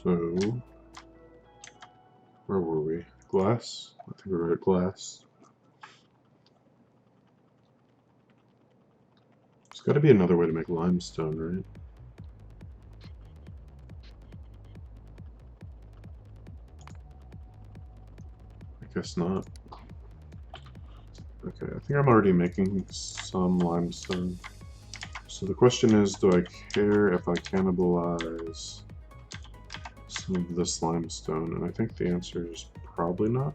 So, where were we? Glass? I think we were at glass. There's got to be another way to make limestone, right? I guess not. Okay, I think I'm already making some limestone. So the question is, do I care if I cannibalize some of this limestone? And I think the answer is probably not.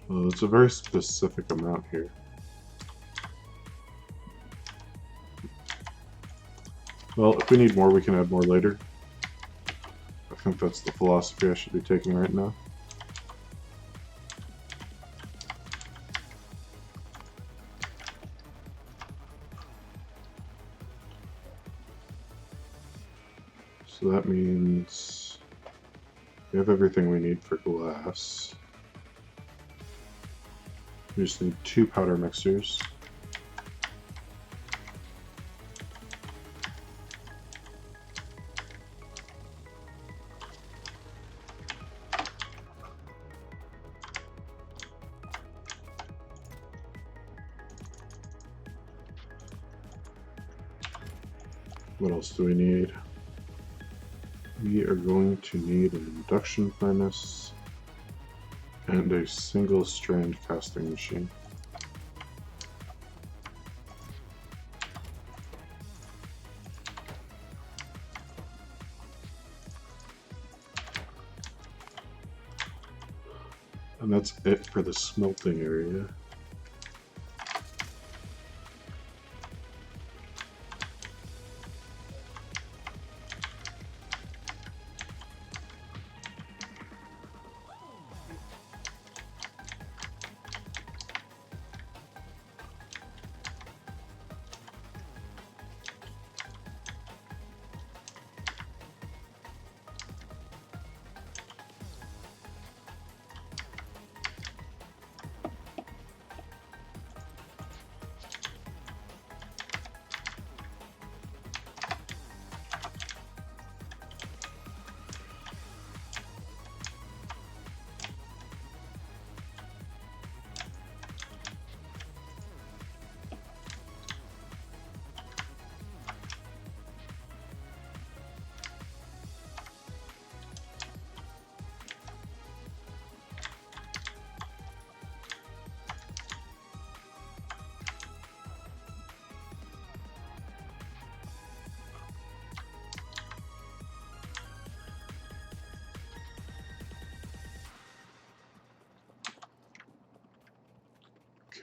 Well, it's a very specific amount here. Well, if we need more, we can add more later. I think that's the philosophy I should be taking right now. So that means we have everything we need for glass. We just need 2 powder mixers. What else do we need? We are going to need an induction furnace and a single strand casting machine. And that's it for the smelting area.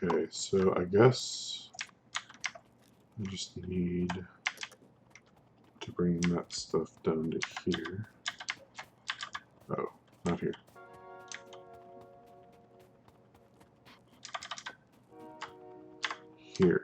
Okay, so I guess I just need to bring that stuff down to here. Oh, not here. Here.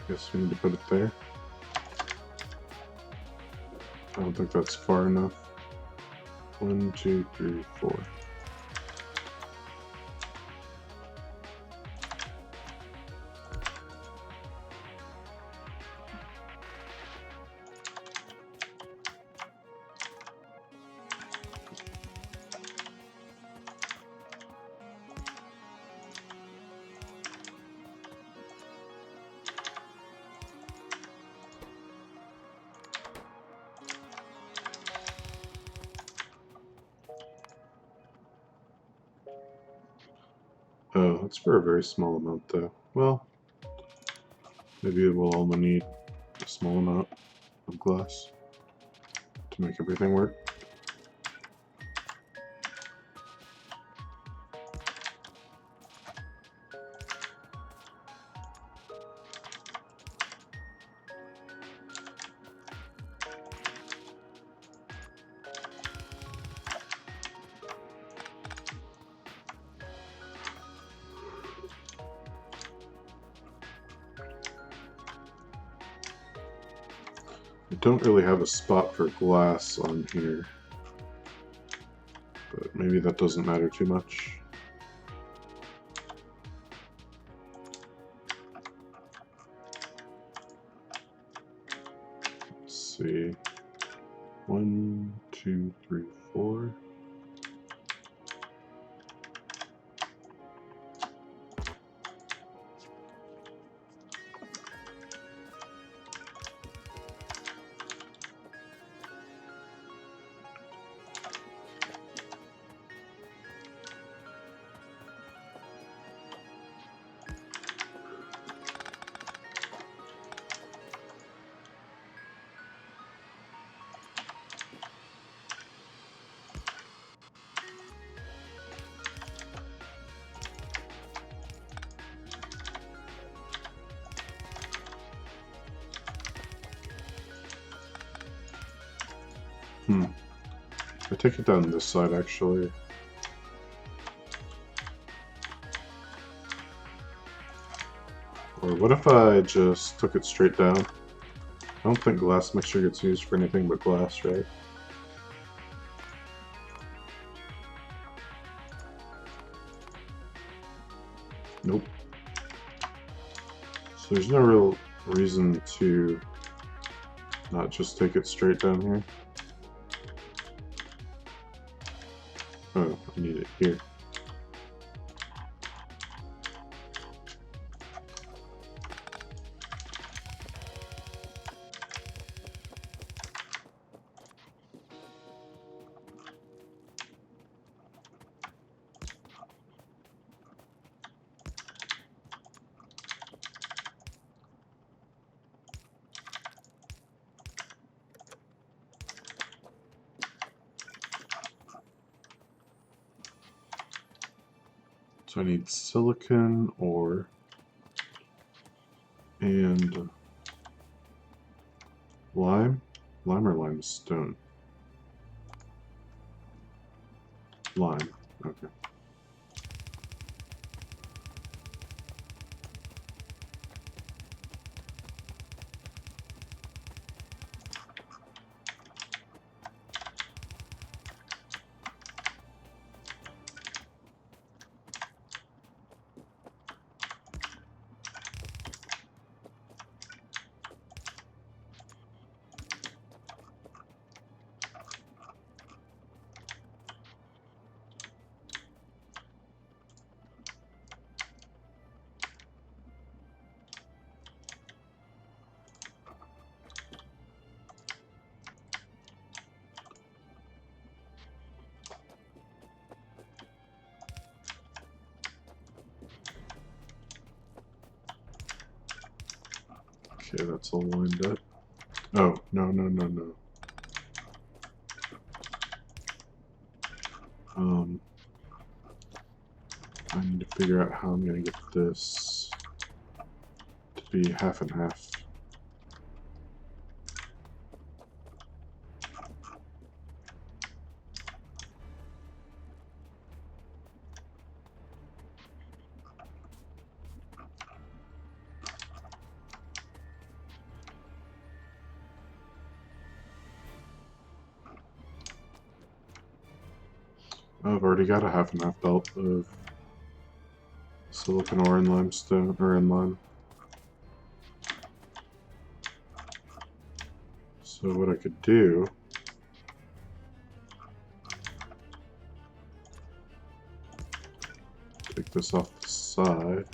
Guess we need to put it there. I don't think that's far enough. 1, 2, 3, 4. Oh, that's for a very small amount though. Well, maybe we'll only need a small amount of glass to make everything work. I don't really have a spot for glass on here, but maybe that doesn't matter too much. Let's see. 1, 2, 3, 4. I take it down this side actually. Or what if I just took it straight down? I don't think glass mixture gets used for anything but glass, right? Nope. So there's no real reason to not just take it straight down here. Oh, I need it here. So I need silicon ore and lime or limestone? Lime, okay. Okay, that's all lined up. Oh, no. I need to figure out how I'm going to get this to be half and half. Oh, I've already got a half and half belt of silicon ore and limestone, or in lime. So what I could do take this off the side.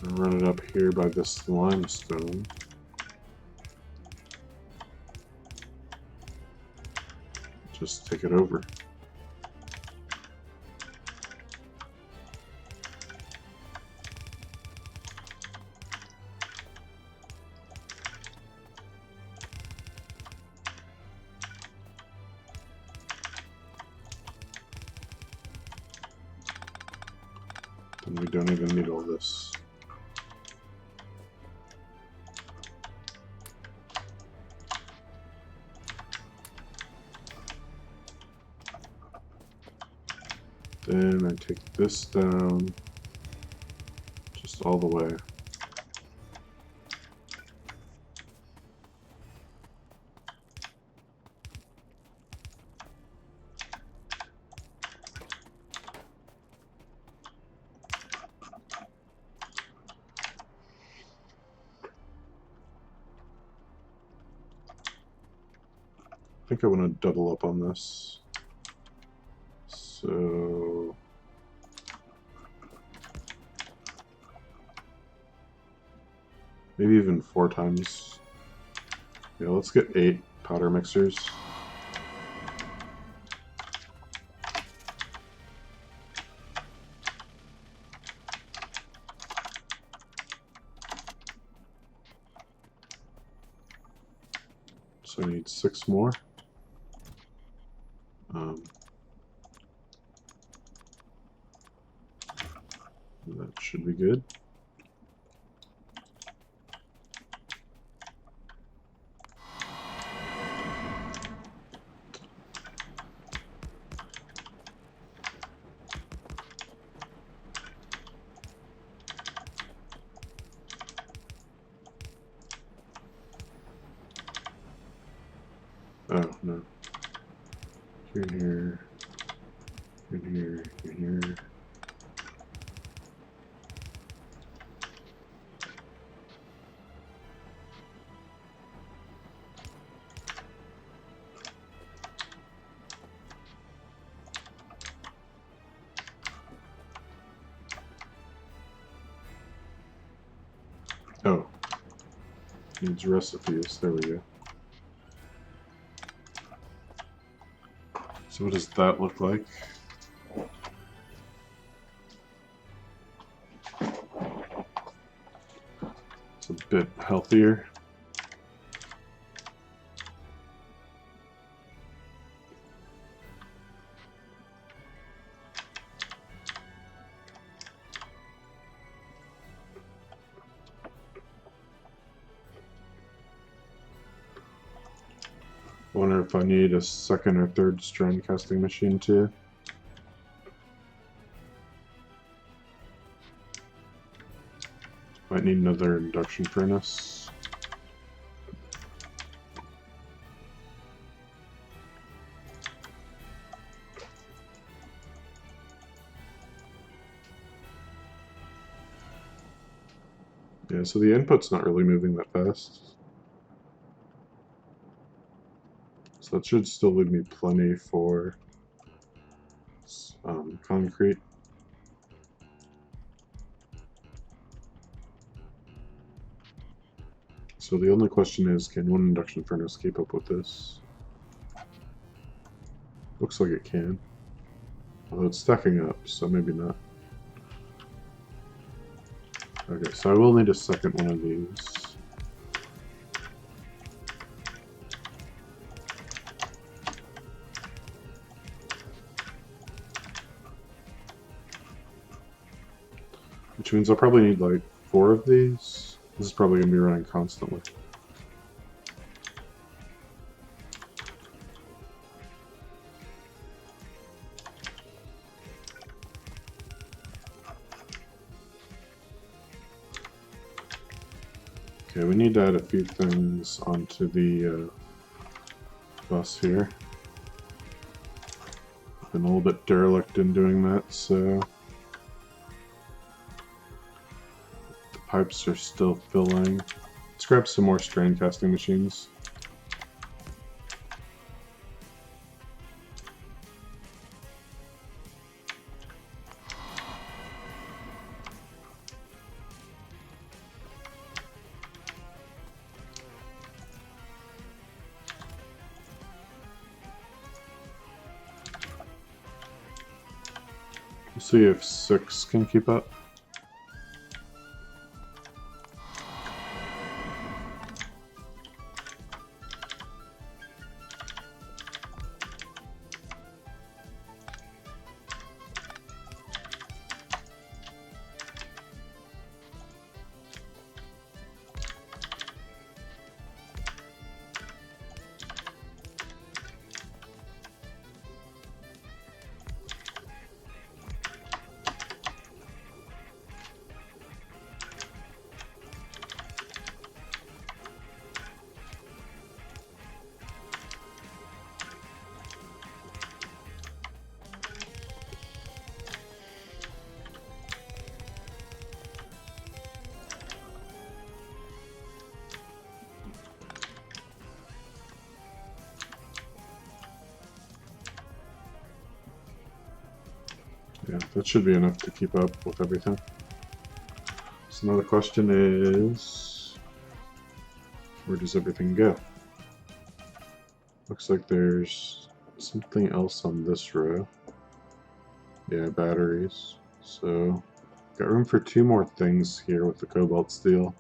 And run it up here by this limestone. Just take it over. And we don't even need all this. Then I take this down just all the way. I think I want to double up on this. So maybe even 4 times. Yeah, let's get 8 powder mixers. So I need 6 more. That should be good. Oh, no. Here, here, here. Oh. Needs recipes. There we go. So what does that look like? It's a bit healthier. I wonder if I need a 2nd or 3rd strand casting machine too. Might need another induction furnace. Yeah, so the input's not really moving that fast. So that should still leave me plenty for concrete. So the only question is, can one induction furnace keep up with this? Looks like it can. Although it's stacking up, so maybe not. Okay, so I will need a 2nd one of these. Which means I'll probably need like 4 of these. This is probably going to be running constantly. Okay, we need to add a few things onto the bus here. I've been a little bit derelict in doing that, so the pipes are still filling. Let's grab some more strand casting machines. We'll see if 6 can keep up. Yeah, that should be enough to keep up with everything. So now the question is, where does everything go? Looks like there's something else on this row. Yeah, batteries. So, got room for 2 more things here with the cobalt steel.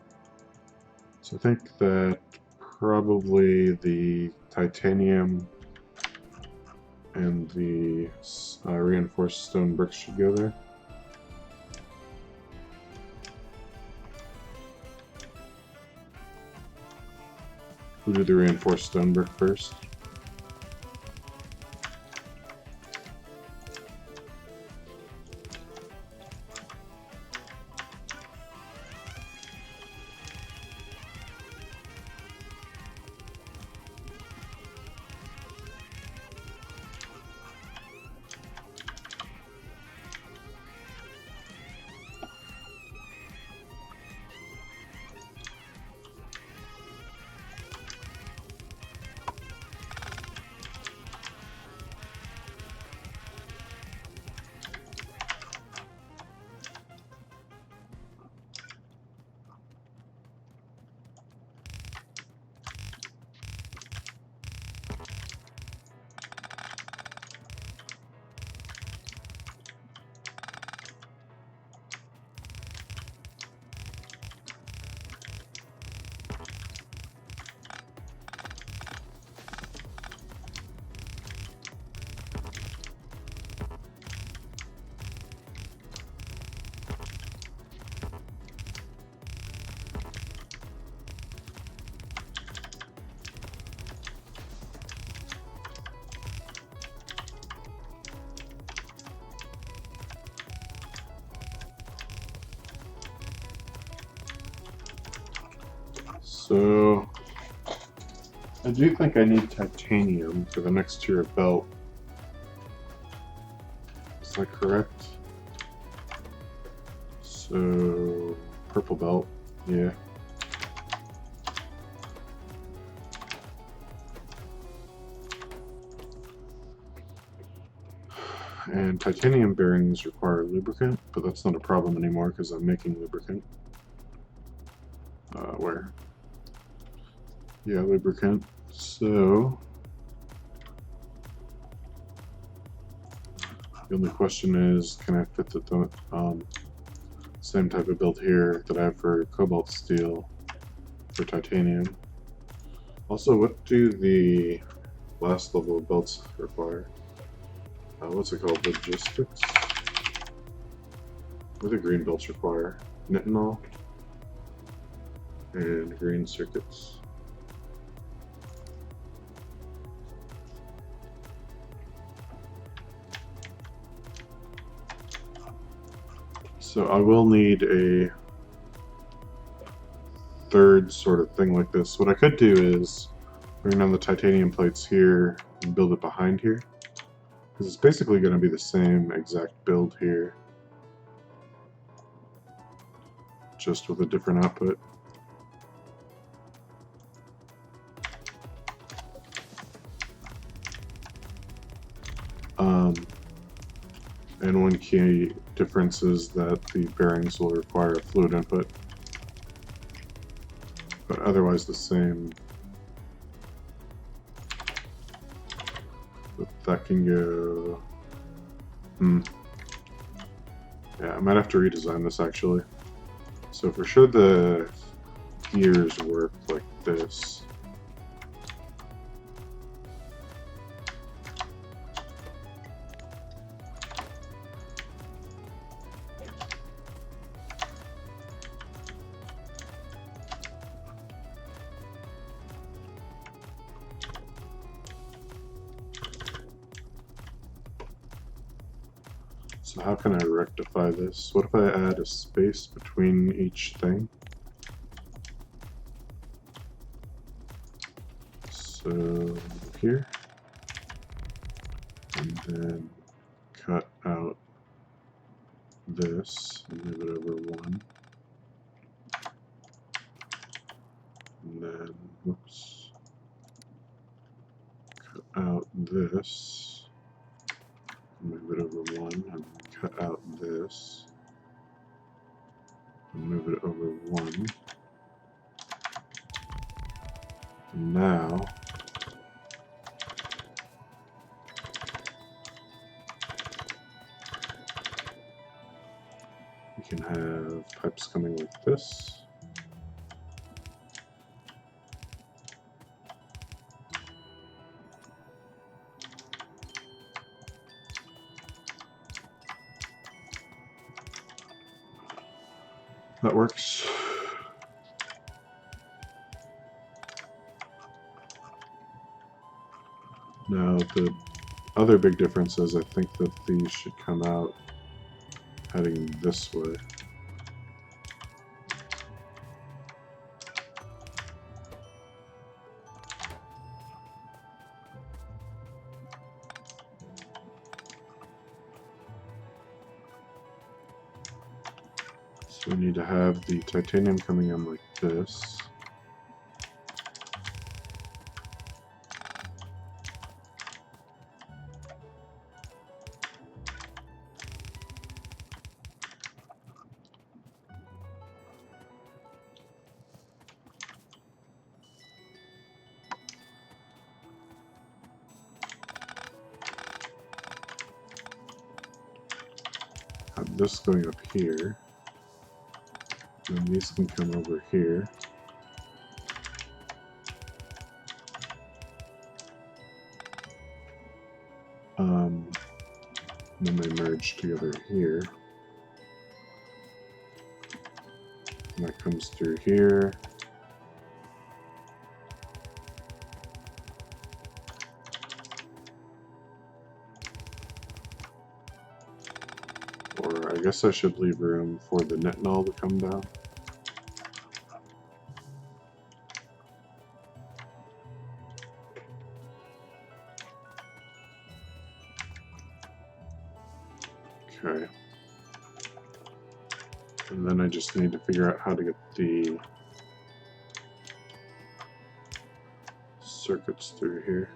So I think that probably the titanium and the reinforced stone bricks should go there. We'll do the reinforced stone brick first. So, I do think I need titanium for the next tier of belt. Is that correct? So, purple belt, yeah. And titanium bearings require lubricant, but that's not a problem anymore because I'm making lubricant. Where? Yeah, lubricant. So, the only question is, can I fit the same type of build here that I have for cobalt steel for titanium? Also, what do the last level of belts require? What's it called? Logistics? What do the green belts require? Nitinol and green circuits. So I will need a third sort of thing like this. What I could do is bring down the titanium plates here and build it behind here, because it's basically going to be the same exact build here, just with a different output. And one key difference is that the bearings will require a fluid input, but otherwise the same. But that can go... Yeah, I might have to redesign this actually. So for sure the gears work like this. So how can I rectify this? What if I add a space between each thing? So here, and then cut out this and move it over 1. And then, whoops, cut out this, move it over 1, and cut out this and move it over one. And now we can have pipes coming like this. That works. Now the other big difference is I think that these should come out heading this way. So we need to have the titanium coming in like this. Have this going up here. And these can come over here. Then they merge together here. And that comes through here. Or I guess I should leave room for the nitinol to come down. Okay. And then I just need to figure out how to get the circuits through here.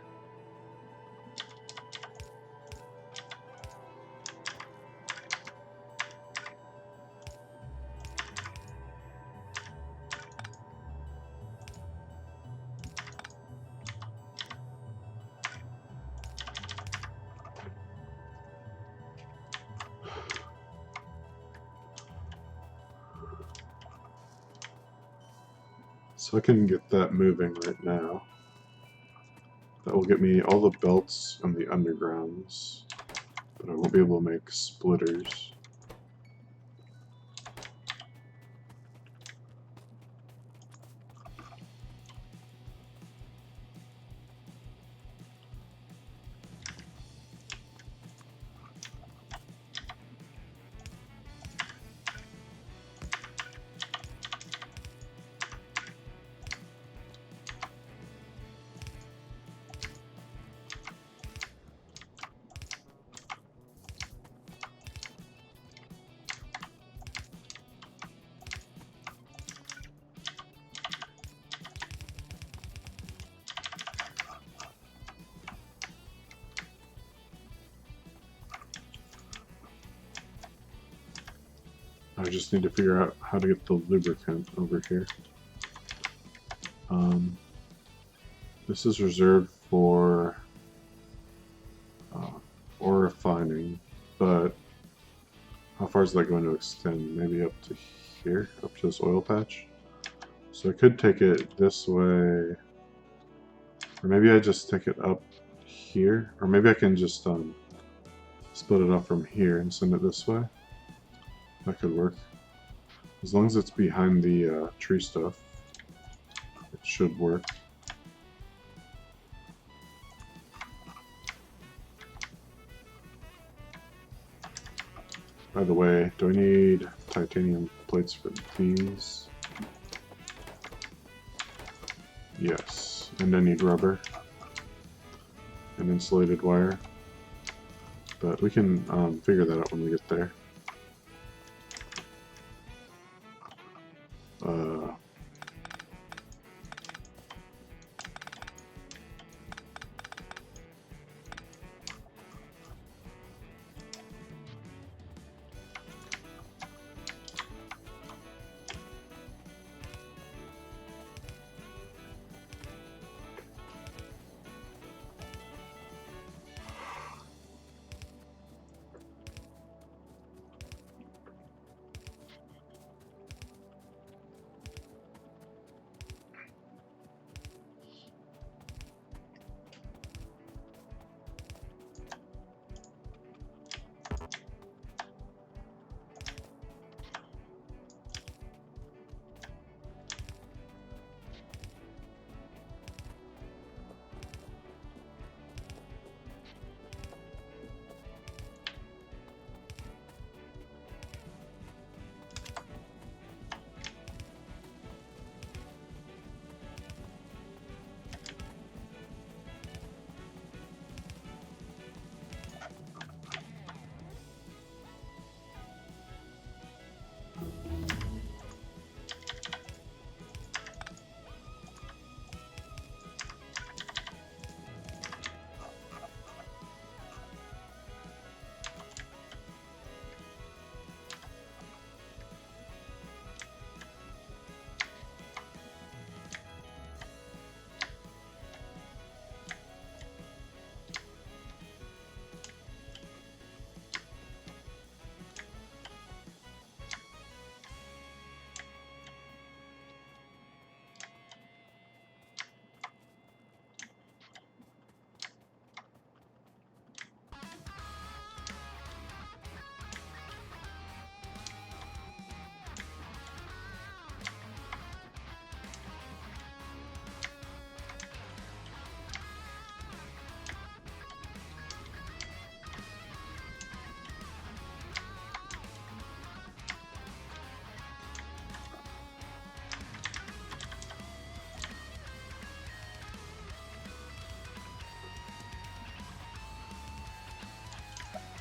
So I can get that moving right now. That will get me all the belts and the undergrounds, but I won't be able to make splitters. I just need to figure out how to get the lubricant over here. This is reserved for ore refining, but how far is that going to extend? Maybe up to here, up to this oil patch? So I could take it this way, or maybe I just take it up here, or maybe I can just split it up from here and send it this way. That could work. As long as it's behind the tree stuff, it should work. By the way, do I need titanium plates for these? Yes. And I need rubber and insulated wire. But we can figure that out when we get there.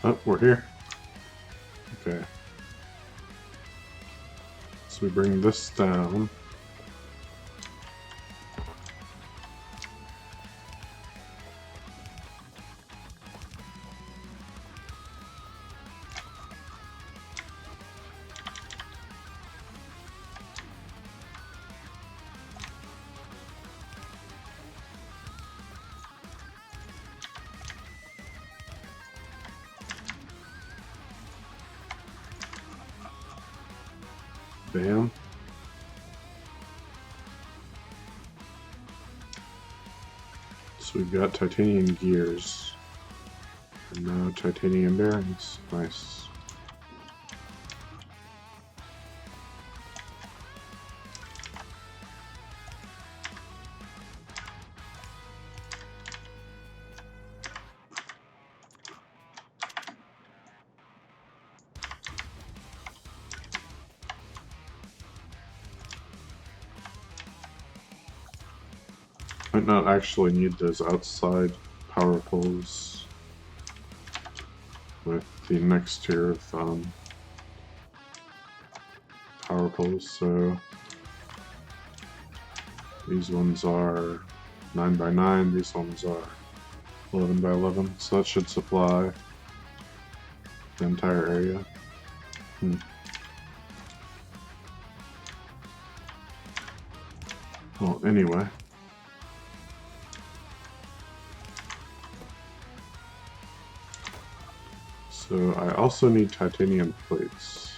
Oh, we're here. Okay. So we bring this down. Bam. So we've got titanium gears. And now titanium bearings. Nice. Might not actually need those outside power poles with the next tier of power poles, so these ones are 9 by 9, these ones are 11 by 11, so that should supply the entire area. Well, anyway. So I also need titanium plates.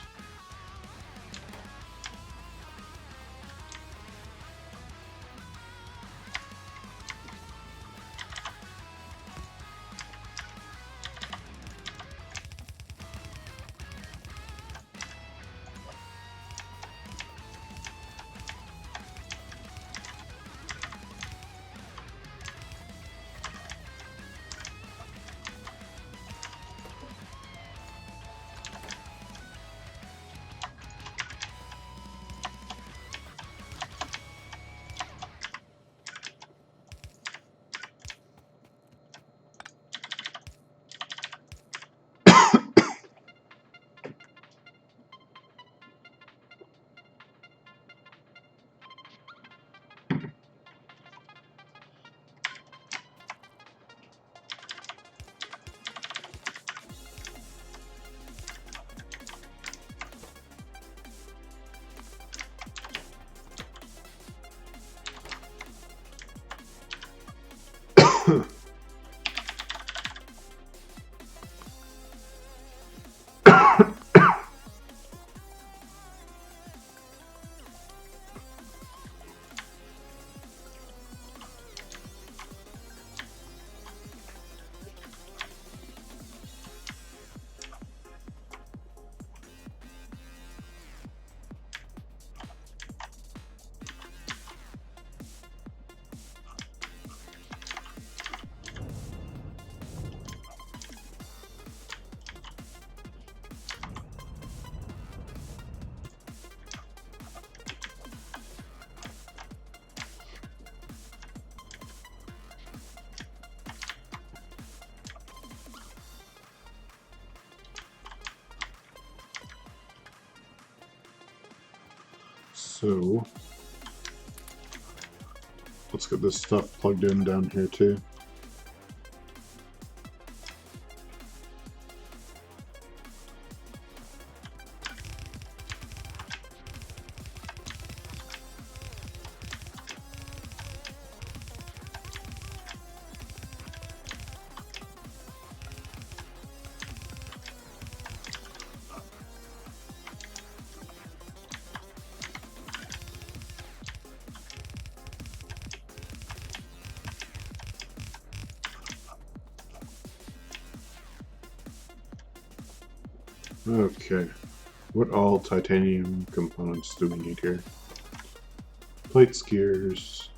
So let's get this stuff plugged in down here too. Okay, what all titanium components do we need here? Plates, gears,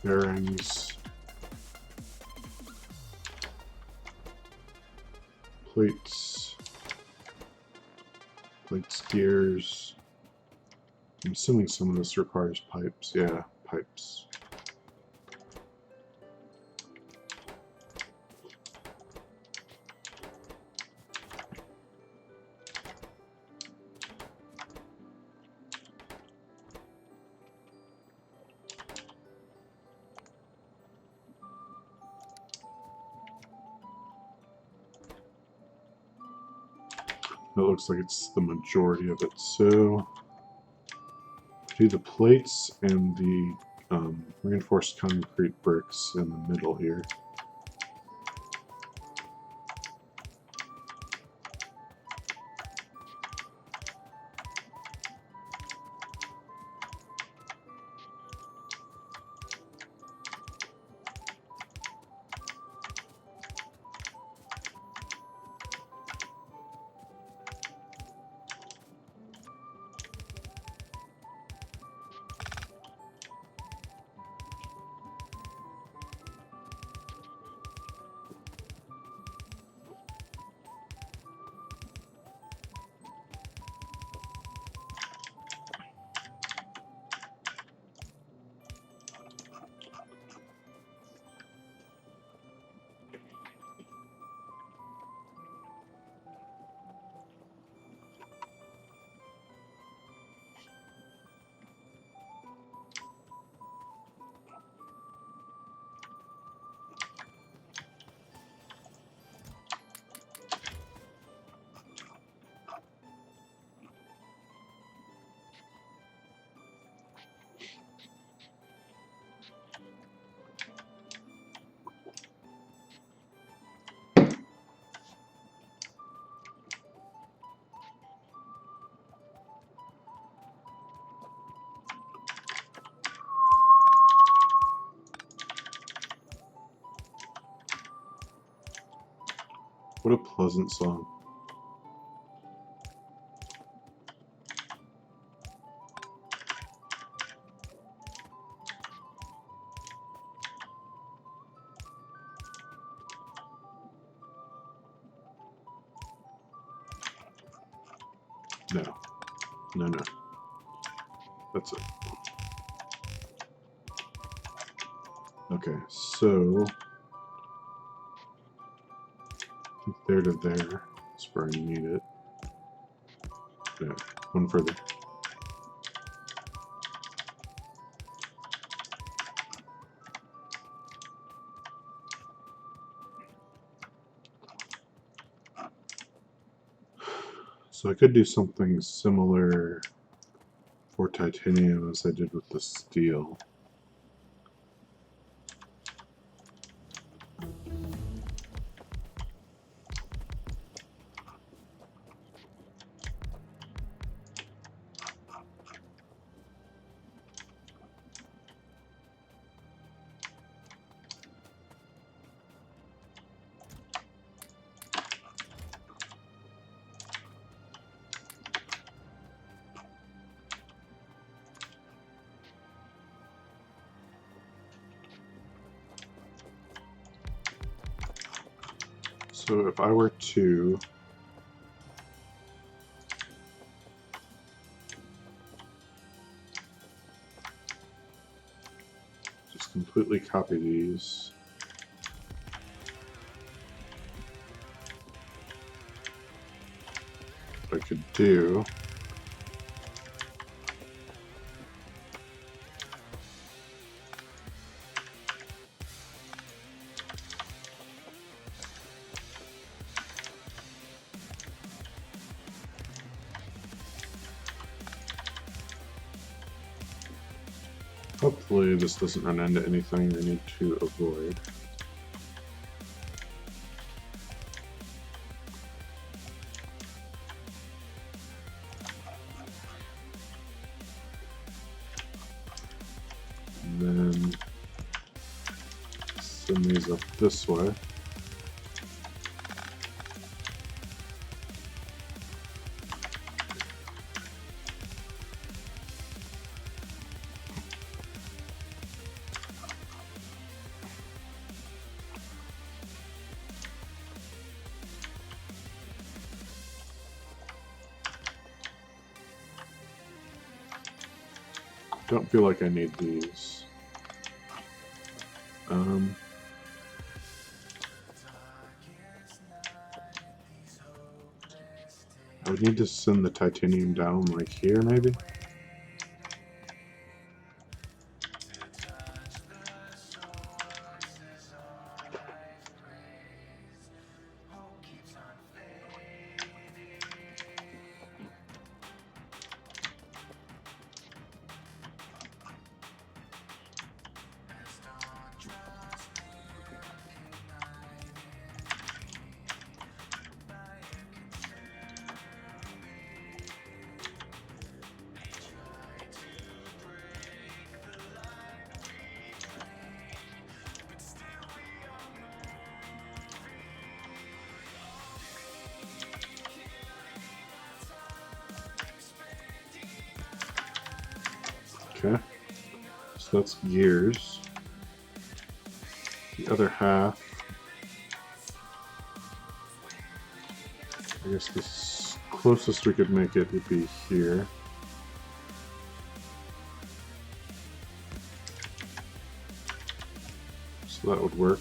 bearings, plates, gears, I'm assuming some of this requires pipes. Yeah, pipes. It looks like it's the majority of it. So, do the plates and the reinforced concrete bricks in the middle here. What a pleasant song. No. No, no. That's it. Okay, so I think there to there is where I need it. Yeah, one further. So I could do something similar for titanium as I did with the steel. So if I were to just completely copy these, what I could do hopefully this doesn't run into anything I need to avoid. And then send these up this way. don't feel like I need these. I would need to send the titanium down like here, maybe? Okay, so that's gears. The other half, I guess the closest we could make it would be here. So that would work.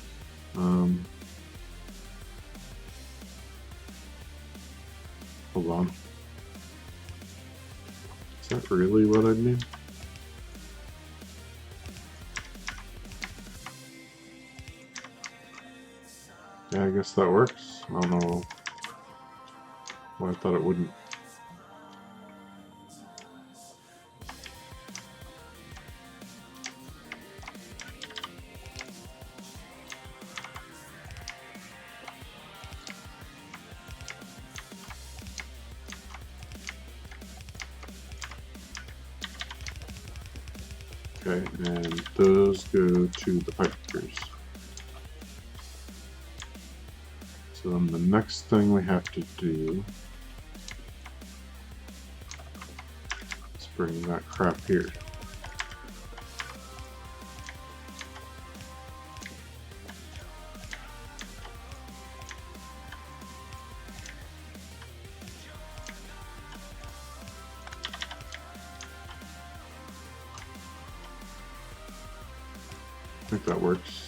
Hold on. Is that really what I need? Yeah, I guess that works. I don't know why I thought it wouldn't. Okay, and those go to the pipe breakers. So then the next thing we have to do is bring that crap here. I think that works.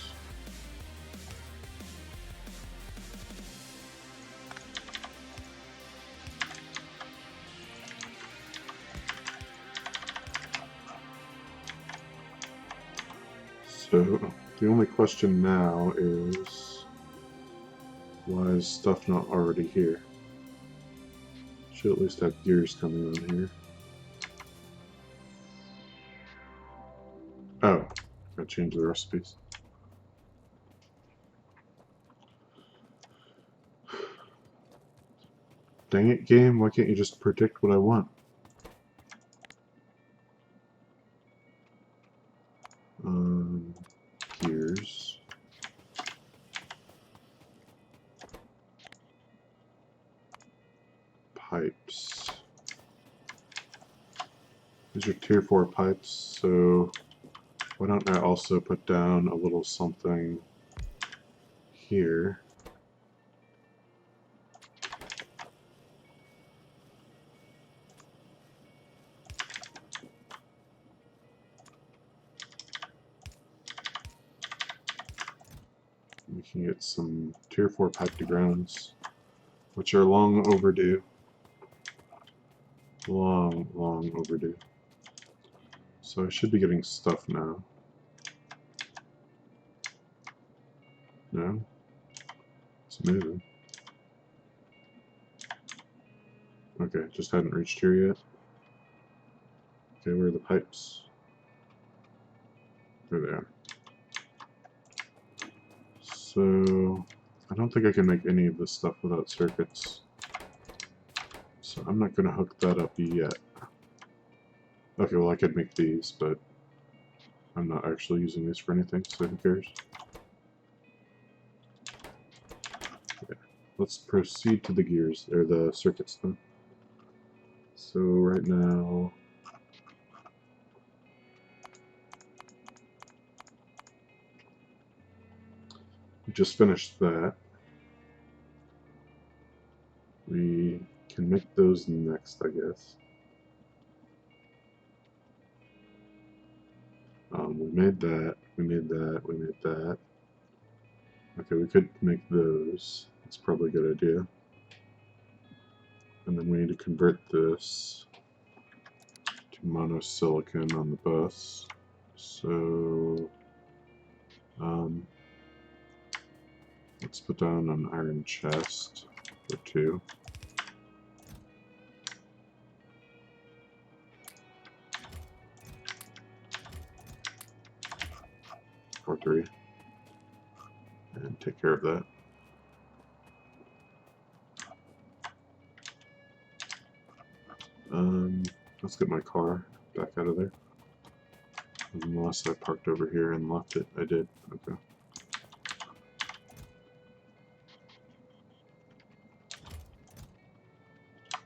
So the only question now is, why is stuff not already here? Should at least have gears coming on here. Oh, I changed the recipes. Dang it, game, why can't you just predict what I want? Gears. Pipes. These are tier 4 pipes, so why don't I also put down a little something here? We can get some tier 4 pipe to grounds, which are long overdue. Long overdue. So I should be getting stuff now. No? It's moving. Okay, just hadn't reached here yet. Okay, where are the pipes? There they are. So I don't think I can make any of this stuff without circuits. So I'm not going to hook that up yet. Okay, well I could make these, but I'm not actually using these for anything, so who cares? Okay. Let's proceed to the gears, or the circuits then. So right now, we just finished that. We can make those next, I guess. We made that, we made that, we made that. Okay, we could make those. That's probably a good idea. And then we need to convert this to monosilicon on the bus. So, let's put down an iron chest for 2. For 3. And take care of that. Let's get my car back out of there. Unless I parked over here and left it. I did. Okay.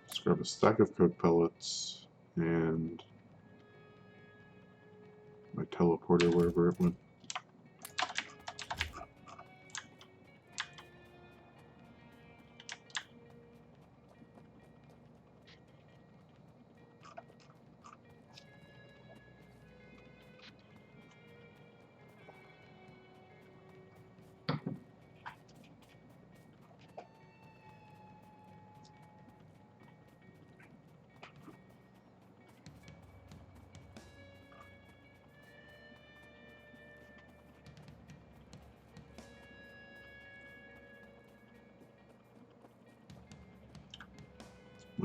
Let's grab a stack of coke pellets and my teleporter wherever it went.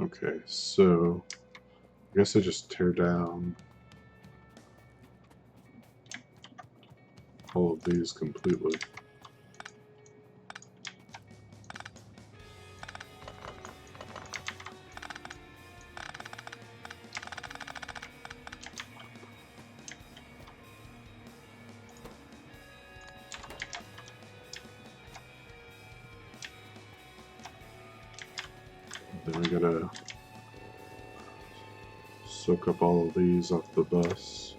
Okay, so I guess I just tear down all of these completely. Then we gotta soak up all of these off the bus.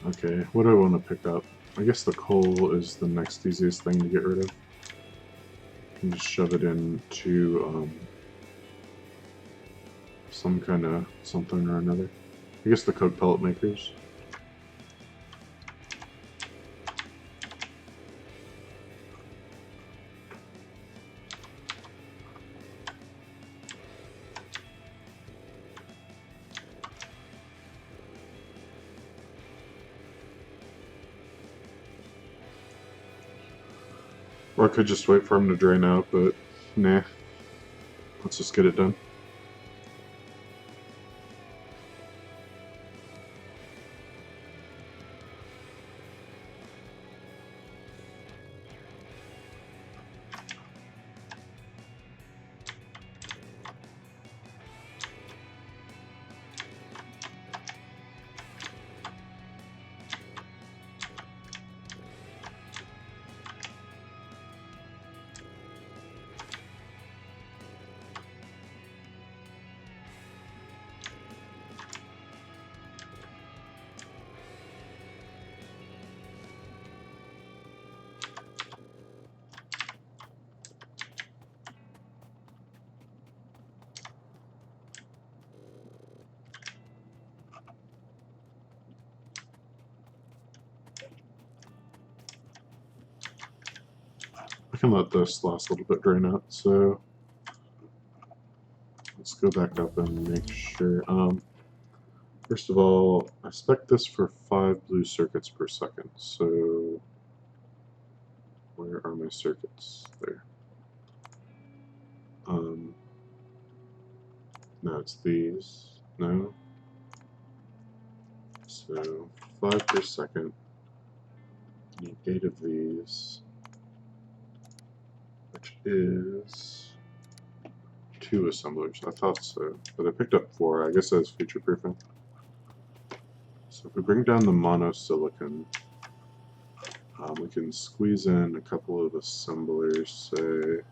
Okay, what do I want to pick up? I guess the coal is the next easiest thing to get rid of. I can just shove it into some kind of something or another. I guess the coke pellet makers. Or I could just wait for them to drain out, but nah. Let's just get it done. I can let this last a little bit drain out, so let's go back up and make sure. First of all, I spec this for 5 blue circuits per second, so where are my circuits? There. No, it's these. No. So 5 per second. Need 8 of these, which is 2 assemblers. I thought so, but I picked up 4. I guess that's future proofing. So if we bring down the monosilicon, we can squeeze in a couple of assemblers, say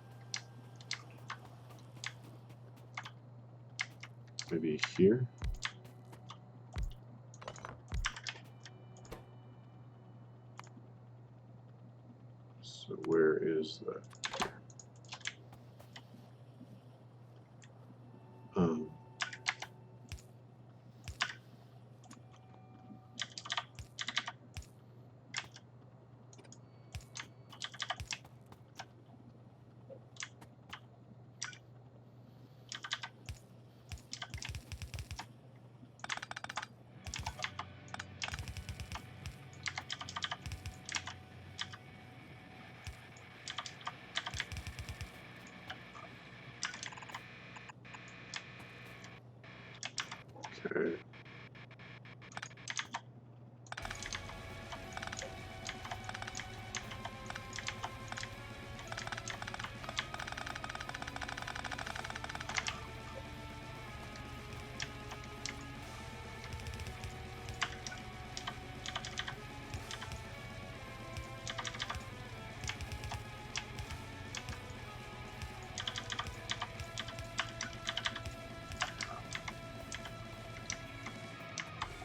maybe here. Okay.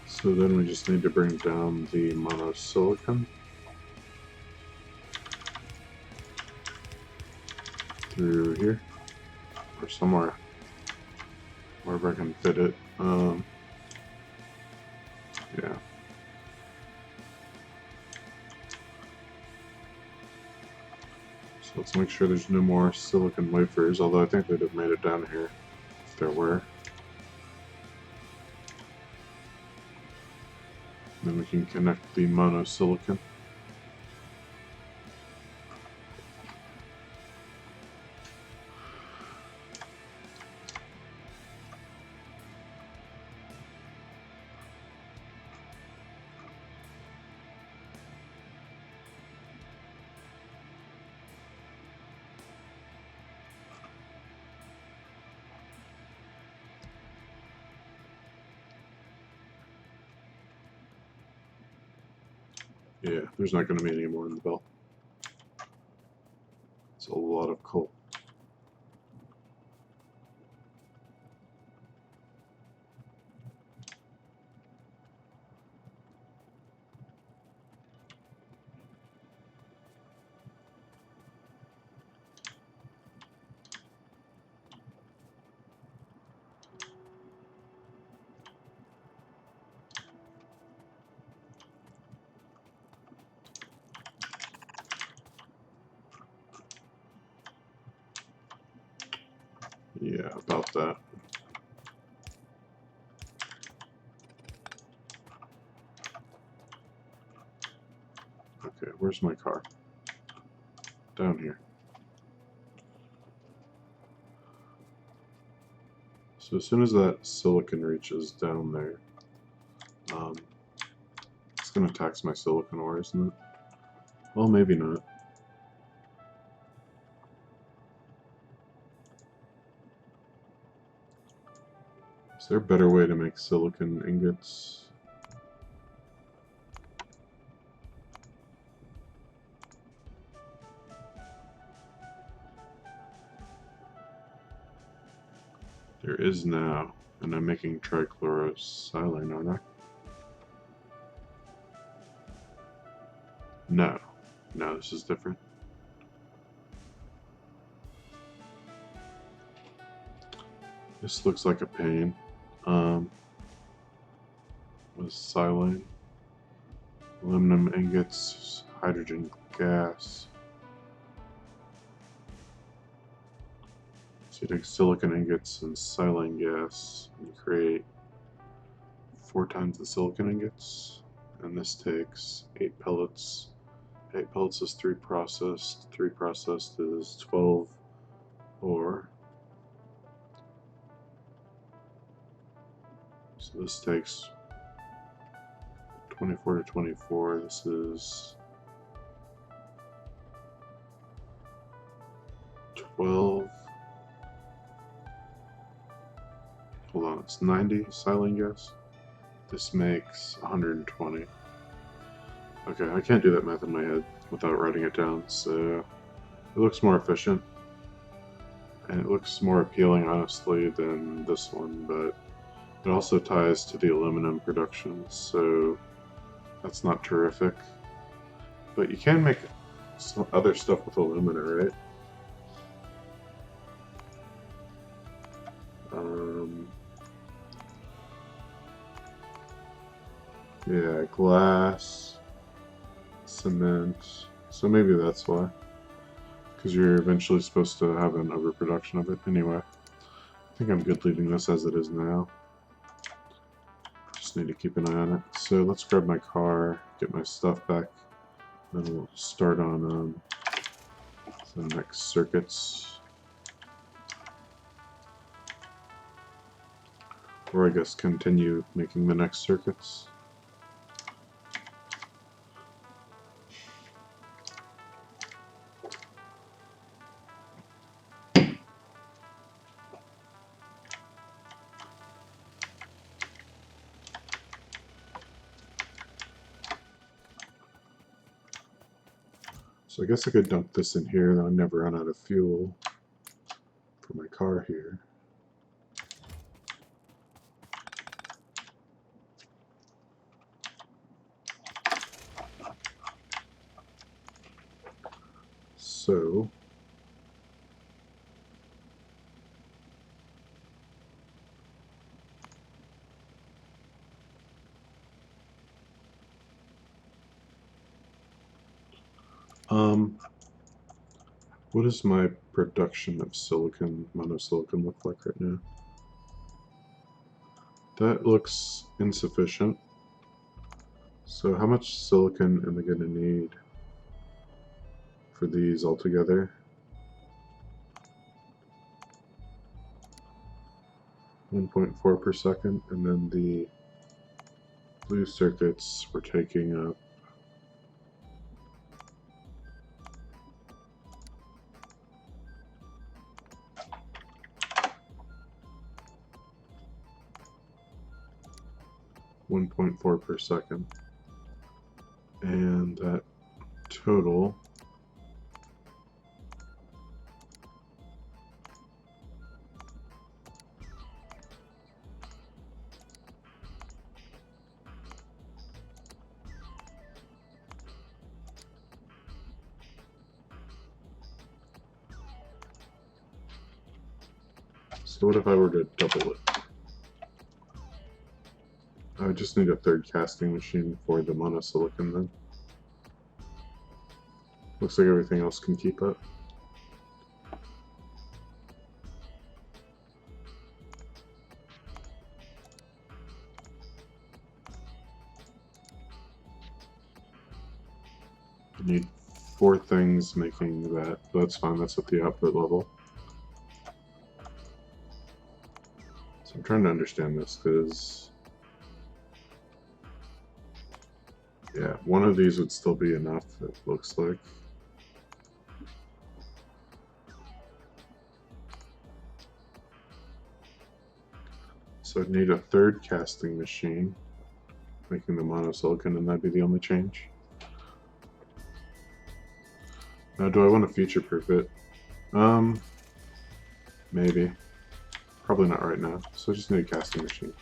So then we just need to bring down the monosilicon through here, or somewhere, wherever I can fit it. Yeah. So let's make sure there's no more silicon wafers, although I think they'd have made it down here if there were. Then we can connect the monosilicon. Yeah, there's not going to be any more in the belt. It's a lot of coal. Yeah, about that. Okay, where's my car? Down here. So as soon as that silicon reaches down there, it's going to tax my silicon ore, isn't it? Well, maybe not. Is there a better way to make silicon ingots? There is now, and I'm making trichlorosilane, aren't I? No. No, this is different. This looks like a pain. With silane, aluminum ingots, hydrogen gas. So you take silicon ingots and silane gas, and you create 4 times the silicon ingots, and this takes 8 pellets. 8 pellets is 3 processed. 3 processed is 12 ore. So this takes 24 to 24. This is 12. Hold on, it's 90 silane gas. This makes 120. Okay, I can't do that math in my head without writing it down, so it looks more efficient. And it looks more appealing, honestly, than this one, but it also ties to the aluminum production, so that's not terrific. But you can make some other stuff with alumina, right? Yeah, glass, cement, so maybe that's why. Because you're eventually supposed to have an overproduction of it. Anyway, I think I'm good leaving this as it is now. Just need to keep an eye on it. So let's grab my car, get my stuff back, then we'll start on the next circuits. Or I guess continue making the next circuits. So I guess I could dump this in here, then I'd never run out of fuel for my car here. So what does my production of silicon, monosilicon look like right now? That looks insufficient. So how much silicon am I going to need for these altogether? 1.4 per second, and then the blue circuits were taking up 1.4 per second, and that total so what if I were to double it? I would just need a third casting machine for the monosilicon then. Looks like everything else can keep up. I need 4 things making that, but that's fine, that's at the output level. So I'm trying to understand this because, yeah, one of these would still be enough, it looks like. So I'd need a third casting machine, making the monosilicon, and that'd be the only change. Now, do I want to future-proof it? Maybe. Probably not right now, so I just need a casting machine.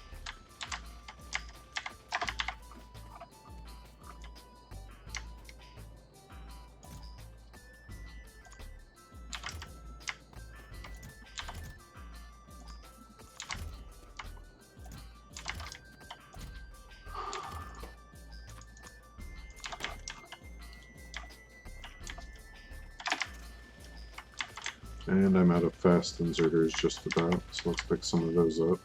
And I'm out of fast inserters just about, so let's pick some of those up.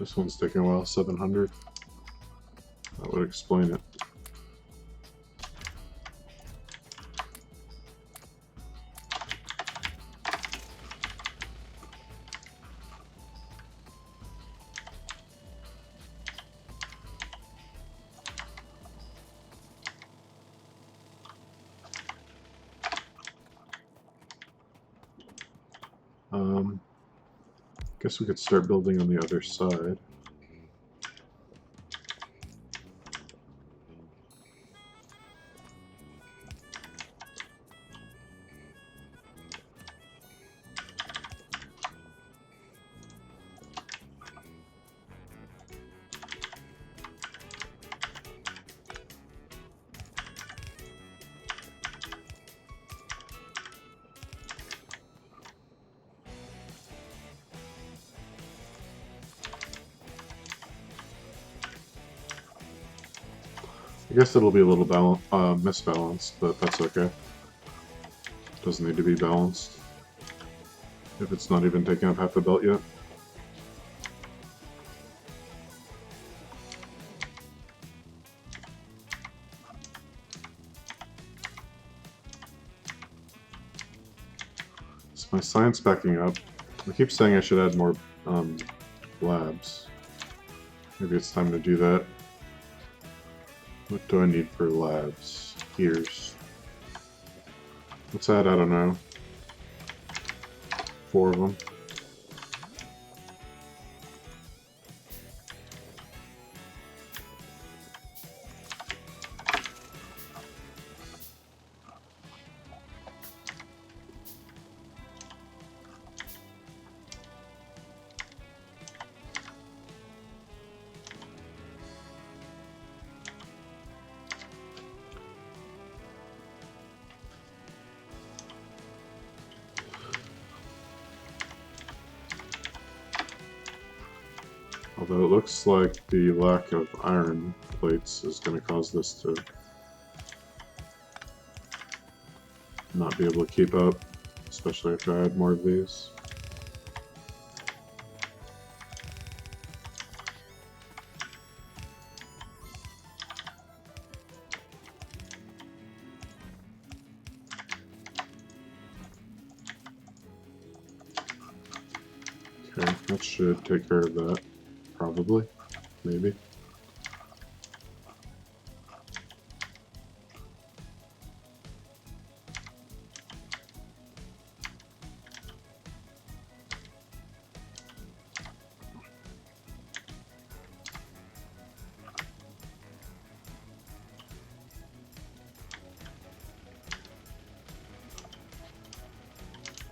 This one's taking a while, 700. That would explain it. Guess we could start building on the other side. I guess it'll be a little misbalanced, but that's okay. Doesn't need to be balanced if it's not even taking up half the belt yet. Is my science backing up? I keep saying I should add more labs. Maybe it's time to do that. What do I need for labs? Gears. Let's add, I don't know, 4 of them. Although it looks like the lack of iron plates is going to cause this to not be able to keep up, especially if I add more of these. Okay, that should take care of that. Probably. Maybe.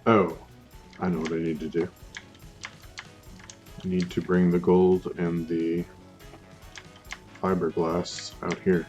Oh, I know what I need to do. I need to bring the gold and the fiberglass out here.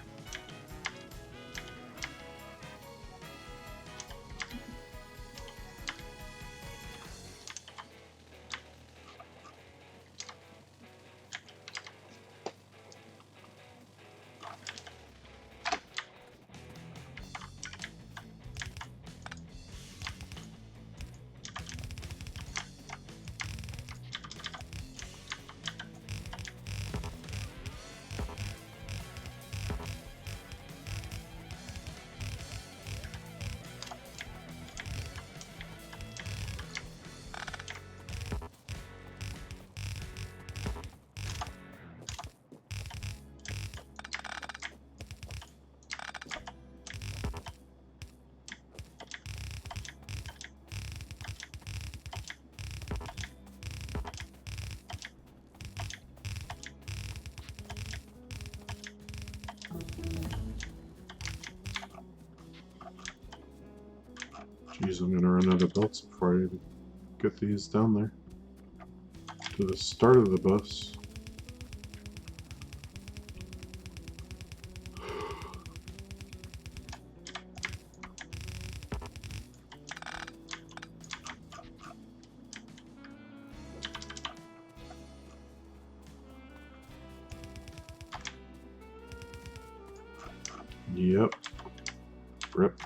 Jeez, I'm gonna run out of belts before I get these down there to the start of the bus. Yep. Rip.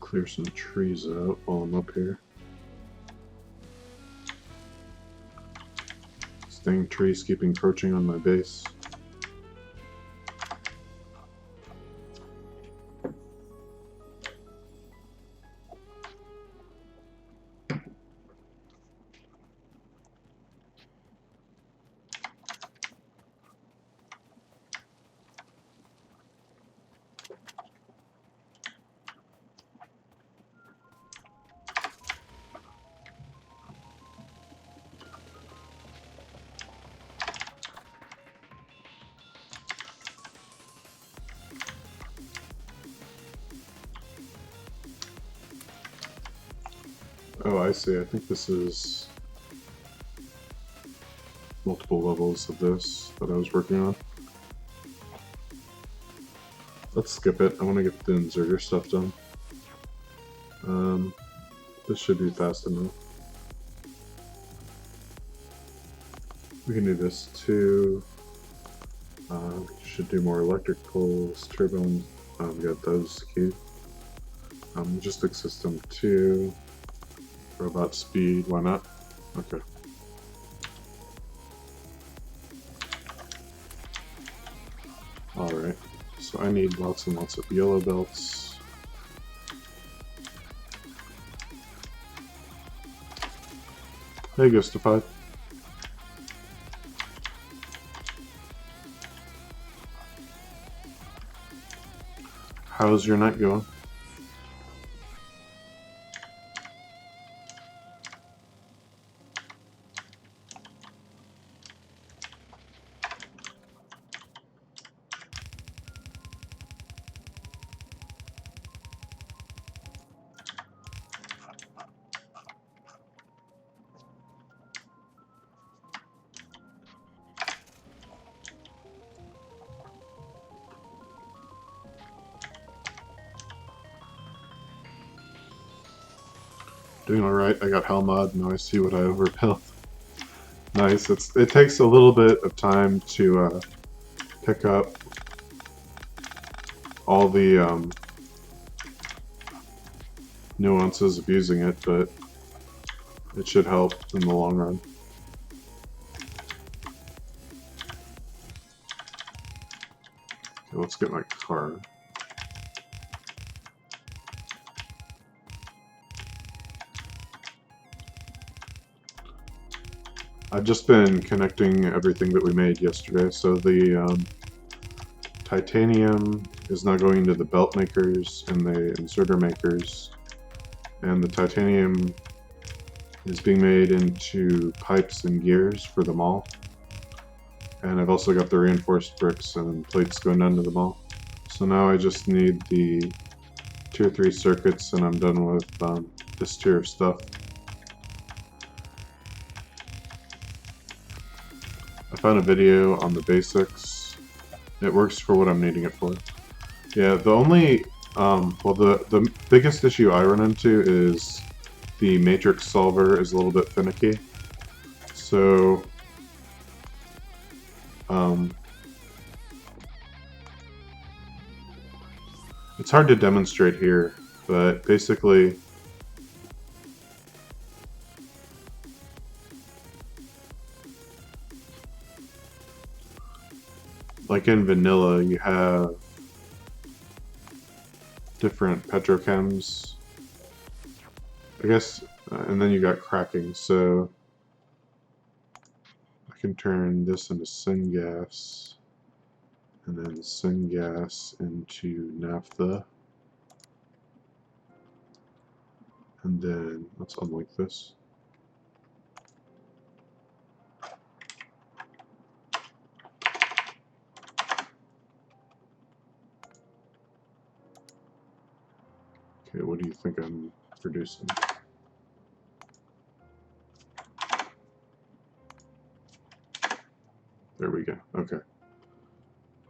Clear some trees out while I'm up here. This dang trees keep encroaching on my base. Oh, I see. I think this is multiple levels of this that I was working on. Let's skip it. I want to get the inserter stuff done. This should be fast enough. We can do this too. Should do more electric pulls, turbines. We got those key. Logistic system 2. Robot speed, why not? Okay. Alright, So I need lots and lots of yellow belts. Hey, Gustified. How's your night going? Doing alright. I got hell mod. Now I see what I overbuilt. Nice. It takes a little bit of time to pick up all the nuances of using it, but it should help in the long run. Okay, let's get my car. I've just been connecting everything that we made yesterday. So the titanium is now going into the belt makers and the inserter makers, and the titanium is being made into pipes and gears for the mall. And I've also got the reinforced bricks and plates going down to the mall. So now I just need the tier 3 circuits and I'm done with this tier of stuff. I found a video on the basics. It works for what I'm needing it for. Yeah, the only, well, the biggest issue I run into is the matrix solver is a little bit finicky. So, it's hard to demonstrate here, but basically, like in vanilla, you have different petrochems, I guess, and then you got cracking, so I can turn this into syngas, and then syngas into naphtha, and then let's unlink this. Okay, what do you think I'm producing? There we go. Okay.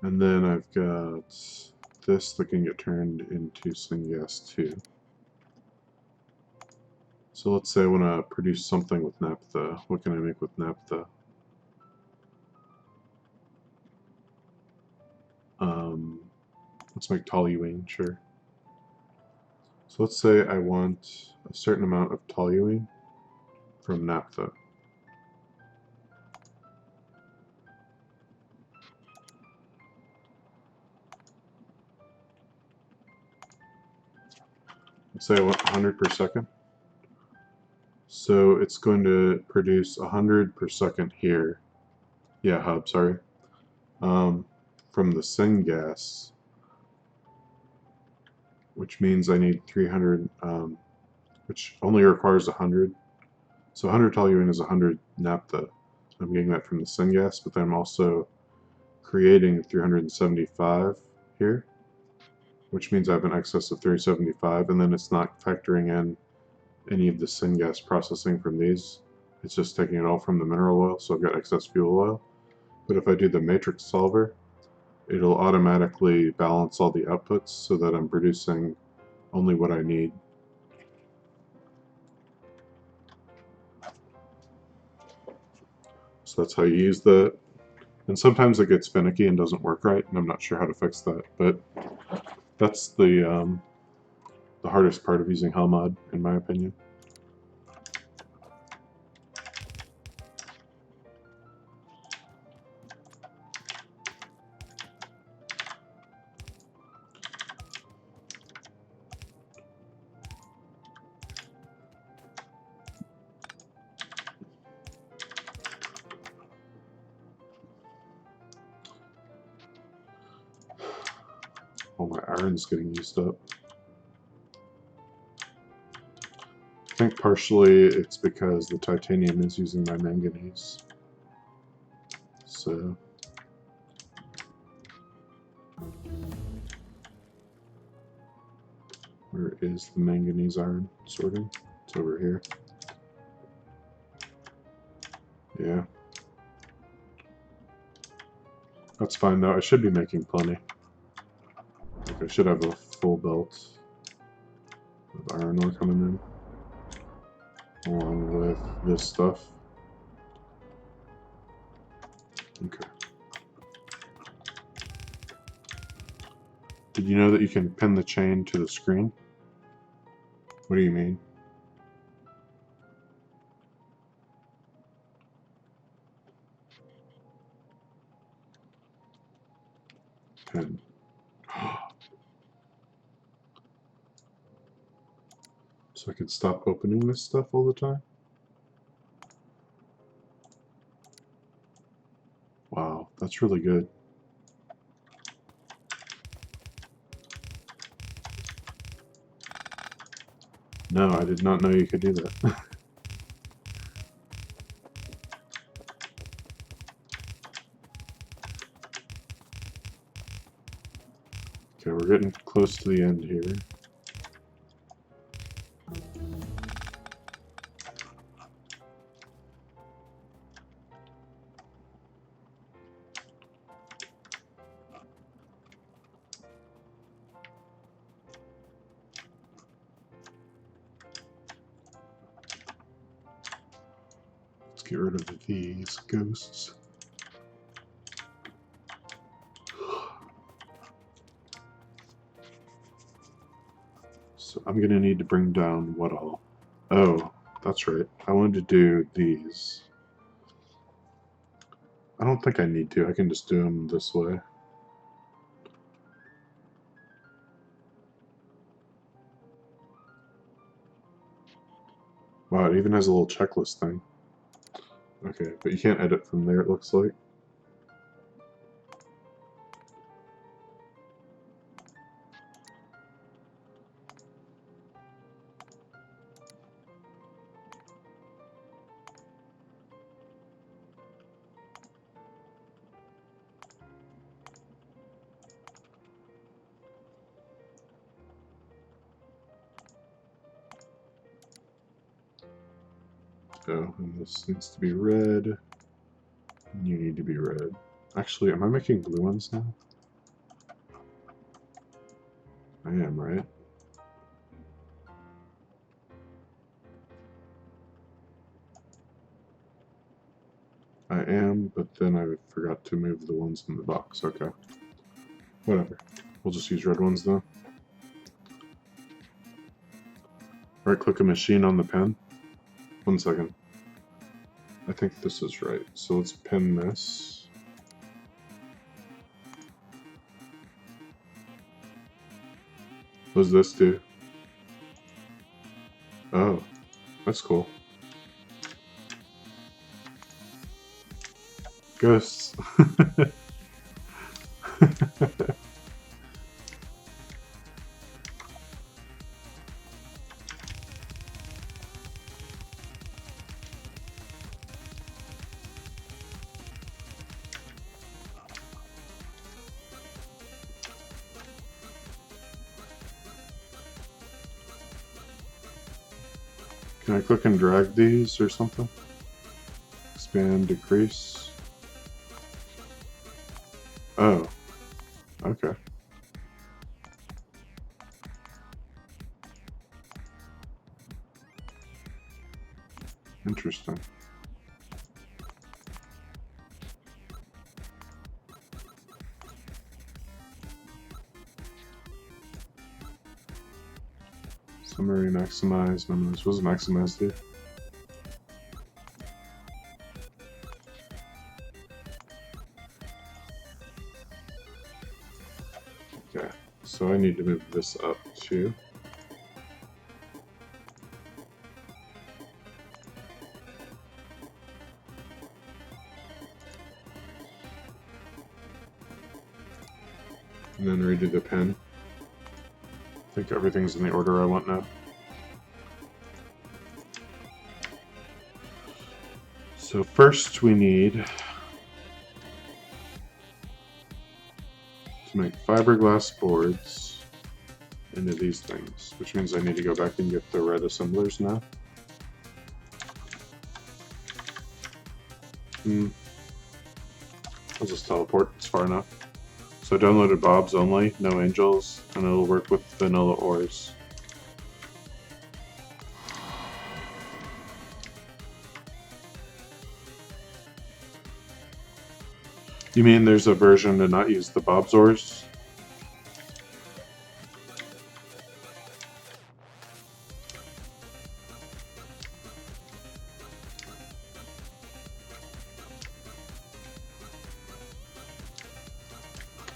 And then I've got this that can get turned into syngas too. So let's say I want to produce something with naphtha. What can I make with naphtha? Let's make toluene, sure. So let's say I want a certain amount of toluene from naphtha. Let's say I want 100 per second. So it's going to produce 100 per second here. Yeah, hub, sorry. From the syngas, which means I need 300, which only requires 100. So 100 toluene is 100 naphtha. I'm getting that from the syngas, but then I'm also creating 375 here, which means I have an excess of 375, and then it's not factoring in any of the syngas processing from these. It's just taking it all from the mineral oil, so I've got excess fuel oil. But if I do the matrix solver, it'll automatically balance all the outputs so that I'm producing only what I need. So that's how you use that. And sometimes it gets finicky and doesn't work right, and I'm not sure how to fix that. But that's the hardest part of using Helmod, in my opinion. All my iron's getting used up. I think partially it's because the titanium is using my manganese. So where is the manganese iron sorting? It's over here. Yeah. That's fine though. I should be making plenty. Like I should have a full belt of iron ore coming in, along with this stuff. Okay. Did you know that you can pin the chain to the screen? What do you mean? Pin. So I can stop opening this stuff all the time? Wow, that's really good. No, I did not know you could do that. Okay, we're getting close to the end here. Let's get rid of these ghosts. So I'm gonna need to bring down what all? Oh, that's right. I wanted to do these. I don't think I need to. I can just do them this way. Wow, it even has a little checklist thing. Okay, but you can't edit from there, it looks like. Oh, and this needs to be red. And you need to be red. Actually, am I making blue ones now? I am, right? I am, but then I forgot to move the ones in the box. Okay. Whatever. We'll just use red ones though. Right-click a machine on the pen. 1 second. I think this is right. So let's pin this. What does this do? Oh, that's cool. Ghosts. Can I click and drag these or something? Expand, decrease. Oh, okay. Interesting. Summary, maximize, minimize. What does maximize do? Okay, so I need to move this up too. And then redo the pen. I think everything's in the order I want now. So first we need to make fiberglass boards into these things, which means I need to go back and get the red assemblers now. I'll just teleport, it's far enough. So I downloaded Bob's only, no angels, and it'll work with vanilla ores. You mean there's a version to not use the Bob's ores?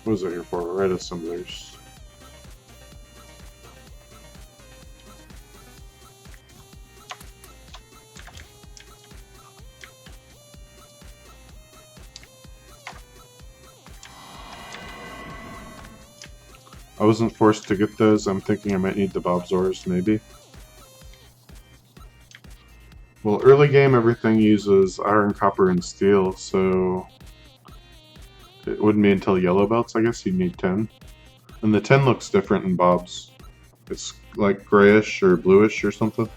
What was it here for? Red assemblers. I wasn't forced to get those. I'm thinking I might need the Bob's ores, maybe. Well, early game everything uses iron, copper, and steel, so it wouldn't be until yellow belts, I guess, you'd need 10. And the 10 looks different in Bob's. It's like grayish or bluish or something.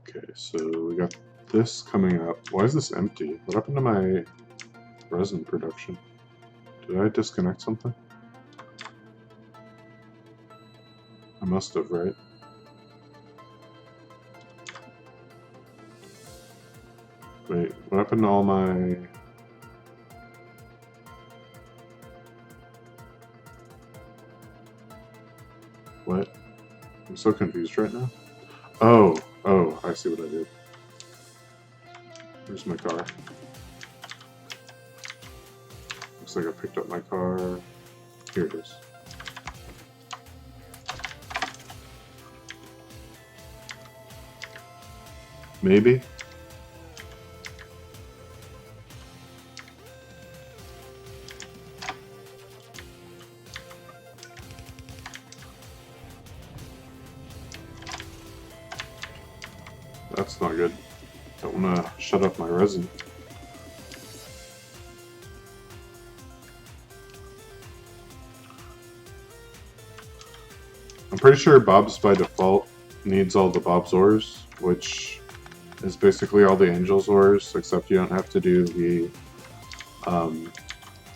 Okay, so we got this coming up. Why is this empty? What happened to my resin production? Did I disconnect something? I must have, right? Wait, what happened to all my... What? I'm so confused right now. Oh, I see what I did. Where's my car? Looks like I picked up my car. Here it is. Maybe? That's not good. Don't want to shut off my resin. I'm pretty sure Bob's by default needs all the Bob's ores, which is basically all the Angel's ores, except you don't have to do the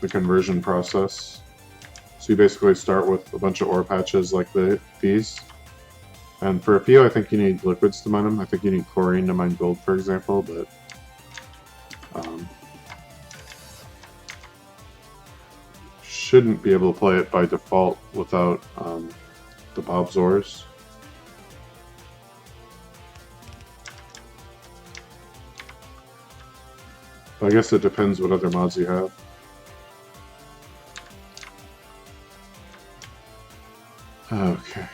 conversion process. So you basically start with a bunch of ore patches like these. And for a few, I think you need liquids to mine them. I think you need chlorine to mine gold, for example, but shouldn't be able to play it by default without the Bob's ores. But I guess it depends what other mods you have. Okay.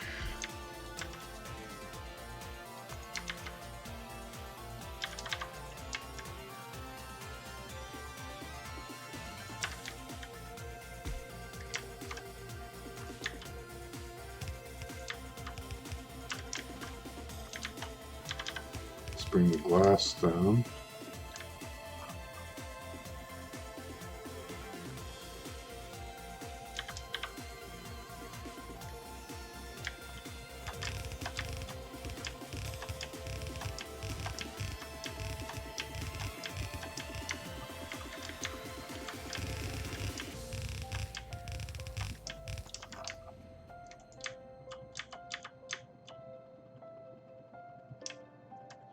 Let's bring the glass down.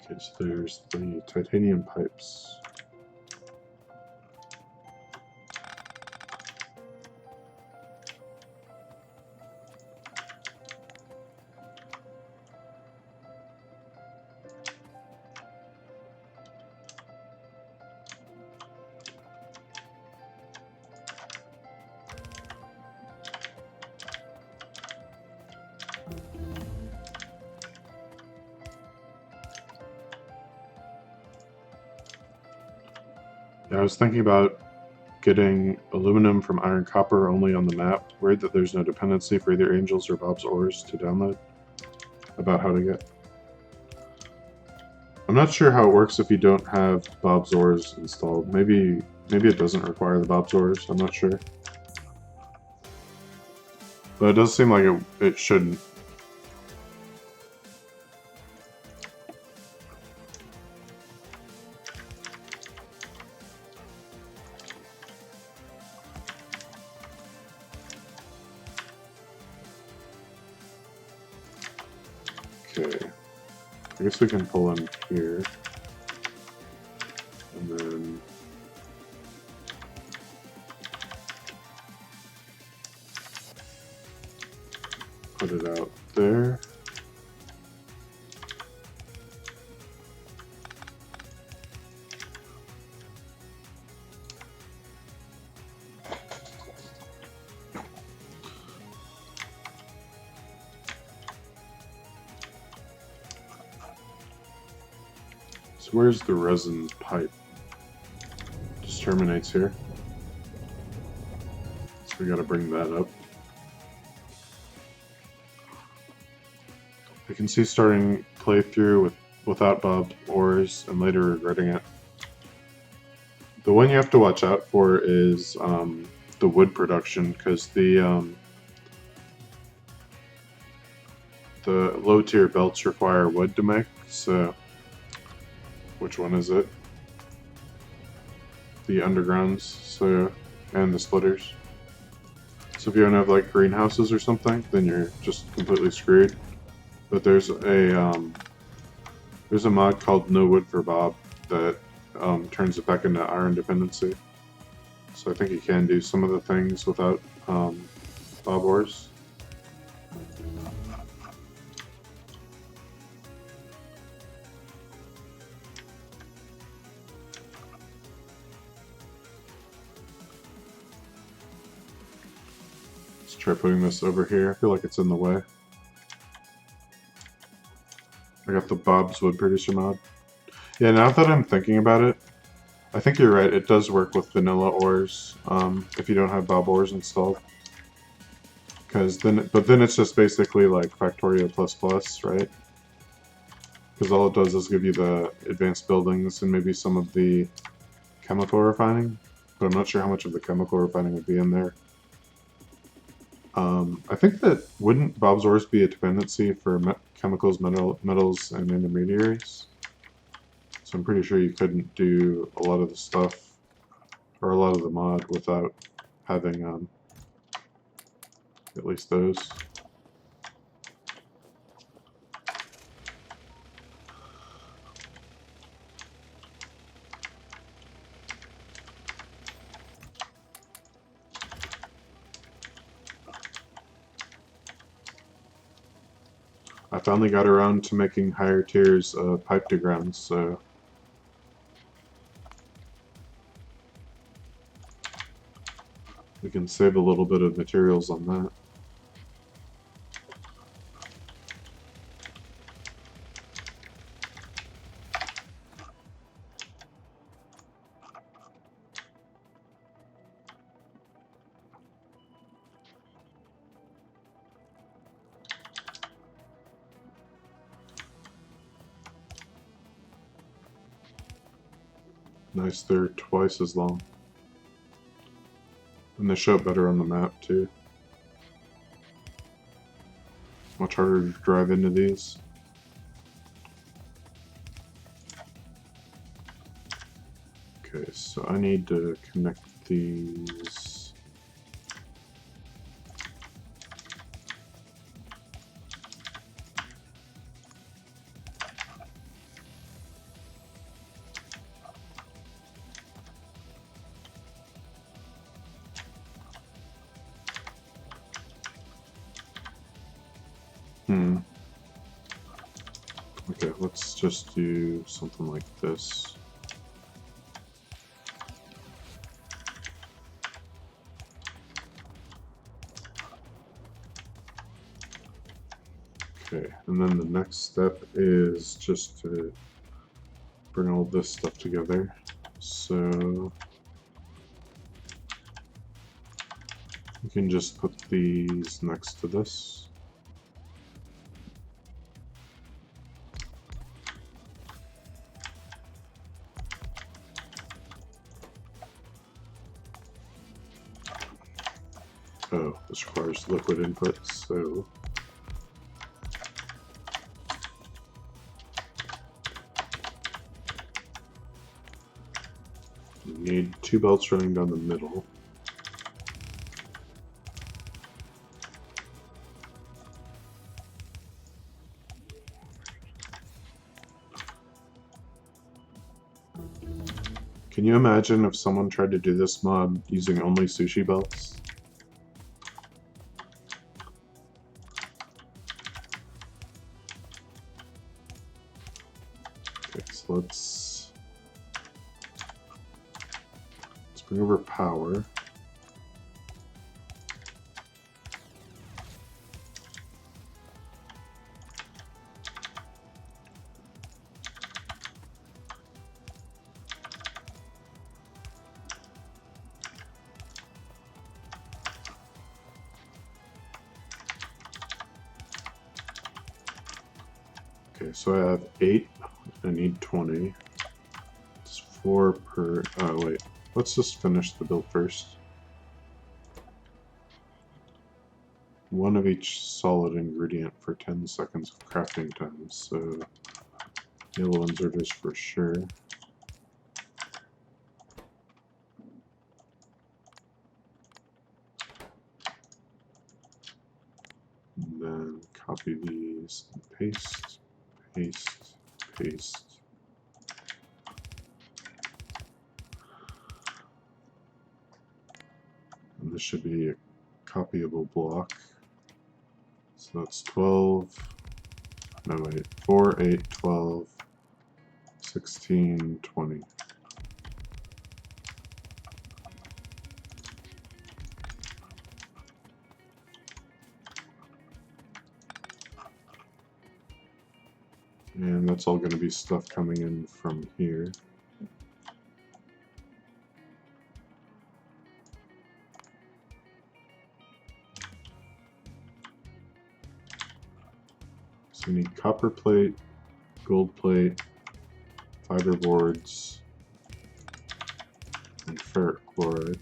Okay, so there's the titanium pipes. Yeah, I was thinking about getting aluminum from iron copper only on the map. Weird that there's no dependency for either Angel's or Bob's ores to download. About how to get. I'm not sure how it works if you don't have Bob's ores installed. Maybe it doesn't require the Bob's ores. I'm not sure. But it does seem like it shouldn't. Okay. I guess we can pull in here. And then put it out there. So where's the resin pipe? Just terminates here. So we gotta bring that up. I can see starting playthrough without Bob ores and later regretting it. The one you have to watch out for is the wood production, because the low tier belts require wood to make. So which one is it? The undergrounds, so, and the splitters. So if you don't have like greenhouses or something, then you're just completely screwed. But there's a mod called No Wood for Bob that turns it back into iron dependency. So I think you can do some of the things without Bob ores. Let's try putting this over here. I feel like it's in the way. I got the Bob's Wood Producer mod. Yeah, now that I'm thinking about it, I think you're right. It does work with vanilla ores if you don't have Bob ores installed. But then it's just basically like Factorio ++, right? Because all it does is give you the advanced buildings and maybe some of the chemical refining. But I'm not sure how much of the chemical refining would be in there. I think that wouldn't Bob's ores be a dependency for chemicals, metals, and intermediaries? So I'm pretty sure you couldn't do a lot of the stuff, or a lot of the mod, without having at least those. I finally got around to making higher tiers of pipe to ground, so we can save a little bit of materials on that. Nice, they're twice as long. And they show up better on the map too. Much harder to drive into these. Okay, so I need to connect these. Okay, let's just do something like this. Okay, and then the next step is just to bring all this stuff together. So can just put these next to this. Oh, this requires liquid input, so you need 2 belts running down the middle. Can you imagine if someone tried to do this mod using only sushi belts? Okay, so let's bring over power. Okay, so I have 8. I need 20. It's 4 per... Oh, wait. Let's just finish the build first. 1 of each solid ingredient for 10 seconds of crafting time, so yellow inserters for sure. And then copy these and paste, paste, paste. And this should be a copyable block. So that's 12, no wait, 4, 8, 12, 16, 20. And that's all going to be stuff coming in from here. So we need copper plate, gold plate, fiber boards, and ferric chloride.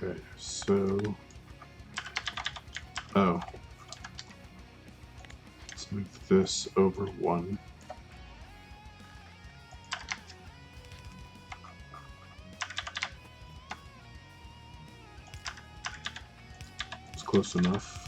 Okay, so... Oh. Let's move this over 1. It's close enough.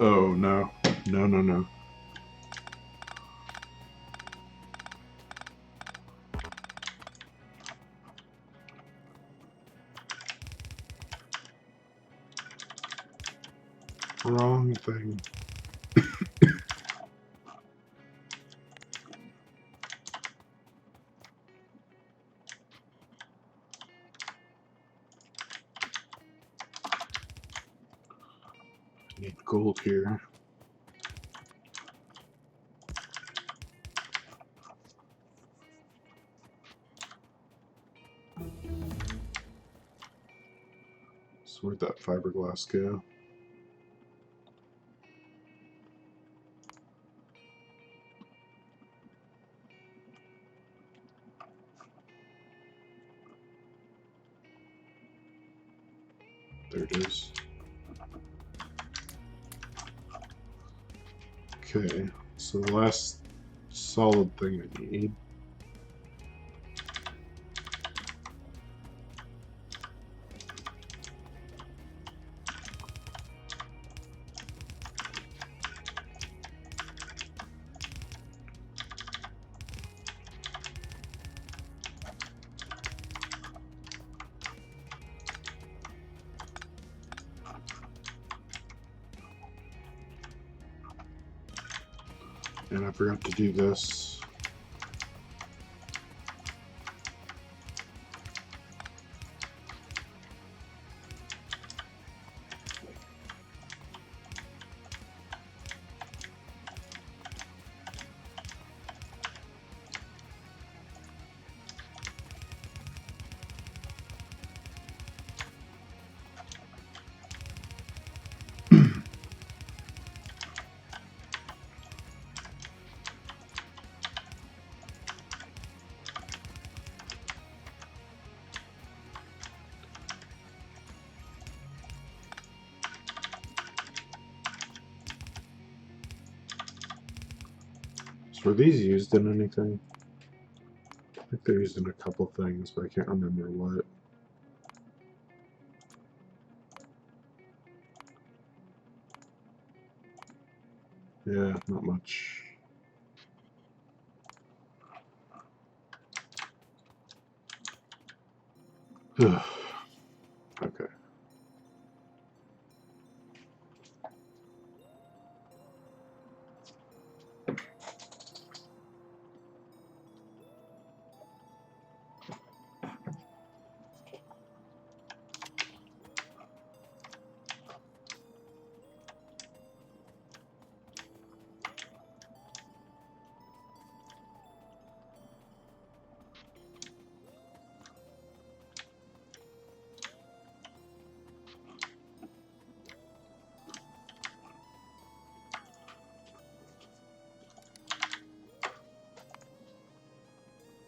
Oh, no. No, no, no. Wrong thing. Need gold here. So where'd that fiberglass go? There it is. Okay, so the last solid thing I need and I forgot to do this. So were these used in anything? I think they're used in a couple things, but I can't remember what. Yeah, not much. Okay.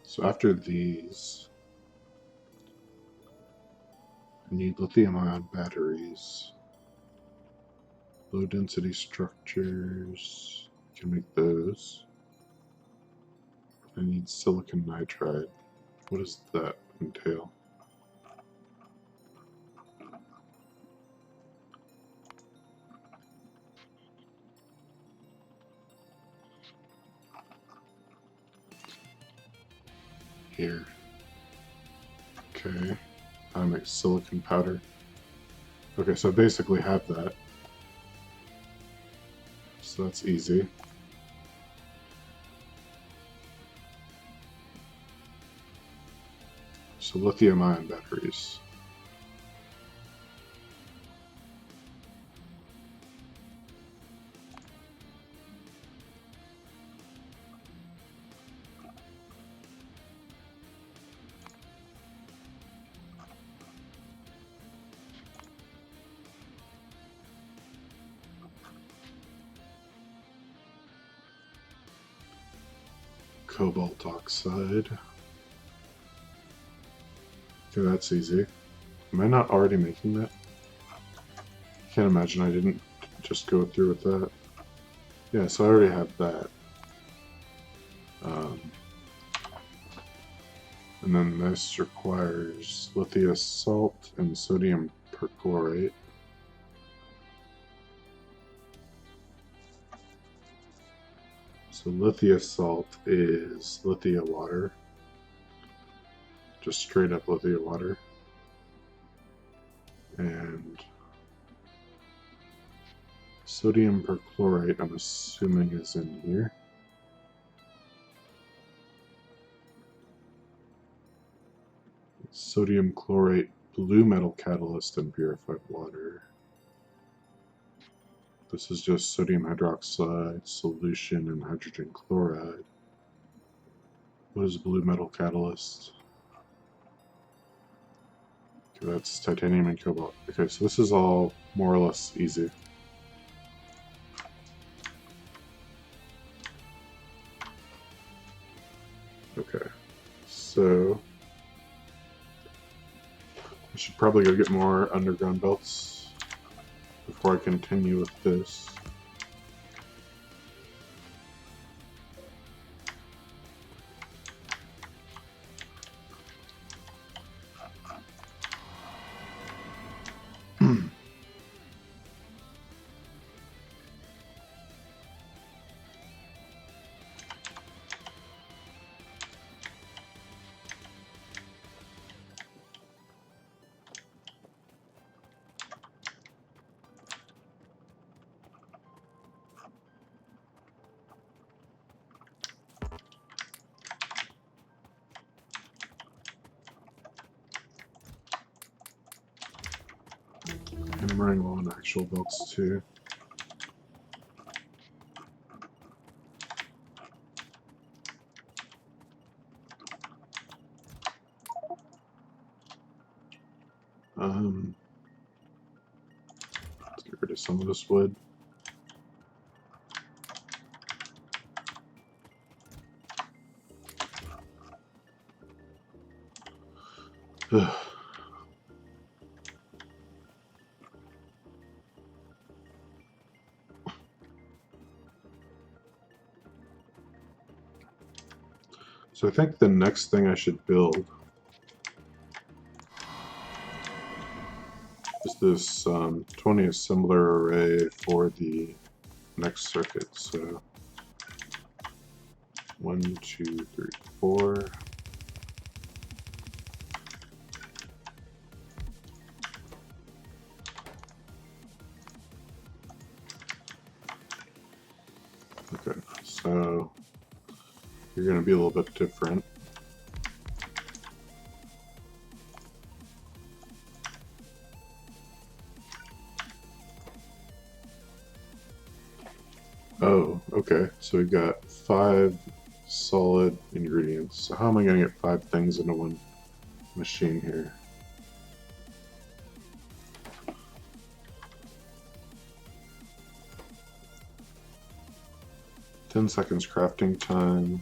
So after these, I need lithium-ion batteries. Low density structures, can make those. I need silicon nitride. What does that entail? Here. Okay. I make silicon powder. Okay, so I basically have that. So that's easy. So lithium-ion batteries. Cobalt oxide. Okay, that's easy. Am I not already making that? Can't imagine I didn't just go through with that. Yeah, so I already have that. And then this requires lithium salt and sodium perchlorate. So lithium salt is lithium water. Just straight up lithium water. And sodium perchlorate, I'm assuming, is in here. Sodium chlorate, blue metal catalyst, and purified water. This is just sodium hydroxide solution and hydrogen chloride. What is blue metal catalyst? Okay, that's titanium and cobalt. Okay, so this is all more or less easy. Okay, so I should probably go get more underground belts before I continue with this. I'm running low on actual belts too. Let's get rid of some of this wood. Ugh. So I think the next thing I should build is this 20 assembler array for the next circuit. So 1, 2, 3, 4. Okay, so you're going to be a little bit different. Oh, okay. So we've got 5 solid ingredients. So how am I going to get 5 things into one machine here? "10 seconds crafting time."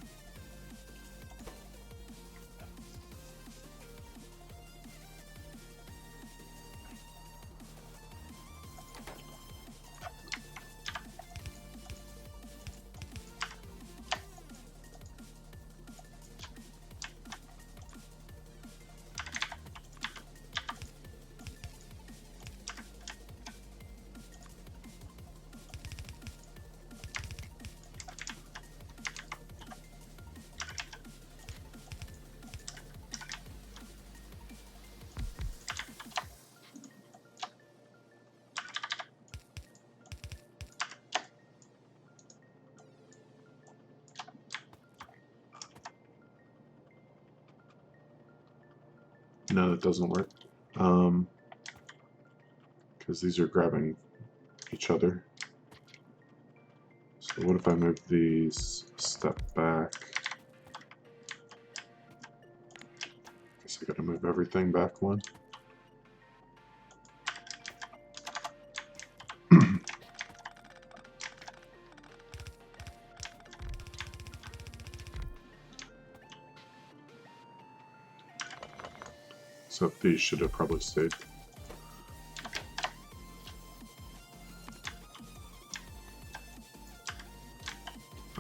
No, that doesn't work. Because these are grabbing each other. So what if I move these a step back? Guess I gotta move everything back one. So these should have probably stayed.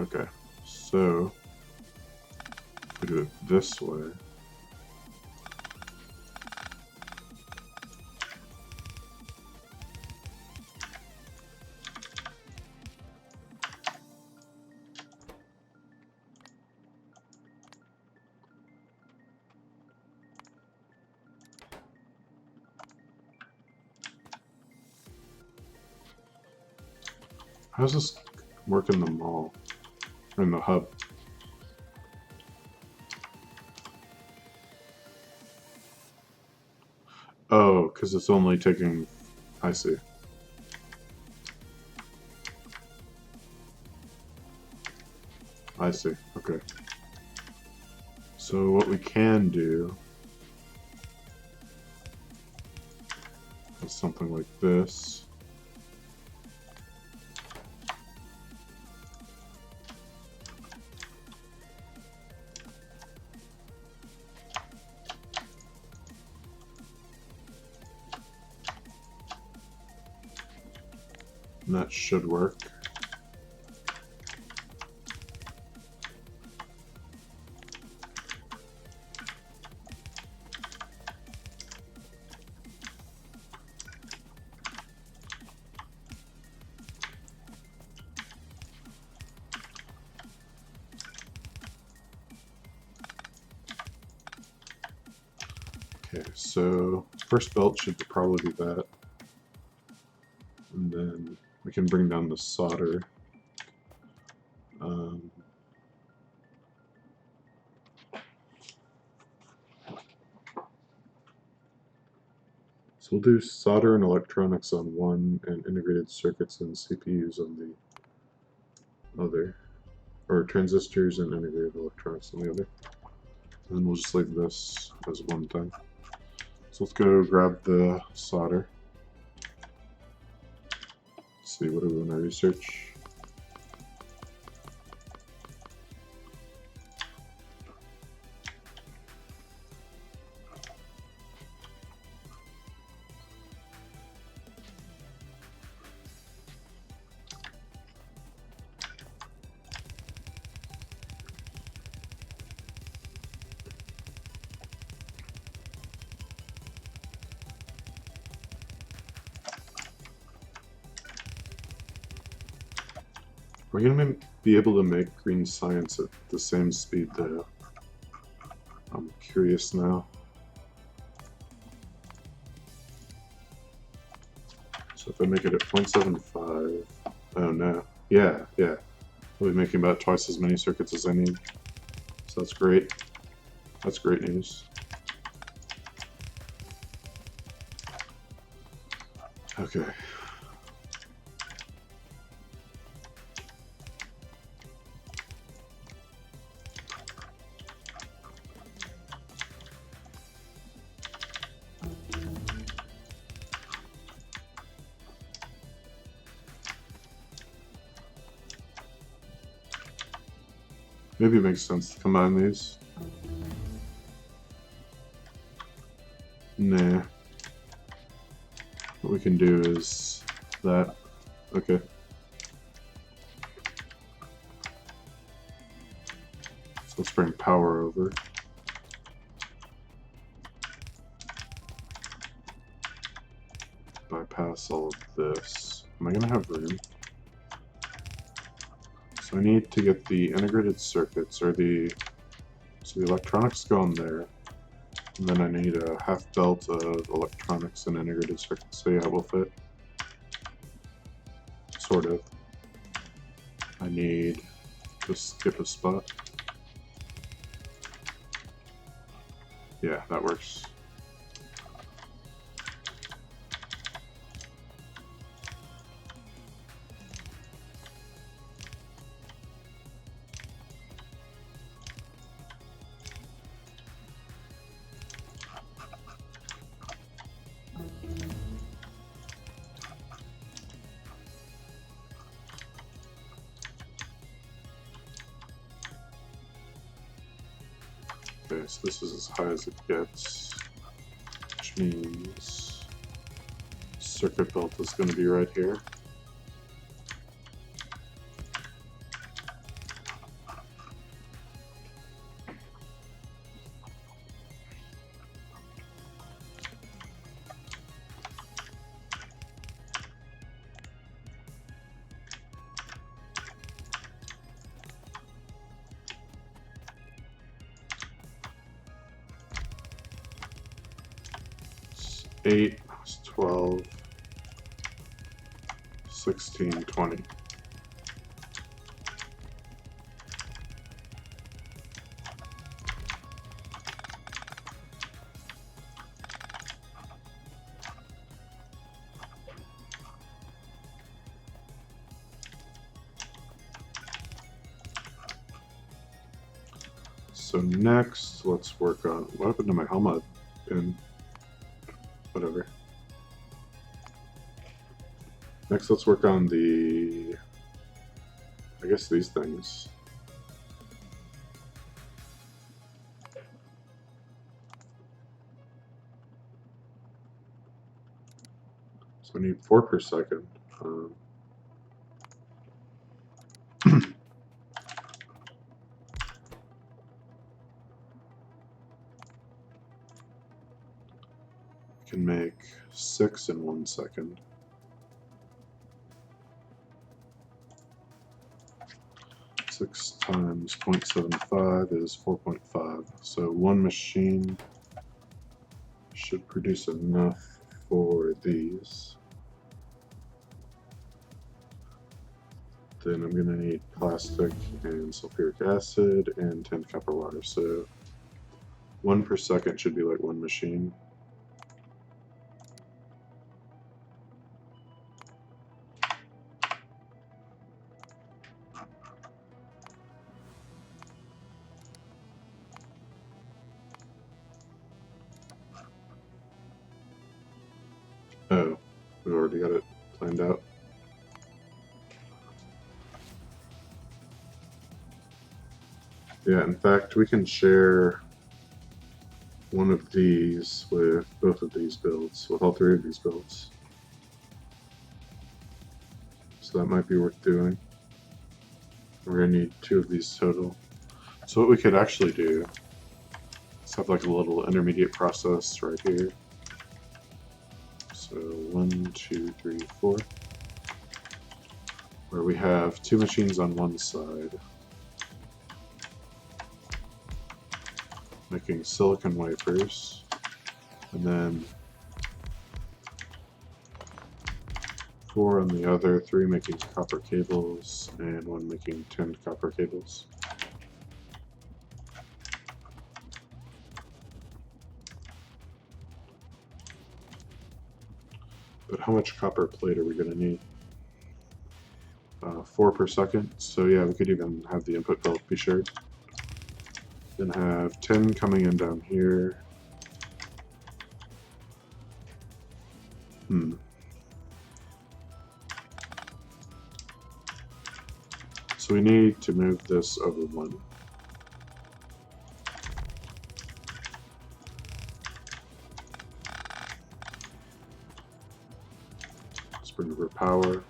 Okay, so if we do it this way, how does this work in the mall? Or in the hub? Oh, because it's only taking... I see. I see, okay. So what we can do is something like this. And that should work. Okay, so first belt should probably be that. And then we can bring down the solder. So we'll do solder and electronics on one, and integrated circuits and CPUs on the other. Or transistors and integrated electronics on the other. And then we'll just leave this as one thing. So let's go grab the solder. Let's see, what do we want to research? We're going to be able to make green science at the same speed though. I'm curious now. So if I make it at 0.75, oh no. Yeah. We'll be making about twice as many circuits as I need. So that's great. That's great news. Okay. Maybe it makes sense to combine these. Nah. What we can do is that. Okay. So let's bring power over. Bypass all of this. Am I gonna have room? So I need to get the integrated circuits, or so the electronics go in there, and then I need a half belt of electronics and integrated circuits, so yeah, it will fit. Sort of. I need to skip a spot. Yeah, that works. Okay, so this is as high as it gets, which means circuit belt is going to be right here. It's 8, 12, 16, 20. So next, let's work on, what happened to my helmet pin? Whatever. Next, let's work on I guess these things. So I need 4 per second. Can make 6 in 1 second. Six times 0.75 is 4.5. So one machine should produce enough for these. Then I'm going to need plastic and sulfuric acid and 10 copper wire. So 1 per second should be like one machine. Oh, we've already got it planned out. Yeah, in fact, we can share one of these with both of these builds, with all 3 of these builds. So that might be worth doing. We're going to need 2 of these total. So what we could actually do is have like a little intermediate process right here. So 1, 2, 3, 4. Where we have 2 machines on one side, making silicon wafers, and then 4 on the other, 3 making copper cables, and 1 making 10 copper cables. But how much copper plate are we going to need? 4 per second, so yeah, we could even have the input belt be shared. Then have 10 coming in down here. So we need to move this over 1. Let's bring over power.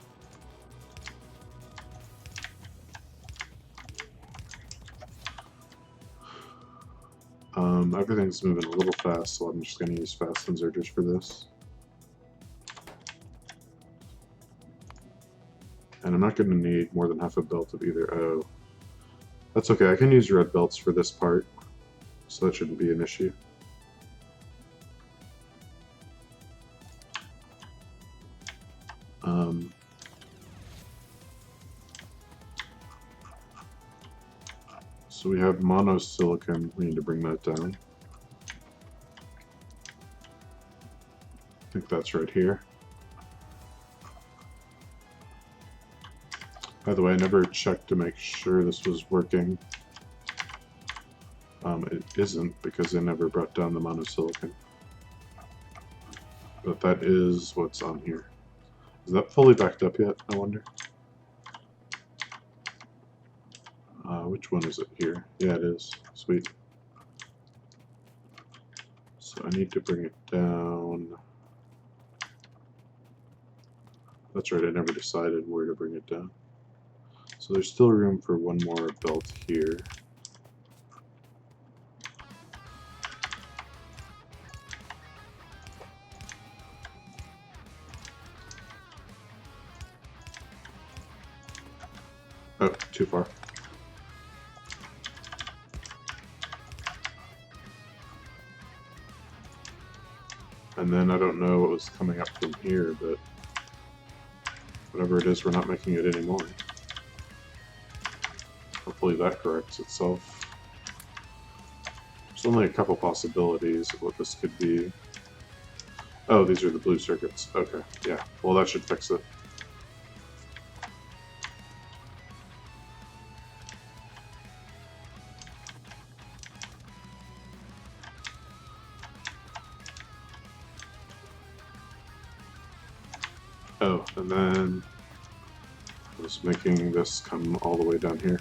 Everything's moving a little fast, so I'm just going to use fast inserters for this. And I'm not going to need more than half a belt of either. Oh, that's okay. I can use red belts for this part, so that shouldn't be an issue. So we have monosilicon. We need to bring that down. I think that's right here. By the way, I never checked to make sure this was working. It isn't, because they never brought down the monosilicon. But that is what's on here. Is that fully backed up yet, I wonder? Which one is it here? Yeah, it is. Sweet. So I need to bring it down. That's right, I never decided where to bring it down. So there's still room for one more belt here. Oh, too far. And then I don't know what was coming up from here, but whatever it is, we're not making it anymore. Hopefully that corrects itself. There's only a couple possibilities of what this could be. Oh, these are the blue circuits. Okay, yeah. Well, that should fix it. Oh, and then I was making this come all the way down here.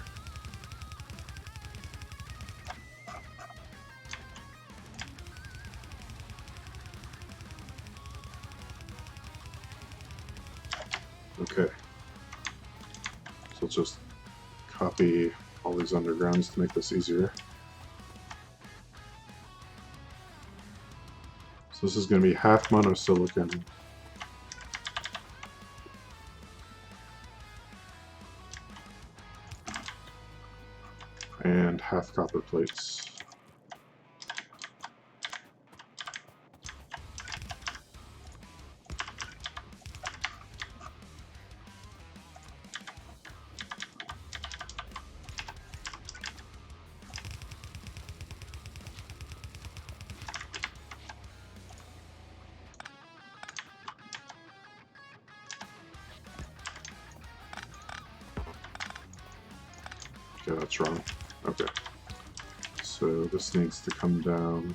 Okay. So let's just copy all these undergrounds to make this easier. So this is going to be half monosilicon. And half copper plates. Okay, that's wrong. Okay. So this needs to come down.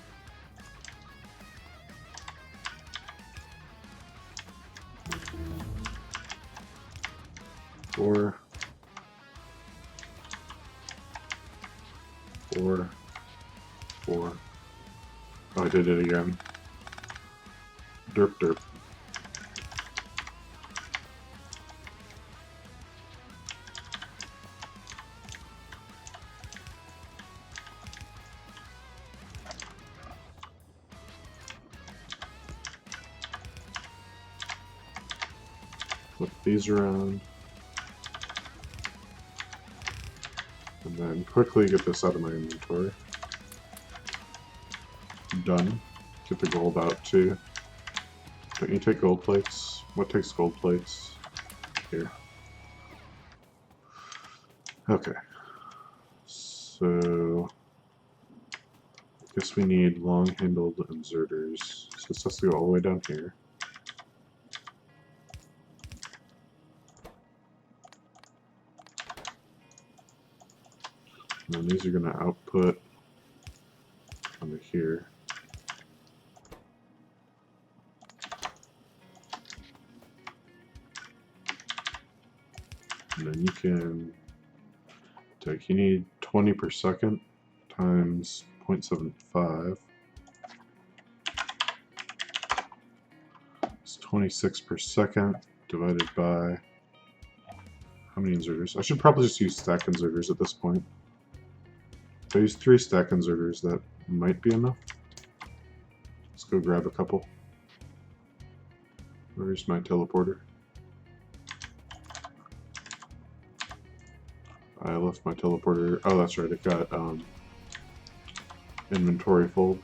Four. Oh, I did it again. Derp derp. Flip these around. And then quickly get this out of my inventory. Done. Get the gold out too. Don't you take gold plates? What takes gold plates? Here. Okay. So I guess we need long-handled inserters. So this has to go all the way down here. And then these are going to output onto here. And then you can take, you need 20 per second times 0.75. It's 26 per second divided by how many inserters? I should probably just use stack inserters at this point. If I use 3 stack inserters, that might be enough. Let's go grab a couple. Where's my teleporter? I left my teleporter. Oh, that's right. It got inventory fold.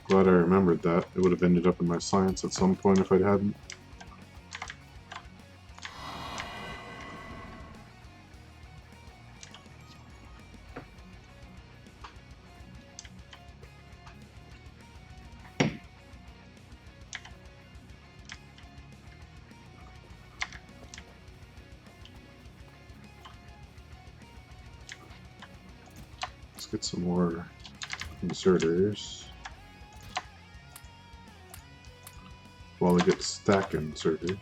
Glad I remembered that. It would have ended up in my science at some point if I hadn't. Let's get some more inserters. While we get stack inserters.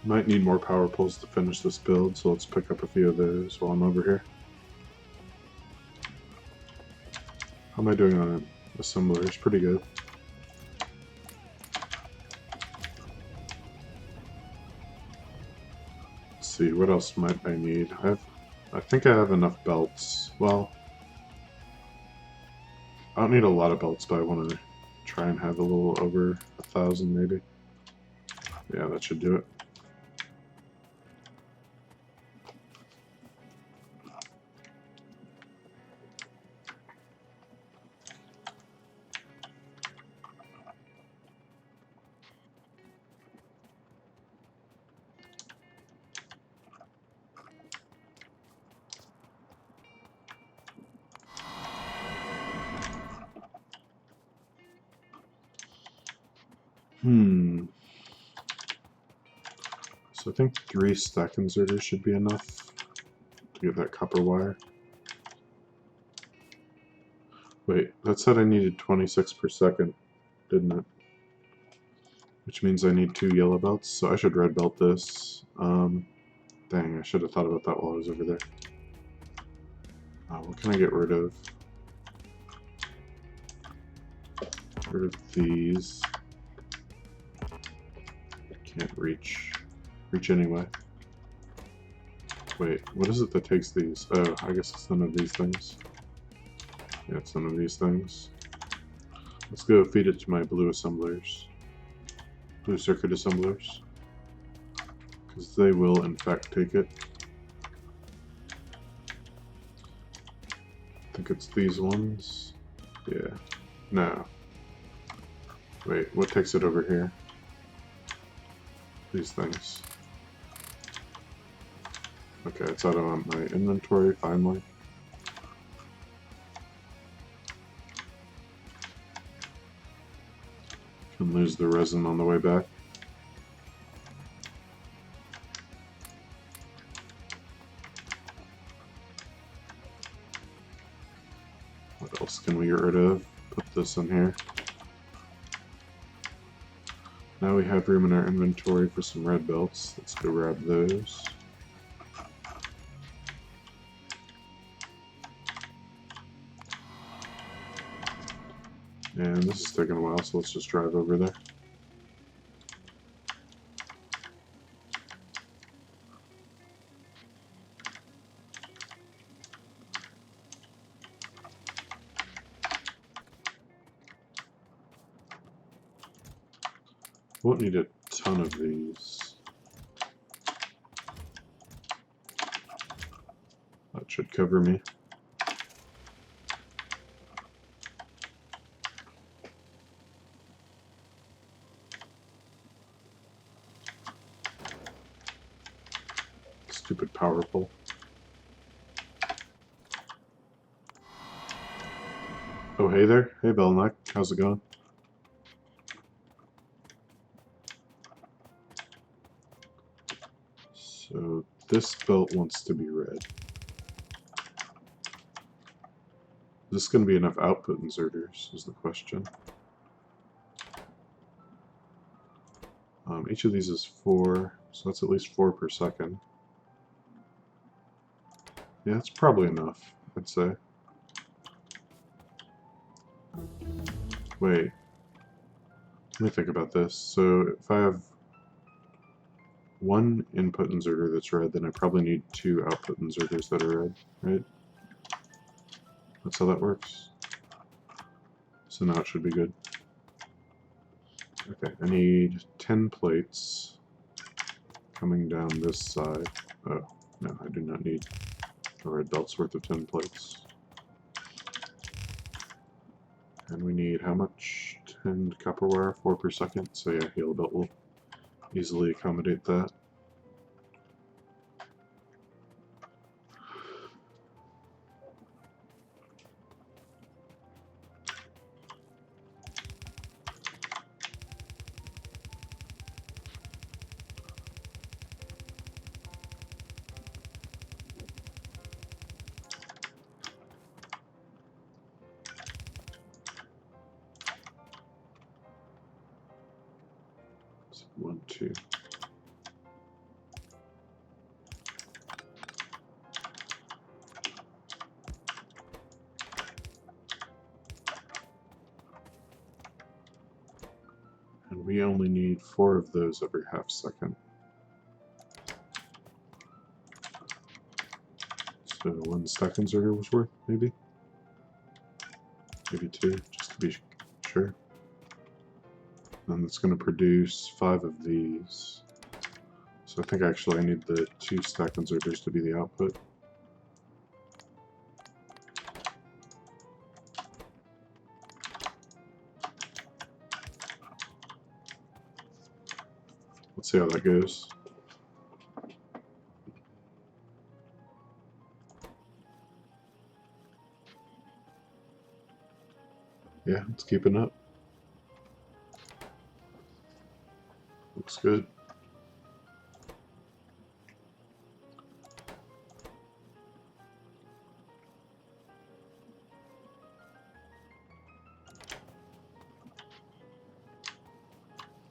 Might need more power poles to finish this build, so let's pick up a few of those while I'm over here. How am I doing on assemblers? Pretty good. See, what else might I need? I think I have enough belts. Well, I don't need a lot of belts, but I want to try and have a little over 1,000 maybe. Yeah, that should do it. So I think 3 stack inserters should be enough to get that copper wire. Wait, that said I needed 26 per second, didn't it? Which means I need 2 yellow belts, so I should red belt this. Dang, I should have thought about that while I was over there. What can I get rid of? Get rid of these. Can't reach anyway. Wait, what is it that takes these? Oh, I guess it's none of these things. Yeah, it's none of these things. Let's go feed it to my blue assemblers. Blue circuit assemblers. Because they will, in fact, take it. I think it's these ones. Yeah. No. Wait, what takes it over here? These things. Okay, it's out of my inventory, finally. Can lose the resin on the way back. What else can we get rid of? Put this in here. Now we have room in our inventory for some red belts. Let's go grab those. And this is taking a while, so let's just drive over there. Won't need a ton of these. That should cover me. Stupid power pole. Oh, hey there. Hey, Belknap. How's it going? So this belt wants to be red. Is this going to be enough output inserters, is the question. Each of these is 4, so that's at least 4 per second. Yeah, that's probably enough, I'd say. Wait. Let me think about this. So if I have one input inserter that's red, then I probably need 2 output inserters that are red, right? That's how that works. So now it should be good. Okay, I need 10 plates coming down this side. Oh, no, I do not need a red belt's worth of 10 plates. And we need how much? 10 copper wire, 4 per second. So yeah, heal belt will easily accommodate that. So 1, 2. And we only need 4 of those every half second. So 1 stack inserter was worth, maybe? Maybe 2, just to be sure. And it's going to produce 5 of these. So I think actually I need the 2 stack inserters to be the output. Let's see how that goes. Yeah, it's keeping up. Looks good.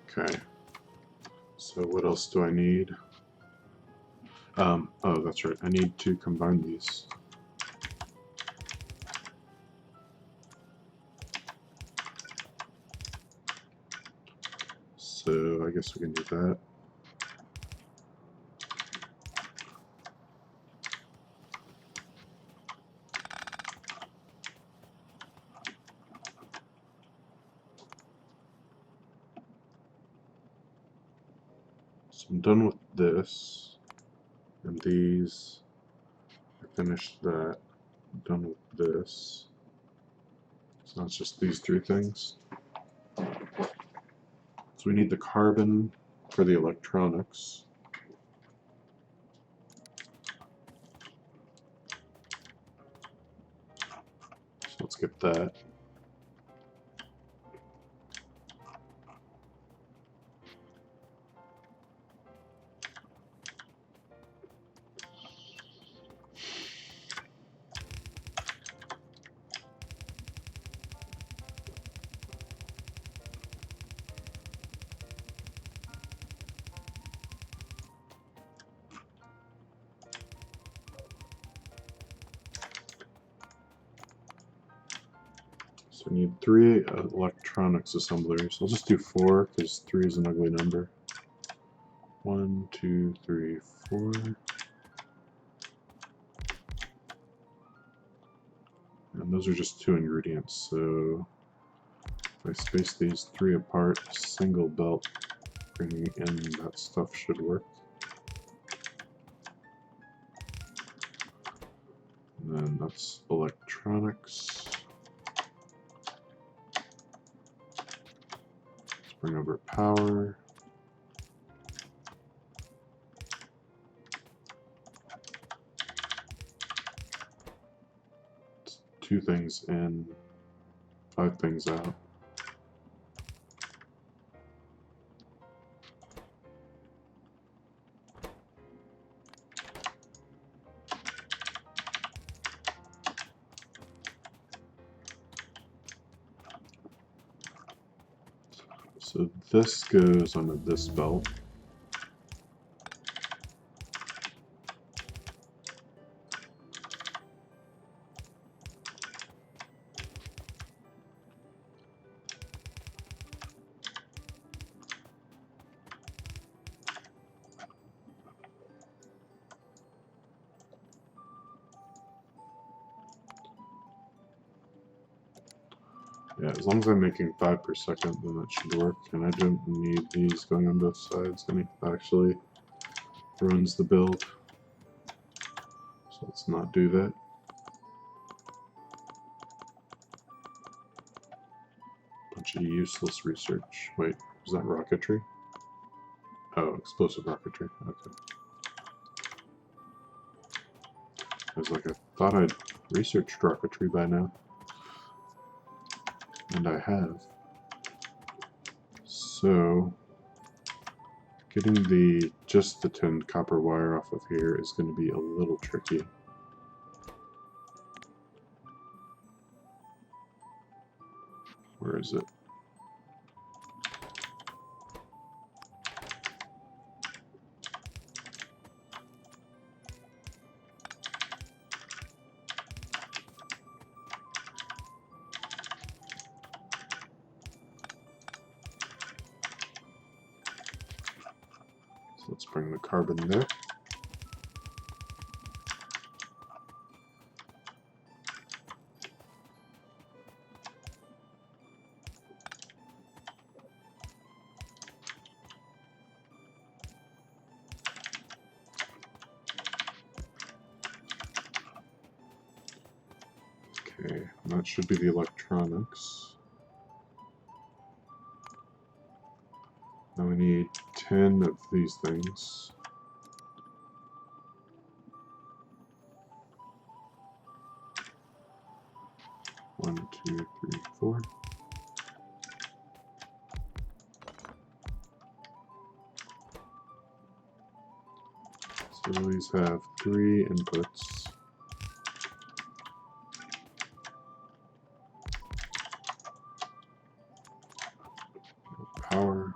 Okay. So what else do I need? Oh, that's right. I need to combine these. I guess we can do that. So I'm done with this, and these, I finished that, I'm done with this. So it's just these three things. So we need the carbon for the electronics. So let's get that. So we need 3 electronics assemblers. I'll just do 4 because 3 is an ugly number. 1, 2, 3, 4. And those are just 2 ingredients. So if I space these 3 apart, single belt, bringing in that stuff should work. And then that's electronics. Let's bring over power. It's 2 things in, 5 things out. So this goes onto this belt. Yeah, as long as I'm making 5 per second, then that should work. And I don't need these going on both sides. That actually ruins the build. So let's not do that. Bunch of useless research. Wait, is that rocketry? Oh, explosive rocketry. Okay. I was like, I thought I'd researched rocketry by now. And I have. So getting just the tinned copper wire off of here is going to be a little tricky. Where is it? So let's bring the carbon there. Okay, and that should be the electronics. Now we need 10 of these things. One, two, three, 4. So these have 3 inputs. Power.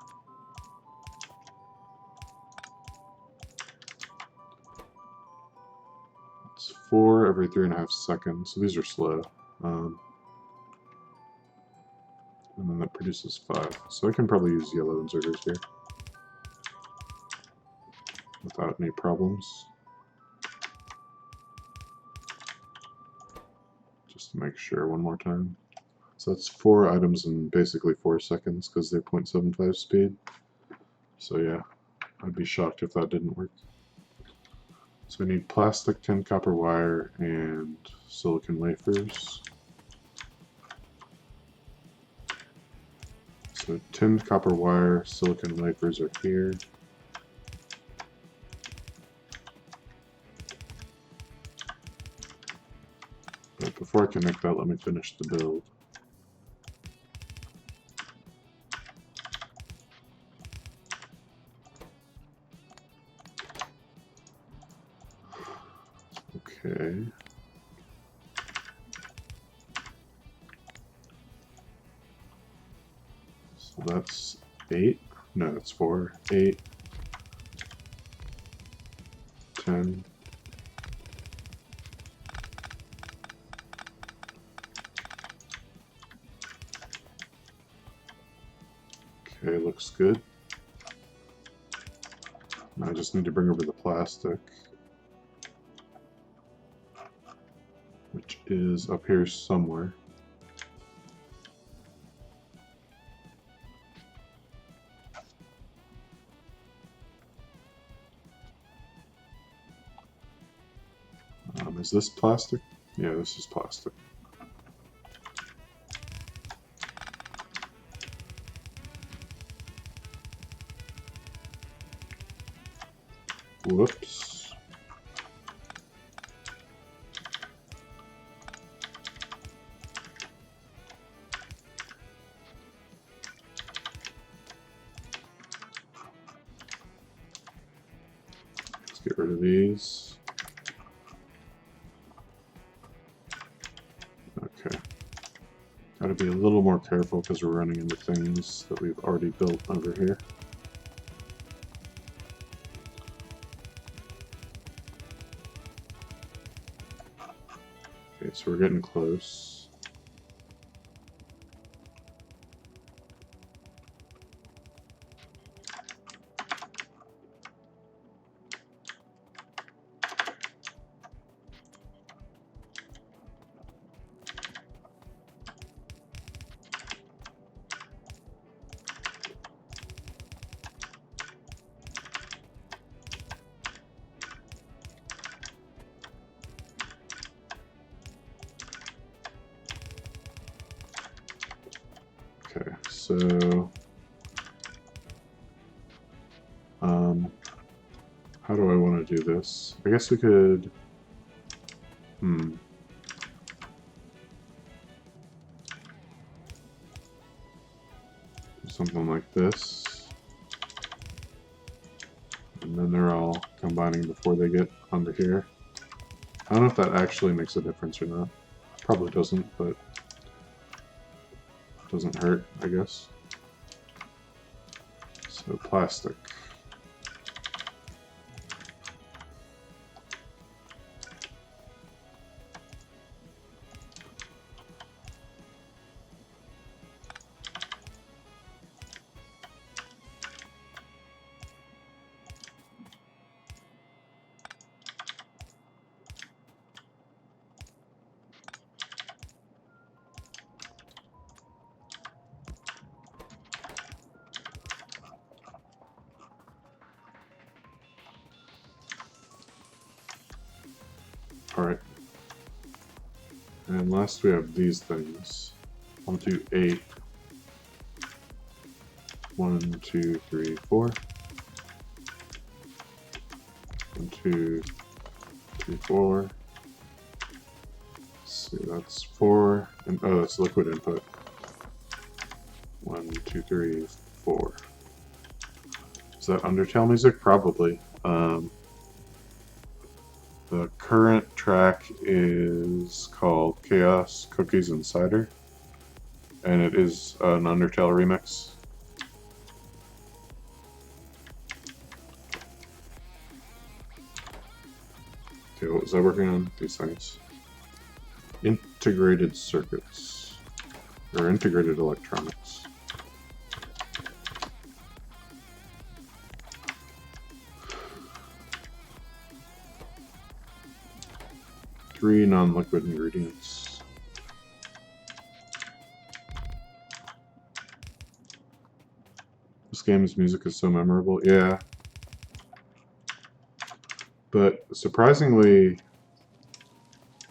It's 4 every 3.5 seconds, so these are slow. And then that produces 5. So I can probably use yellow inserters here. without any problems. Just to make sure one more time. So that's 4 items in basically 4 seconds because they're 0.75 speed. So yeah, I'd be shocked if that didn't work. So we need plastic, tin, copper wire, and silicon wafers. So tin, copper wire, silicon wafers are here. But before I connect that, let me finish the build. Okay. So that's 8. No, that's 4. 8. 10. Okay, looks good. Now I just need to bring over the plastic, which is up here somewhere. Is this plastic? Yeah, this is plastic. Whoops. Let's get rid of these. Okay. Gotta be a little more careful because we're running into things that we've already built over here. Okay, so we're getting close. Okay, so how do I want to do this? I guess we could do something like this, and then they're all combining before they get onto here. I don't know if that actually makes a difference or not. Probably doesn't, but it doesn't hurt, I guess. So plastic. Alright. And last we have these things. I'll do 8. 1, 2, 3, 4. 1, 2, 3, 4. Let's see, that's 4. And oh, that's liquid input. 1, 2, 3, 4. Is that Undertale music? Probably. The current track is called Chaos, Cookies, and Cider, and it is an Undertale remix. Okay, what was I working on? These things. Integrated circuits, or integrated electronics. 3 non-liquid ingredients. This game's music is so memorable. Yeah. But surprisingly,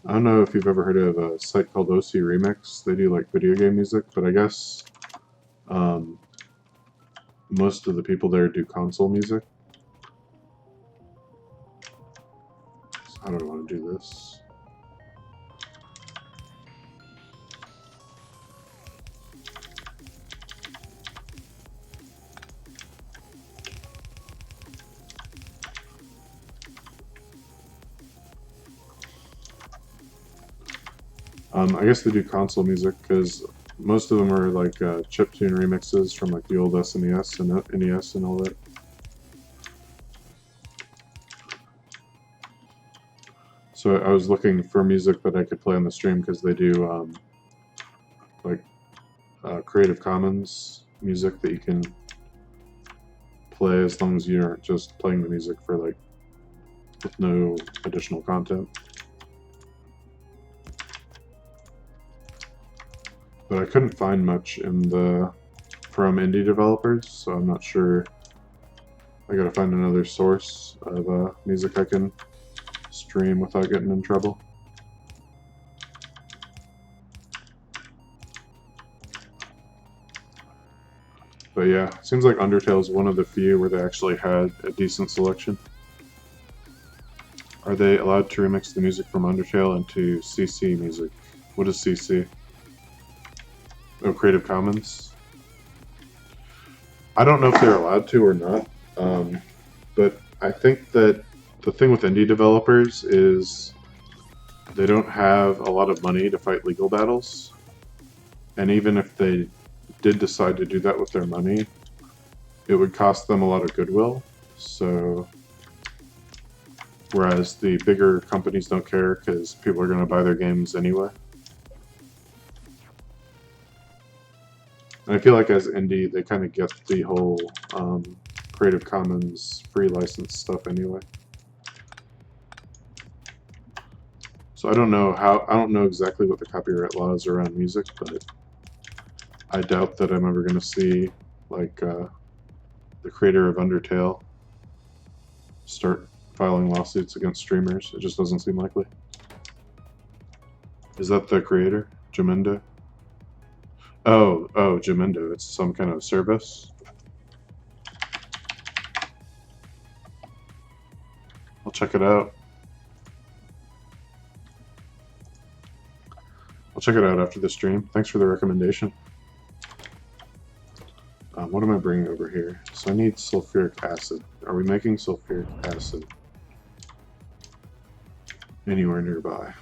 I don't know if you've ever heard of a site called OC Remix. They do like video game music, but I guess most of the people there do console music. So how do I want to do this? I guess they do console music because most of them are like chiptune remixes from like the old SNES and NES and all that. So I was looking for music that I could play on the stream because they do like Creative Commons music that you can play as long as you aren't just playing the music for like with no additional content. But I couldn't find much in from indie developers, so I'm not sure. I gotta find another source of music I can stream without getting in trouble. But yeah, it seems like Undertale is one of the few where they actually had a decent selection. Are they allowed to remix the music from Undertale into CC music? What is CC? Oh, Creative Commons. I don't know if they're allowed to or not, but I think that the thing with indie developers is they don't have a lot of money to fight legal battles, and even if they did decide to do that with their money, it would cost them a lot of goodwill. So, whereas the bigger companies don't care because people are going to buy their games anyway. And I feel like as indie, they kind of get the whole Creative Commons free license stuff anyway. So I don't know exactly what the copyright laws are around music, but I doubt that I'm ever going to see like the creator of Undertale start filing lawsuits against streamers. It just doesn't seem likely. Is that the creator, Jamendo? Oh, Jamendo. It's some kind of service. I'll check it out. I'll check it out after the stream. Thanks for the recommendation. What am I bringing over here? So I need sulfuric acid. Are we making sulfuric acid anywhere nearby?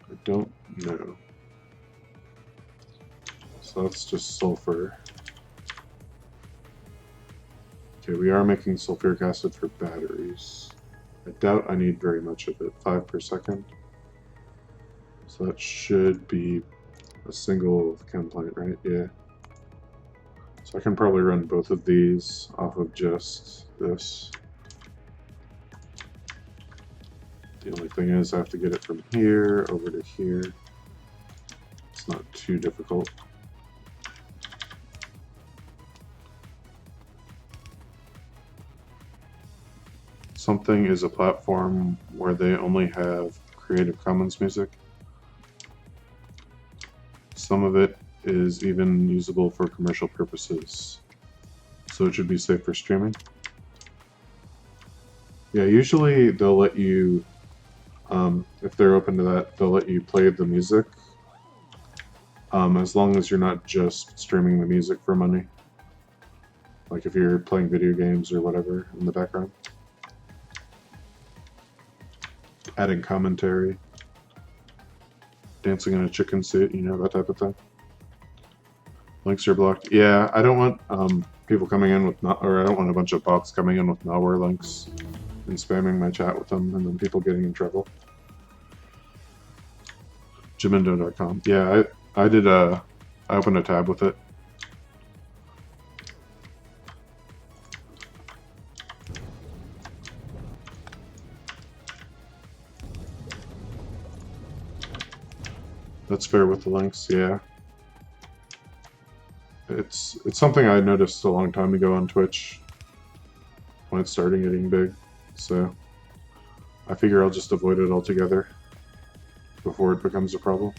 I don't know. So that's just sulfur. Okay, we are making sulfuric acid for batteries. I doubt I need very much of it, 5 per second. So that should be a single chem plant, right? Yeah. So I can probably run both of these off of just this. The only thing is I have to get it from here over to here. It's not too difficult. Something is a platform where they only have Creative Commons music. Some of it is even usable for commercial purposes, so it should be safe for streaming. Yeah, usually they'll let you, if they're open to that, they'll let you play the music, as long as you're not just streaming the music for money. Like if you're playing video games or whatever in the background. Adding commentary. Dancing in a chicken suit, you know, that type of thing. Links are blocked. Yeah, I don't want people coming in with or I don't want a bunch of bots coming in with malware links and spamming my chat with them, and then people getting in trouble. Jamendo.com. Yeah, I did I opened a tab with it. That's fair with the links, yeah. It's something I noticed a long time ago on Twitch when it started getting big, so I figure I'll just avoid it altogether before it becomes a problem.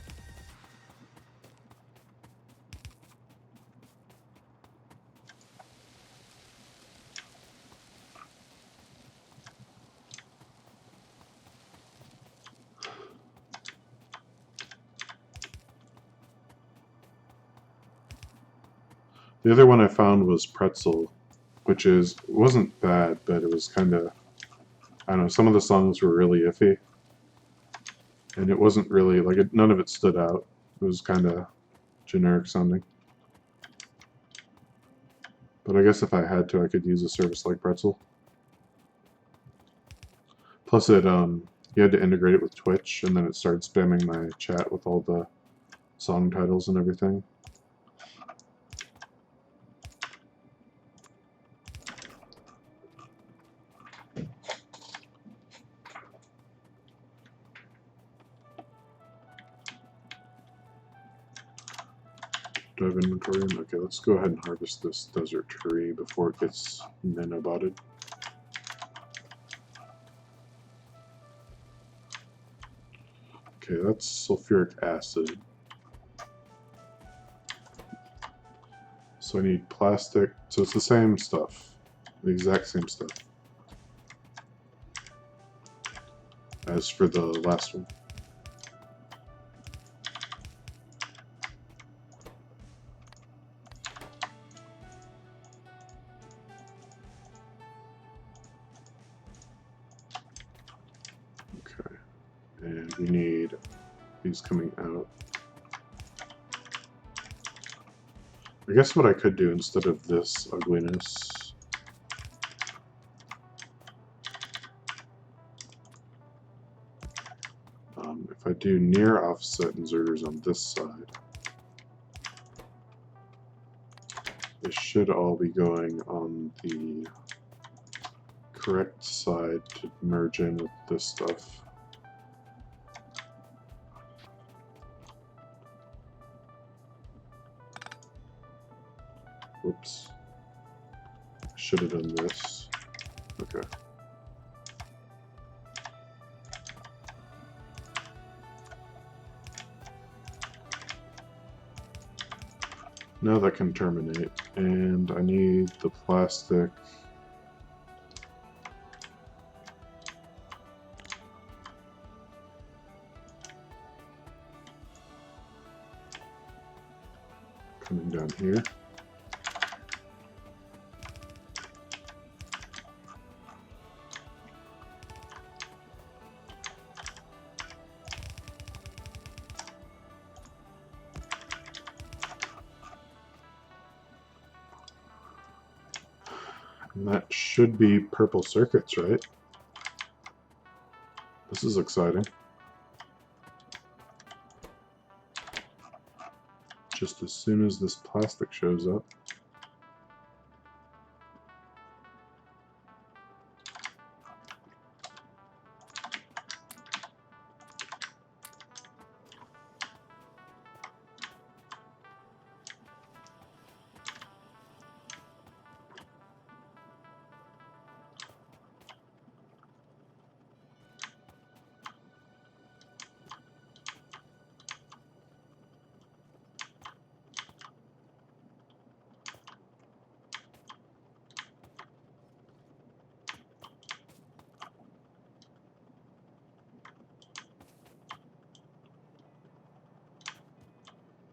The other one I found was pretzel, which wasn't bad, but it was kind of, I don't know, some of the songs were really iffy, and it wasn't really, like, none of it stood out. It was kind of generic sounding. But I guess if I had to, I could use a service like Pretzel. Plus you had to integrate it with Twitch, and then it started spamming my chat with all the song titles and everything. Do I have inventory? Okay, let's go ahead and harvest this desert tree before it gets nanobotted. Okay, that's sulfuric acid. So I need plastic. So it's the same stuff. The exact same stuff as for the last one. Okay. And we need these coming out. I guess what I could do instead of this ugliness, if I do near offset inserters on this side, they should all be going on the correct side to merge in with this stuff. Whoops. Should have done this. Okay. Now that can terminate, and I need the plastic. Coming down here. And that should be purple circuits, right? This is exciting. Just as soon as this plastic shows up.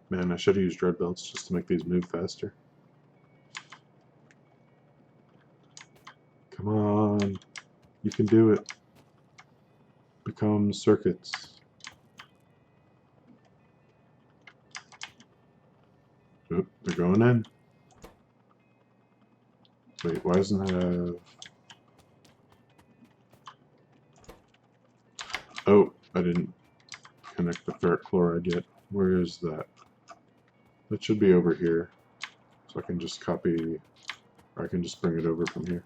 Man, I should have used dread belts just to make these move faster. Come on, you can do it. Become circuits. Oop, they're going in. Wait, why doesn't it have... Oh, I didn't connect the ferric chloride yet. Where is that? That should be over here. So I can just copy, or I can just bring it over from here.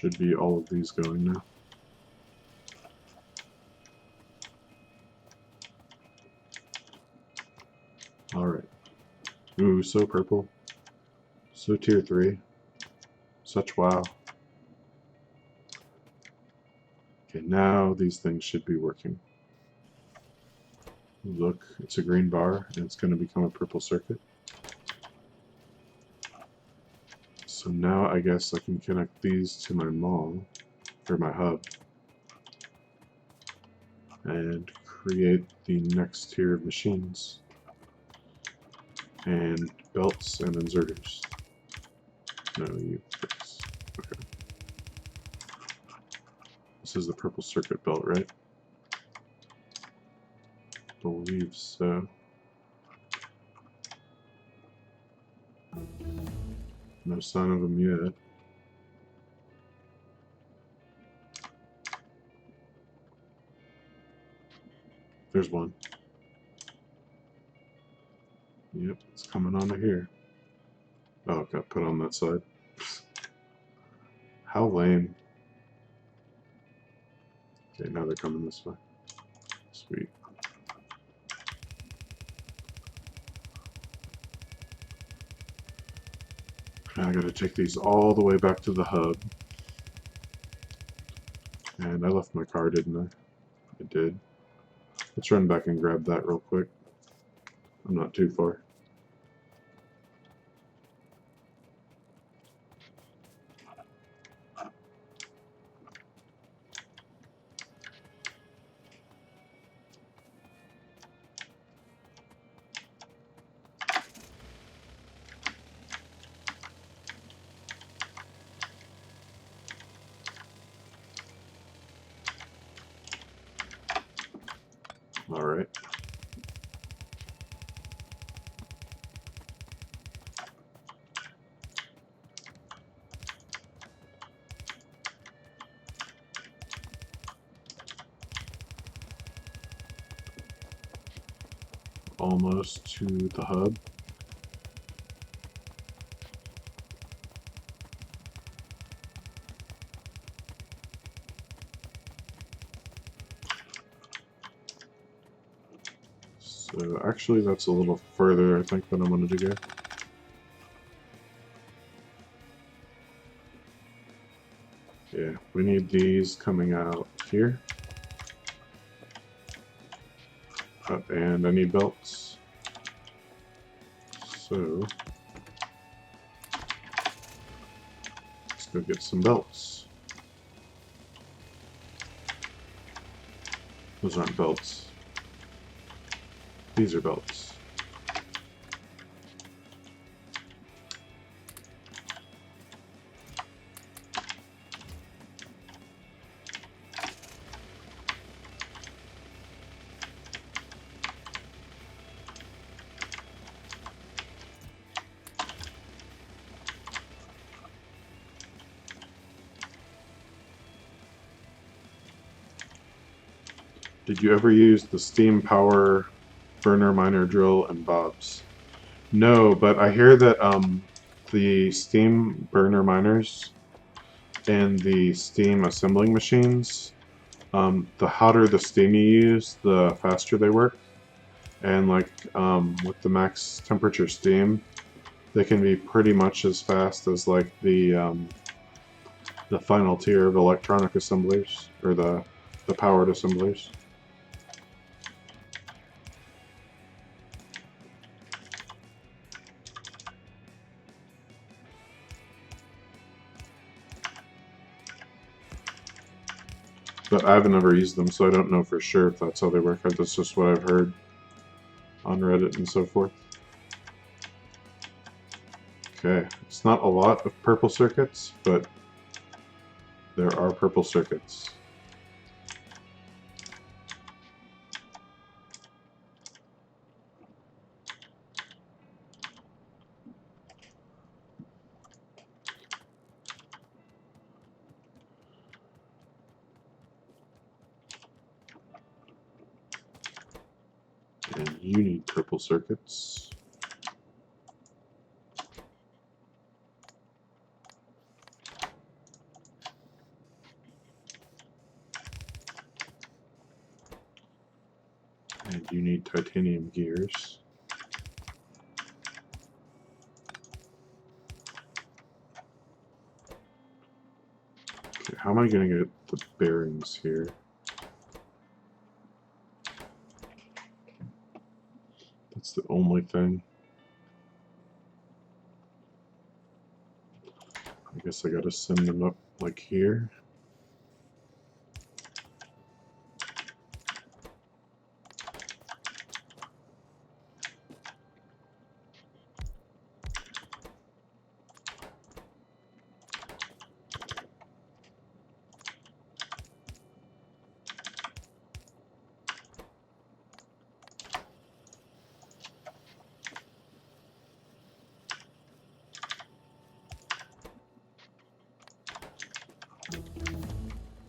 Should be all of these going now. Alright. Ooh, so purple. So tier 3. Such wow. Okay, now these things should be working. Look, it's a green bar, and it's going to become a purple circuit. So now I guess I can connect these to my mall, or my hub, and create the next tier of machines, and belts and inserters. No, you fix. Okay. This is the purple circuit belt, right? Believe so. No sign of them yet. There's one. Yep, it's coming onto here. Oh, it got put on that side. How lame. Okay, now they're coming this way. Sweet. I gotta take these all the way back to the hub. And I left my car, didn't I? I did. Let's run back and grab that real quick. I'm not too far. Alright. Almost to the hub. So actually that's a little further, I think, than I wanted to go. Yeah, we need these coming out here. And I need belts. So let's go get some belts. Those aren't belts. These are belts. Did you ever use the steam power burner miner drill and bobs? No, but I hear that the steam burner miners and the steam assembling machines, the hotter the steam you use, the faster they work. And like with the max temperature steam, they can be pretty much as fast as like the final tier of electronic assemblers, or the powered assemblers. But I've never used them, so I don't know for sure if that's how they work. That's just what I've heard on Reddit and so forth. Okay, it's not a lot of purple circuits, but there are purple circuits. And you need purple circuits. And you need titanium gears. Okay, how am I going to get the bearings here? That's the only thing. I guess I gotta send them up like here.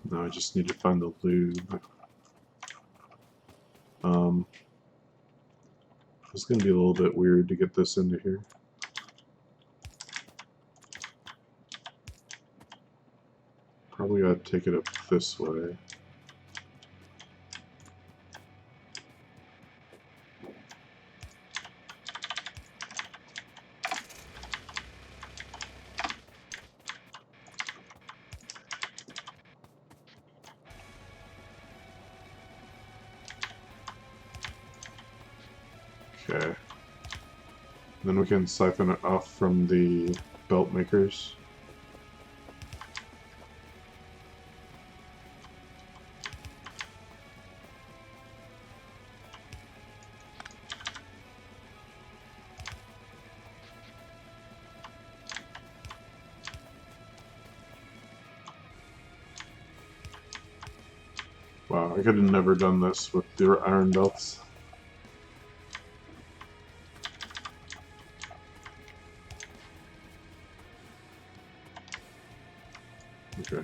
Now I just need to find the lube. It's going to be a little bit weird to get this into here. Probably got to take it up this way. Okay. Then we can siphon it off from the belt makers. Wow, I could have never done this with the iron belts. Okay.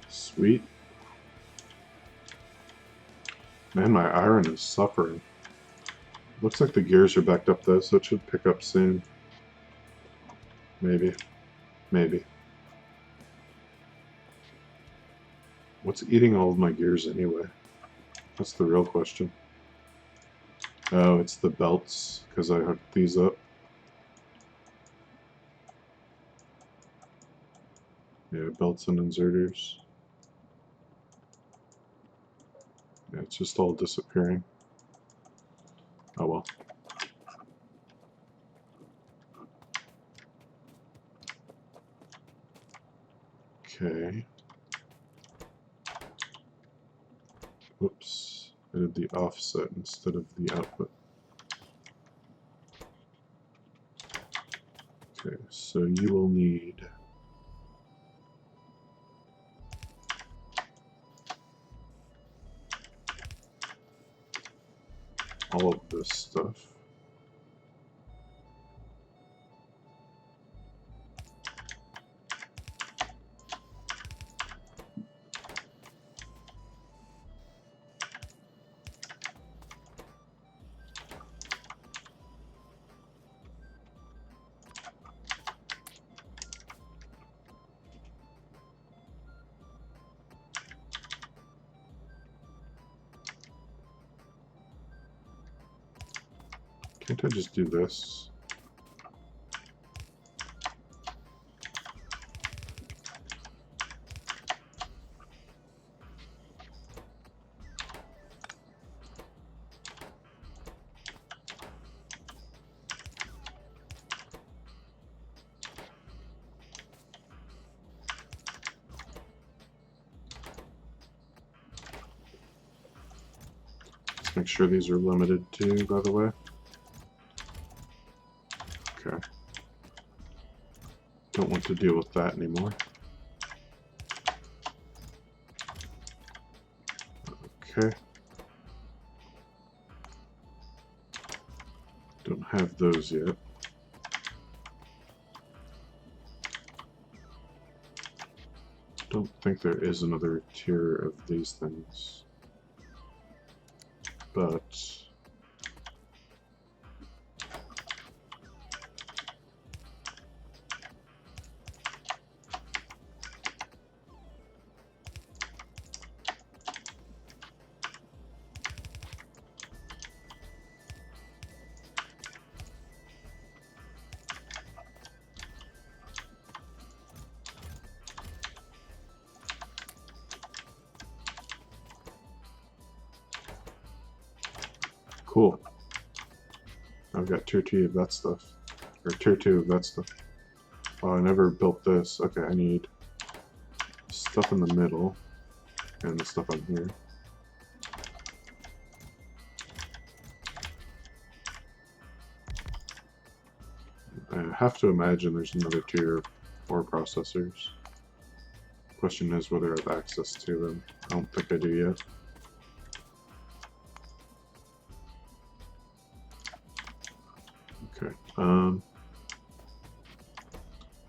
Sweet. Man, my iron is suffering. Looks like the gears are backed up though, so it should pick up soon. Maybe. Maybe. What's eating all of my gears anyway? That's the real question. Oh, it's the belts, because I hooked these up. Yeah, belts and inserters. Yeah, it's just all disappearing. Oh well. Okay. Whoops. I did the offset instead of the output. Okay, so you will need all of this stuff. Can't I just do this? Let's make sure these are limited too, by the way. Okay. Don't want to deal with that anymore. Okay. Don't have those yet. don't think there is another tier of these things, but cool. I've got tier 2 of that stuff. Or tier 2 of that stuff. Oh, I never built this. Okay, I need stuff in the middle and the stuff on here. I have to imagine there's another tier of ore processors. Question is whether I have access to them. I don't think I do yet. Okay,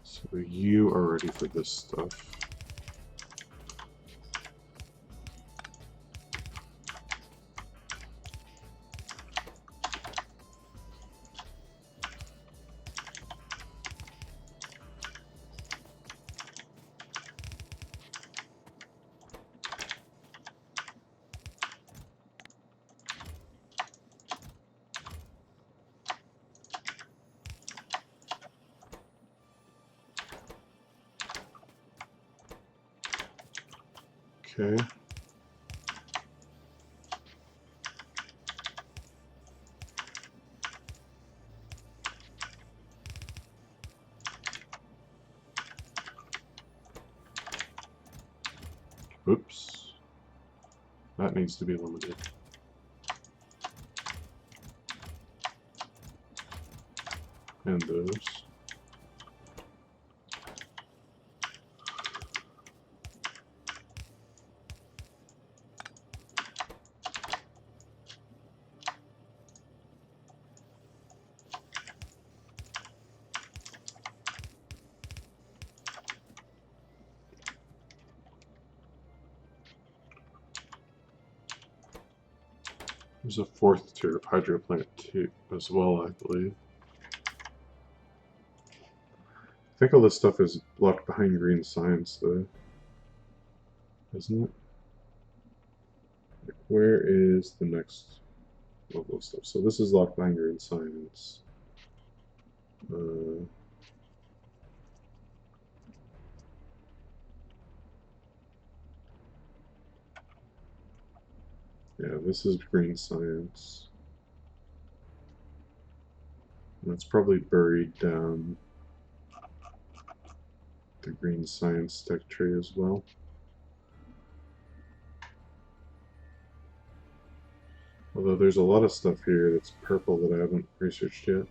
so you are ready for this stuff. Okay. Oops. That needs to be limited. And those. There's a 4th tier of hydro plant too, as well, I believe. I think all this stuff is locked behind green science, though. Isn't it? Like, where is the next level of stuff? So this is locked behind green science. Yeah, this is green science. And it's probably buried down the green science tech tree as well. Although there's a lot of stuff here that's purple that I haven't researched yet.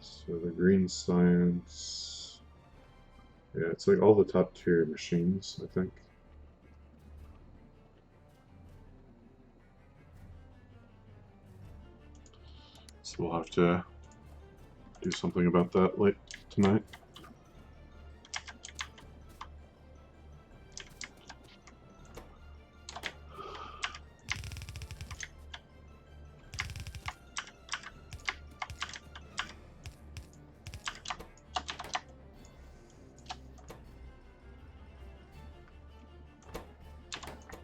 So the green science, yeah, it's like all the top tier machines, I think. So we'll have to do something about that late tonight.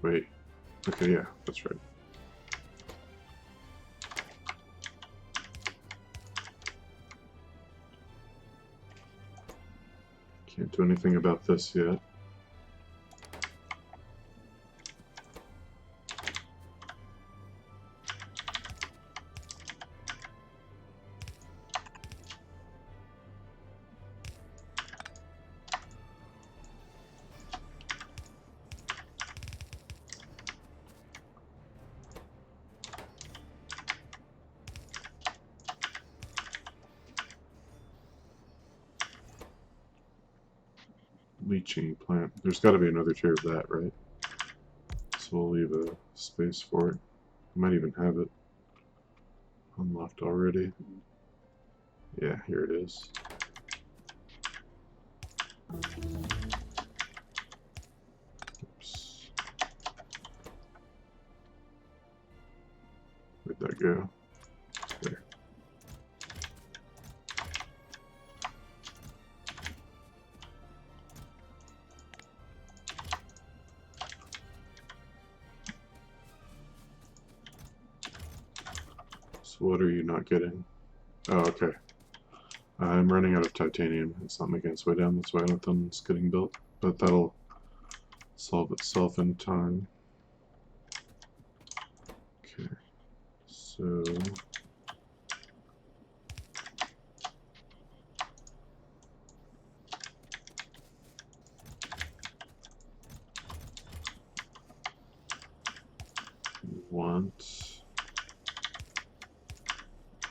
Wait. Okay, yeah, that's right. Can't do anything about this yet. Leaching plant. There's got to be another tier of that, right? So we'll leave a space for it. I might even have it unlocked already. Yeah, here it is. go. There. So what are you not getting? Oh, okay. I'm running out of titanium. It's not making its way down. That's why nothing's getting built. But that'll solve itself in time. Okay. So... want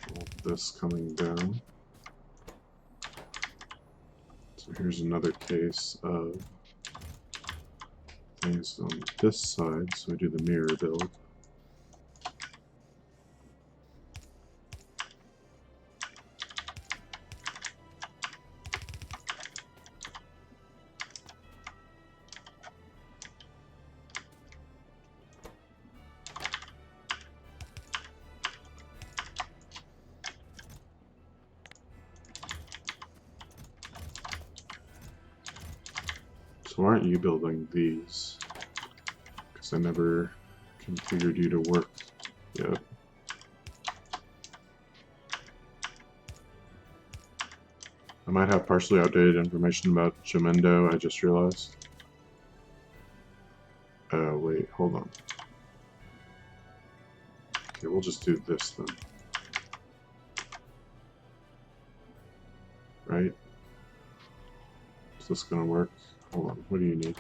all this coming down. So here's another case of things on this side, so we do the mirror build. So why aren't you building these? Because I never configured you to work yet. I might have partially outdated information about Gemendo, I just realized. Wait, hold on. Okay, we'll just do this then. Right? Is this gonna work? Hold on, what do you need?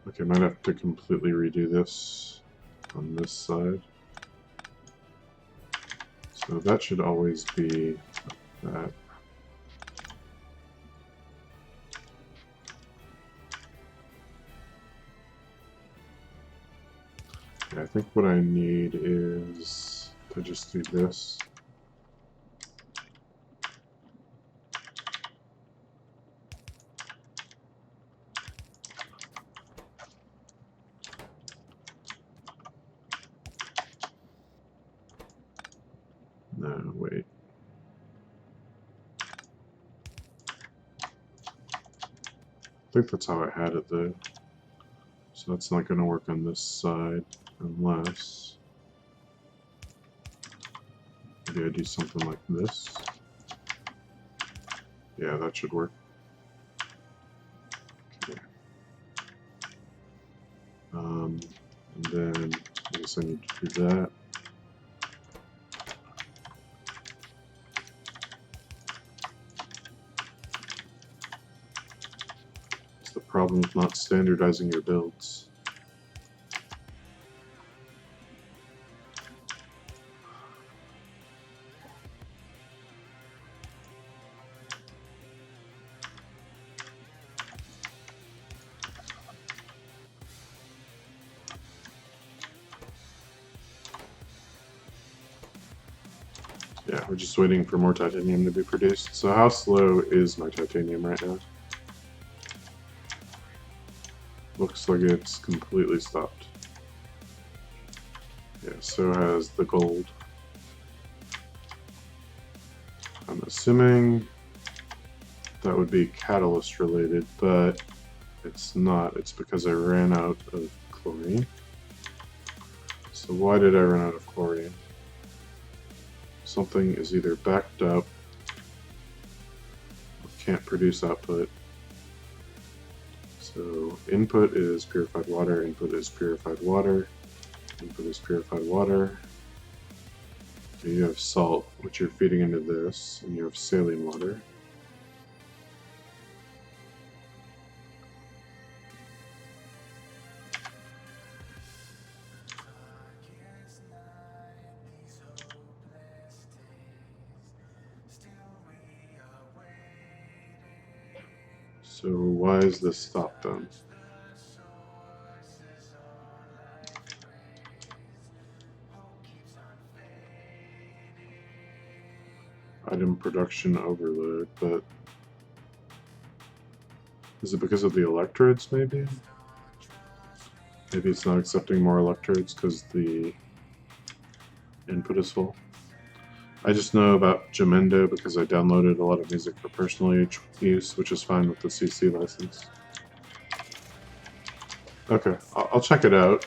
Okay, I might have to completely redo this on this side. So that should always be that. Yeah, I think what I need is to just do this. No, wait. I think that's how I had it though. So that's not going to work on this side unless maybe I do something like this. Yeah, that should work. Okay. And then I guess I need to do that. It's the problem with not standardizing your builds. Yeah, we're just waiting for more titanium to be produced. So how slow is my titanium right now? Looks like it's completely stopped. Yeah, so has the gold. I'm assuming that would be catalyst related, but it's not. It's because I ran out of chlorine. So why did I run out of chlorine? Something is either backed up or can't produce output. So input is purified water, input is purified water, input is purified water. Okay, you have salt, which you're feeding into this, and you have saline water. So why is this stopped then? Item production overload, but is it because of the electrodes maybe? Maybe it's not accepting more electrodes because the input is full. I just know about Jamendo because I downloaded a lot of music for personal use, which is fine with the CC license. Okay, I'll check it out.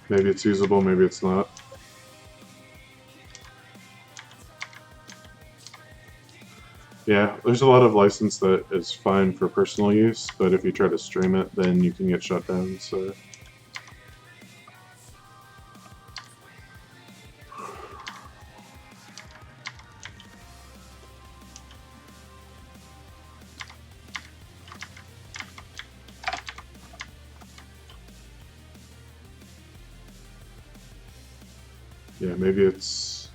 Maybe it's usable, maybe it's not. Yeah, there's a lot of license that is fine for personal use, but if you try to stream it, then you can get shut down, so... Yeah, maybe it's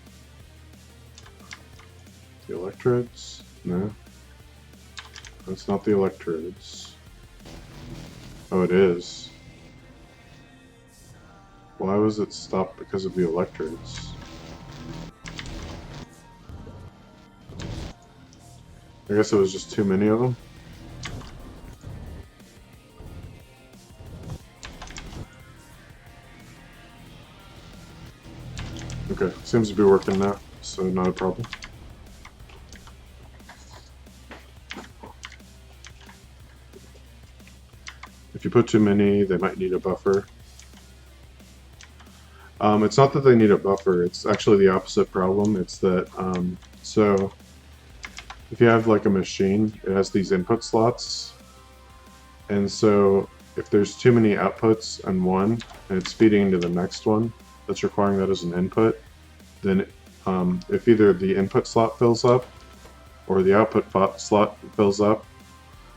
the electrodes? No. That's not the electrodes. Oh, it is. Why was it stopped because of the electrodes? I guess it was just too many of them. Okay, seems to be working now, so not a problem. If you put too many, they might need a buffer. It's not that they need a buffer, it's actually the opposite problem. It's that, so if you have like a machine, it has these input slots, and so if there's too many outputs on one, and it's feeding into the next one that's requiring that as an input, then if either the input slot fills up or the output slot fills up,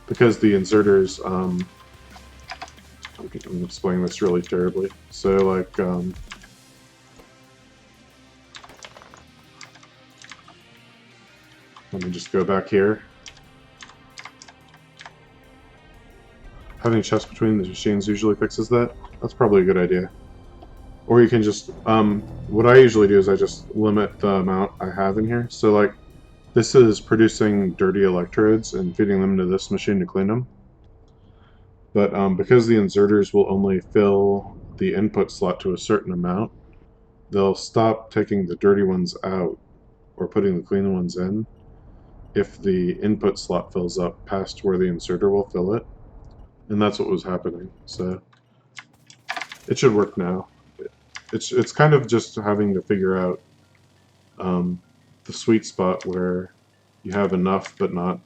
because the inserters, I'm explaining this really terribly. So like, let me just go back here. Having chests between the machines usually fixes that. That's probably a good idea. Or you can just, what I usually do is I just limit the amount I have in here. So like, this is producing dirty electrodes and feeding them to this machine to clean them. But because the inserters will only fill the input slot to a certain amount, they'll stop taking the dirty ones out or putting the clean ones in if the input slot fills up past where the inserter will fill it. And that's what was happening. So it should work now. It's kind of just having to figure out the sweet spot where you have enough but not,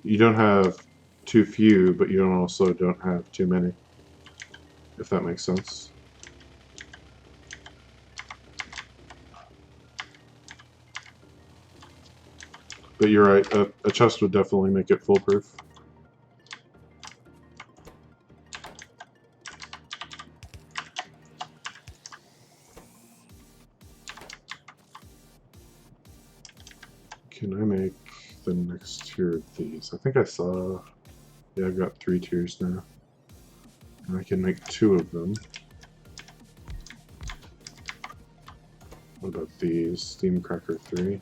you don't have too few, but you don't have too many, if that makes sense. But you're right, a chest would definitely make it foolproof. Can I make the next tier of these? I think I saw, yeah, I've got 3 tiers now. And I can make 2 of them. What about these? Steam Cracker 3.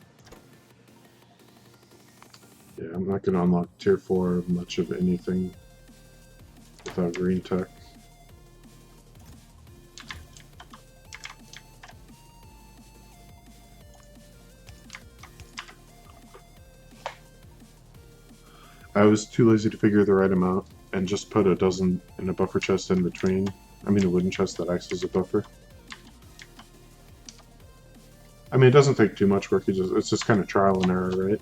Yeah, I'm not going to unlock tier 4 of much of anything without green tech. I was too lazy to figure the right amount and just put a dozen in a buffer chest in between. I mean a wooden chest that acts as a buffer. I mean, it doesn't take too much work, it's just kind of trial and error, right?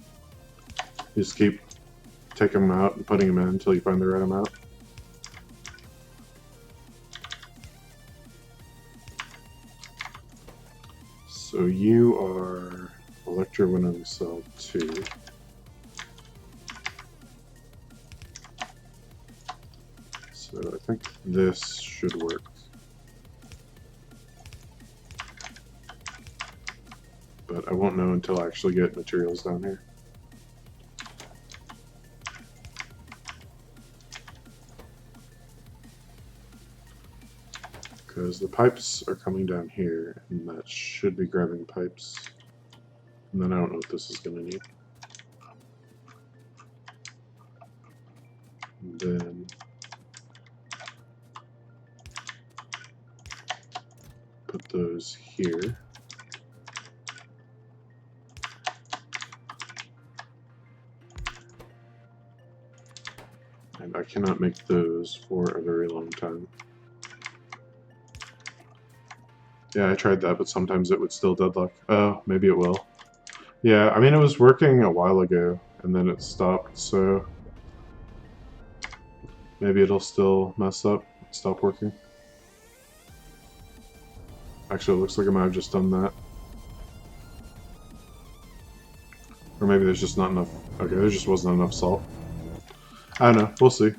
You just keep taking them out and putting them in until you find the right amount. So you are electrowinning cell 2. So I think this should work. But I won't know until I actually get materials down here. Because the pipes are coming down here, and that should be grabbing pipes. And then I don't know what this is going to need. And then put those here. And I cannot make those for a very long time. Yeah, I tried that, but sometimes it would still deadlock. Oh, maybe it will. Yeah, I mean, it was working a while ago, and then it stopped, so maybe it'll still mess up, stop working. Actually, it looks like I might have just done that. Or maybe there's just not enough. Okay, there just wasn't enough salt. I don't know, we'll see.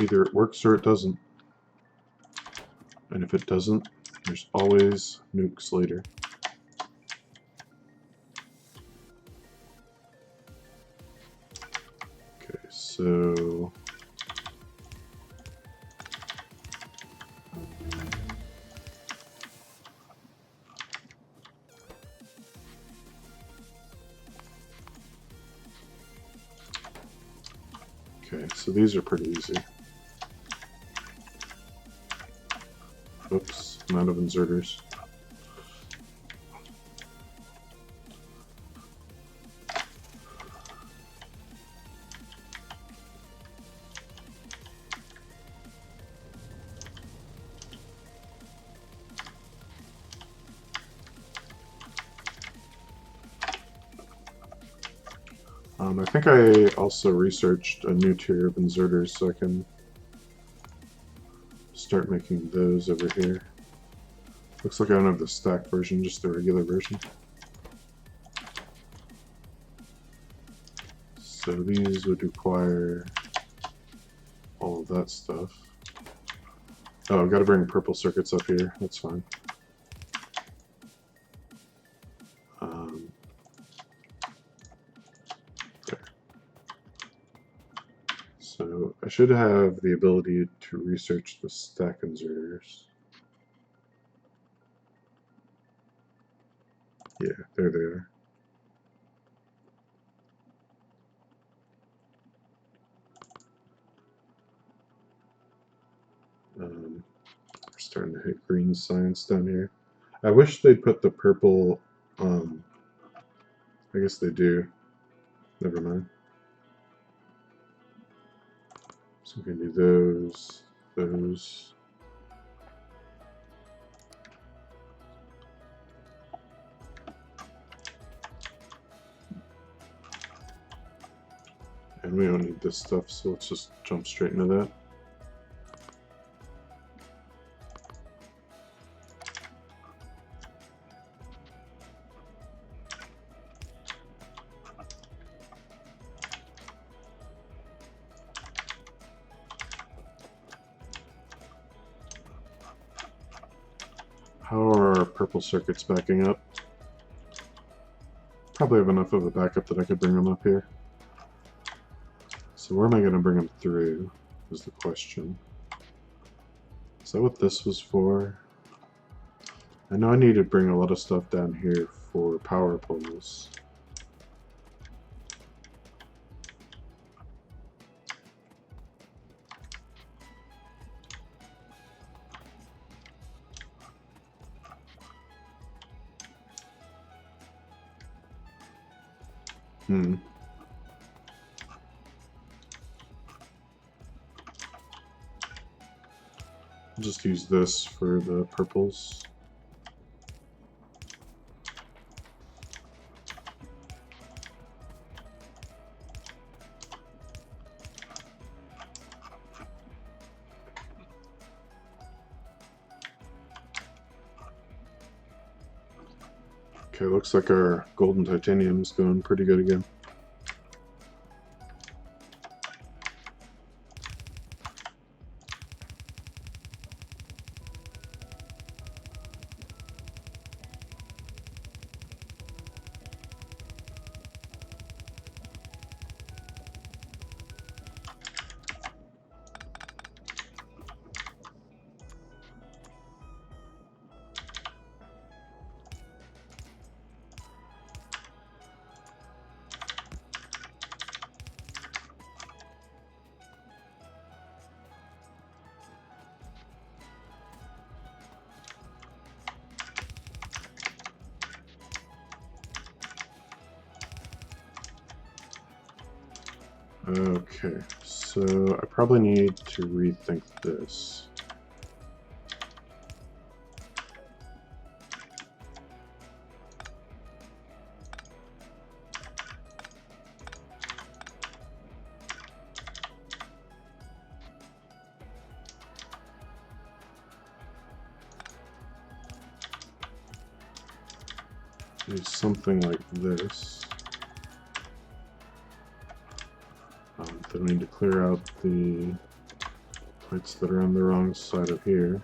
Either it works or it doesn't. And if it doesn't, there's always nukes later. Okay, so... Okay, so these are pretty easy. Oops, I'm out of inserters. I think I also researched a new tier of inserters so I can start making those over here. Looks like I don't have the stack version, just the regular version. So these would require all of that stuff. Oh, I've got to bring purple circuits up here. That's fine. There. So I should have the ability to research the stack inserters. Yeah, there they are. We're starting to hit green science down here. I wish they'd put the purple, I guess they do. Never mind. So we can do those, those. And we don't need this stuff, so let's just jump straight into that. How are our purple circuits backing up? Probably have enough of a backup that I could bring them up here. So where am I going to bring them through is the question. Is that what this was for? I know I need to bring a lot of stuff down here for power poles. I'll just use this for the purples. Okay, looks like our gold and titanium is going pretty good again. Okay, so I probably need to rethink this. Do something like this. Then we need to clear out the plates that are on the wrong side of here.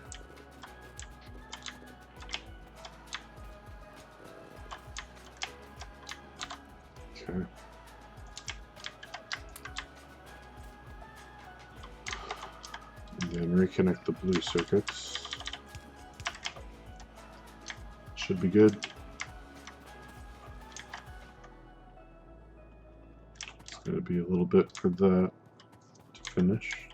Okay. And then reconnect the blue circuits. Should be good. It's going to be a little bit for that to finish.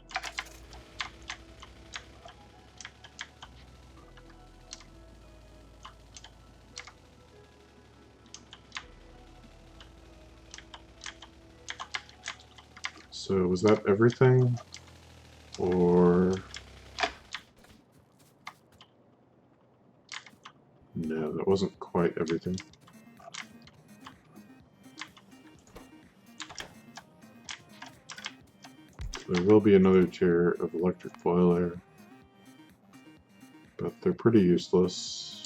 So was that everything? Or... no, that wasn't quite everything. So there will be another tier of electric boiler, but they're pretty useless.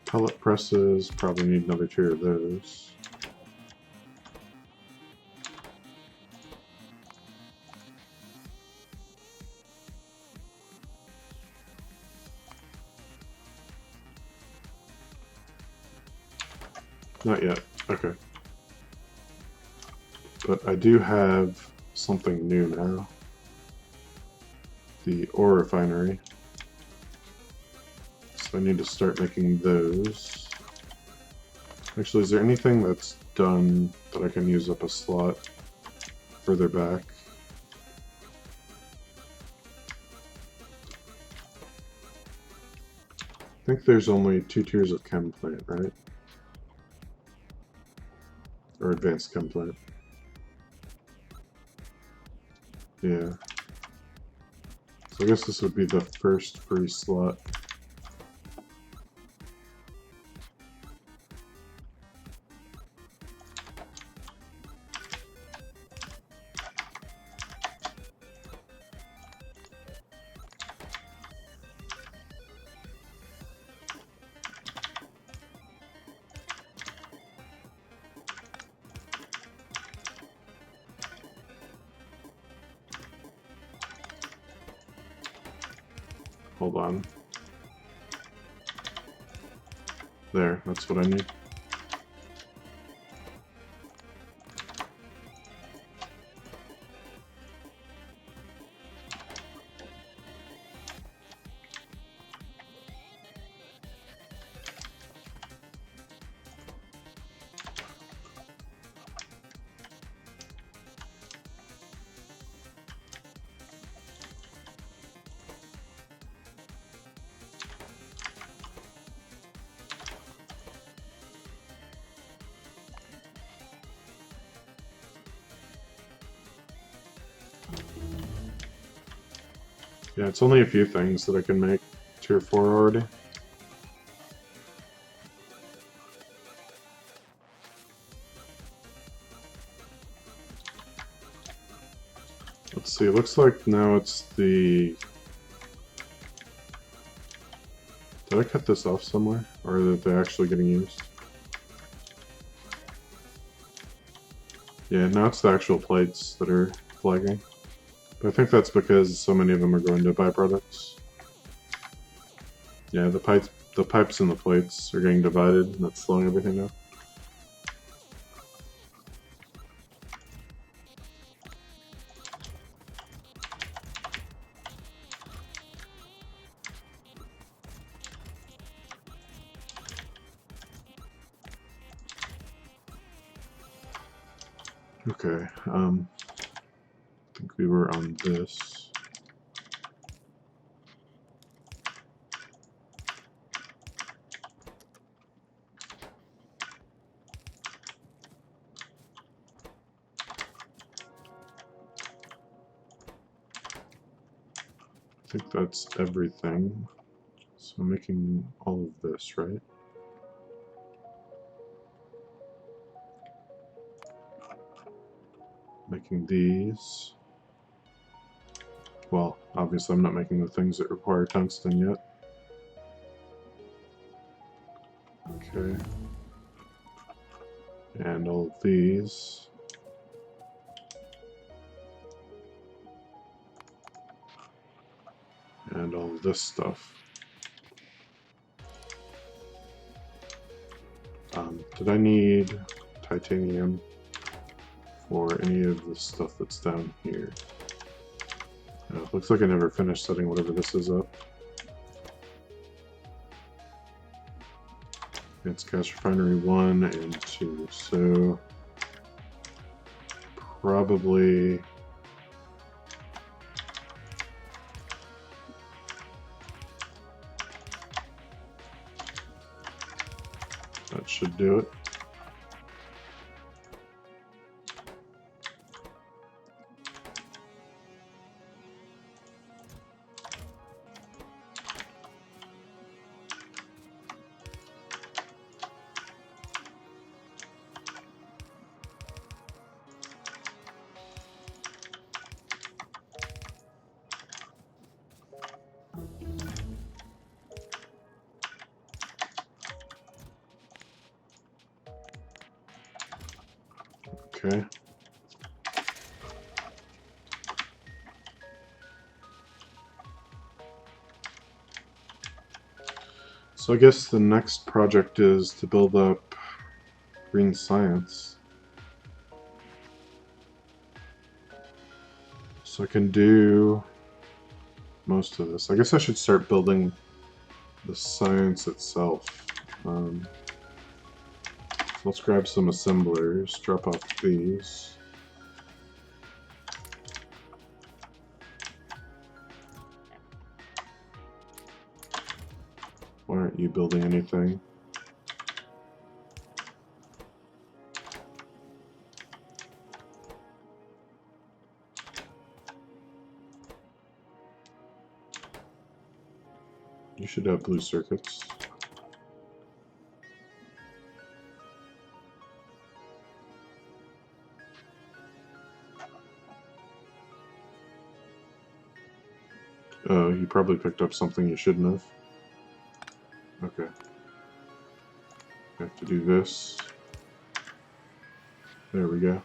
Pellet presses, probably need another tier of those. Not yet. Okay. But I do have something new now. The ore refinery. So I need to start making those. Actually, is there anything that's done that I can use up a slot further back? I think there's only 2 tiers of chem plant, right? Or advanced chem plant. Yeah. So I guess this would be the first free slot. Hold on. There, that's what I need. Yeah, it's only a few things that I can make tier 4 already. Let's see, it looks like now it's the... Did I cut this off somewhere? Or are they actually getting used? Yeah, now it's the actual plates that are flagging. But I think that's because so many of them are going to byproducts. Yeah, the pipes and the plates are getting divided, and that's slowing everything down. Okay, I think we were on this. think that's everything. So I'm making all of this, right? Making these. Well, obviously I'm not making the things that require tungsten yet. Okay. And all of these. And all of this stuff. Did I need titanium for any of the stuff that's down here? No, looks like I never finished setting whatever this is up. It's gas refinery 1 and 2, so probably that should do it. Okay. So I guess the next project is to build up green science. So I can do most of this. I guess I should start building the science itself. So let's grab some assemblers, drop off these. Why aren't you building anything? You should have blue circuits. Oh, you probably picked up something you shouldn't have. Okay. I have to do this. There we go.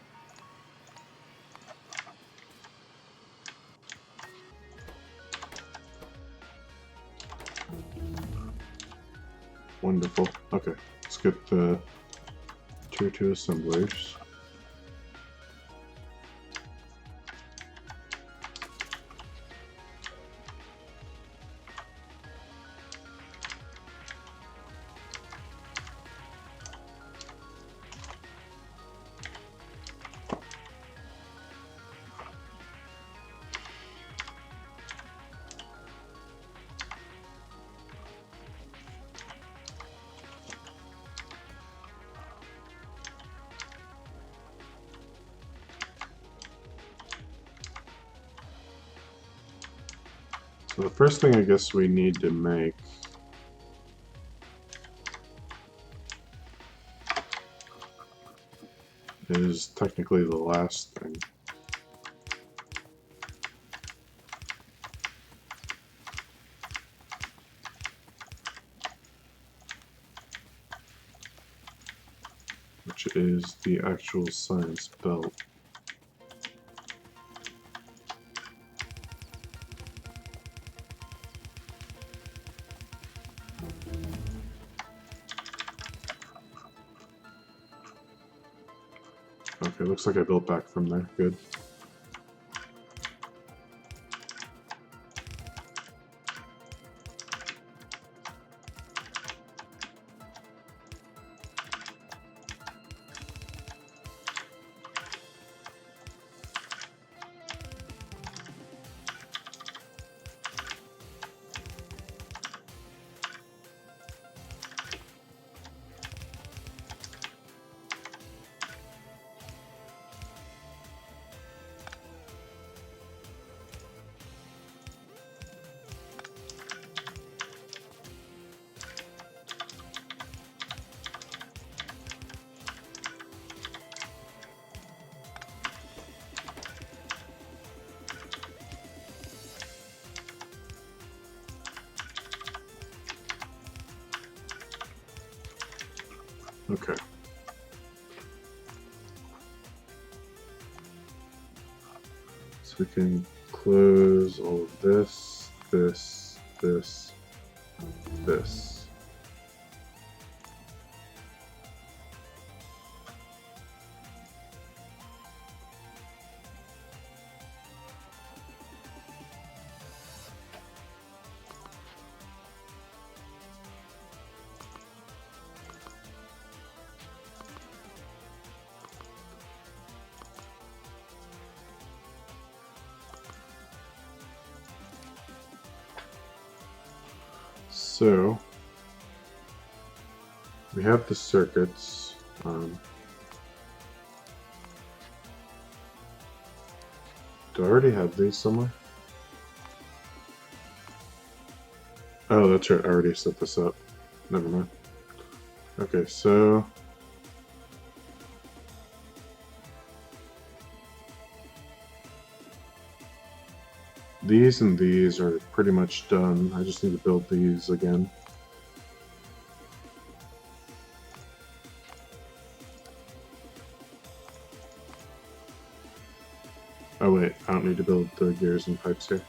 Wonderful. Okay, let's get the tier 2 assemblers. So the first thing I guess we need to make is technically the last thing. Which is the actual science belt. Okay, looks like I built back from there. Good. Okay. So we can close all of this, this, this, this. So we have the circuits. Do I already have these somewhere? Oh, that's right. I already set this up. Never mind. Okay, so these and these are pretty much done. I just need to build these again. Oh wait, I don't need to build the gears and pipes here.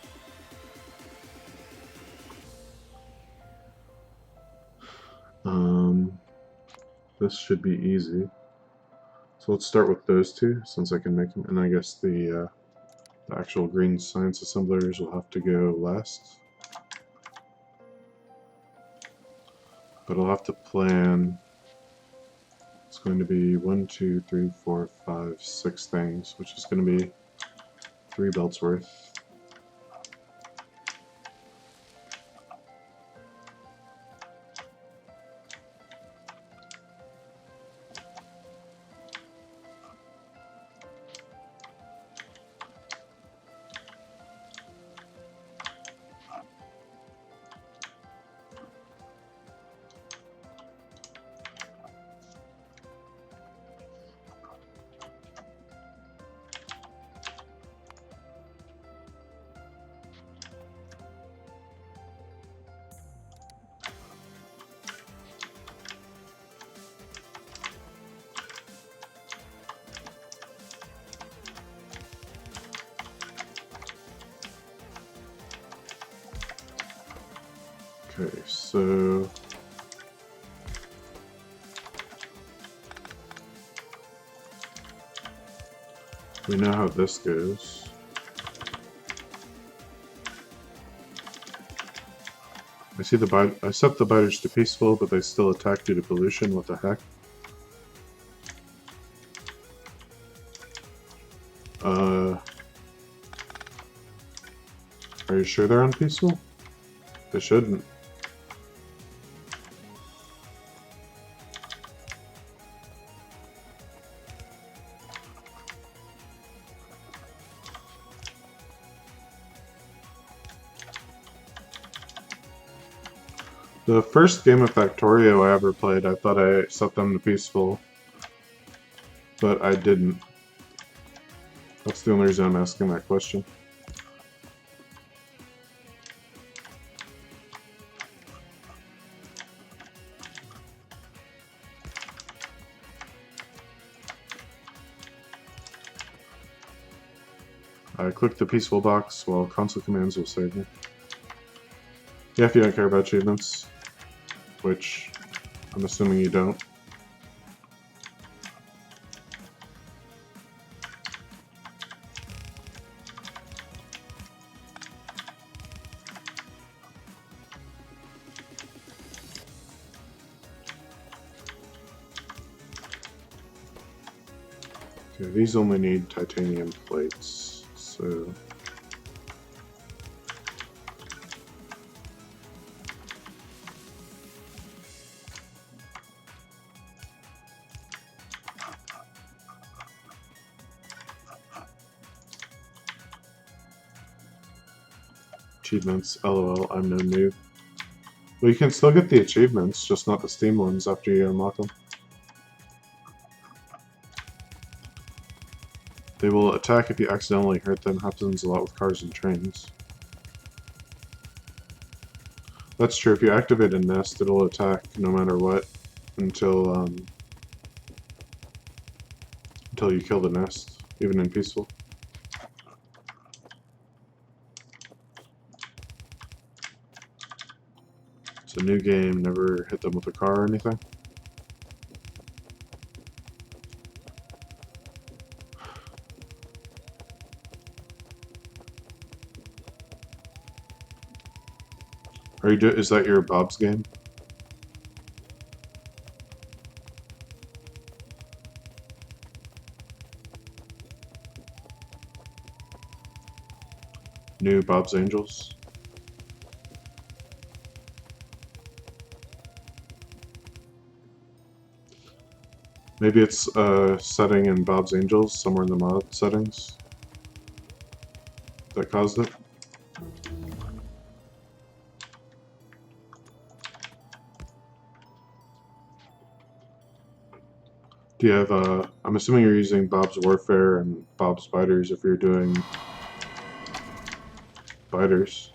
This should be easy. So let's start with those two, since I can make them, and I guess the actual green science assemblers will have to go last. But I'll have to plan. It's going to be 1, 2, 3, 4, 5, 6 things, which is going to be 3 belts worth. Okay, so we know how this goes. I see I set the biters to peaceful, but they still attack due to pollution. What the heck? Are you sure they're on peaceful? They shouldn't. The first game of Factorio I ever played, I thought I set them to peaceful, but I didn't. That's the only reason I'm asking that question. I click the peaceful box while console commands will save me. Yeah, if you don't care about achievements, which I'm assuming you don't. Okay, these only need titanium plates, so... Achievements, lol, I'm no noob. Well, you can still get the achievements, just not the Steam ones after you unlock them. They will attack if you accidentally hurt them. Happens a lot with cars and trains. That's true. If you activate a nest, it'll attack no matter what until until you kill the nest, even in peaceful. It's a new game, never hit them with a car or anything. Is that your Bob's game? New Bob's Angels? Maybe it's a setting in Bob's Angels, somewhere in the mod settings, that caused it. Do you have, I'm assuming you're using Bob's Warfare and Bob's Spiders if you're doing spiders.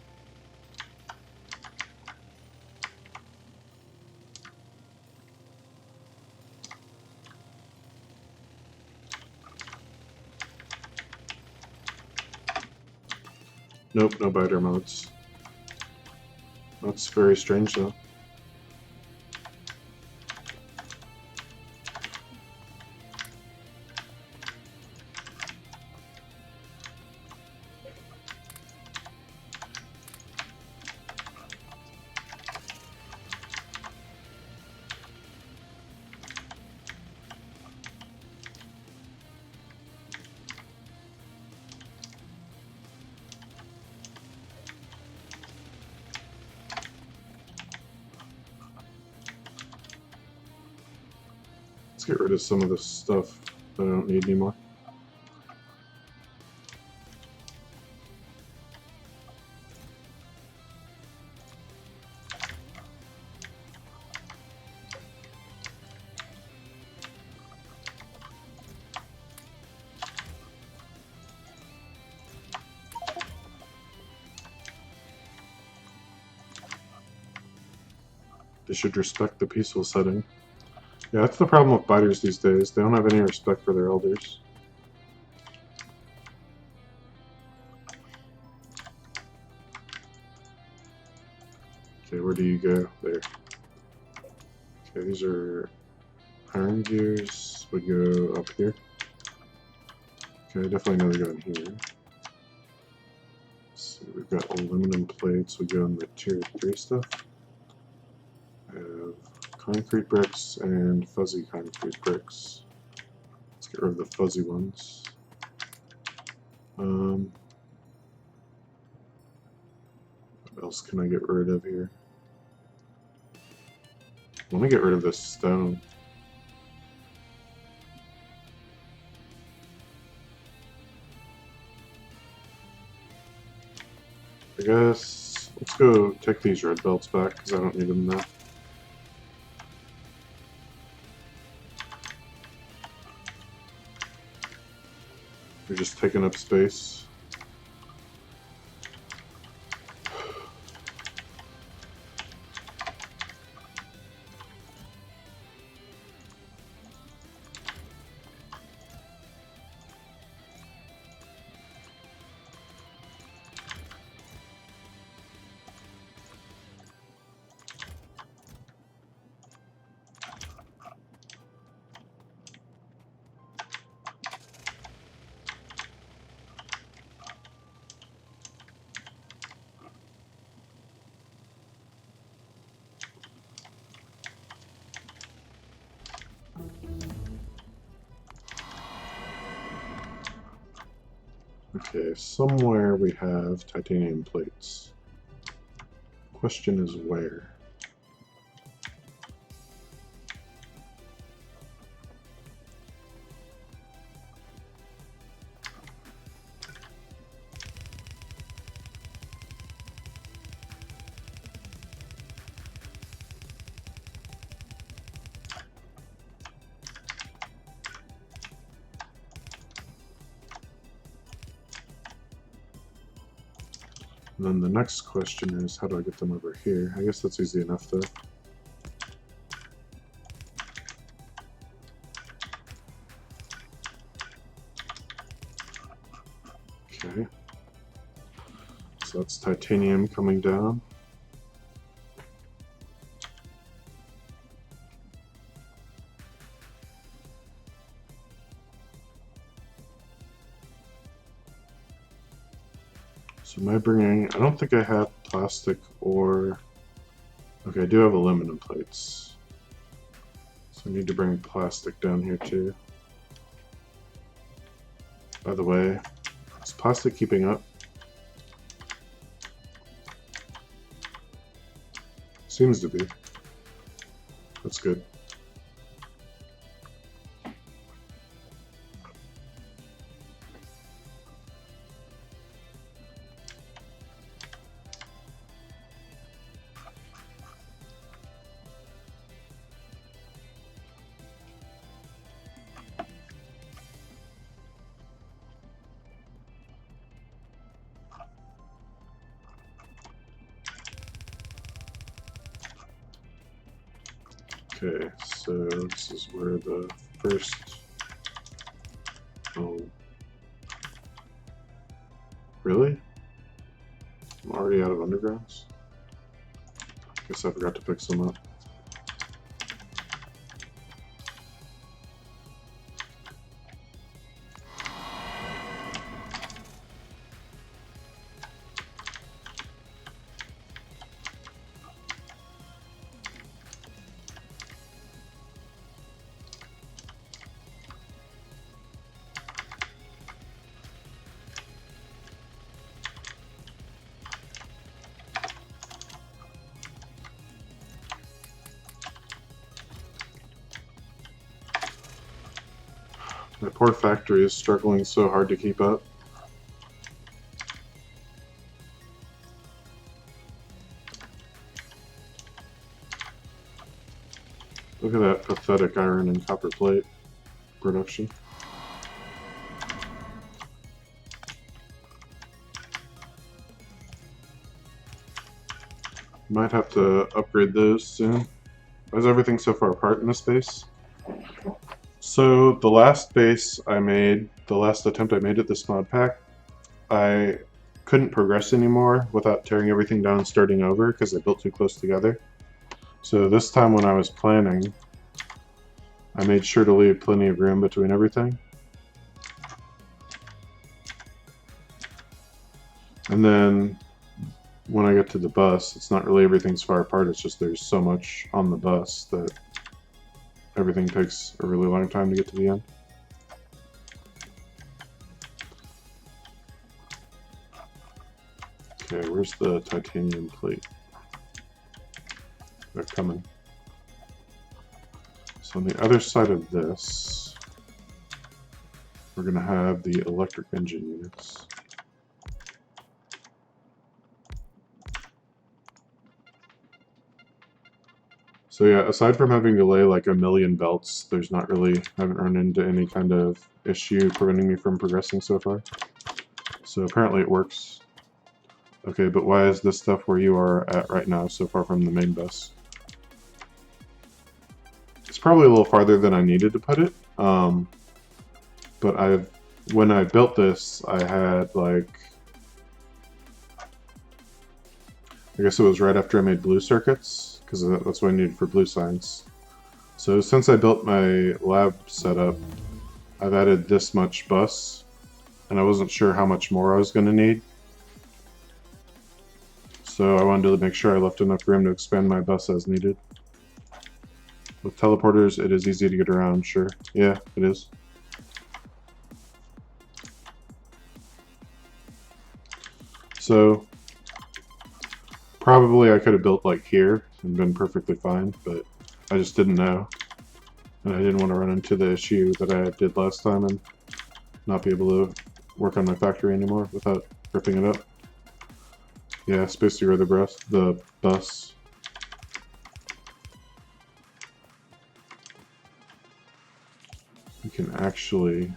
Nope, no biter modes. That's very strange though. Let's get rid of some of this stuff that I don't need anymore. They should respect the peaceful setting. Yeah, that's the problem with biters these days. They don't have any respect for their elders. Okay, where do you go? There. Okay, these are iron gears. We go up here. Okay, definitely know they go in here. Let's see, we've got aluminum plates. We go in the tier 3 stuff. I have concrete bricks and fuzzy concrete bricks. Let's get rid of the fuzzy ones. What else can I get rid of here? I want to get rid of this stone. I guess let's go take these red belts back because I don't need them now. They're just taking up space. Okay, somewhere we have titanium plates. Question is where? And then the next question is, how do I get them over here? I guess that's easy enough though. So that's titanium coming down. So am I bringing, I don't think I have plastic or, okay, I do have aluminum plates. So I need to bring plastic down here too. By the way, is plastic keeping up? Seems to be. That's good. Okay, so this is where the first, oh, really? I'm already out of undergrounds? Guess I forgot to pick some up. My poor factory is struggling so hard to keep up. Look at that pathetic iron and copper plate production. Might have to upgrade those soon. Why is everything so far apart in this base? So the last base I made, the last attempt I made at this mod pack, I couldn't progress anymore without tearing everything down and starting over because I built too close together. So this time when I was planning, I made sure to leave plenty of room between everything. And then when I get to the bus, it's not really everything's far apart, it's just there's so much on the bus that everything takes a really long time to get to the end. Okay, where's the titanium plate? They're coming. So on the other side of this, we're going to have the electric engine units. So yeah, aside from having to lay like a million belts, there's not really, I haven't run into any kind of issue preventing me from progressing so far. So apparently it works. Okay, but why is this stuff where you are at right now so far from the main bus? It's probably a little farther than I needed to put it, but when I built this, I had like, I guess it was right after I made blue circuits, because that's what I needed for blue science. So since I built my lab setup, I've added this much bus, and I wasn't sure how much more I was going to need. So I wanted to make sure I left enough room to expand my bus as needed. With teleporters, it is easy to get around, sure. Yeah, it is. So, probably I could have built like here and been perfectly fine, but I just didn't know. And I didn't want to run into the issue that I did last time and not be able to work on my factory anymore without ripping it up. Yeah, space to grow the bus. We can actually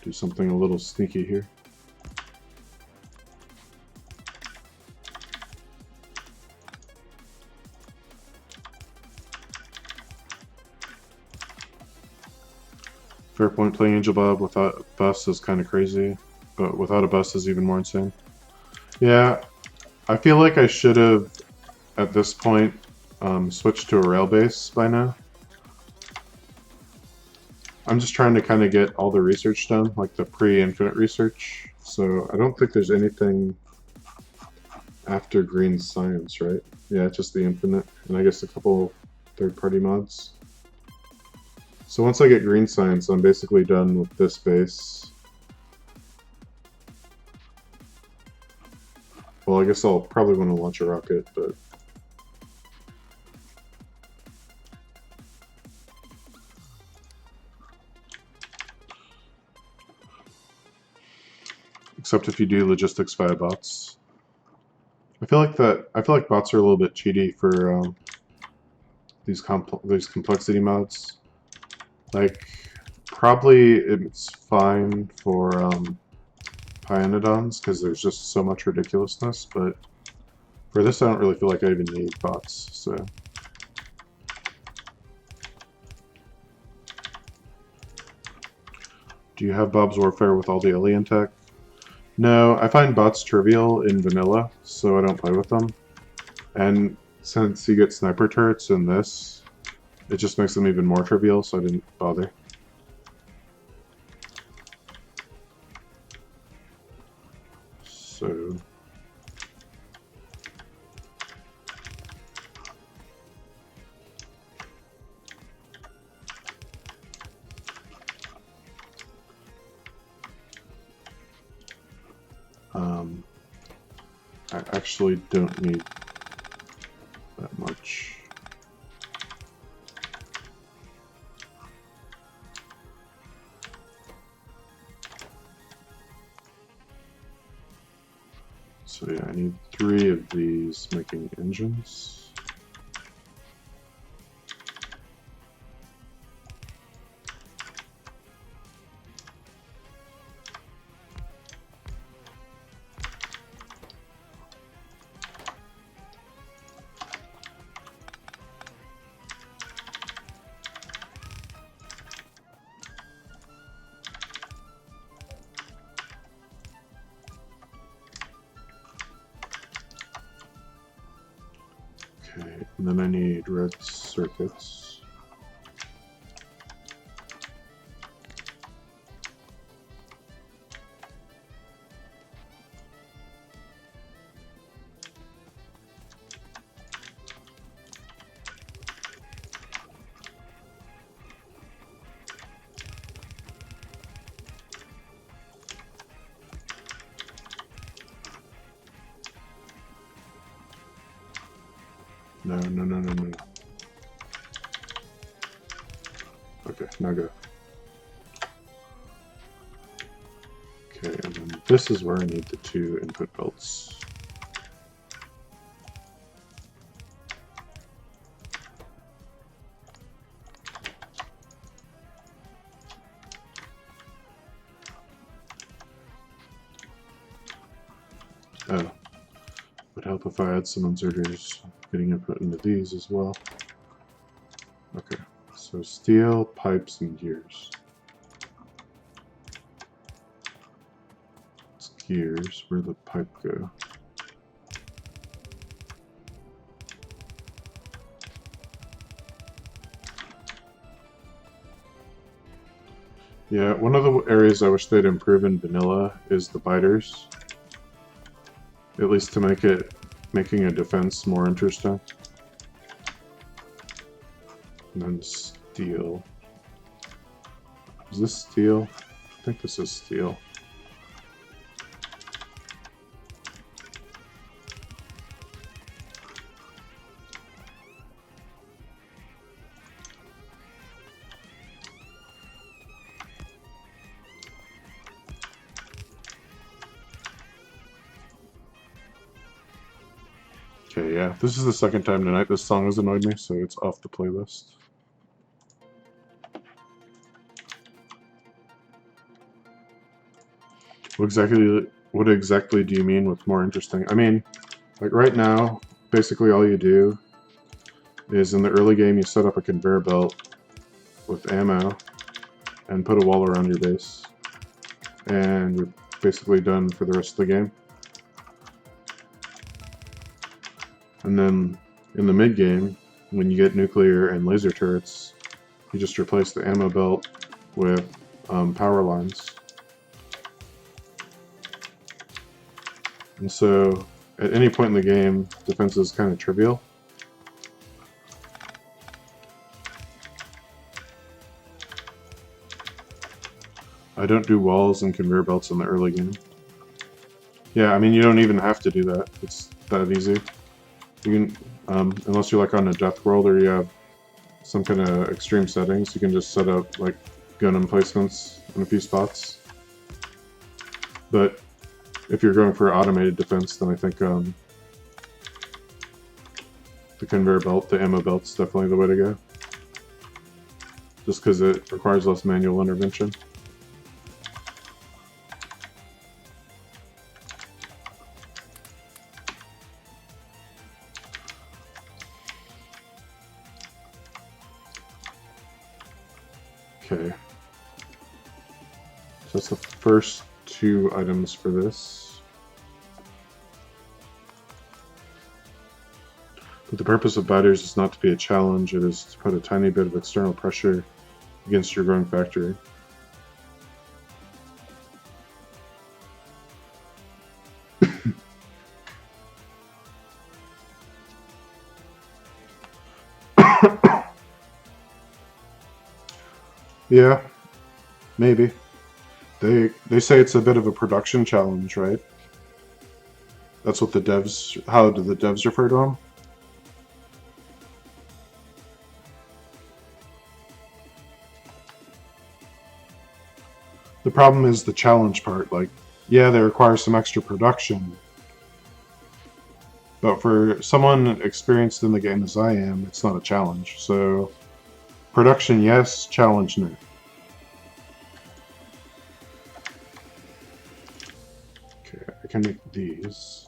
do something a little sneaky here. Fair point, playing Angel Bob without a bus is kind of crazy, but without a bus is even more insane. Yeah, I feel like I should have, at this point, switched to a rail base by now. I'm just trying to kind of get all the research done, like the pre-infinite research. So I don't think there's anything after green science, right? Yeah, just the infinite, and I guess a couple third-party mods. So once I get green science, I'm basically done with this base. Well, I guess I'll probably want to launch a rocket, but... Except if you do logistics via bots. I feel like bots are a little bit cheaty for these complexity mods. Like, probably it's fine for Pionodons because there's just so much ridiculousness, but for this I don't really feel like I even need bots, so... Do you have Bob's Warfare with all the alien tech? No, I find bots trivial in vanilla, so I don't play with them. And since you get sniper turrets in this, it just makes them even more trivial, so I didn't bother. So... I actually don't need that much. So yeah, I need 3 of these making engines. Okay, and then I need red circuits. No, no, no, no, no. Okay, now go. Okay, and then this is where I need the 2 input belts. Oh, would help if I had some inserters getting input into these as well. Okay, so steel, pipes, and gears. It's gears, where'd the pipe go? Yeah, one of the areas I wish they'd improve in vanilla is the biters. At least to make making a defense more interesting. And then steel. Is this steel? I think this is steel. Okay, yeah, this is the second time tonight this song has annoyed me, so it's off the playlist. What exactly do you mean with more interesting? I mean, like right now, basically all you do is in the early game you set up a conveyor belt with ammo and put a wall around your base. And you're basically done for the rest of the game. And then in the mid game, when you get nuclear and laser turrets, you just replace the ammo belt with power lines. And so at any point in the game, defense is kind of trivial. I don't do walls and conveyor belts in the early game. Yeah, I mean, you don't even have to do that. It's that easy. You can, unless you're like on a death world or you have some kind of extreme settings, you can just set up like gun emplacements in a few spots. But if you're going for automated defense, then I think the conveyor belt, the ammo belt's definitely the way to go. Just because it requires less manual intervention. Okay. So that's the first two items for this. But the purpose of biters is not to be a challenge, it is to put a tiny bit of external pressure against your growing factory. Yeah, maybe. They say it's a bit of a production challenge, right? That's what the devs... How do the devs refer to them? The problem is the challenge part. Like, yeah, they require some extra production. But for someone experienced in the game as I am, it's not a challenge. So, production, yes. Challenge, no. Okay, I can make these.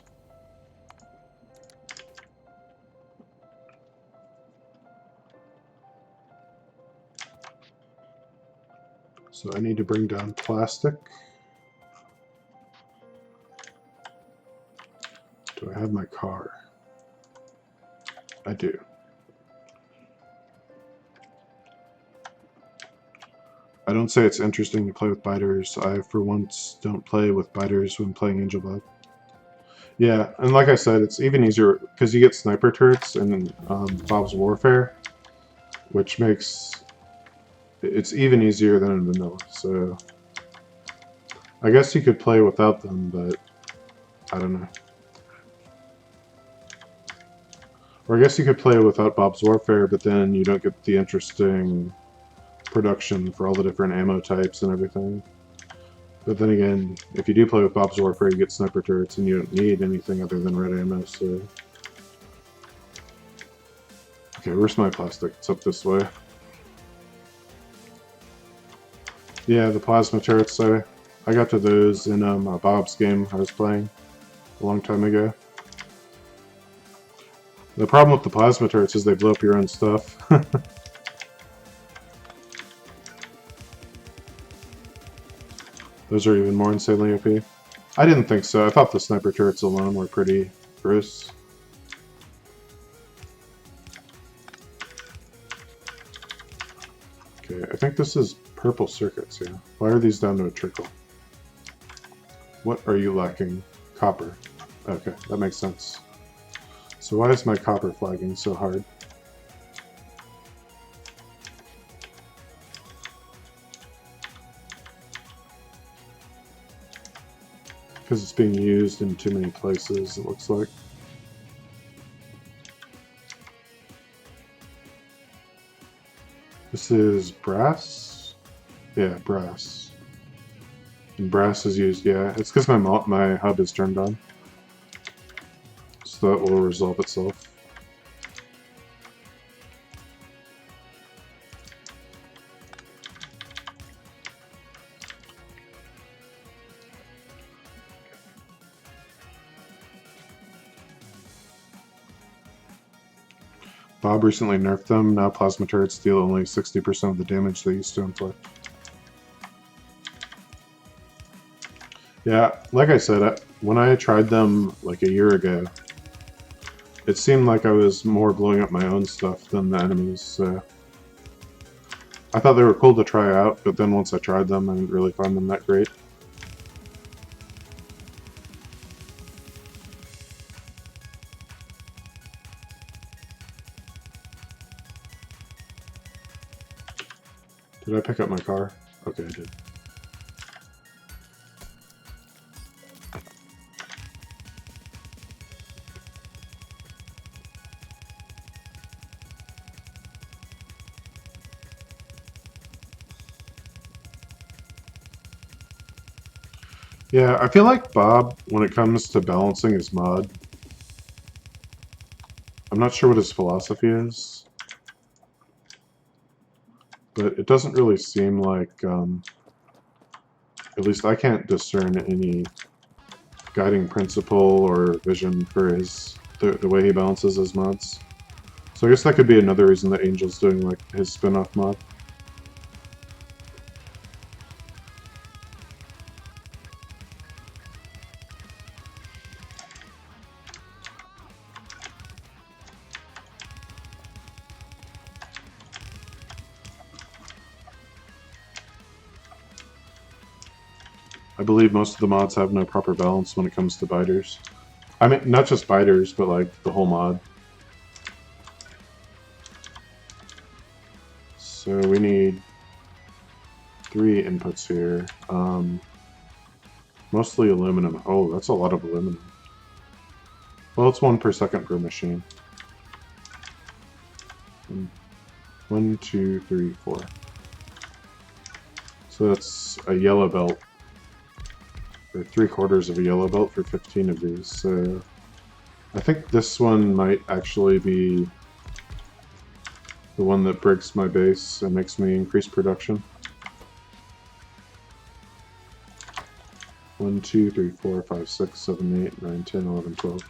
So I need to bring down plastic. Do I have my car? I do. I don't say it's interesting to play with biters. I, for once, don't play with biters when playing Angel Blood. Yeah, and like I said, it's even easier because you get sniper turrets in Bob's Warfare, which makes it's even easier than in vanilla. So I guess you could play without them, but I don't know. Or I guess you could play without Bob's Warfare, but then you don't get the interesting production for all the different ammo types and everything. But then again, if you do play with Bob's Warfare, you get sniper turrets and you don't need anything other than red ammo, so... Okay, where's my plastic? It's up this way. Yeah, the plasma turrets, I got to those in a Bob's game I was playing a long time ago. The problem with the plasma turrets is they blow up your own stuff. Those are even more insanely OP. I didn't think so. I thought the sniper turrets alone were pretty gross. Okay, I think this is purple circuits, yeah. Why are these down to a trickle? What are you lacking? Copper. Okay, that makes sense. So why is my copper flagging so hard? Because it's being used in too many places, it looks like. This is brass? Yeah, brass. And brass is used, yeah. It's because my hub is turned on. So that will resolve itself. Bob recently nerfed them. Now plasma turrets deal only 60% of the damage they used to inflict. Yeah, like I said, when I tried them like a year ago, it seemed like I was more blowing up my own stuff than the enemies, so I thought they were cool to try out, but then once I tried them, I didn't really find them that great. Did I pick up my car? Okay, I did. Yeah, I feel like Bob, when it comes to balancing his mod, I'm not sure what his philosophy is, but it doesn't really seem like, at least I can't discern any guiding principle or vision for the way he balances his mods. So I guess that could be another reason that Angel's doing like his spin-off mod. I believe most of the mods have no proper balance when it comes to biters. I mean, not just biters, but like the whole mod. So we need 3 inputs here. Mostly aluminum. Oh, that's a lot of aluminum. Well, it's 1 per second per machine. 1, 2, 3, 4. So that's a yellow belt, or 3/4 of a yellow belt for 15 of these. So I think this one might actually be the one that breaks my base and makes me increase production. 1, 2, 3, 4, 5, 6, 7, 8, 9, 10, 11, 12.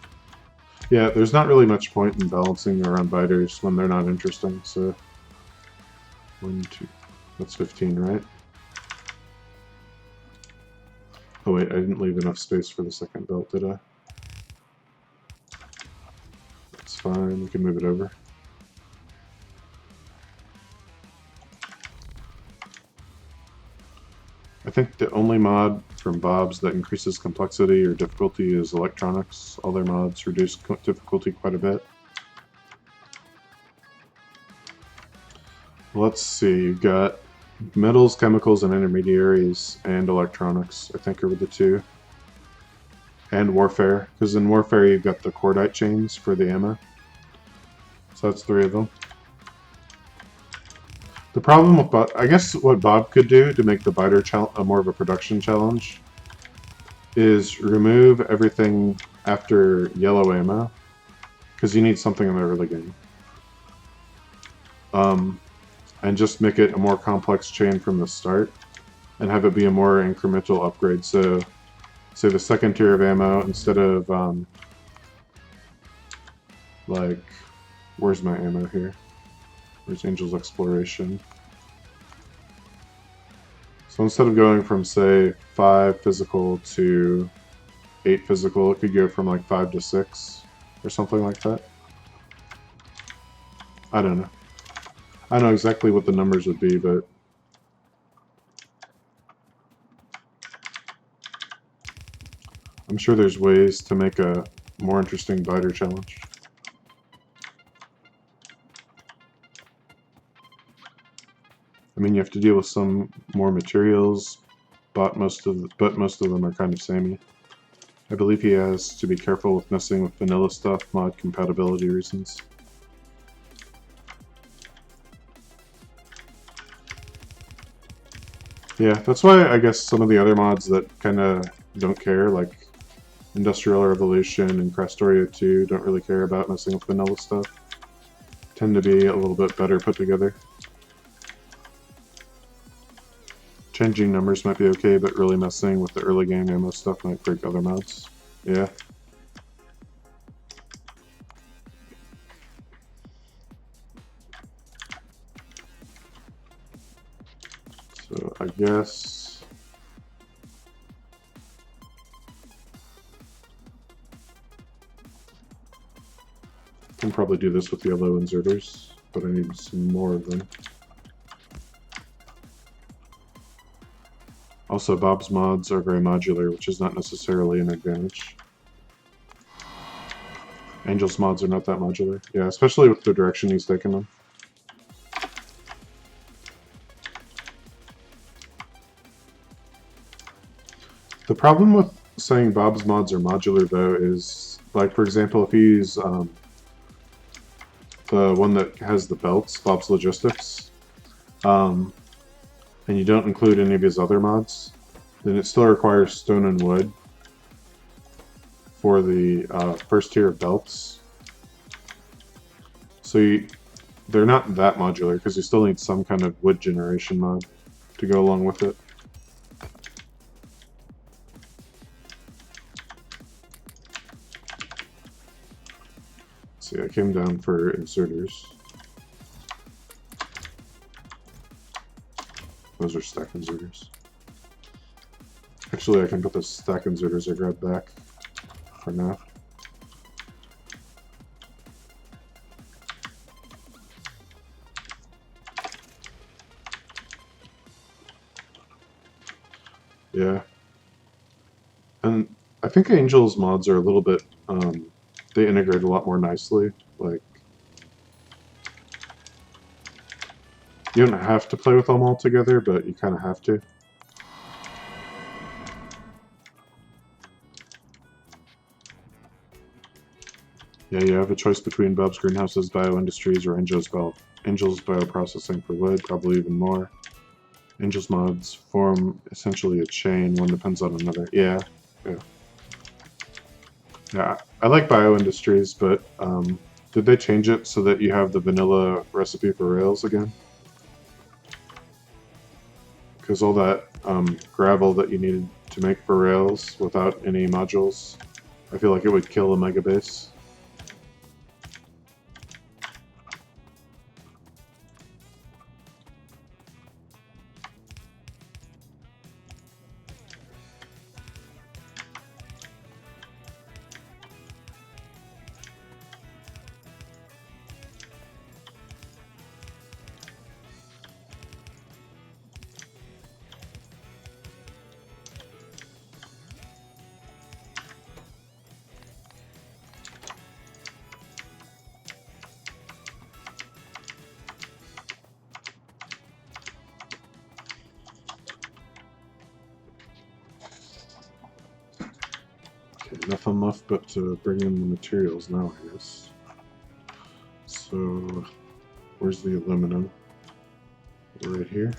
Yeah, there's not really much point in balancing around biters when they're not interesting, so 1, 2, that's 15, right? Oh wait, I didn't leave enough space for the second belt, did I? That's fine, we can move it over. I think the only mod from Bob's that increases complexity or difficulty is electronics. All their mods reduce difficulty quite a bit. Let's see, you've got metals, chemicals, and intermediaries, and electronics, I think are the 2. And warfare, because in warfare you've got the cordite chains for the ammo. So that's 3 of them. The problem with Bob, I guess what Bob could do to make the biter more of a production challenge is remove everything after yellow ammo, because you need something in the early game. And just make it a more complex chain from the start, and have it be a more incremental upgrade. So, say the second tier of ammo, instead of, like, where's my ammo here? Where's Angel's Exploration? So instead of going from, say, 5 physical to 8 physical, it could go from like 5 to 6 or something like that. I don't know. I don't know exactly what the numbers would be, but I'm sure there's ways to make a more interesting biter challenge. I mean, you have to deal with some more materials, but most of them are kind of samey. I believe he has to be careful with messing with vanilla stuff, mod compatibility reasons. Yeah, that's why I guess some of the other mods that kind of don't care, like Industrial Revolution and Crastoria 2, don't really care about messing with vanilla stuff. Tend to be a little bit better put together. Changing numbers might be okay, but really messing with the early game ammo stuff might break other mods. Yeah. So I guess Can probably do this with yellow inserters, but I need some more of them. Also, Bob's mods are very modular, which is not necessarily an advantage. Angel's mods are not that modular. Yeah, especially with the direction he's taken them. The problem with saying Bob's mods are modular, though, is, like, for example, if you use the one that has the belts, Bob's Logistics, and you don't include any of his other mods, then it still requires stone and wood for the first tier of belts. So they're not that modular, because you still need some kind of wood generation mod to go along with it. See, I came down for inserters. Those are stack inserters. Actually, I can put the stack inserters I grabbed back for now. Yeah. And I think Angel's mods are a little bit, they integrate a lot more nicely. Like, you don't have to play with them all together, but you kind of have to. Yeah, you have a choice between Bob's Greenhouses, Bioindustries, or Angel's Bioprocessing for wood, probably even more. Angel's mods form essentially a chain, one depends on another. Yeah. Yeah, I like Bioindustries, but did they change it so that you have the vanilla recipe for rails again? Because all that gravel that you needed to make for rails without any modules, I feel like it would kill a mega base. Okay, nothing left but to bring in the materials now, I guess. So, where's the aluminum? Right here.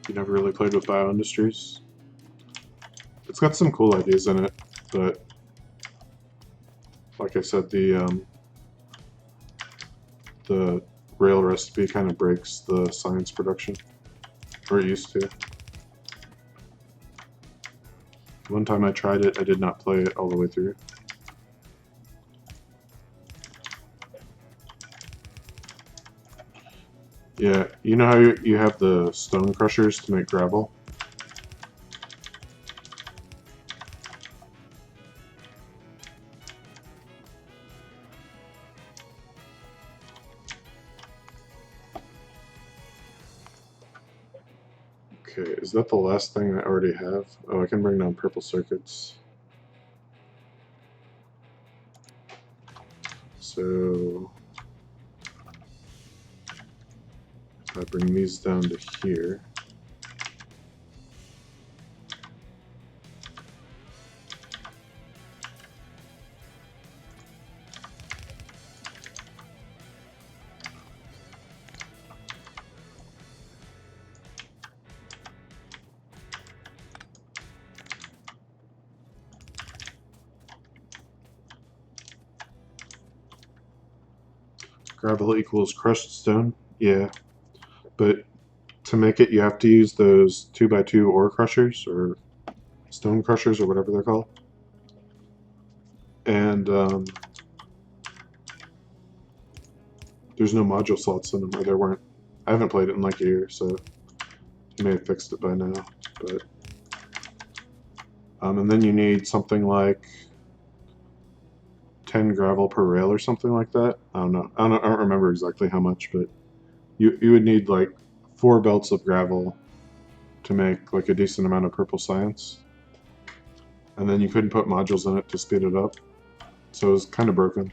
You never really played with Bioindustries? It's got some cool ideas in it, but like I said, the rail recipe kind of breaks the science production, or it used to. One time I tried it, I did not play it all the way through. Yeah, you know how you have the stone crushers to make gravel? Okay, is that the last thing I already have? Oh, I can bring down purple circuits. So if I bring these down to here, Gravel equals crushed stone? Yeah. But to make it, you have to use those 2x2 ore crushers, or stone crushers, or whatever they're called. And there's no module slots in them, or there weren't. I haven't played it in like a year, so you may have fixed it by now. But and then you need something like 10 gravel per rail or something like that. I don't know. I don't remember exactly how much, but you would need like 4 belts of gravel to make like a decent amount of purple science. And then you couldn't put modules in it to speed it up. So it was kind of broken.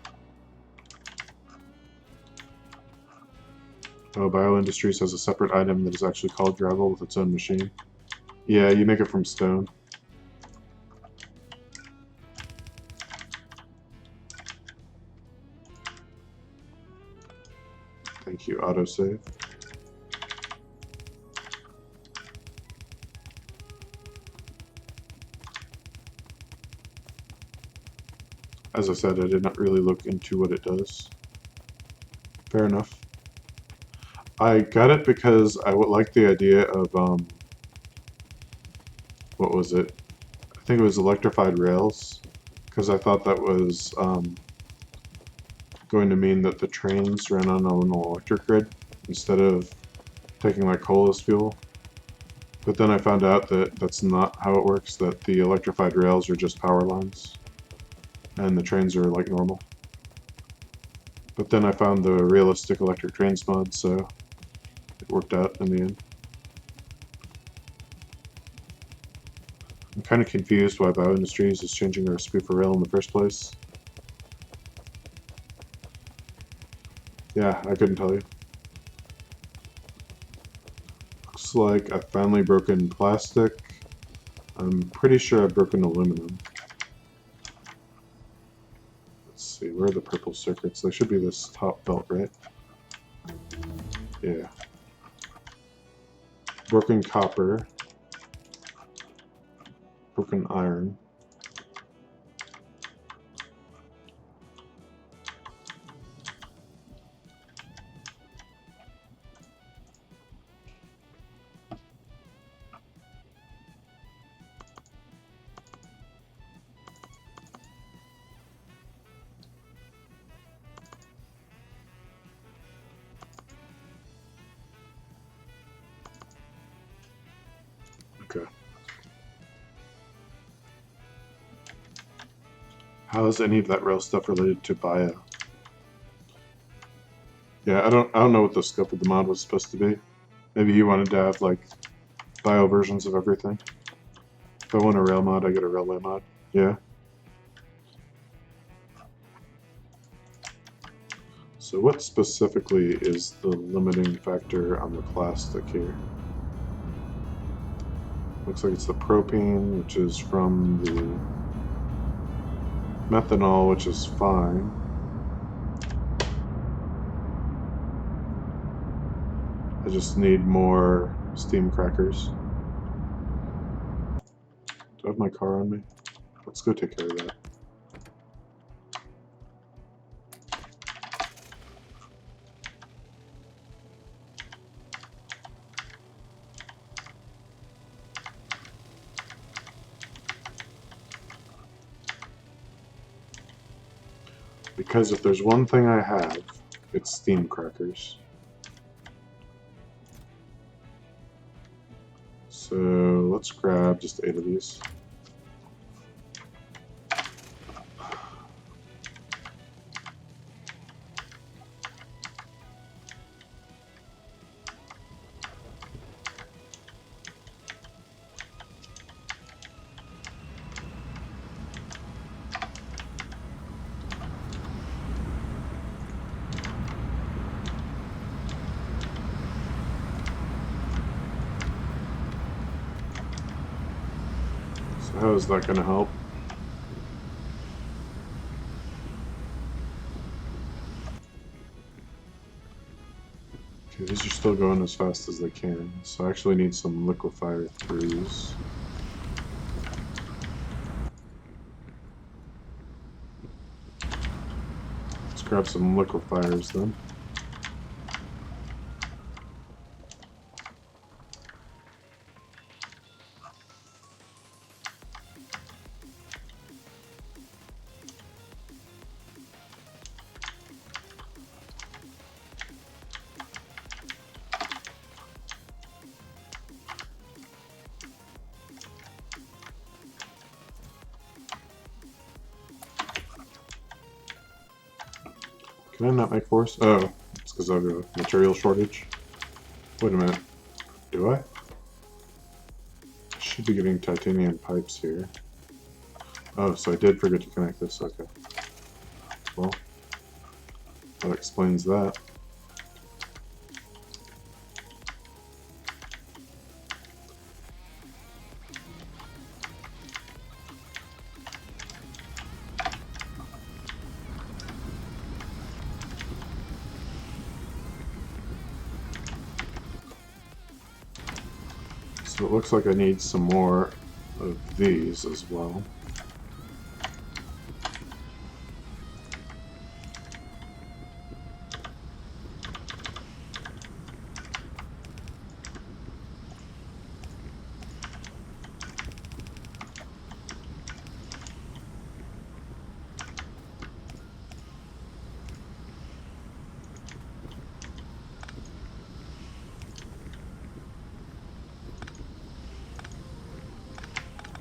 Oh, Bioindustries has a separate item that is actually called gravel with its own machine. Yeah, you make it from stone. Thank you, autosave. As I said, I did not really look into what it does. Fair enough. I got it because I would like the idea of, what was it? I think it was electrified rails, because I thought that was going to mean that the trains ran on an electric grid instead of taking like coal as fuel. But then I found out that that's not how it works, that the electrified rails are just power lines, and the trains are like normal. But then I found the realistic electric trains mod, so it worked out in the end. I'm kind of confused why Bioindustries is changing the recipe for rail in the first place. Yeah, I couldn't tell you. Looks like I've finally broken plastic. I'm pretty sure I've broken aluminum. Let's see, where are the purple circuits? They should be this top belt, right? Yeah. Broken copper. Broken iron. Okay. How is any of that rail stuff related to bio? Yeah, I don't know what the scope of the mod was supposed to be. Maybe you wanted to have like bio versions of everything. If I want a rail mod, I get a railway mod. Yeah. So what specifically is the limiting factor on the plastic here? Looks like it's the propene, which is from the methanol, which is fine. I just need more steam crackers. Do I have my car on me? Let's go take care of that. Because if there's one thing I have, it's steam crackers. So let's grab just 8 of these. So how is that going to help? Okay, these are still going as fast as they can, so I actually need some liquefier 3s. Let's grab some liquefiers then. Can I not make force? Oh, it's because I have a material shortage. Wait a minute. Do I? I should be getting titanium pipes here. Oh, so I did forget to connect this. Okay. Well, that explains that. So it looks like I need some more of these as well.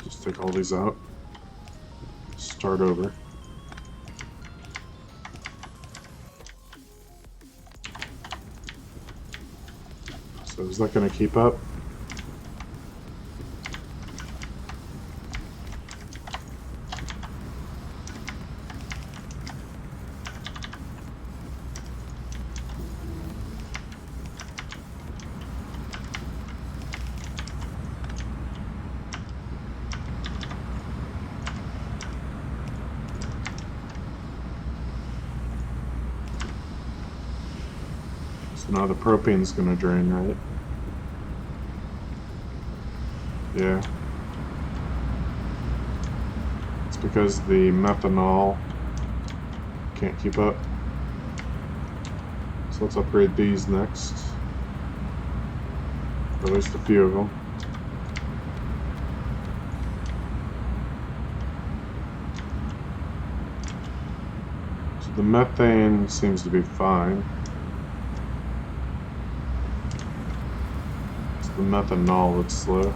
Just take all these out. Start over. So is that going to keep up? So now the propane's going to drain, right? Yeah. It's because the methanol can't keep up. So let's upgrade these next. Or at least a few of them. So the methane seems to be fine. It's the methanol that's slow.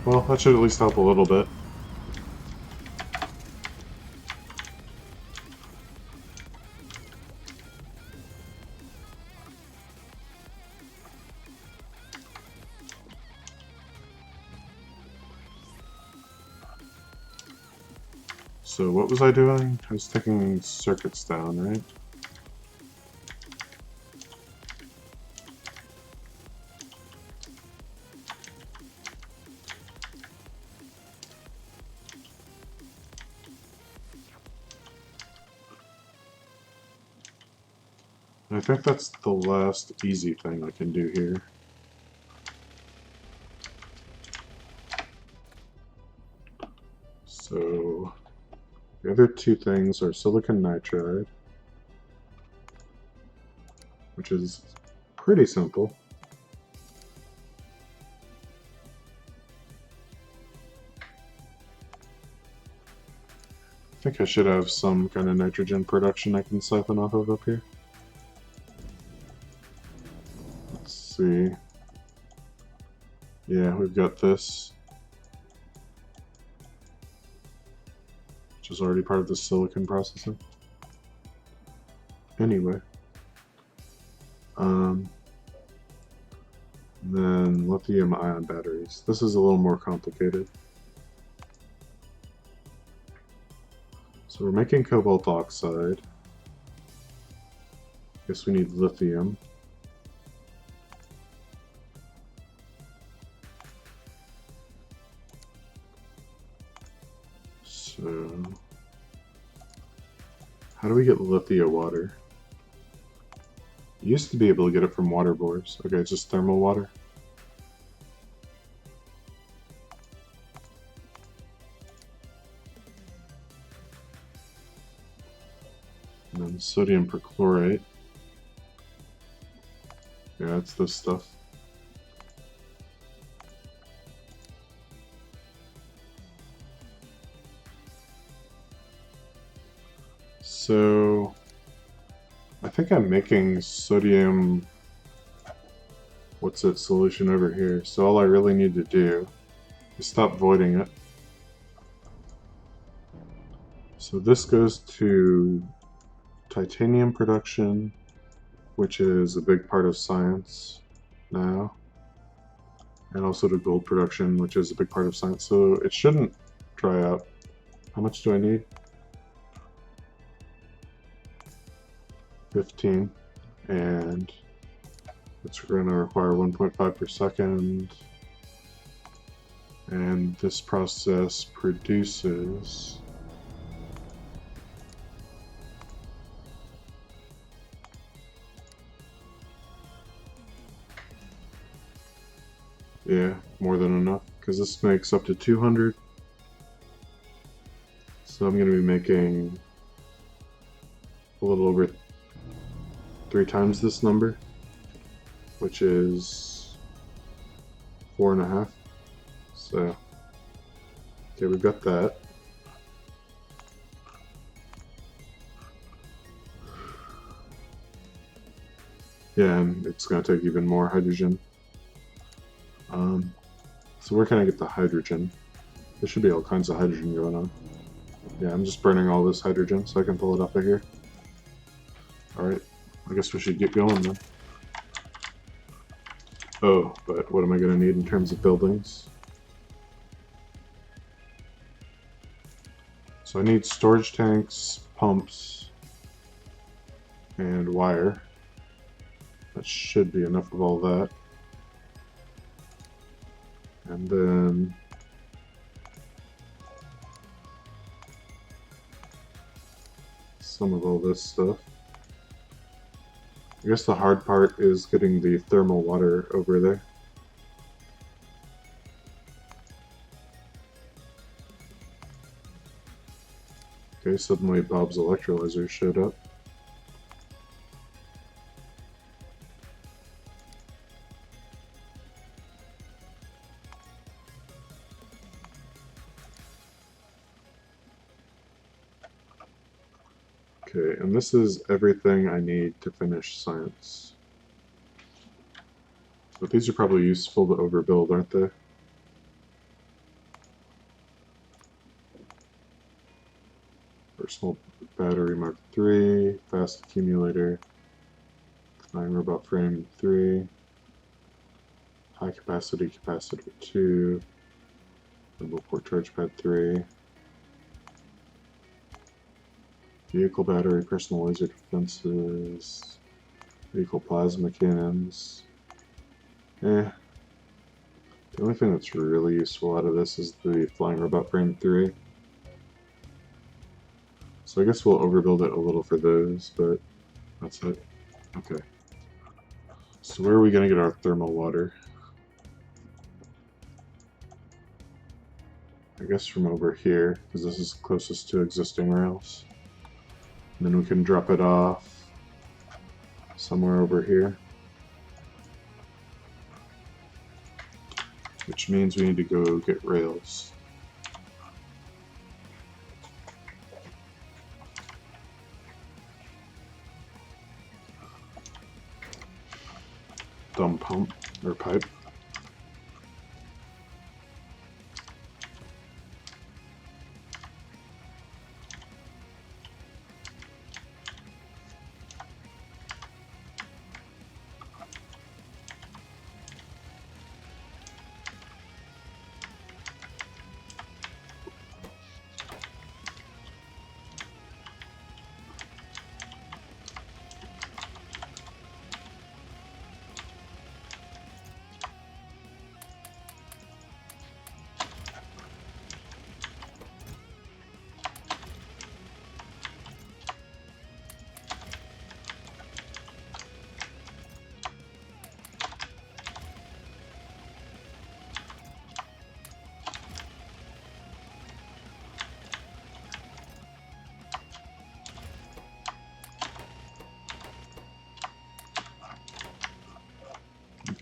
Well, that should at least help a little bit. So what was I doing? I was taking circuits down, right? And I think that's the last easy thing I can do here. So the other two things are silicon nitride, which is pretty simple. I think I should have some kind of nitrogen production I can siphon off of up here. Let's see. Yeah, we've got this, which is already part of the silicon processing. Anyway. Then lithium ion batteries. This is a little more complicated. So we're making cobalt oxide. Guess we need lithium. So how do we get lithium water? You used to be able to get it from water bores. Okay, it's just thermal water. And then sodium perchlorate. Yeah, it's this stuff. So I think I'm making sodium, what's it, solution over here. So all I really need to do is stop voiding it. So this goes to titanium production, which is a big part of science now, and also to gold production, which is a big part of science. So it shouldn't dry up. How much do I need? 15, and it's going to require 1.5 per second, and this process produces more than enough, because this makes up to 200. So I'm going to be making a little over 3 times this number, which is 4.5. So, okay, we've got that. Yeah, and it's going to take even more hydrogen. So where can I get the hydrogen? There should be all kinds of hydrogen going on. Yeah, I'm just burning all this hydrogen so I can pull it up of here. Alright, I guess we should get going then. Oh, but what am I going to need in terms of buildings? So I need storage tanks, pumps, and wire. That should be enough of all that. And then some of all this stuff. I guess the hard part is getting the thermal water over there. Okay, suddenly Bob's electrolyzer showed up. Okay, and this is everything I need to finish science. But these are probably useful to overbuild, aren't they? Personal battery Mark III, fast accumulator, flying robot frame 3, high capacity capacitor 2, double port charge pad 3, vehicle battery, personal laser defenses, vehicle plasma cannons. The only thing that's really useful out of this is the flying robot frame 3. So I guess we'll overbuild it a little for those, but that's it. Okay. So where are we going to get our thermal water? I guess from over here, because this is closest to existing rails. And then we can drop it off somewhere over here. Which means we need to go get rails. Dumb pump, or pipe.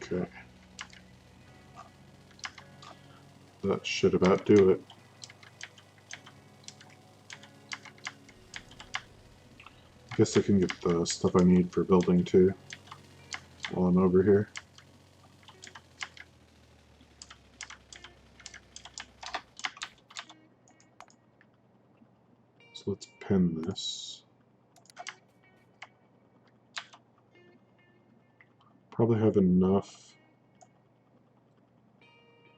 Okay. That should about do it. I guess I can get the stuff I need for building too while I'm over here. So let's pin this. Probably have enough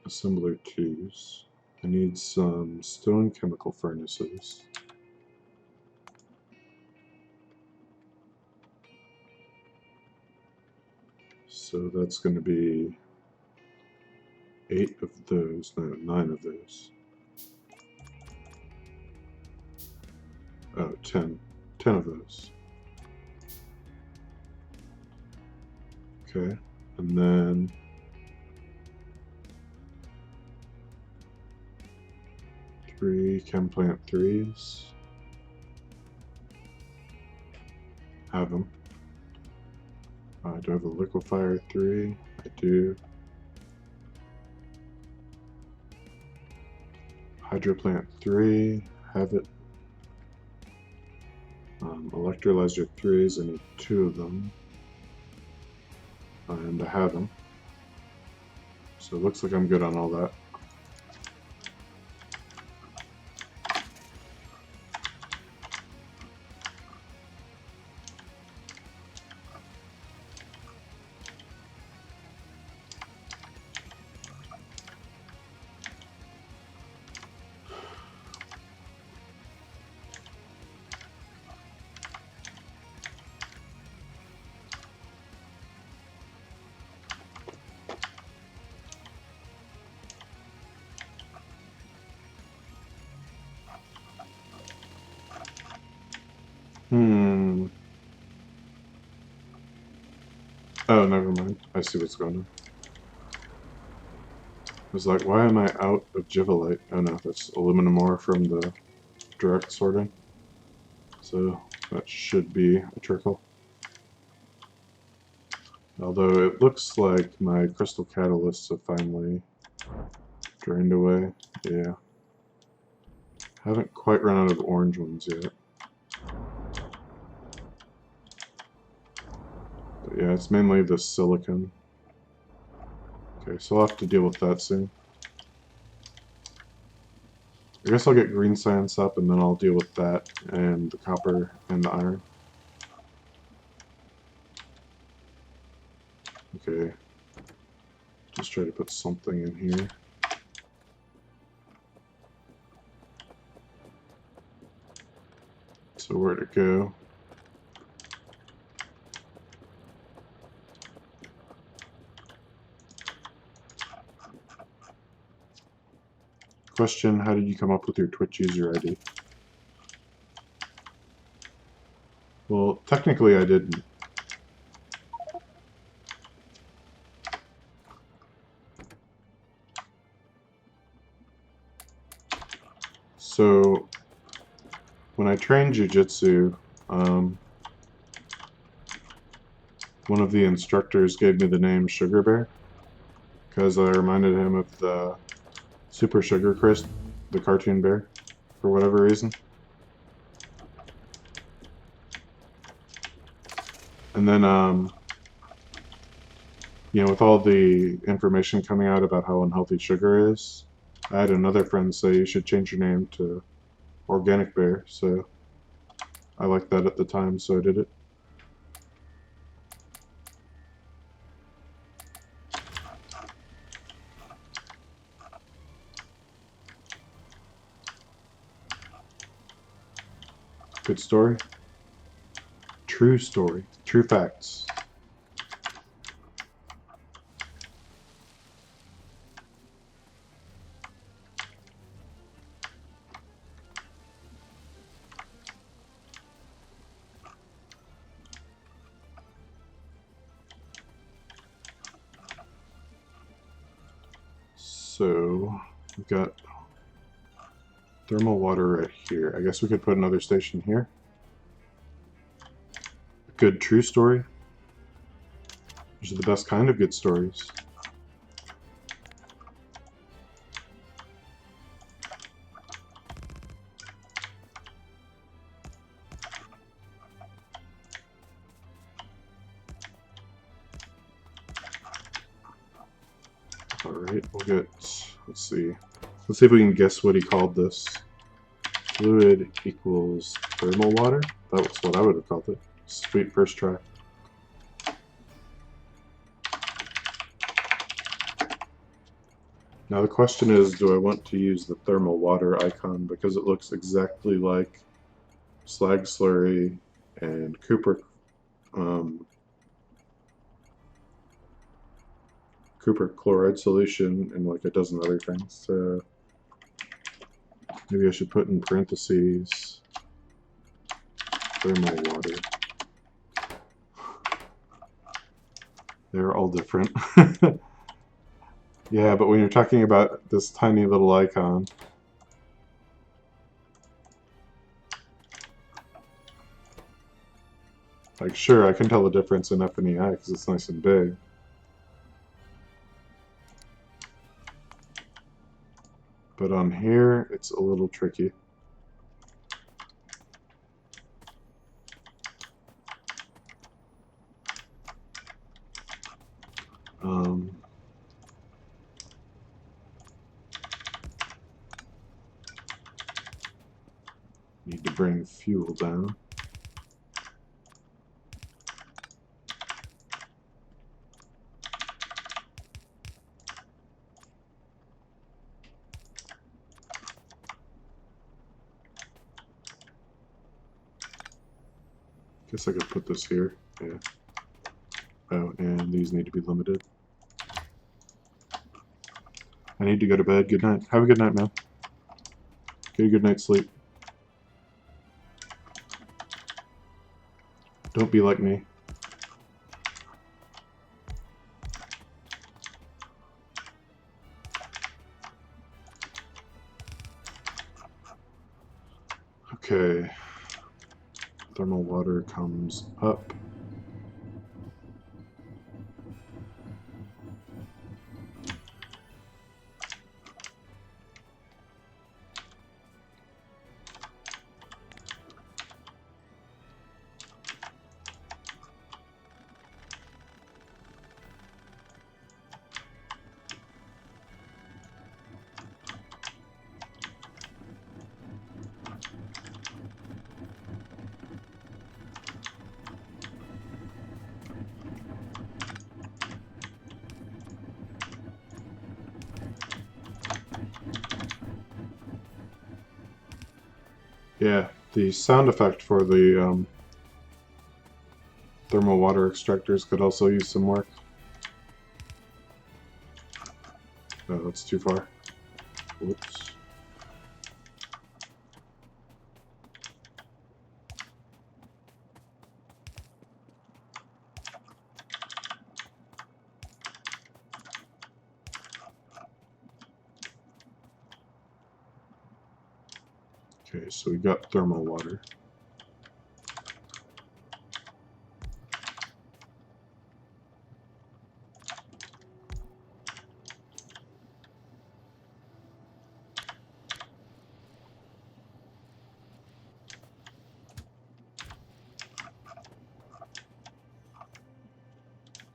assembler 2s. I need some stone chemical furnaces. So that's going to be 8 of those, no, 9 of those. Oh, 10. 10 of those. Okay, and then three chem plant 3s. Have them. Do I have a liquefier 3? I do. Hydroplant 3, have it. Electrolyzer 3s, I need 2 of them. And I have them. So it looks like I'm good on all that. Oh, never mind. I see what's going on. I was like, why am I out of Jivalite? Oh no, that's aluminum ore from the direct sorting. So that should be a trickle. Although it looks like my crystal catalysts have finally drained away. Yeah. Haven't quite run out of orange ones yet. But yeah, it's mainly the silicon. Okay, so I'll have to deal with that soon. I guess I'll get green science up and then I'll deal with that and the copper and the iron. Okay. Just try to put something in here. So where to go? Question, how did you come up with your Twitch user ID? Well, technically I didn't. So, when I trained Jiu-Jitsu, one of the instructors gave me the name Sugar Bear because I reminded him of the Super Sugar Crisp, the cartoon bear, for whatever reason. And then, you know, with all the information coming out about how unhealthy sugar is, I had another friend say you should change your name to Organic Bear, so I liked that at the time, so I did it. Good story. True story. True facts. So, we've got thermal water right here. I guess we could put another station here. Good true story. These are the best kind of good stories. Alright, we'll get, let's see if we can guess what he called this. fluid equals thermal water. That was what I would have called it. Sweet first try. Now the question is, do I want to use the thermal water icon because it looks exactly like slag slurry and Cooper chloride solution and like a dozen other things. So maybe I should put in parentheses thermal water. They're all different. Yeah, but when you're talking about this tiny little icon, like sure, I can tell the difference in F and EI because it's nice and big. But on here, it's a little tricky. Need to bring fuel down. Guess I could put this here. Yeah. Oh, and these need to be limited. I need to go to bed. Good night. Have a good night, man. Get a good night's sleep. Don't be like me. Okay. Thermal water comes up. Yeah, the sound effect for the thermal water extractors could also use some work. Oh, that's too far. Whoops. Okay, so we got thermal water.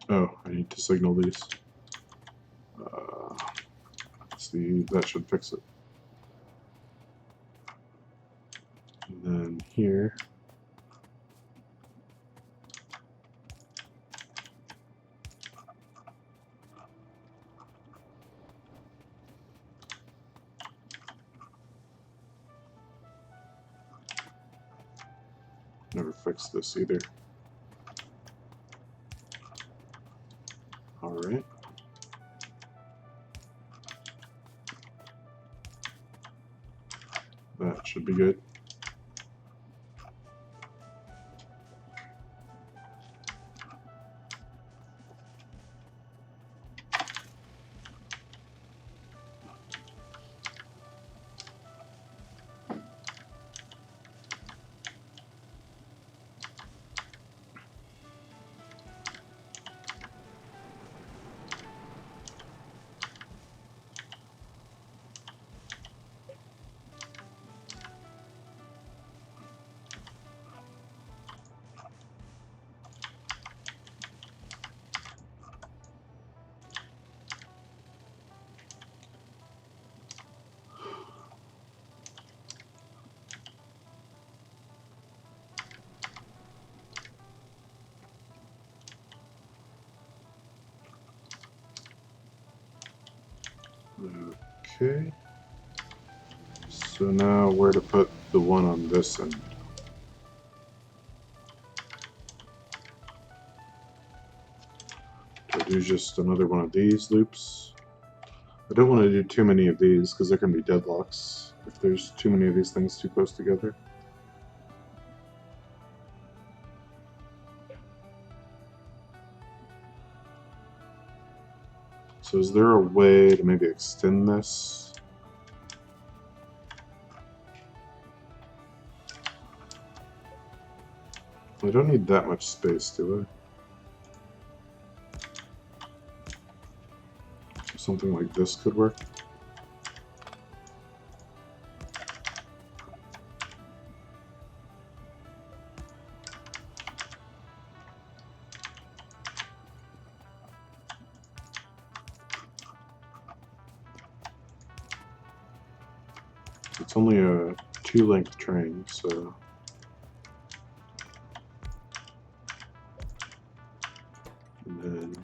Oh, I need to signal these. Let's see, that should fix it. And then here. Never fixed this either. Alright. That should be good. Okay. So now where to put the one on this end? Do I do just another one of these loops? I don't want to do too many of these because there can be deadlocks if there's too many of these things too close together. So is there a way to maybe extend this? I don't need that much space, do I? Something like this could work. It's only a 2-length train, so... And then...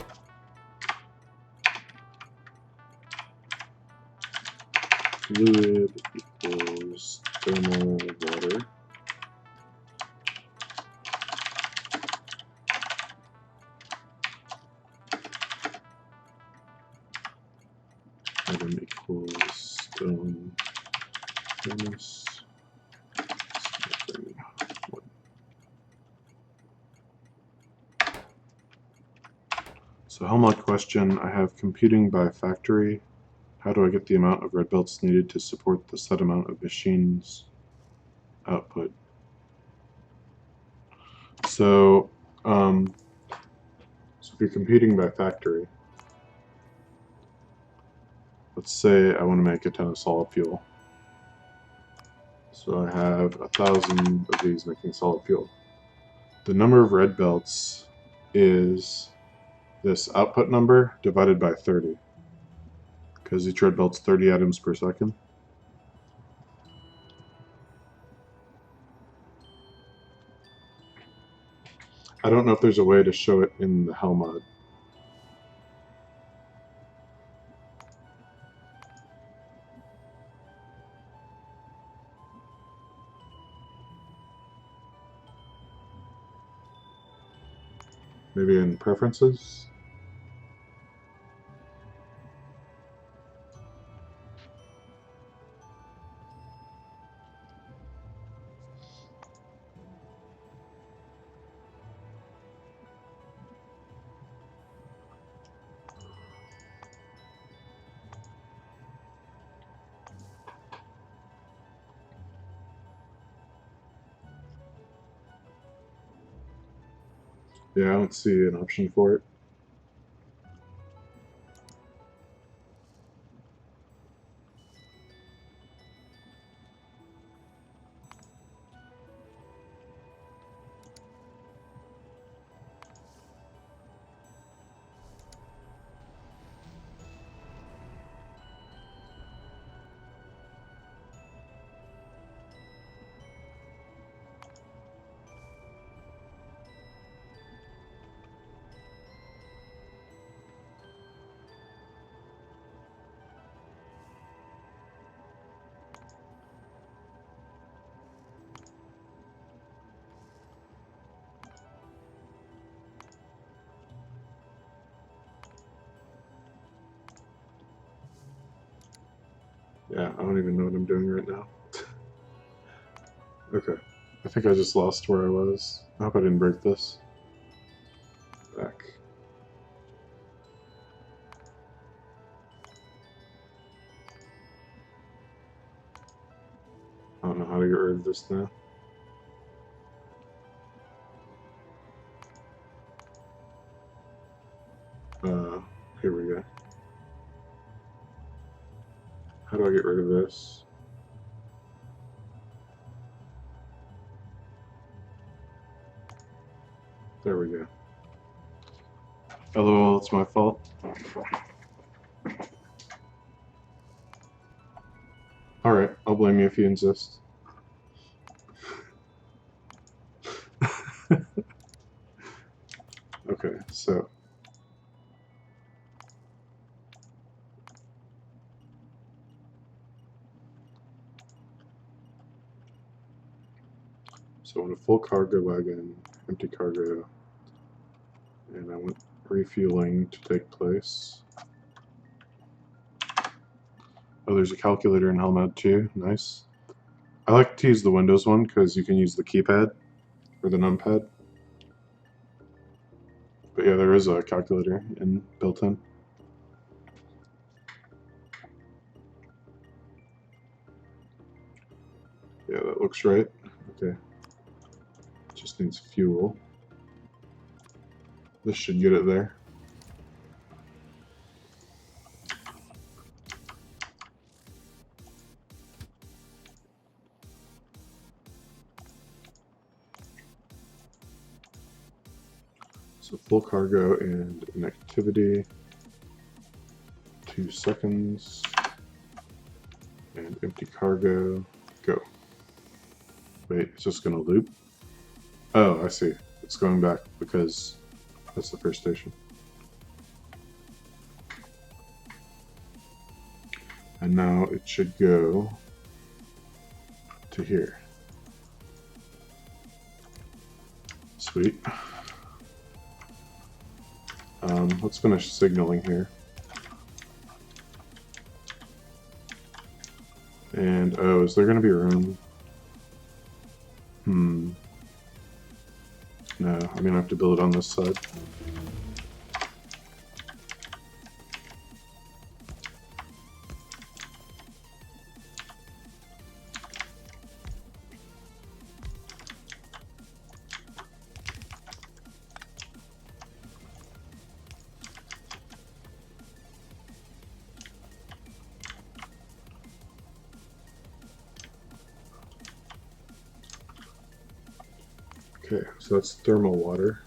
fluid equals thermal water. Atom equals stone furnace. So Helmut question, I have computing by factory. How do I get the amount of red belts needed to support the set amount of machines output? So if you're computing by factory, let's say I want to make a ton of solid fuel. So I have 1,000 of these making solid fuel. The number of red belts is this output number divided by 30, because each red belt's 30 atoms per second. I don't know if there's a way to show it in the Helmut. Maybe in preferences? Yeah, I don't see an option for it. Yeah, I don't even know what I'm doing right now. Okay, I think I just lost where I was. I hope I didn't break this. Back. I don't know how to get rid of this now. Here we go. How do I get rid of this? There we go. LOL, it's my fault. Alright, I'll blame you if you insist. Okay, so... So I want a full cargo wagon, empty cargo, and I want refueling to take place. Oh, there's a calculator in Helmet too. Nice. I like to use the Windows one because you can use the keypad or the numpad. But yeah, there is a calculator built in. Yeah, that looks right. Okay. Just needs fuel. This should get it there. So full cargo and an activity. 2 seconds. And empty cargo. Go. Wait, it's just gonna loop? Oh, I see. It's going back because that's the first station. And now it should go to here. Sweet. Let's finish signaling here. And, oh, is there going to be room? No, I'm going to have to build it on this side. Okay, so that's thermal water.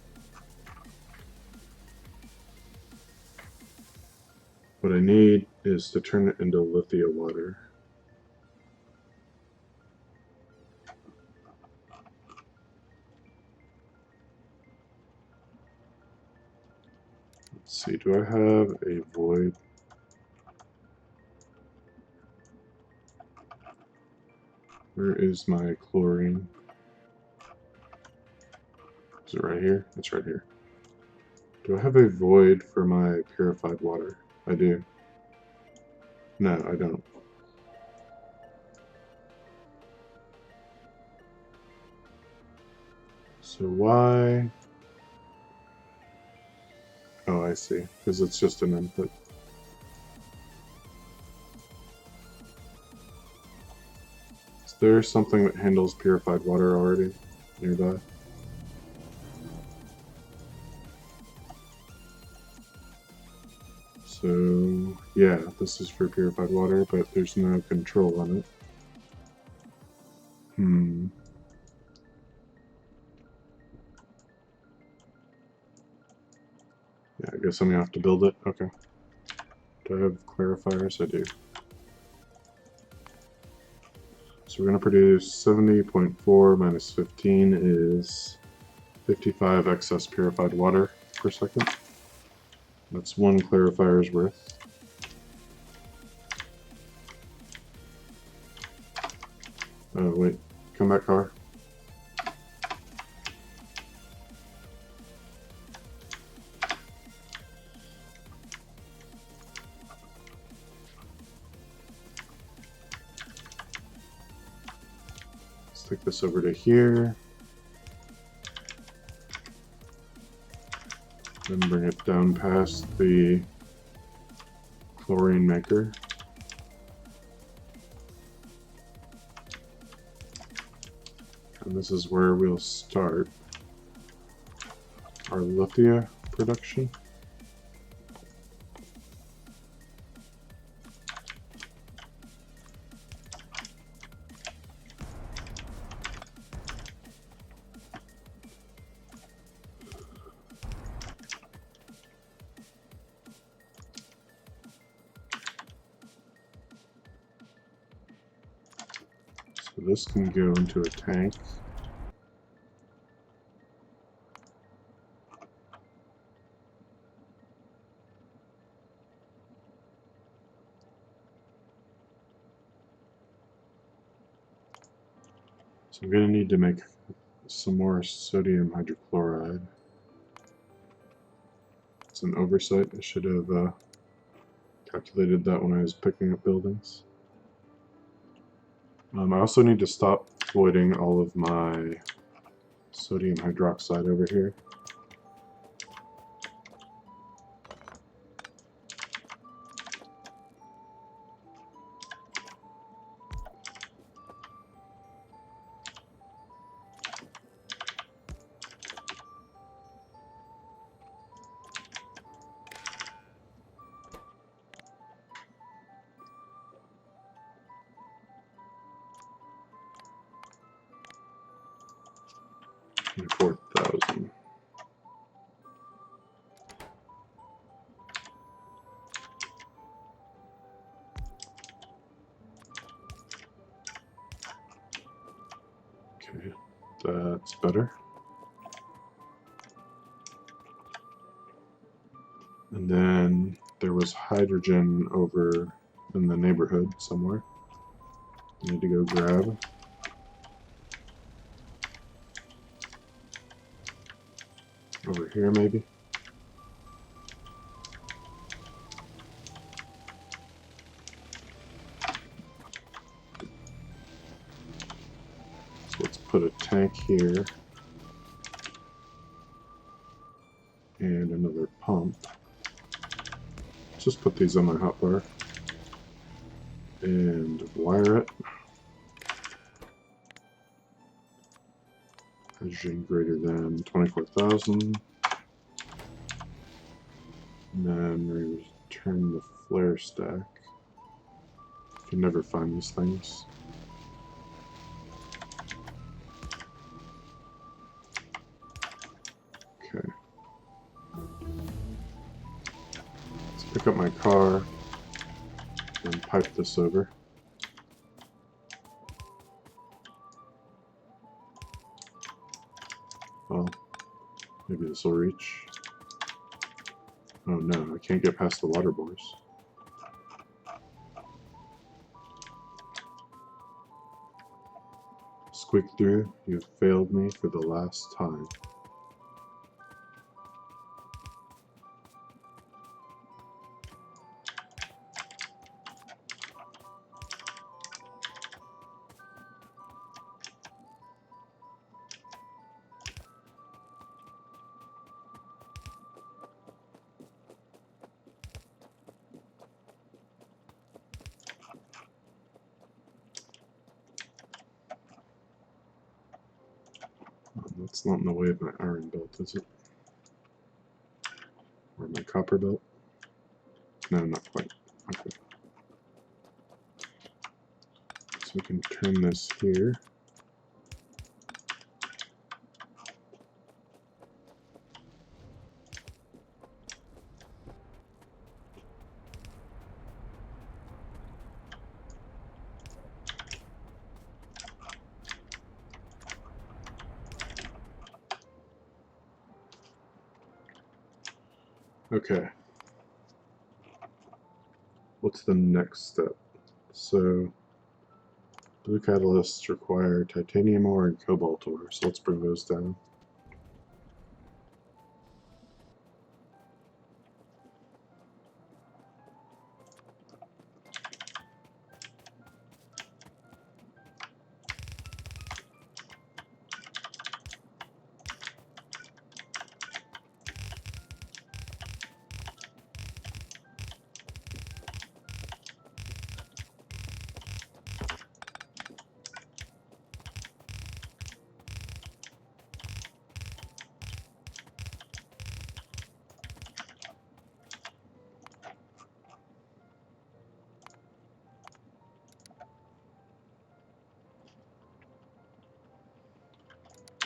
What I need is to turn it into lithium water. Let's see, do I have a void? Where is my chlorine? Is it right here? It's right here. Do I have a void for my purified water? I do. No, I don't. So why? Oh, I see. Because it's just an input. Is there something that handles purified water already nearby? So, yeah, this is for purified water, but there's no control on it. Yeah, I guess I'm gonna have to build it. Okay. Do I have clarifiers? I do. So we're gonna produce 70.4 minus 15 is 55 excess purified water per second. That's 1 clarifier's worth. Oh, wait. Come back, car. Let's take this over to here. Then bring it down past the chlorine maker. And this is where we'll start our lithium production. So this can go into a tank. So I'm going to need to make some more sodium hydrochloride. It's an oversight. I should have calculated that when I was picking up buildings. I also need to stop voiding all of my sodium hydroxide over here. And 4,000. Okay, that's better. And then there was hydrogen over in the neighborhood somewhere. I need to go grab. Over here, maybe. So let's put a tank here. And another pump. Just put these on my hotbar. And wire it. Hydrogen greater than 24,000. And then return the flare stack. You can never find these things. Okay. Let's pick up my car and pipe this over. Well, maybe this will reach. Oh no, I can't get past the water bores. Squeak through, you have failed me for the last time. That's not in the way of my iron belt, is it? Or my copper belt? No, not quite. Okay. So we can turn this here. Okay. What's the next step? So, blue catalysts require titanium ore and cobalt ore, so let's bring those down.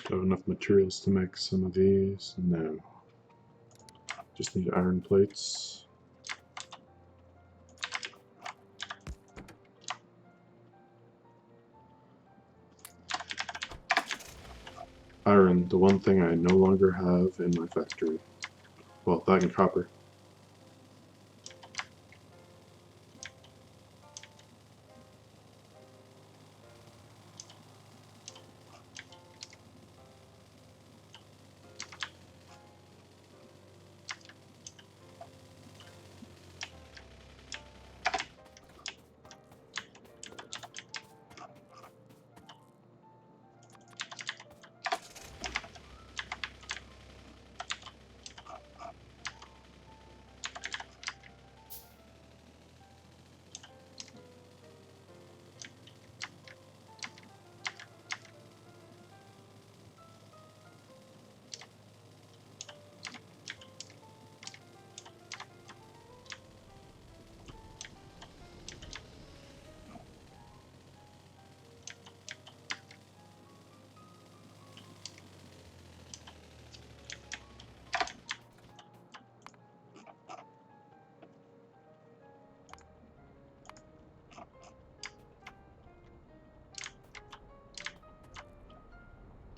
Do I have enough materials to make some of these? No. Just need iron plates. Iron, the one thing I no longer have in my factory. Well, that and copper.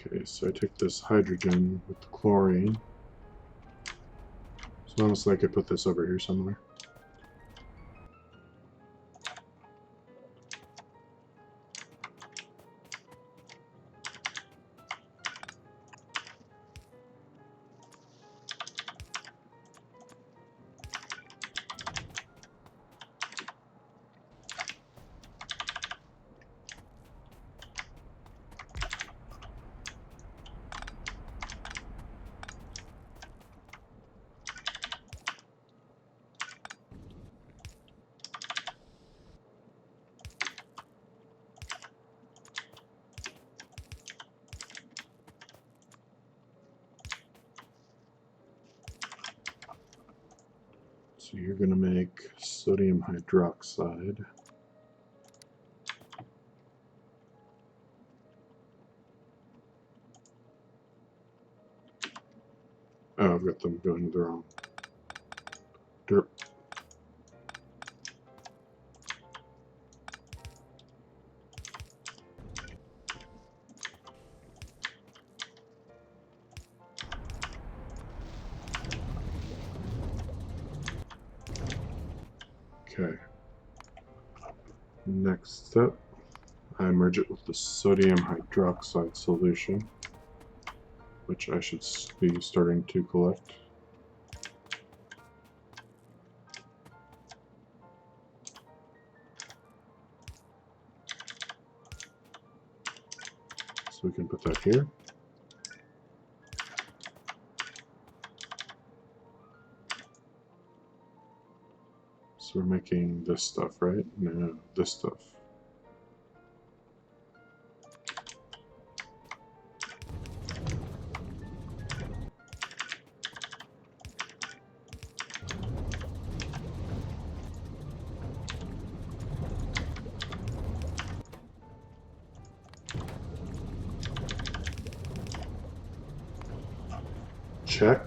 Okay, so I take this hydrogen with the chlorine. So almost like I put this over here somewhere. So you're going to make sodium hydroxide. Oh, I've got them going the wrong. Derp. Okay. Next step, I merge it with the sodium hydroxide solution, which I should be starting to collect. So we can put that here. So we're making this stuff, right? No, this stuff. Check.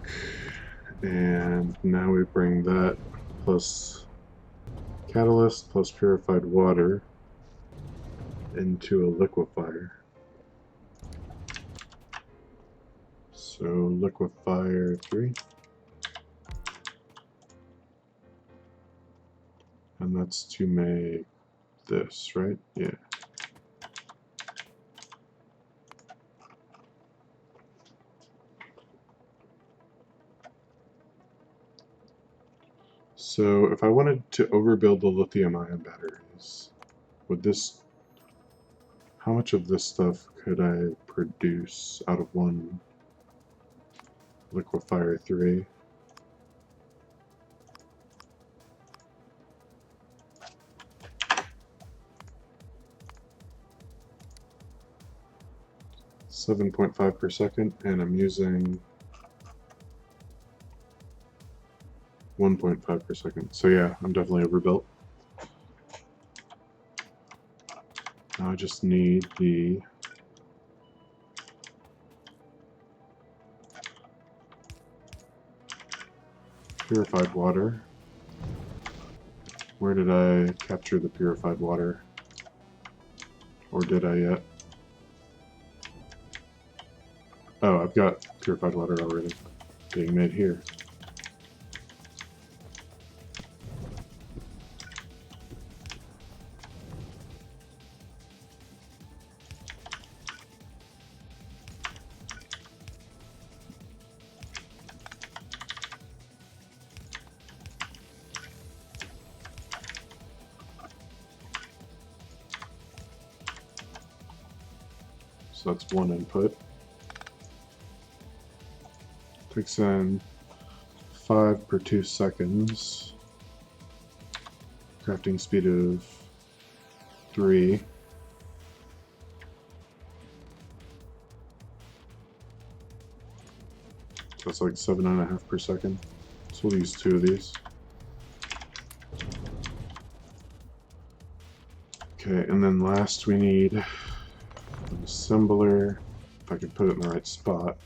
And now we bring that plus catalyst plus purified water into a liquefier. So liquefier 3. And that's to make this, right? Yeah. So if I wanted to overbuild the lithium-ion batteries, would this, how much of this stuff could I produce out of one liquefier 3? .5 per second, and I'm using 1.5 per second. So yeah, I'm definitely overbuilt. Now I just need the purified water. Where did I capture the purified water? Or did I yet? Oh, I've got purified water already being made here. So that's one input. Takes in 5 per 2 seconds. Crafting speed of 3. So that's like 7.5 per second. So we'll use 2 of these. Okay, and then last we need an assembler, if I can put it in the right spot.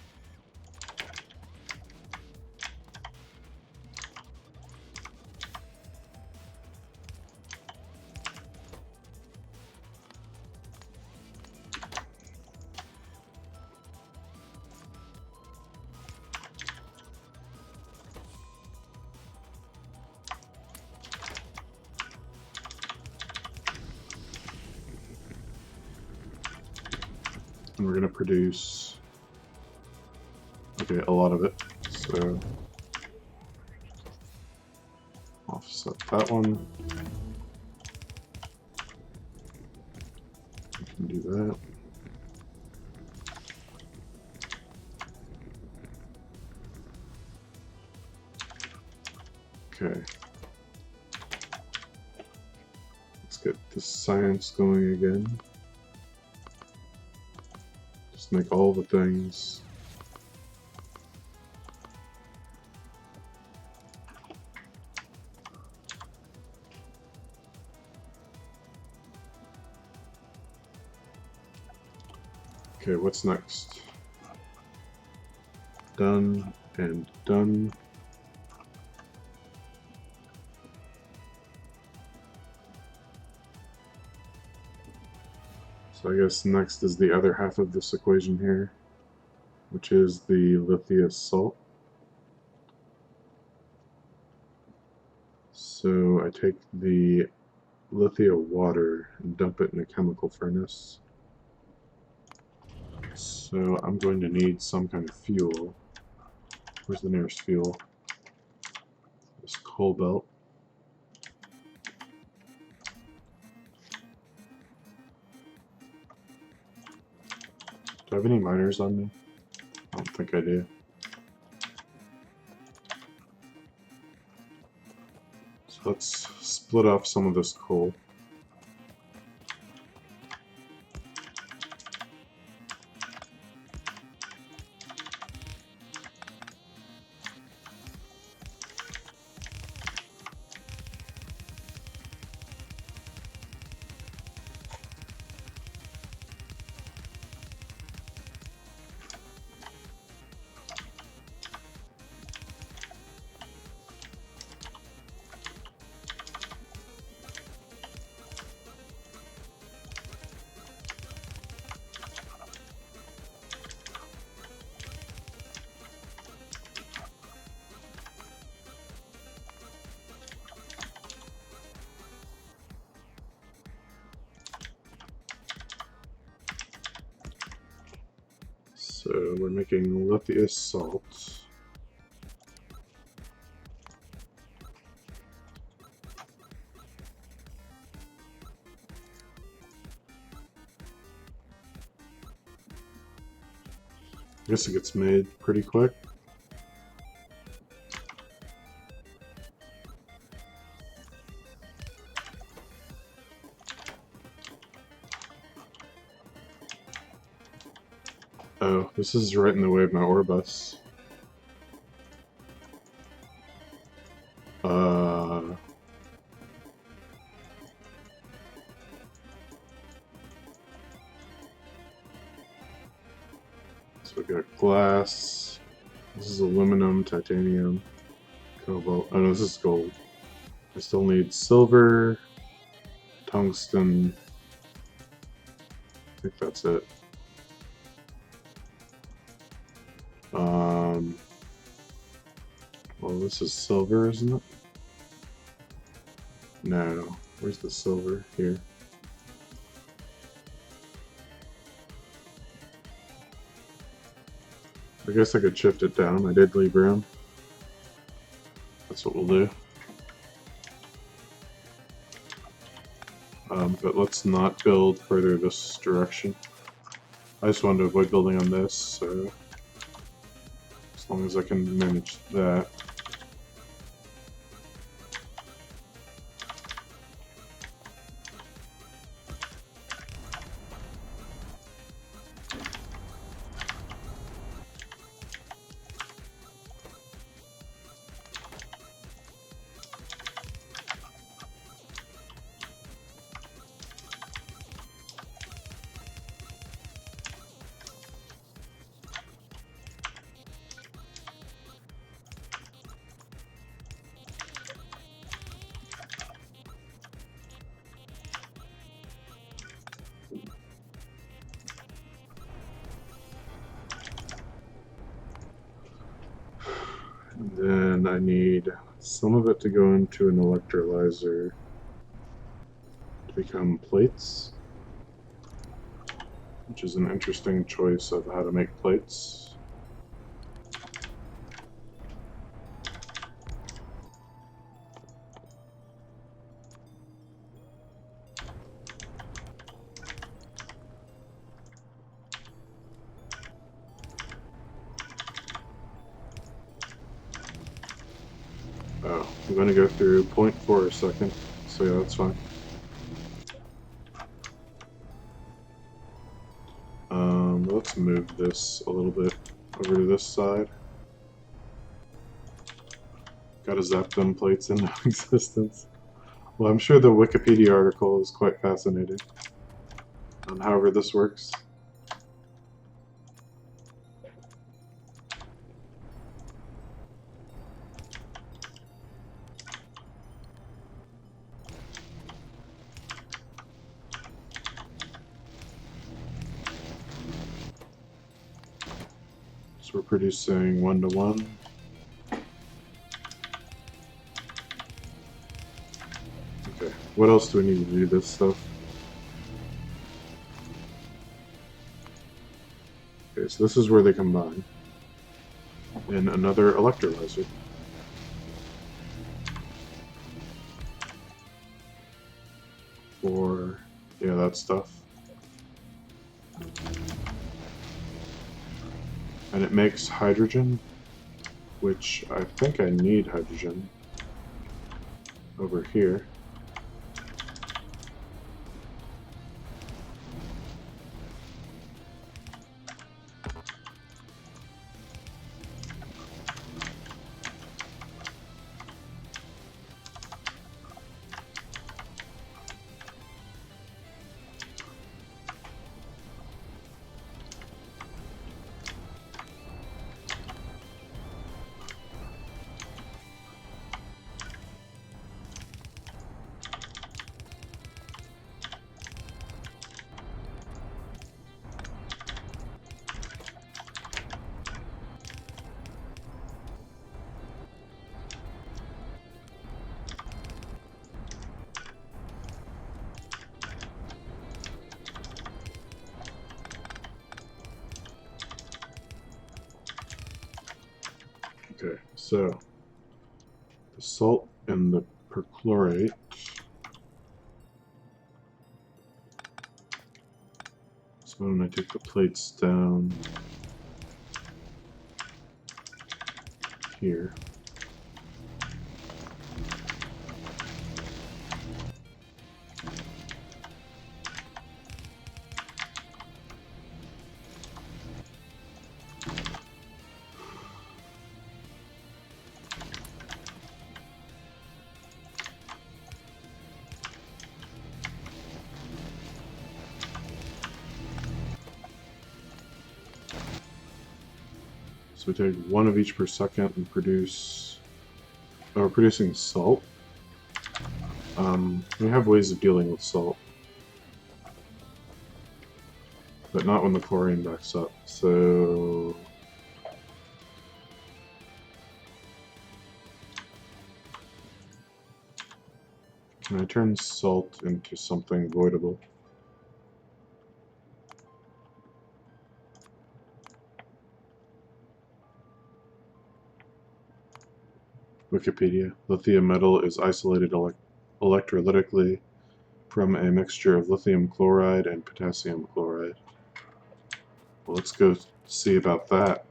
And we're going to produce, okay, a lot of it. So offset that one. We can do that. Okay. Let's get the science going again. Just make all the things. Okay, what's next? Done and done. So I guess next is the other half of this equation here, which is the lithium salt. So I take the lithium water and dump it in a chemical furnace. So I'm going to need some kind of fuel. Where's the nearest fuel? This cobalt. Do I have any miners on me? I don't think I do. So let's split off some of this coal. So we're making lithium salt. I guess it gets made pretty quick. Oh, this is right in the way of my ore bus. So we got glass. This is aluminum, titanium, cobalt. Oh no, this is gold. I still need silver, tungsten. I think that's it. Well, this is silver, isn't it? No. Where's the silver? Here. I guess I could shift it down. I did leave room. That's what we'll do. But let's not build further this direction. I just wanted to avoid building on this, so as long as I can manage that. Then I need some of it to go into an electrolyzer to become plates. which is an interesting choice of how to make plates. Oh, I'm going to go through 0.4 a second, so yeah, that's fine. Let's move this a little bit over to this side. Gotta zap them plates into existence. Well, I'm sure the Wikipedia article is quite fascinating on however this works. So we're producing 1-to-1. Okay, what else do we need to do this stuff? Okay, so this is where they combine in another electrolyzer. For, yeah, that stuff. And it makes hydrogen, which I think I need hydrogen over here. Okay, so the salt and the perchlorate. So when I take the plates down here. So we take one of each per second and produce. Oh, we're producing salt. We have ways of dealing with salt, but not when the chlorine backs up. So can I turn salt into something voidable? Wikipedia. Lithium metal is isolated electrolytically from a mixture of lithium chloride and potassium chloride. Well, let's go see about that.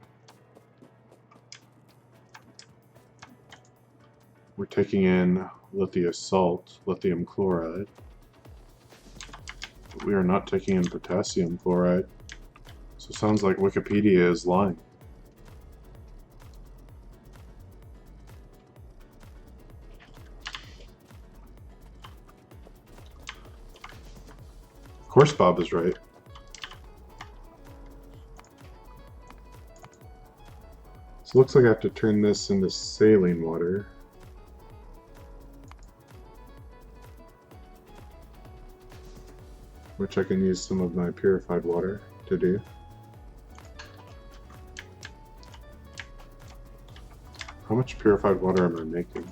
We're taking in lithium chloride. But we are not taking in potassium chloride. So it sounds like Wikipedia is lying. Of course Bob is right. So it looks like I have to turn this into saline water. Which I can use some of my purified water to do. How much purified water am I making?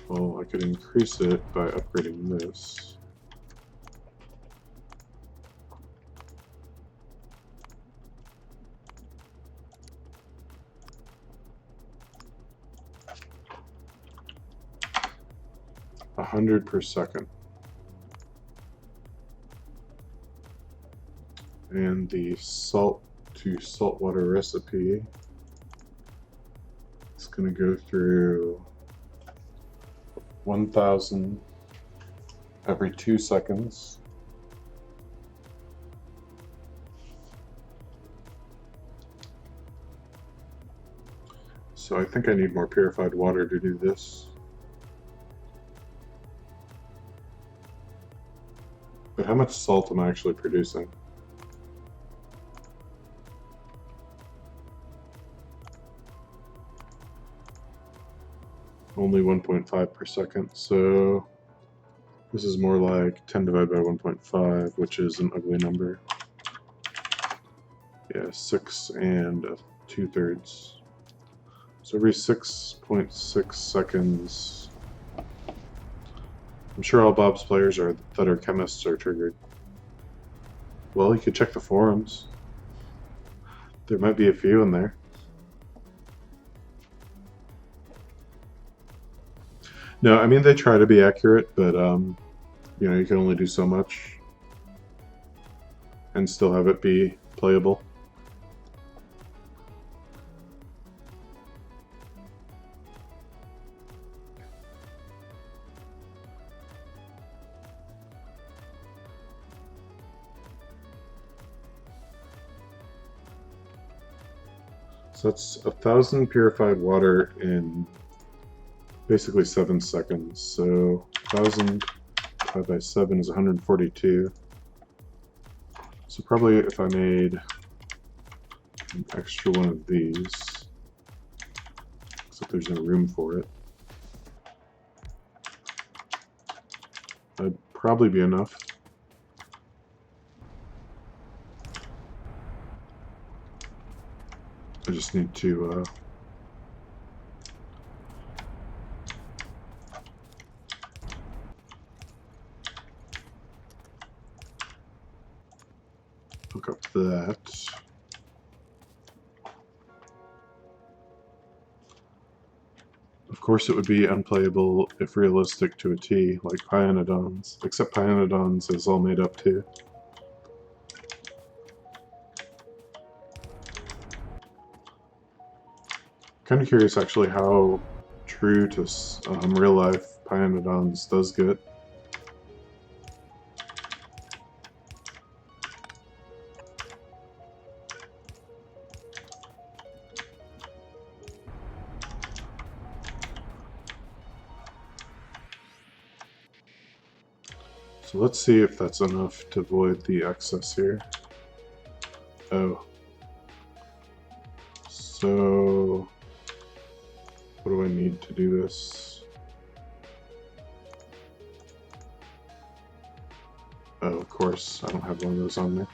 Well, I could increase it by upgrading this. A 100 per second. And the salt to saltwater recipe is going to go through 1,000 every 2 seconds. So I think I need more purified water to do this. But how much salt am I actually producing? Only 1.5 per second, so this is more like 10 divided by 1.5, which is an ugly number. Yeah, 6 and 2/3. So every 6.6 seconds, I'm sure all Bob's players that are chemists are triggered. Well, you could check the forums. There might be a few in there. No, I mean, they try to be accurate, but you know, you can only do so much and still have it be playable. So that's 1,000 purified water in basically 7 seconds. So 1,000 divided by 7 is 142. So probably if I made an extra one of these, except there's no room for it, that'd probably be enough. I just need to hook up that. Of course, it would be unplayable if realistic to a T, like Pyanodons, except Pyanodons is all made up too. Kind of curious actually how true to real life Pyanodons does get. So let's see if that's enough to void the excess here. Oh. So what do I need to do this? Oh, of course, I don't have one of those on there.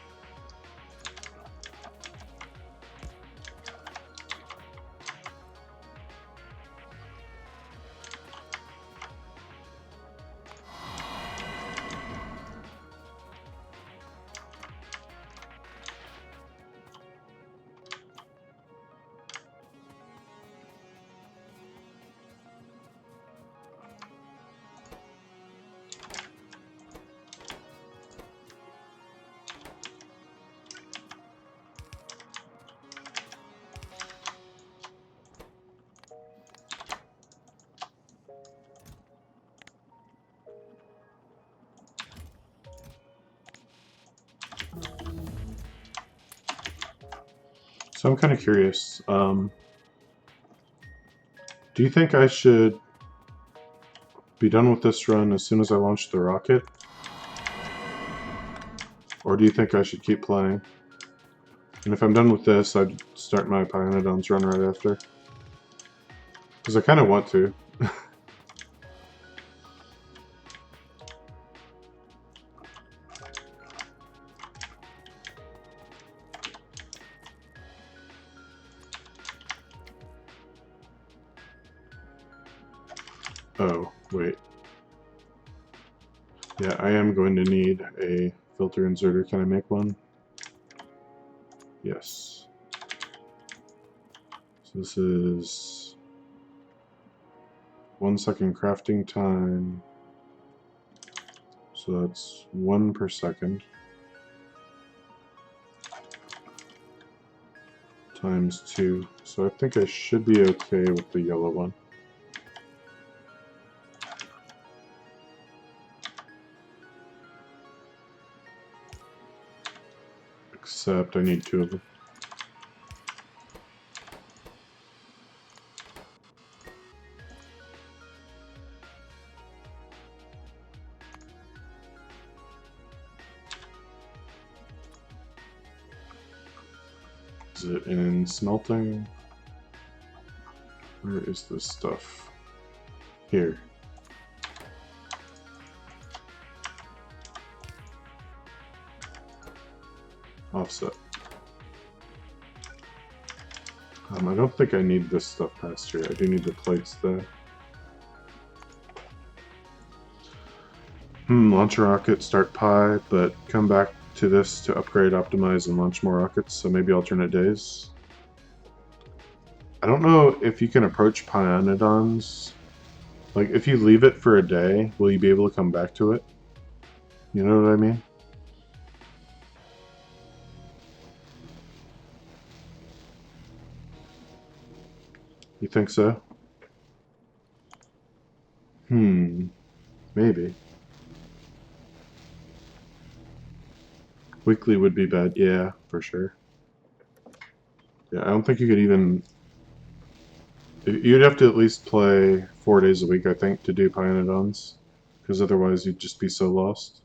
So I'm kind of curious. Do you think I should be done with this run as soon as I launch the rocket? Or do you think I should keep playing? And if I'm done with this, I'd start my Pyanodons run right after. Because I kind of want to. Oh, Wait. Yeah, I am going to need a filter inserter. Can I make one? Yes. So this is 1 second crafting time. So that's 1 per second. Times 2. So I think I should be okay with the yellow one. Except I need 2 of them. Is it in smelting? Where is this stuff? Here. Offset. I don't think I need this stuff past here. I do need the plates though. Launch a rocket, start Pi, but come back to this to upgrade, optimize, and launch more rockets, so maybe alternate days. I don't know if you can approach Pionodons. Like, if you leave it for a day, will you be able to come back to it? You know what I mean? You think so? Maybe. Weekly would be bad, yeah, for sure. Yeah, I don't think you could even... You'd have to at least play 4 days a week, I think, to do Pionodons. Because otherwise you'd just be so lost.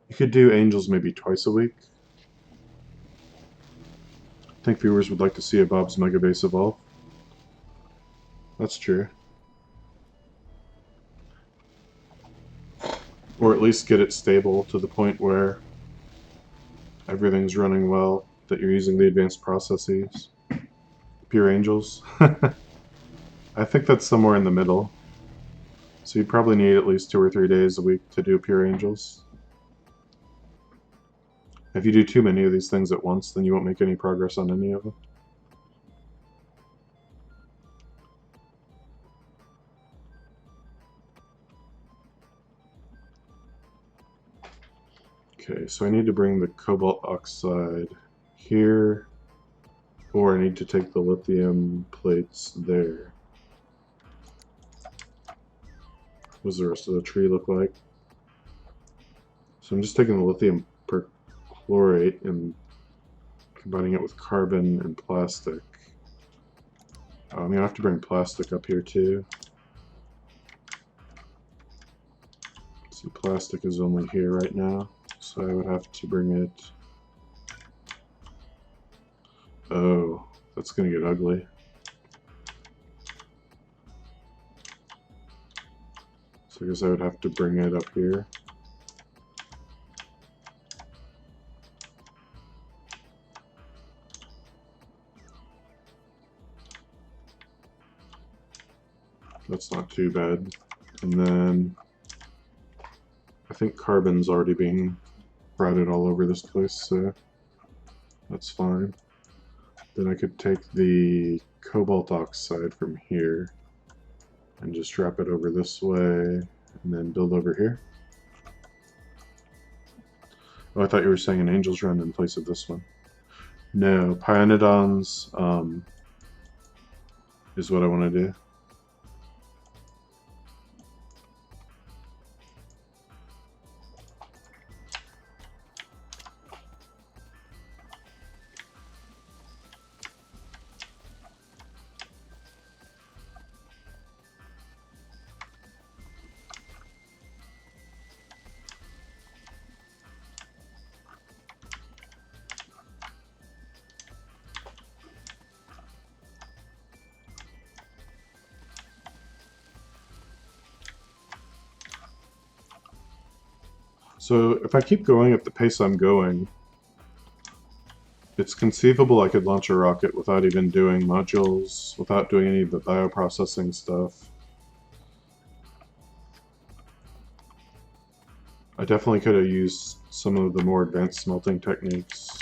You could do Angels maybe twice a week. I think viewers would like to see a Bob's Mega Base evolve. That's true. Or at least get it stable to the point where everything's running well, that you're using the advanced processes. Pure Angels. I think that's somewhere in the middle. So you probably need at least 2 or 3 days a week to do Pure Angels. If you do too many of these things at once, then you won't make any progress on any of them. Okay, so I need to bring the cobalt oxide here, or I need to take the lithium plates there. What does the rest of the tree look like? So I'm just taking the lithium perchlorate and combining it with carbon and plastic. I'm going to have to bring plastic up here too. See, plastic is only here right now, so I would have to bring it... Oh, that's going to get ugly. So I guess I would have to bring it up here. That's not too bad. And then I think carbon's already being sprouted all over this place, so that's fine. Then I could take the cobalt oxide from here and just drop it over this way and then build over here. Oh, I thought you were saying an Angel's Run in place of this one. No, Pionodons is what I want to do. So if I keep going at the pace I'm going, It's conceivable I could launch a rocket without even doing modules, without doing any of the bioprocessing stuff. I definitely could have used some of the more advanced smelting techniques.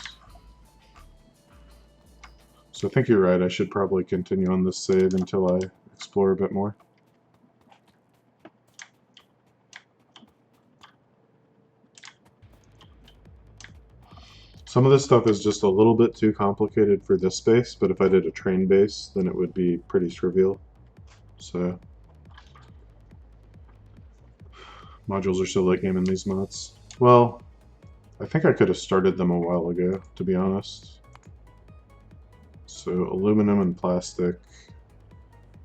So I think you're right, I should probably continue on this save until I explore a bit more. Some of this stuff is just a little bit too complicated for this base, but if I did a train base, then it would be pretty trivial. So, modules are still late game in these mods. Well, I think I could have started them a while ago, to be honest. So, aluminum and plastic,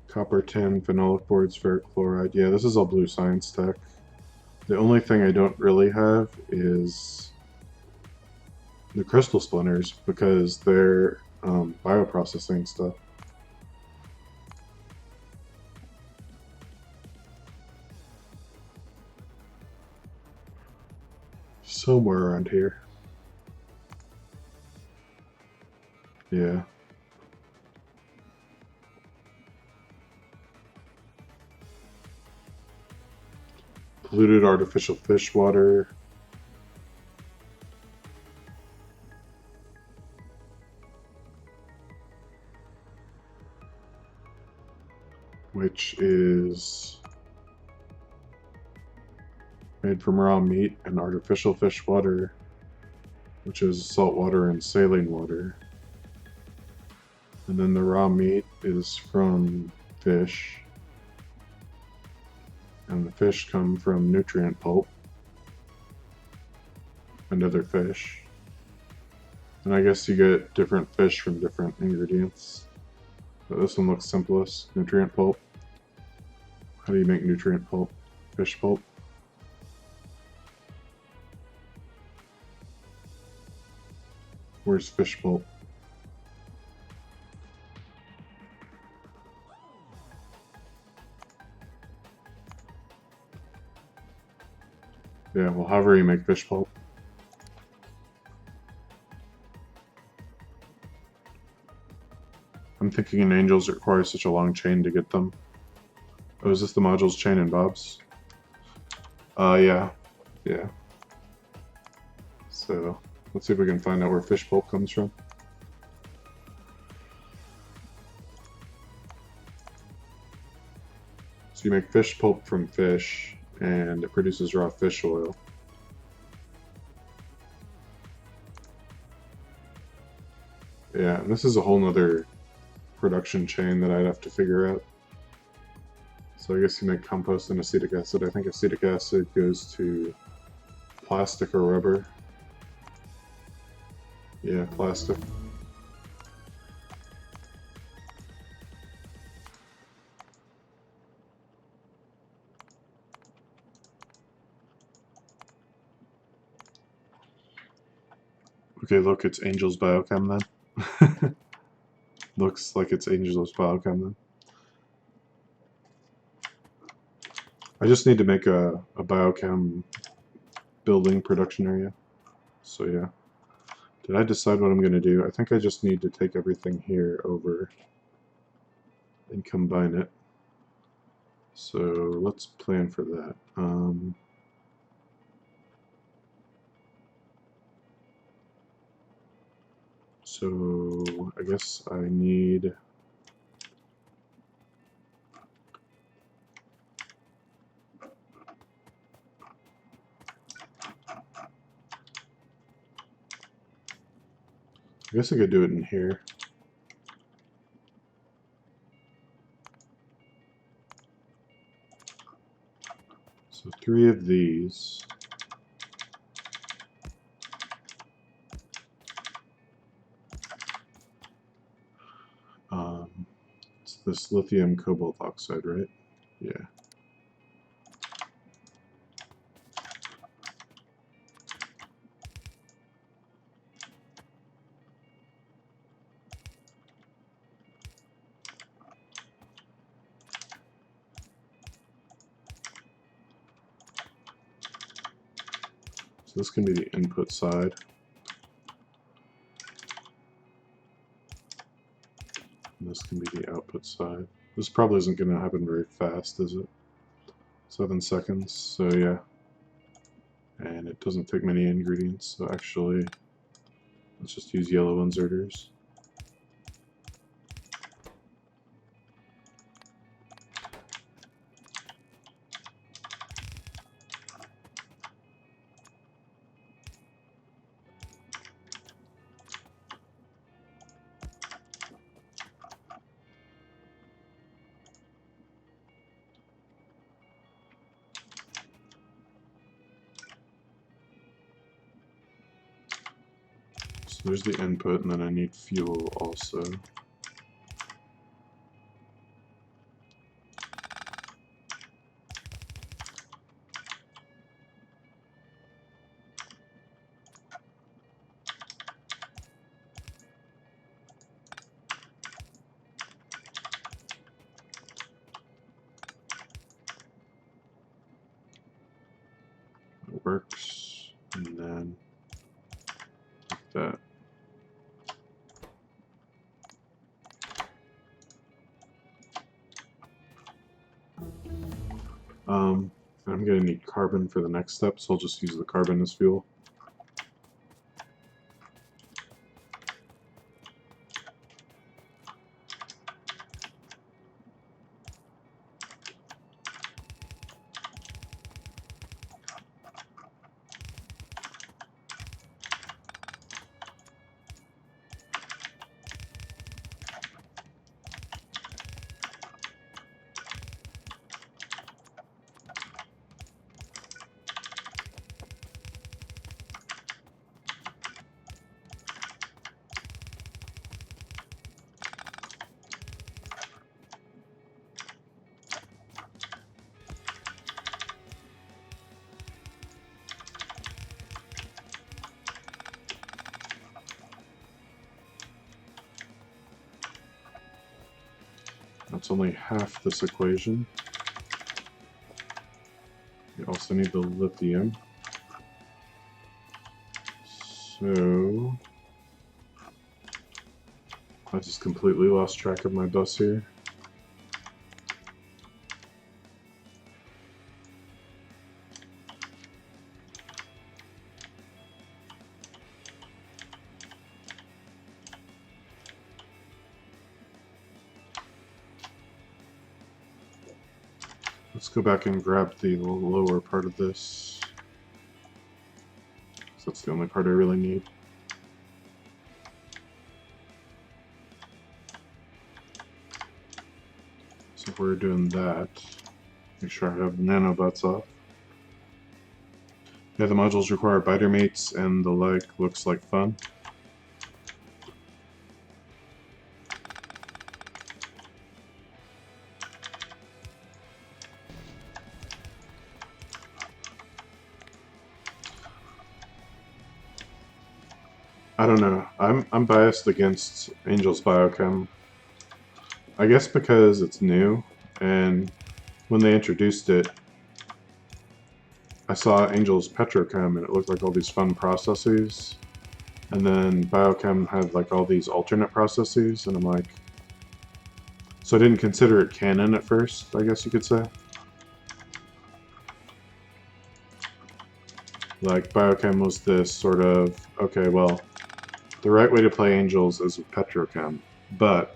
copper, tin, phenolic boards, ferric chloride. Yeah, this is all blue science tech. The only thing I don't really have is the crystal splinters, because they're bioprocessing stuff. Somewhere around here. Yeah. Polluted artificial fish water. Which is made from raw meat, and artificial fish water, which is salt water and saline water. And then the raw meat is from fish, and the fish come from nutrient pulp and other fish. And I guess you get different fish from different ingredients. But this one looks simplest, nutrient pulp. How do you make nutrient pulp? Fish pulp? Where's fish pulp? Yeah, well, however you make fish pulp. I'm thinking in Angels it requires such a long chain to get them. Oh, is this the modules chain and bobs? Yeah. Yeah. So, let's see if we can find out where fish pulp comes from. So you make fish pulp from fish, and it produces raw fish oil. Yeah, and this is a whole nother production chain that I'd have to figure out. So I guess you make compost and acetic acid. I think acetic acid goes to plastic or rubber. Yeah, plastic. Okay, look, it's Angel's Biochem then. Looks like it's Angel's Biochem then. I just need to make a biochem building production area. So yeah. Did I decide what I'm going to do? I think I just need to take everything here over and combine it. So let's plan for that. So I guess I need I guess I could do it in here. So 3 of these. It's this lithium cobalt oxide, right? Yeah. So this can be the input side. And this can be the output side. This probably isn't going to happen very fast, is it? 7 seconds, so yeah. And it doesn't take many ingredients, so actually, let's just use yellow inserters. So there's the input, and then I need fuel also. It works, and then like that. I'm going to need carbon for the next step, so I'll just use the carbon as fuel. That's only half this equation. You also need the lithium. So I just completely lost track of my bus here. Let's go back and grab the lower part of this. So that's the only part I really need. So if we're doing that, make sure I have the nanobots off. Yeah, the modules require biter mates and the like. Looks like fun. I don't know. I'm biased against Angel's Biochem. I guess because it's new, and when they introduced it, I saw Angel's Petrochem, and it looked like all these fun processes. And then Biochem had like all these alternate processes, and I'm like, so I didn't consider it canon at first, I guess you could say. Like Biochem was this sort of, okay, well, the right way to play Angels is with Petrochem, but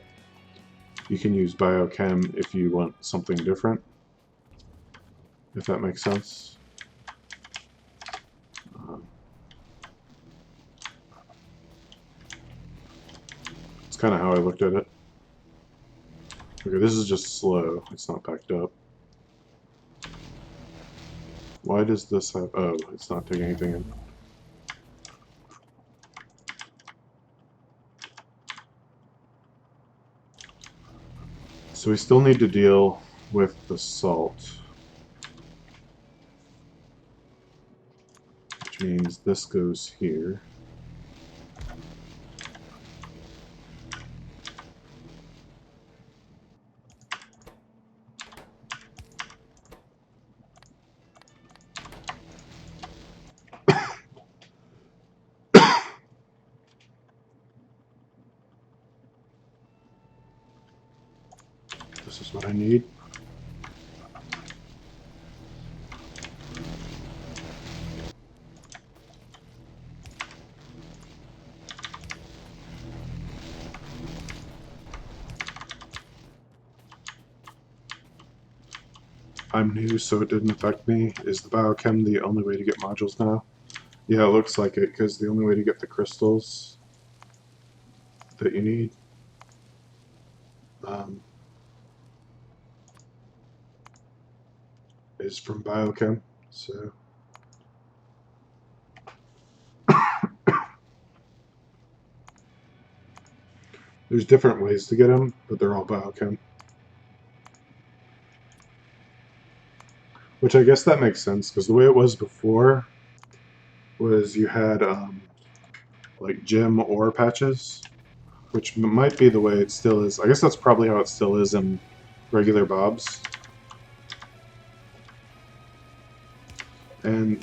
you can use Biochem if you want something different, if that makes sense. It's kind of how I looked at it. Okay, this is just slow. It's not packed up. Why does this have... Oh, it's not taking anything in. So we still need to deal with the salt. Which means this goes here. This is what I need. I'm new, so it didn't affect me. Is the biochem the only way to get modules now? Yeah, it looks like it, because the only way to get the crystals that you need is from biochem. So there's different ways to get them, but they're all biochem. Which I guess that makes sense, because the way it was before was you had like gem ore patches, which might be the way it still is. I guess that's probably how it still is in regular Bobs. And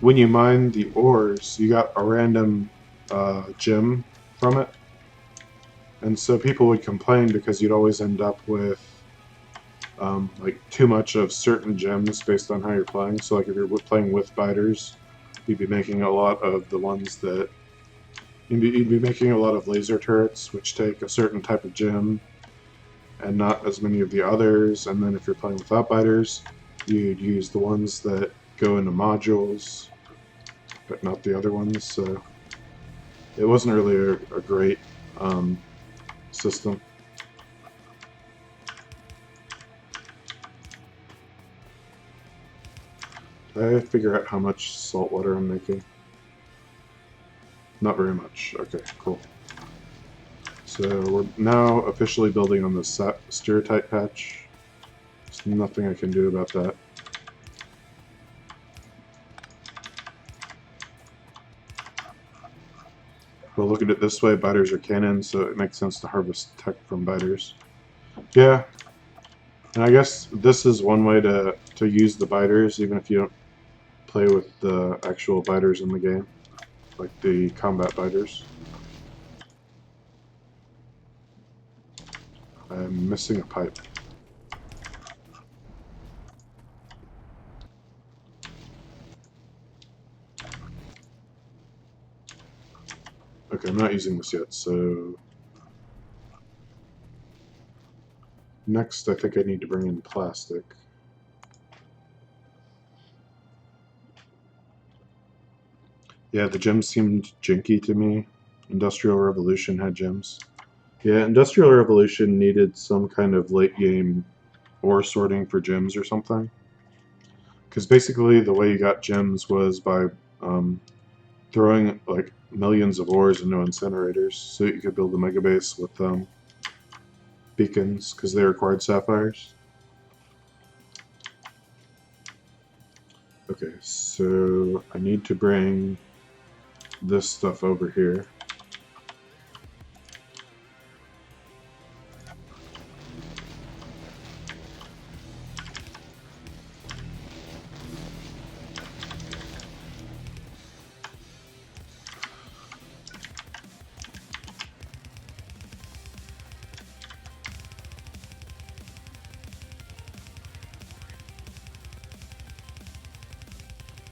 when you mine the ores, you got a random gem from it. And so people would complain because you'd always end up with like too much of certain gems based on how you're playing. So like if you're playing with biters, you'd be making a lot of the ones that you'd be making a lot of laser turrets, which take a certain type of gem, and not as many of the others. And then if you're playing without biters, you'd use the ones that go into modules, but not the other ones. So it wasn't really a great system. Did I figure out how much salt water I'm making? Not very much. Okay, cool. So we're now officially building on the stereotype patch. There's nothing I can do about that. But look at it this way, biters are canon, so it makes sense to harvest tech from biters. Yeah, and I guess this is one way to use the biters, even if you don't play with the actual biters in the game, like the combat biters. I'm missing a pipe. Okay, I'm not using this yet, so next I think I need to bring in plastic. Yeah, the gems seemed janky to me. Industrial Revolution had gems. Yeah, Industrial Revolution needed some kind of late game ore sorting for gems or something. Because basically the way you got gems was by throwing like millions of ores into incinerators so you could build a mega base with beacons because they required sapphires. Okay, so I need to bring this stuff over here.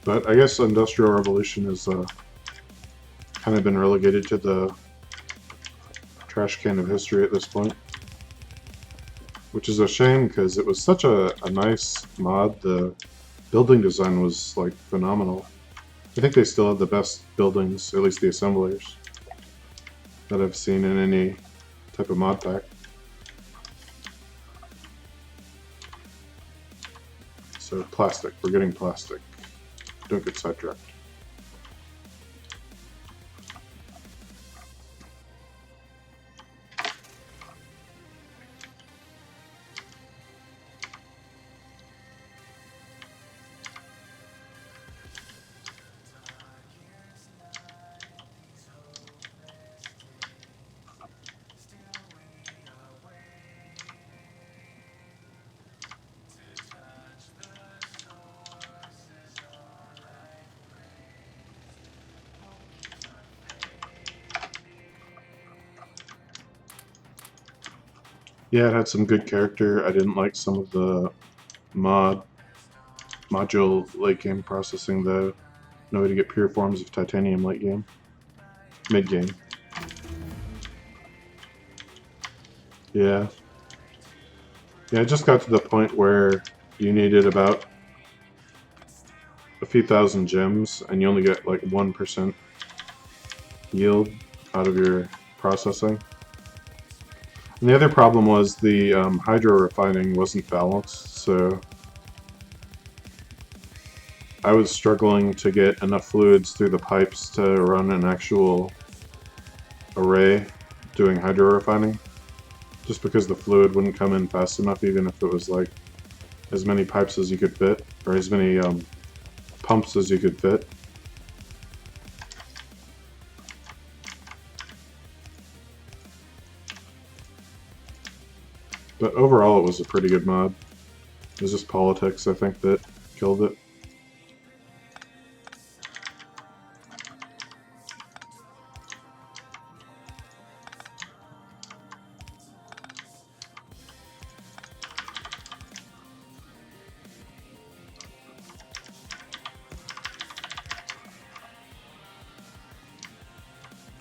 But I guess Industrial Revolution has kind of been relegated to the trash can of history at this point. Which is a shame because it was such a nice mod. The building design was like phenomenal. I think they still have the best buildings, at least the assemblers, that I've seen in any type of mod pack. So plastic, we're getting plastic. Don't get sidetracked. Yeah, it had some good character. I didn't like some of the module late game processing though. No way to get pure forms of titanium late game. Mid game. Yeah. Yeah, it just got to the point where you needed about a few thousand gems and you only get like 1% yield out of your processing. And the other problem was the hydro refining wasn't balanced, so I was struggling to get enough fluids through the pipes to run an actual array doing hydro refining, just because the fluid wouldn't come in fast enough even if it was like as many pipes as you could fit, or as many pumps as you could fit. But overall it was a pretty good mod. It was just politics, I think, that killed it.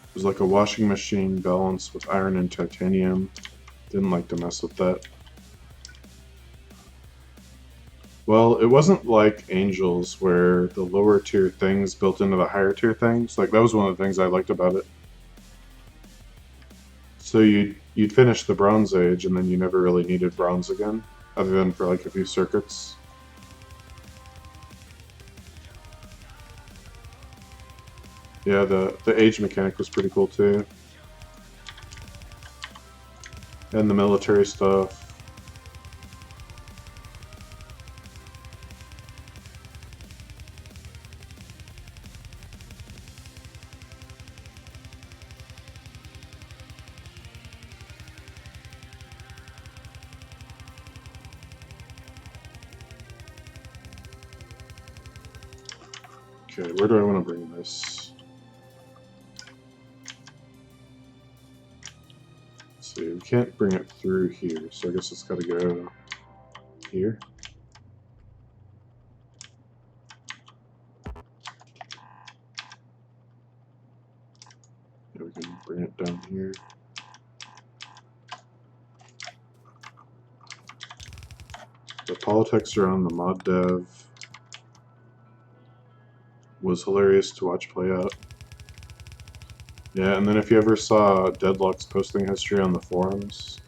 It was like a washing machine balanced with iron and titanium. Didn't like to mess with that. Well, it wasn't like Angels where the lower tier things built into the higher tier things. Like that was one of the things I liked about it. So you'd finish the Bronze Age and then you never really needed bronze again, other than for like a few circuits. Yeah, the age mechanic was pretty cool too. And the military stuff. Okay, where do I want to bring this? Let's see, we can't bring it through here, so I guess it's got to go here. Yeah, we can bring it down here. The politics around the mod dev was hilarious to watch play out. Yeah, and then if you ever saw Deadlock's posting history on the forums,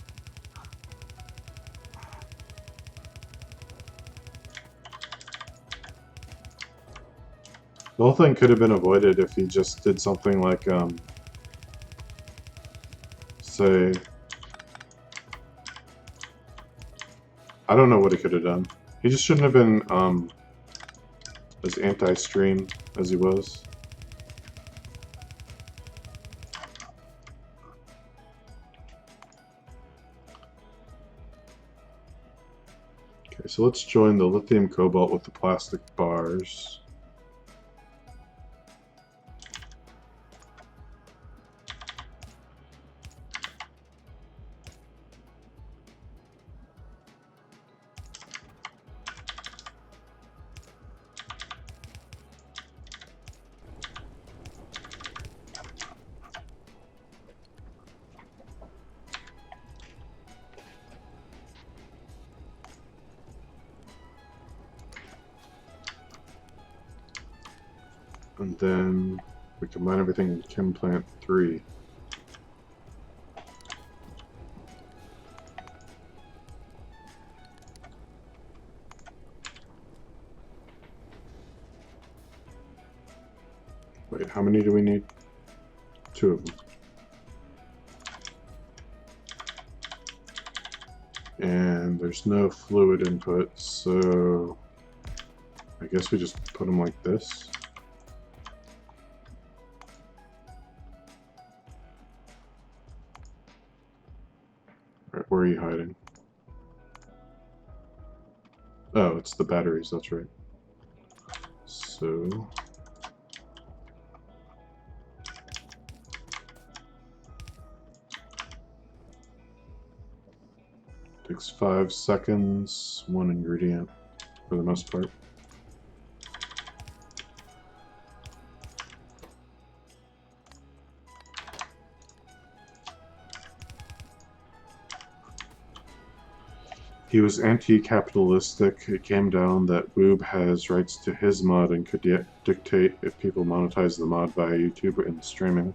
the whole thing could have been avoided if he just did something like, say, I don't know what he could have done. He just shouldn't have been as anti-stream as he was. Okay, so let's join the lithium cobalt with the plastic bars. And then we combine everything in Chem Plant 3. Wait, how many do we need? 2 of them. And there's no fluid input, so I guess we just put them like this. Alright, where are you hiding? Oh, it's the batteries, that's right. So Takes 5 seconds, 1 ingredient for the most part. He was anti-capitalistic. It came down that Woob has rights to his mod and could dictate if people monetize the mod via YouTube and streaming.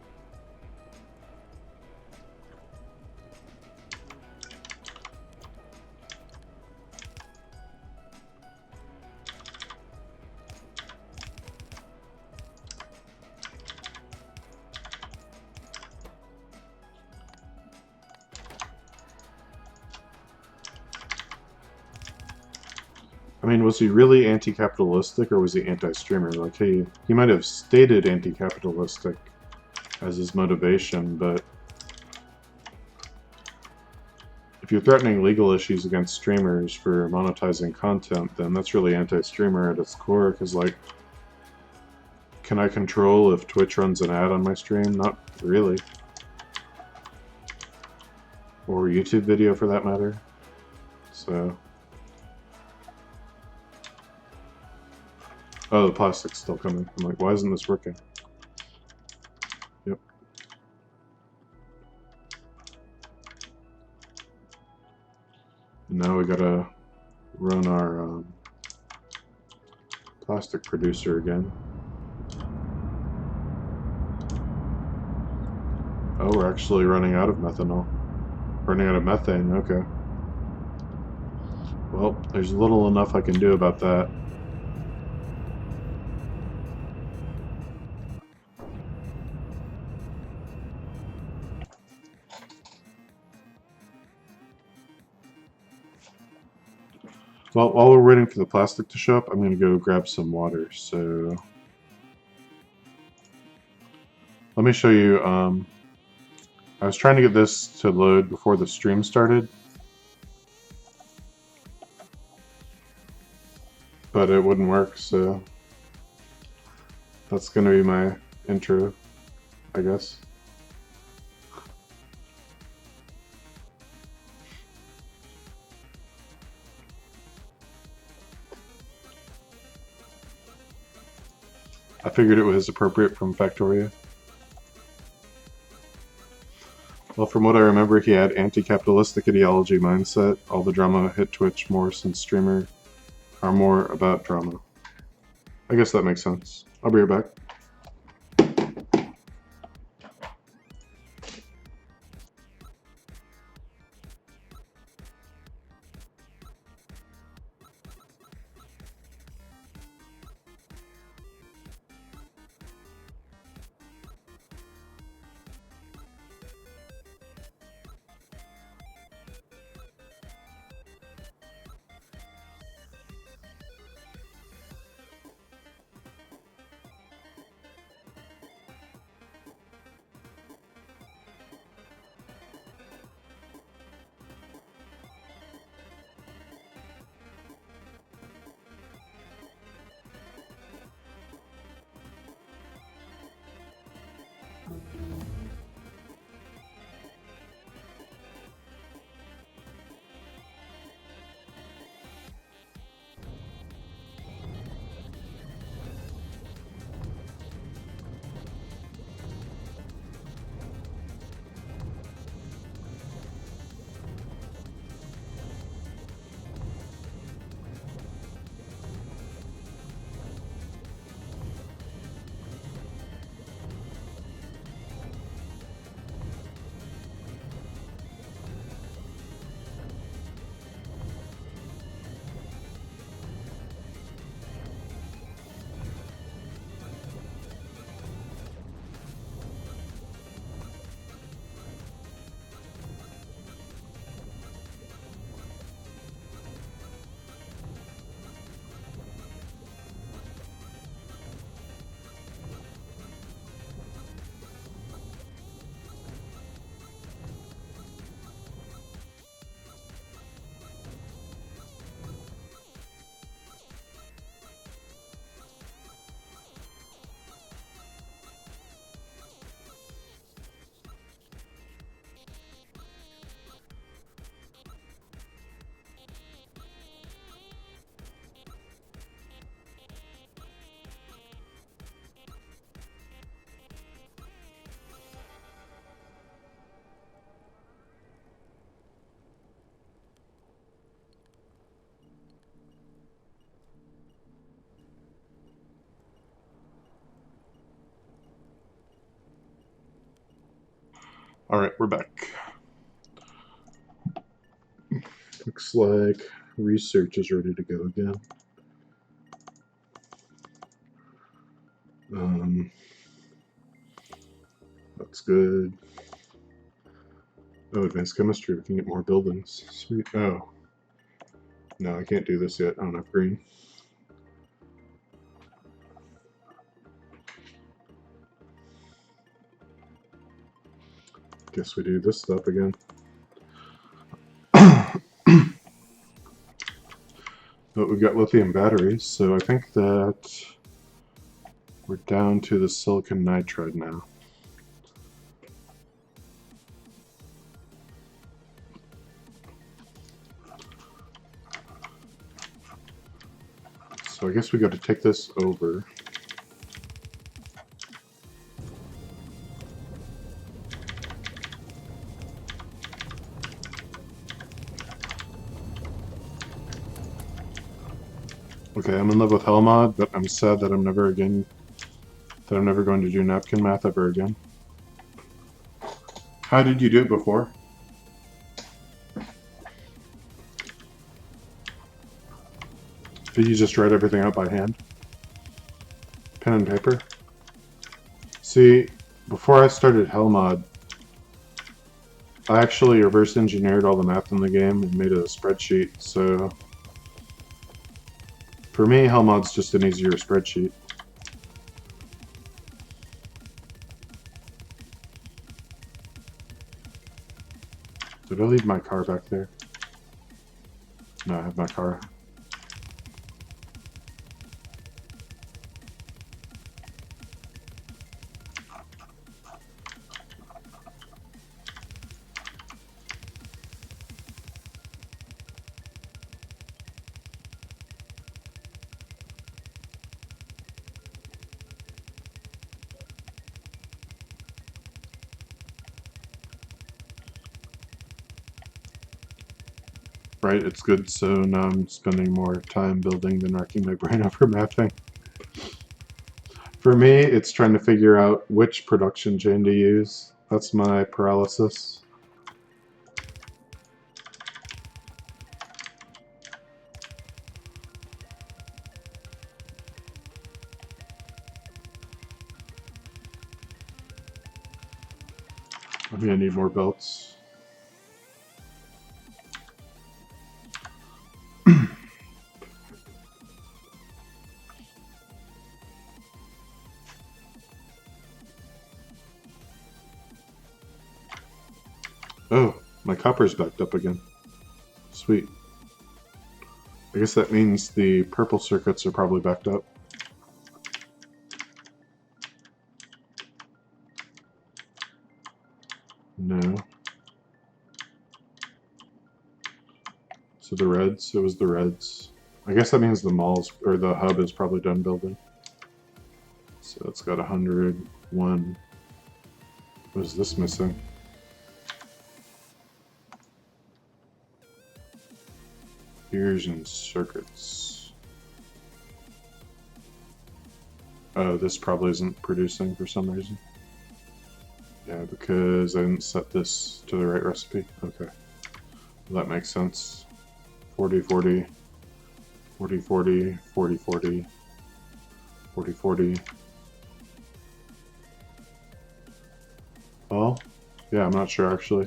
I mean, was he really anti-capitalistic or was he anti-streamer? Like, he might have stated anti-capitalistic as his motivation, but if you're threatening legal issues against streamers for monetizing content, then that's really anti-streamer at its core, because, like, can I control if Twitch runs an ad on my stream? Not really. Or YouTube video, for that matter. So... Oh, the plastic's still coming. I'm like, why isn't this working? Yep. And now we gotta run our plastic producer again. Oh, we're actually running out of methanol. Running out of methane, okay. Well, there's little enough I can do about that. Well, while we're waiting for the plastic to show up, I'm going to go grab some water. So let me show you. I was trying to get this to load before the stream started, but it wouldn't work. So that's going to be my intro, I guess. I figured it was appropriate from Factorio. Well, from what I remember, he had anti-capitalistic ideology mindset. All the drama hit Twitch more since streamer are more about drama. I guess that makes sense. I'll be right back. Alright, we're back. Looks like research is ready to go again. That's good. Oh, advanced chemistry, we can get more buildings. Sweet. Oh. No, I can't do this yet. I don't have green. Guess we do this stuff again. But we've got lithium batteries, so I think that we're down to the silicon nitride now. So I guess we got to take this over. Okay, I'm in love with Hellmod, but I'm sad that I'm never going to do napkin math ever again. How did you do it before? Did you just write everything out by hand? Pen and paper? See, before I started Hellmod, I actually reverse engineered all the math in the game and made a spreadsheet, so for me, Hellmod's just an easier spreadsheet. Did I leave my car back there? No, I have my car. Right, it's good, so now I'm spending more time building than racking my brain over mapping. For me, it's trying to figure out which production chain to use. That's my paralysis. I'm gonna need more belts. Oh, my copper's backed up again. Sweet. I guess that means the purple circuits are probably backed up. No. So the reds, it was the reds. I guess that means the malls, or the hub is probably done building. So it's got 101. What is this missing? Gears and circuits. Oh, this probably isn't producing for some reason. Yeah, because I didn't set this to the right recipe. Okay. Well, that makes sense. 40, 40, 40, 40, 40, 40, 40, 40. Well, yeah, I'm not sure actually.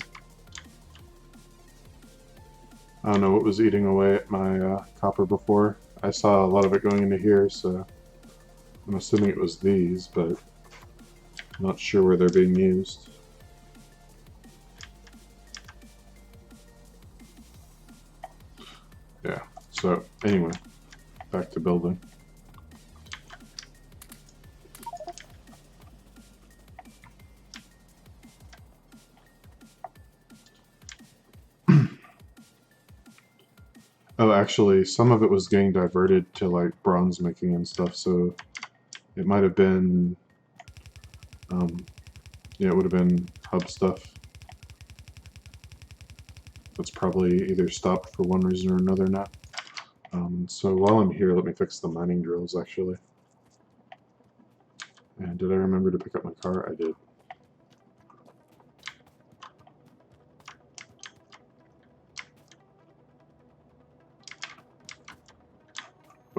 I don't know what was eating away at my copper before. I saw a lot of it going into here, so I'm assuming it was these, but I'm not sure where they're being used. Yeah, so anyway, back to building. Oh, actually, some of it was getting diverted to like bronze making and stuff, so it might have been, yeah, it would have been hub stuff. That's probably either stopped for one reason or another now. So while I'm here, let me fix the mining drills actually. And did I remember to pick up my car? I did.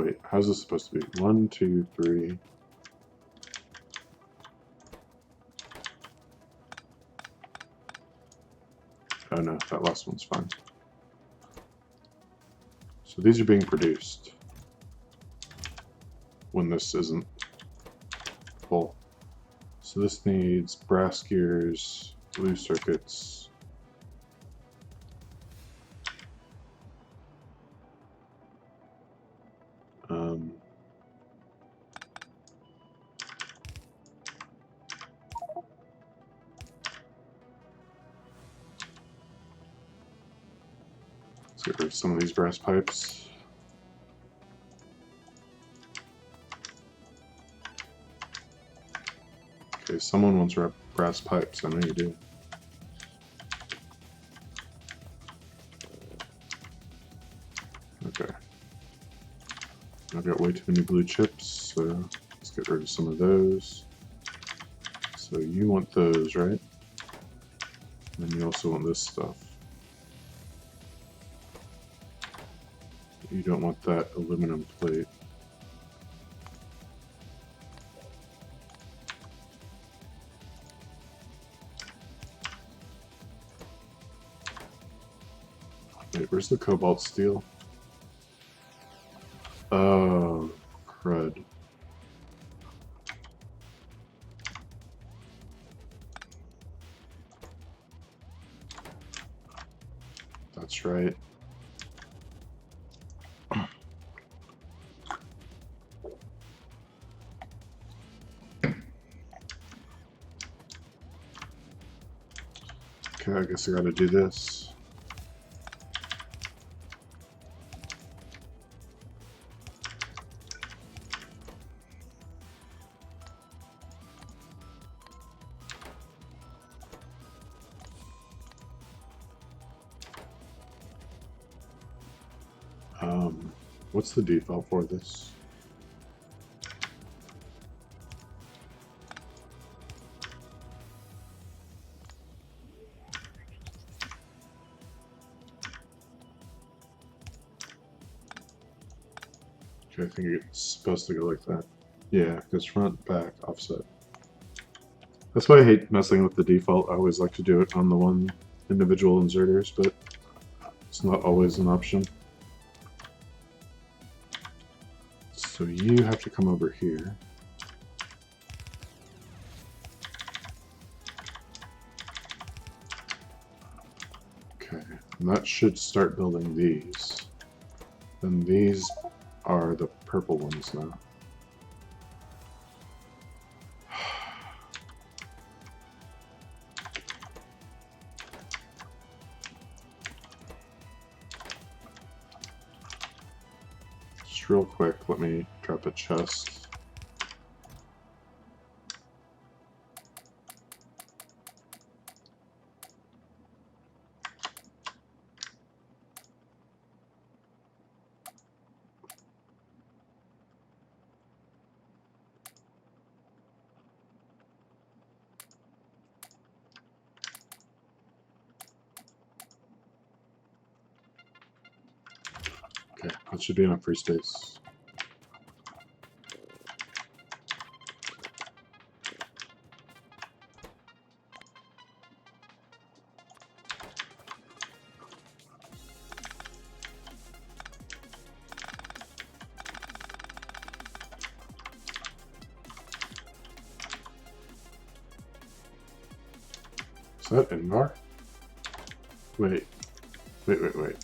Wait, how's this supposed to be? 1, 2, 3. Oh no, that last one's fine. So these are being produced when this isn't full. So this needs brass gears, blue circuits. Let's get rid of some of these brass pipes. Okay, someone wants brass pipes, I know you do. Okay. I've got way too many blue chips, so let's get rid of some of those. So you want those, right? And you also want this stuff. You don't want that aluminum plate. Wait, where's the cobalt steel? Oh, crud. That's right. Okay, I guess I gotta do this. What's the default for this? Okay, I think it's supposed to go like that. Yeah, because front, back, offset. That's why I hate messing with the default. I always like to do it on the one individual inserters, but it's not always an option. So you have to come over here. Okay, and that should start building these. Then these are the purple ones now. Just real quick, let me drop a chest. Okay, that should be enough free space. Is that Invar? Wait. Did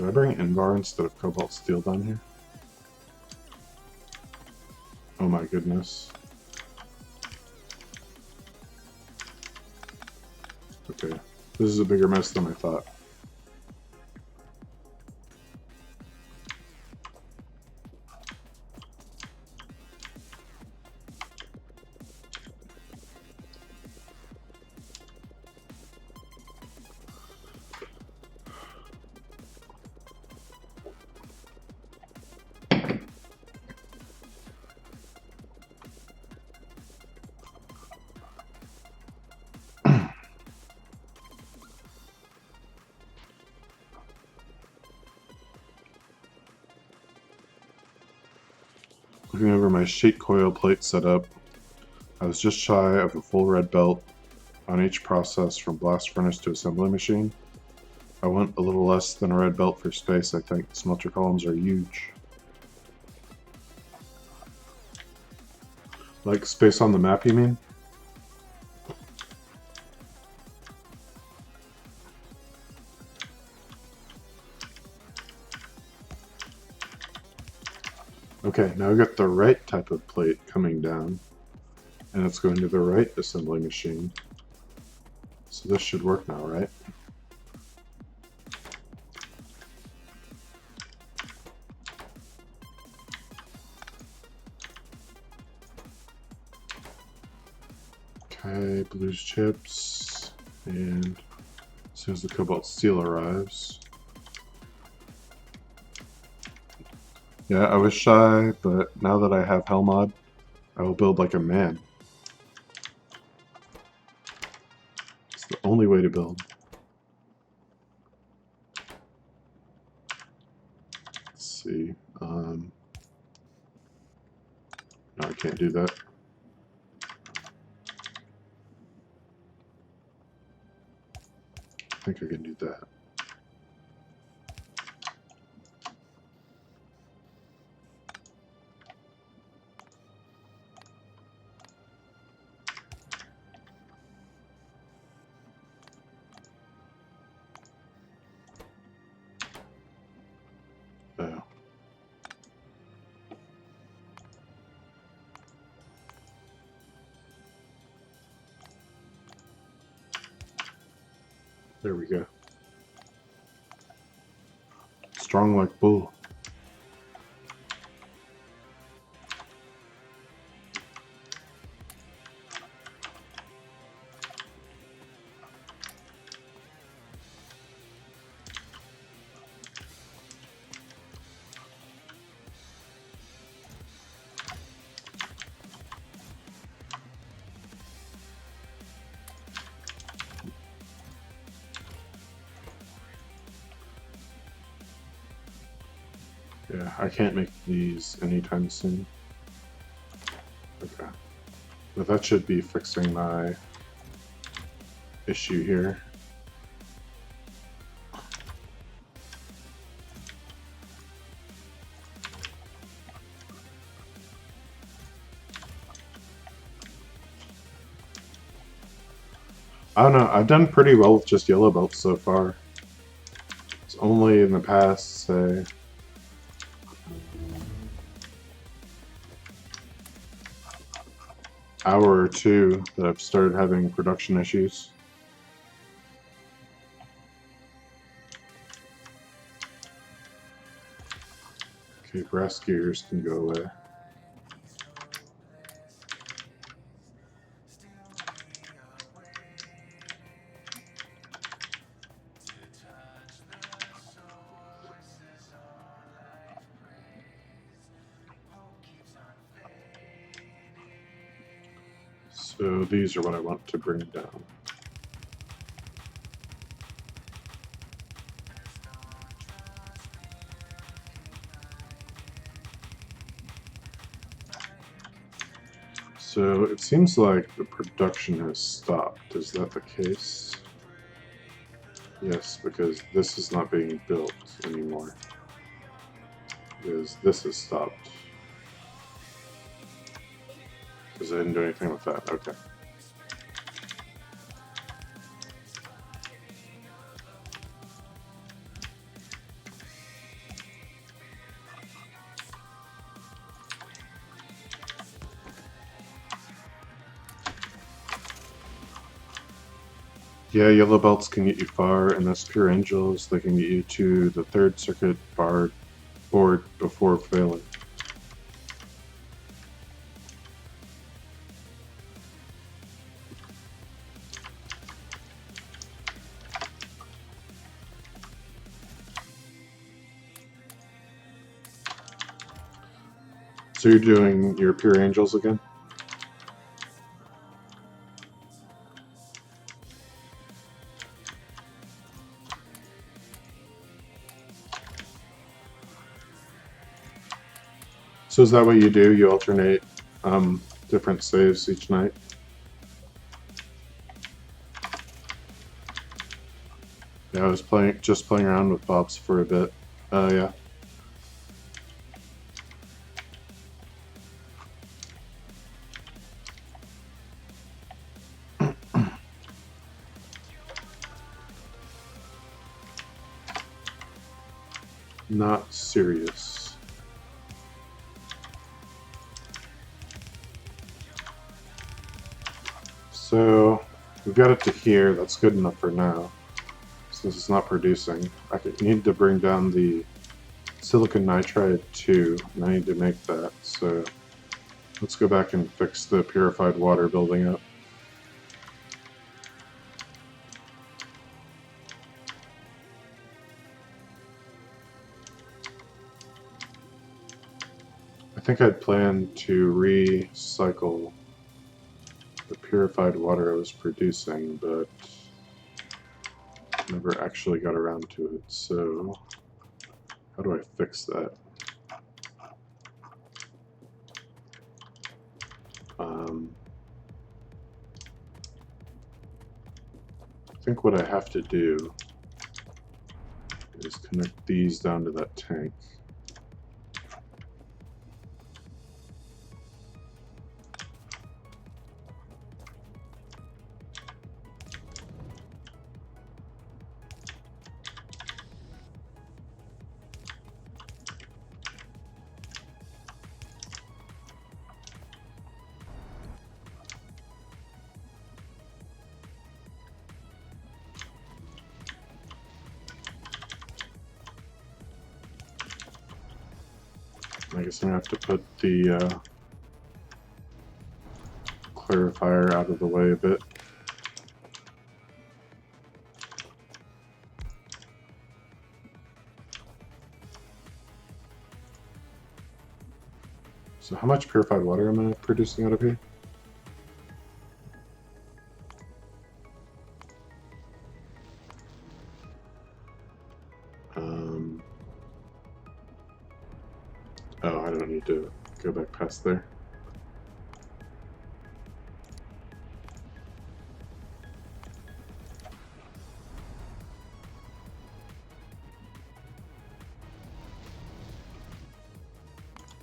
I bring Invar instead of cobalt steel down here? Oh my goodness. Okay, this is a bigger mess than I thought. Looking over my sheet coil plate setup, I was just shy of a full red belt on each process from blast furnace to assembly machine. I went a little less than a red belt for space, I think. Smelter columns are huge. Like space on the map, you mean? Okay, now we got the right type of plate coming down, and it's going to the right assembly machine. So this should work now, right? Okay, blues chips, and as soon as the cobalt steel arrives. Yeah, I was shy, but now that I have Hellmod, I will build like a man. It's the only way to build. Let's see. No, I can't do that. I think I can do that. Oh. There we go. Strong like bull. Yeah, I can't make these anytime soon. Okay. But that should be fixing my issue here. I don't know, I've done pretty well with just yellow belts so far. It's only in the past, say, hour or two that I've started having production issues. Okay, brass gears can go away. So these are what I want to bring down. So it seems like the production has stopped. Is that the case? Yes, because this is not being built anymore. Because this has stopped. Because I didn't do anything with that. Okay. Yeah, yellow belts can get you far, and as pure angels, they can get you to the third circuit board before failing. So you're doing your pure angels again? So is that what you do? You alternate different saves each night? Yeah, I was just playing around with Bob's for a bit. Yeah. Not serious. So we've got it to here. That's good enough for now. Since it's not producing, I need to bring down the silicon nitride too, and I need to make that. So let's go back and fix the purified water building up. I think I'd planned to recycle the purified water I was producing, but never actually got around to it. So how do I fix that? I think what I have to do is connect these down to that tank. I guess I'm going to have to put the clarifier out of the way a bit. So how much purified water am I producing out of here? Oh, I don't need to go back past there.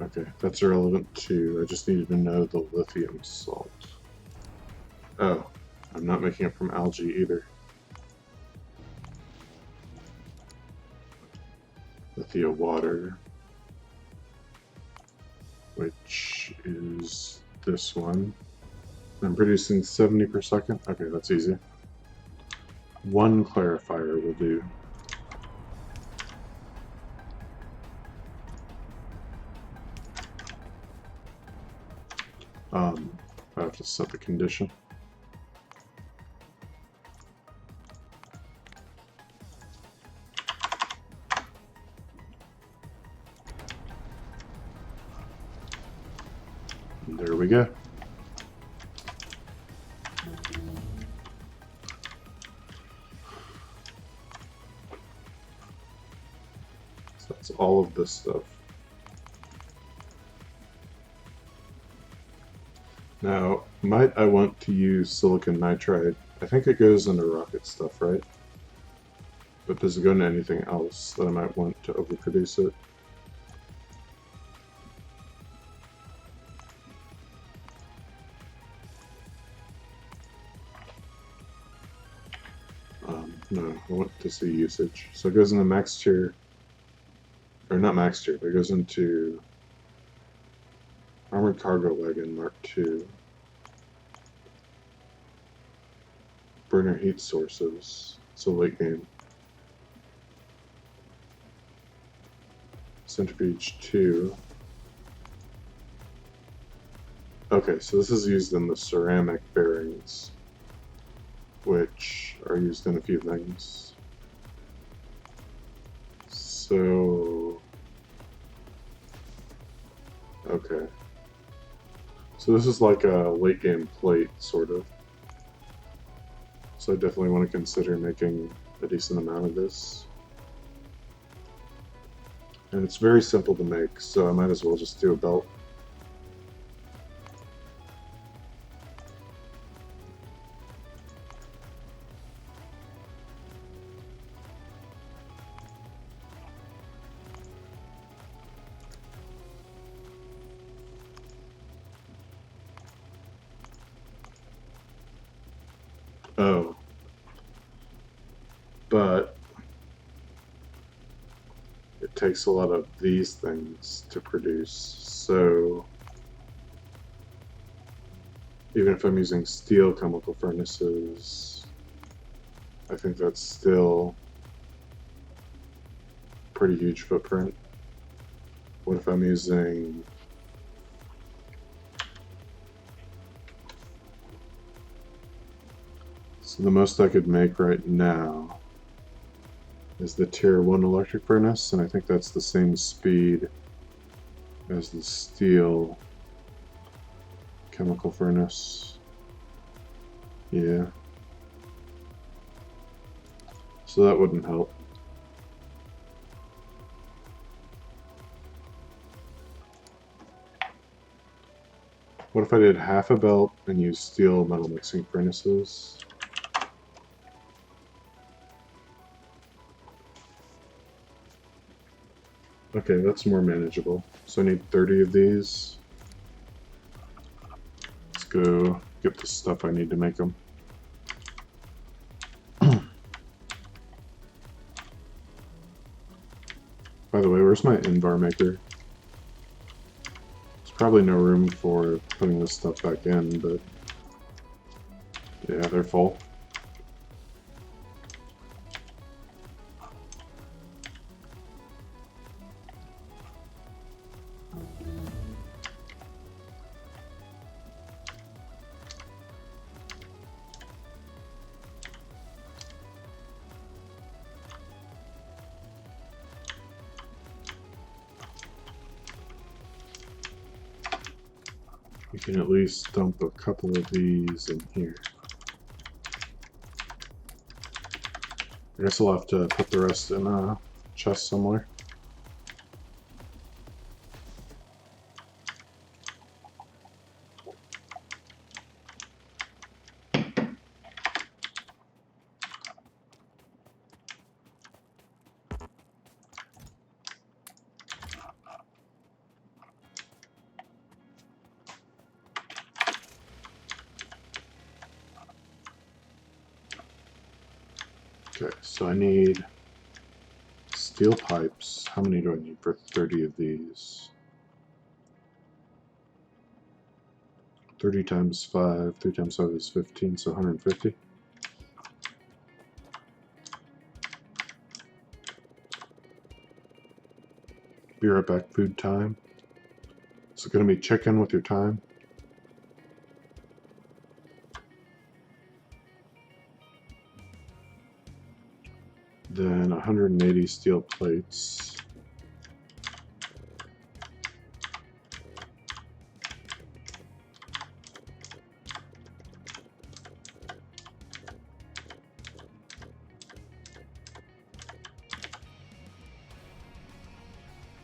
Okay, that's irrelevant too. I just needed to know the lithium salt. Oh, I'm not making it from algae either. Lithium water, which is this one. I'm producing 70 per second. Okay, that's easy. One clarifier will do. I have to set the condition. And there we go. So that's all of this stuff. Now, might I want to use silicon nitride? I think it goes into rocket stuff, right? But does it go into anything else that I might want to overproduce it? No, I want to see usage. So it goes into max tier, or not max tier, but it goes into Armored Cargo Wagon Mark II. Burner heat sources. It's a late game. Centrifuge 2. Okay, so this is used in the ceramic bearings, which are used in a few things. So, okay. So this is like a late game plate, sort of. So I definitely want to consider making a decent amount of this. And it's very simple to make, so I might as well just do a belt. Oh. But it takes a lot of these things to produce, so even if I'm using steel chemical furnaces, I think that's still a pretty huge footprint. What if I'm using so the most I could make right now is the tier 1 electric furnace, and I think that's the same speed as the steel chemical furnace. Yeah. So that wouldn't help. What if I did half a belt and used steel metal mixing furnaces? Okay, that's more manageable. So I need 30 of these. Let's go get the stuff I need to make them. By the way, where's my in-bar maker? There's probably no room for putting this stuff back in, but yeah, they're full. You can at least dump a couple of these in here. I guess I'll have to put the rest in a chest somewhere. Okay, so I need steel pipes. How many do I need for 30 of these? 30 times 5, 3 times 5 is 15, so 150. Be right back, food time. Is it going to be chicken with your time? Then 180 steel plates.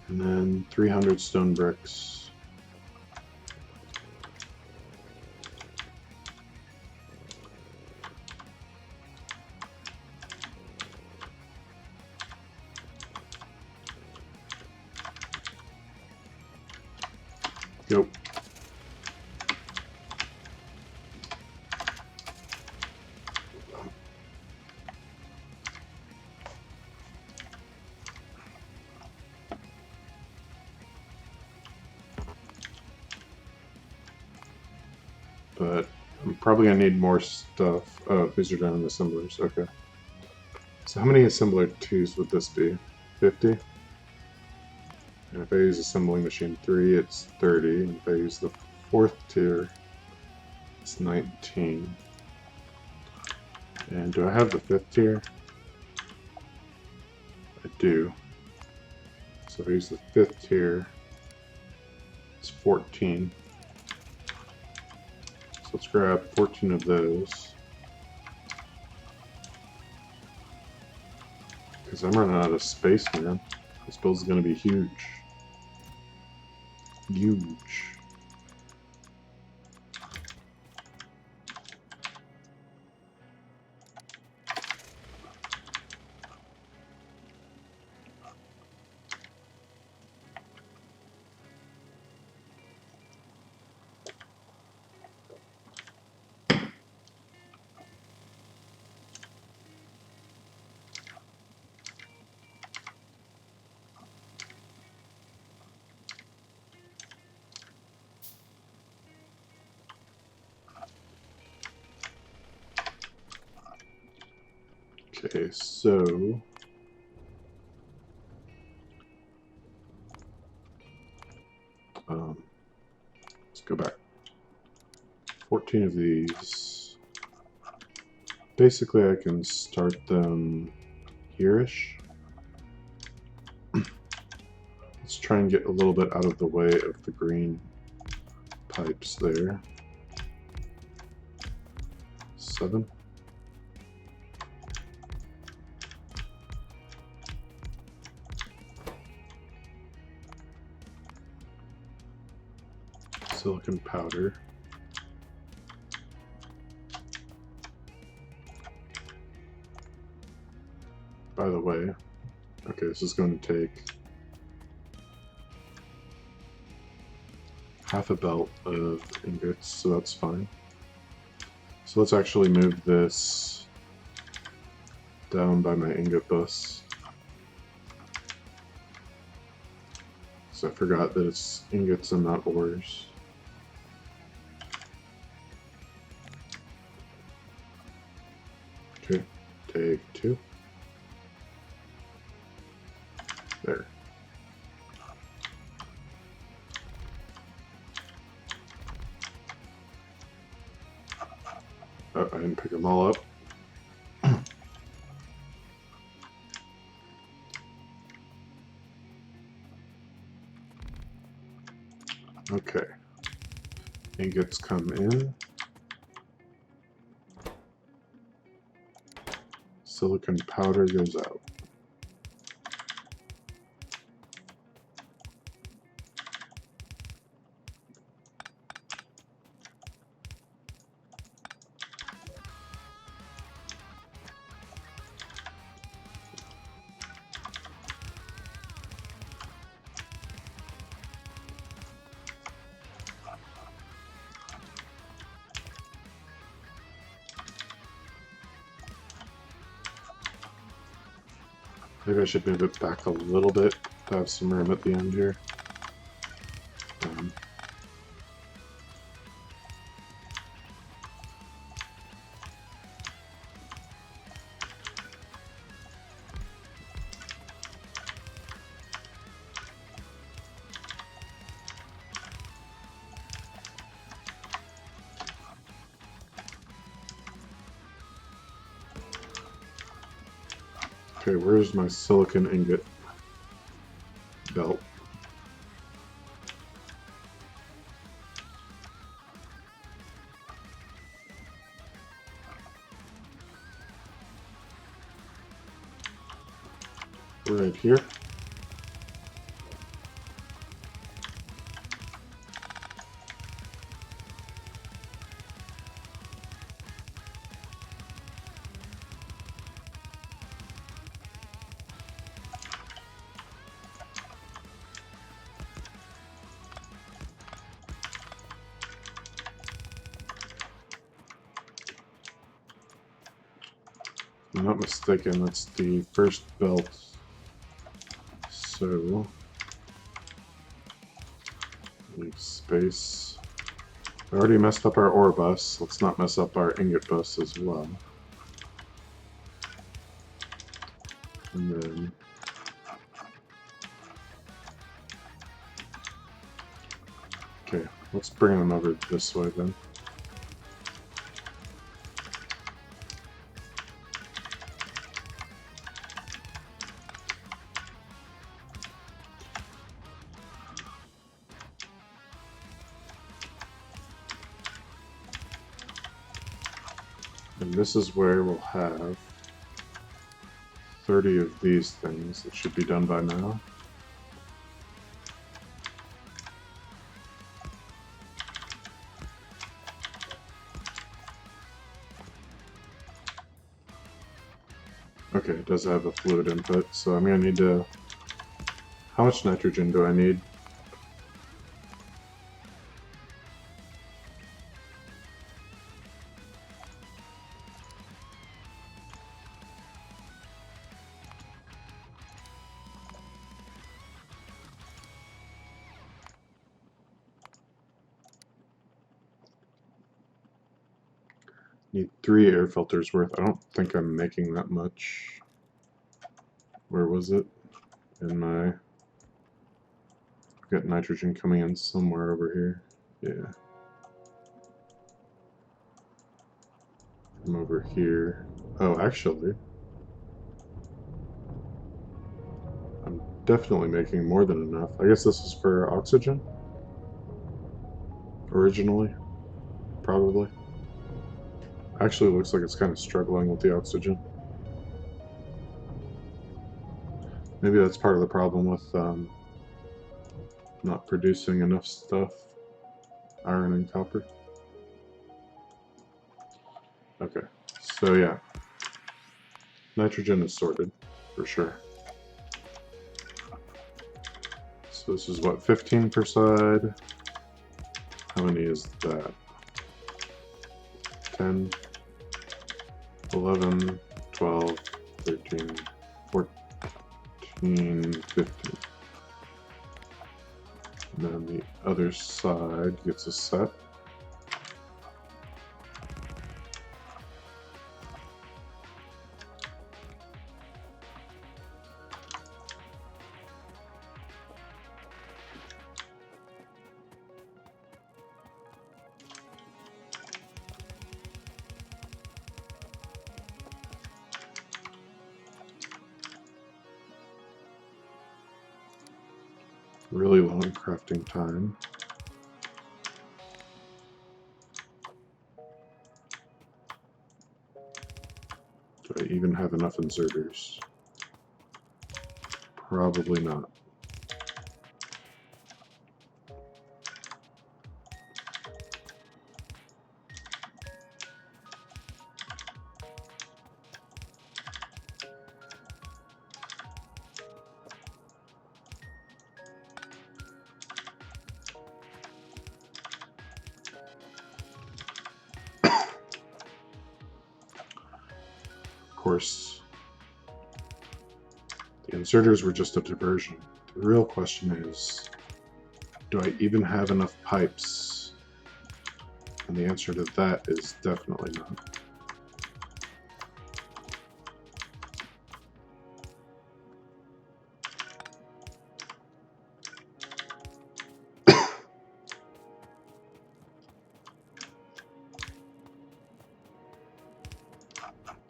And then 300 stone bricks. Yep. But I'm probably going to need more stuff. Oh, these are done in assemblers. Okay. So how many assembler 2s would this be? 50? And if I use assembling machine 3, it's 30. And if I use the 4th tier, it's 19. And do I have the 5th tier? I do. So if I use the 5th tier, it's 14. So let's grab 14 of those. Because I'm running out of space, man. This build's gonna be huge. Huge. Okay, so let's go back. 14 of these. Basically, I can start them here-ish. Let's try and get a little bit out of the way of the green pipes there. 7. Silicon powder. By the way, okay, this is going to take half a belt of ingots, so that's fine. So let's actually move this down by my ingot bus. So I forgot that it's ingots and not ores. Okay, take 2. There. Oh, I didn't pick them all up. Okay. Ingots come in. Silicon powder goes out. Maybe I should move it back a little bit to have some room at the end here. Okay, where's my silicon ingot belt? Right here. If I'm not mistaken, that's the first belt. So, leave space. I already messed up our ore bus. Let's not mess up our ingot bus as well. And then okay, let's bring them over this way then. And this is where we'll have 30 of these things. It should be done by now. Okay, it does have a fluid input, so I'm going to need to... How much nitrogen do I need? Need 3 air filters worth. I don't think I'm making that much. Where was it? In my... I've got nitrogen coming in somewhere over here. Yeah. From over here. Oh, actually, I'm definitely making more than enough. I guess this is for oxygen? Originally? Probably. Actually, looks like it's kind of struggling with the oxygen. Maybe that's part of the problem with not producing enough stuff. Iron and copper. Okay, so yeah. Nitrogen is sorted, for sure. So this is what, 15 per side? How many is that? 10, 11, 12, 13, 14, 15. And then the other side gets a set. Really long crafting time. Do I even have enough inserters? Probably not. Of course, the inserters were just a diversion. The real question is, do I even have enough pipes? And the answer to that is definitely not.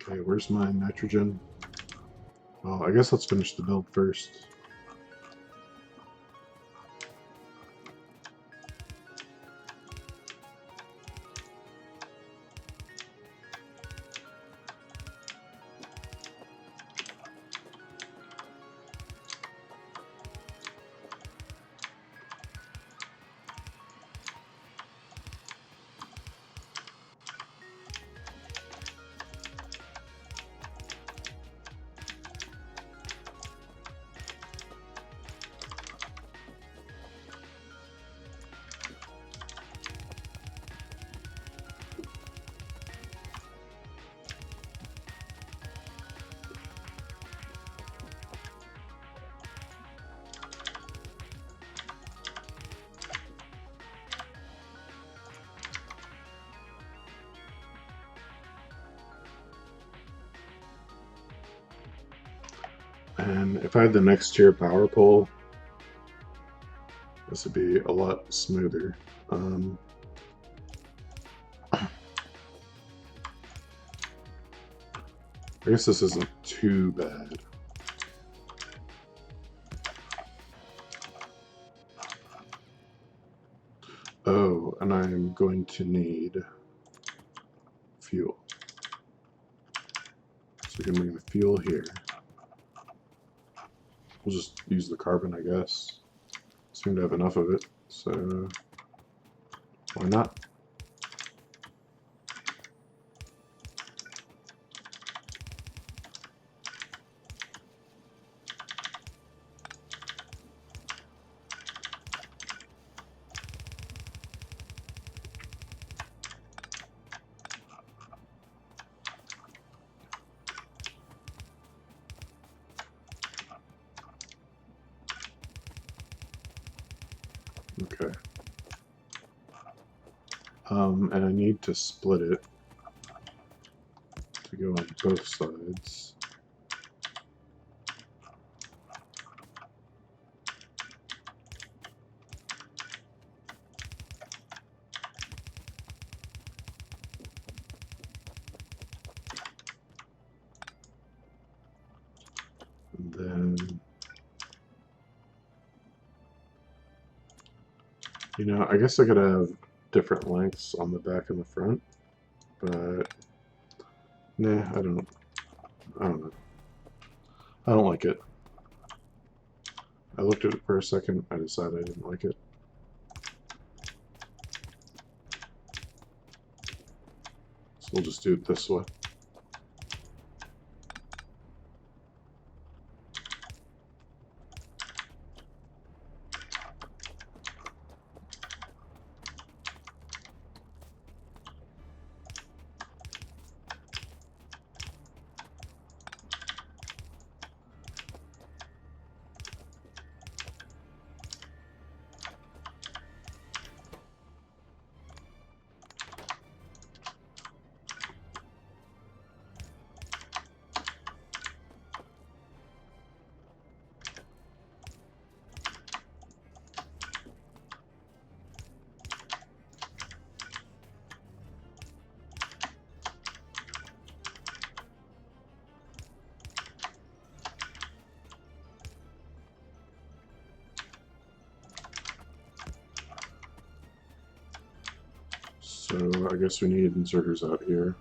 Okay, where's my nitrogen? Well, I guess let's finish the build first. And if I had the next tier power pole, this would be a lot smoother. I guess this isn't too bad. Oh, and I'm going to need fuel. So we can bring the fuel here. We'll just use the carbon, I guess. Seem to have enough of it, so why not? Okay. And I need to split it to go on both sides. And then, you know, I guess I could have different lengths on the back and the front, but nah, I don't know. I don't like it. I looked at it for a second, I decided I didn't like it. So we'll just do it this way. So I guess we need inserters out here.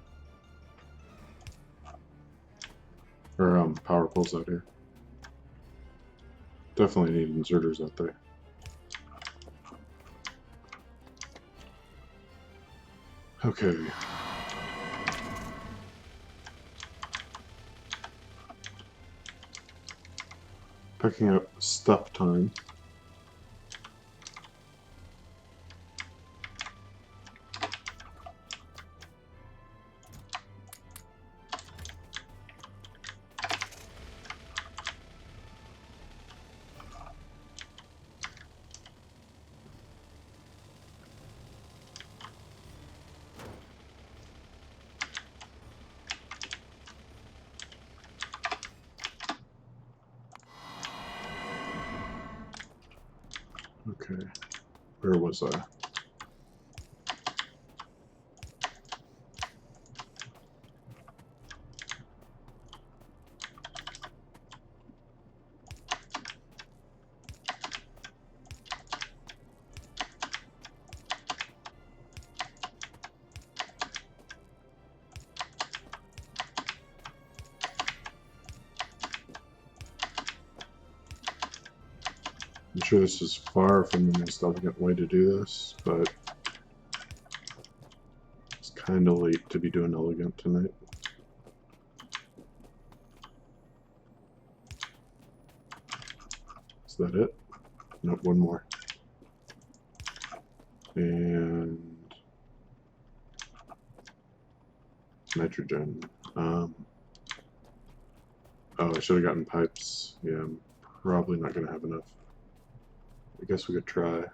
Or power poles out here. Definitely need inserters out there. Okay. Picking up stuff time. Okay, where was I? I'm sure this is far from the most elegant way to do this, but it's kind of late to be doing elegant tonight. Is that it? Nope, one more. And nitrogen. Oh, I should have gotten pipes. Yeah, I'm probably not going to have enough. I guess we could try.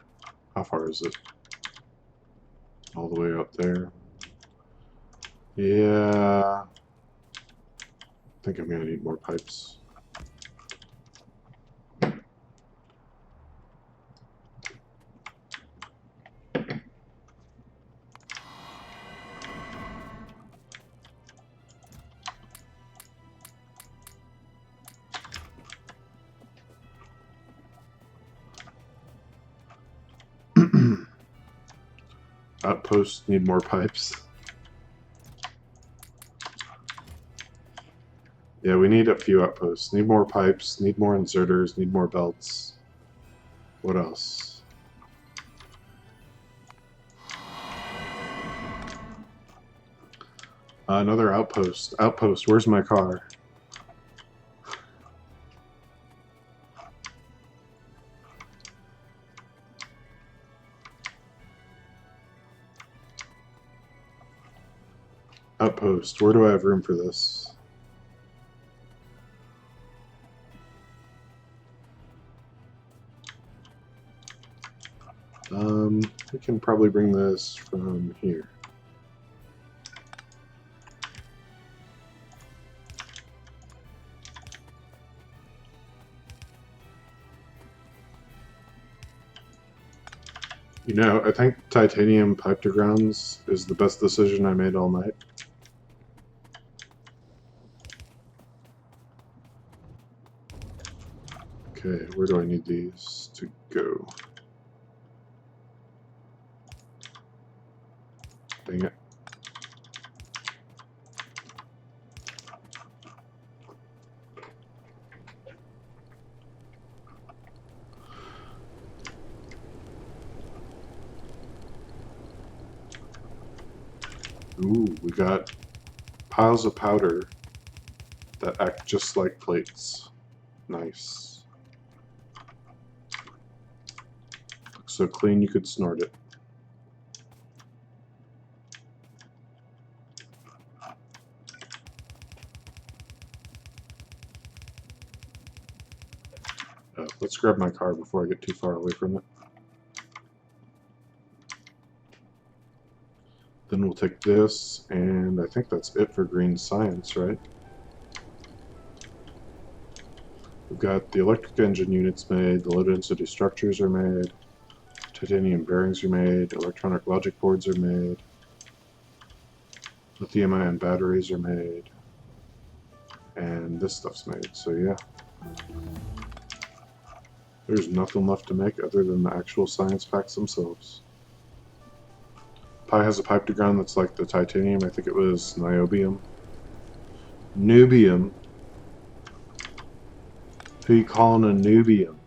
How far is it? All the way up there. Yeah. I think I'm going to need more pipes. Outposts need more pipes. Yeah, we need a few outposts. Need more pipes, need more inserters, need more belts. What else? Another outpost. Outpost, where's my car? Outpost, where do I have room for this? We can probably bring this from here. You know, I think titanium pipe to grounds is the best decision I made all night. Okay, where do I need these to go? Dang it. Ooh, we got piles of powder that act just like plates. Nice. Looks so clean you could snort it. Let's grab my car before I get too far away from it. Then we'll take this, and I think that's it for green science, right? We've got the electric engine units made, the low density structures are made, titanium bearings are made, electronic logic boards are made, lithium ion batteries are made, and this stuff's made, so yeah. There's nothing left to make other than the actual science packs themselves. Pi has a pipe to ground that's like the titanium. I think it was niobium. Nubium. Who you calling a nubium?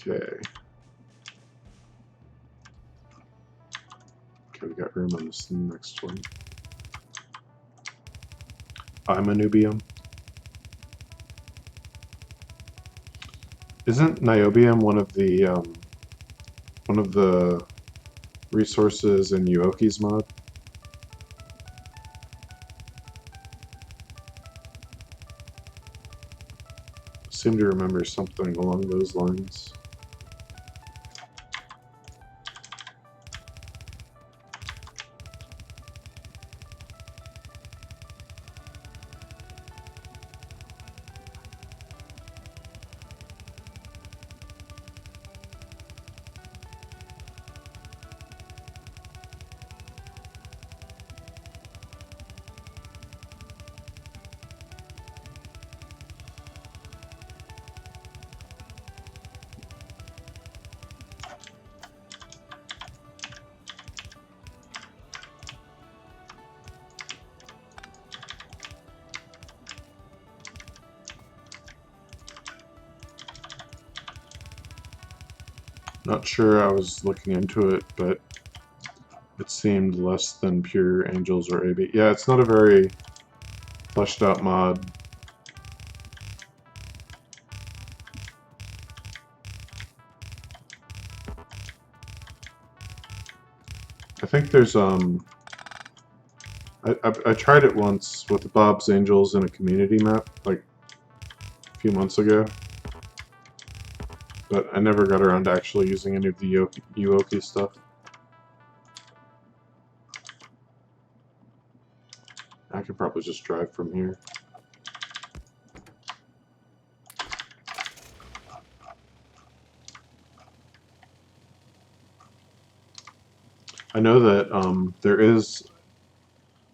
Okay. Okay, we got room on this next one. I'm a nubium. Isn't niobium one of the resources in Yuoki's mod? Seem to remember something along those lines. Not sure, I was looking into it, but it seemed less than pure angels or AB. Yeah, it's not a very fleshed out mod. I think there's I tried it once with Bob's Angels in a community map like a few months ago, but I never got around to actually using any of the Yuoki stuff. I could probably just drive from here. I know that there is,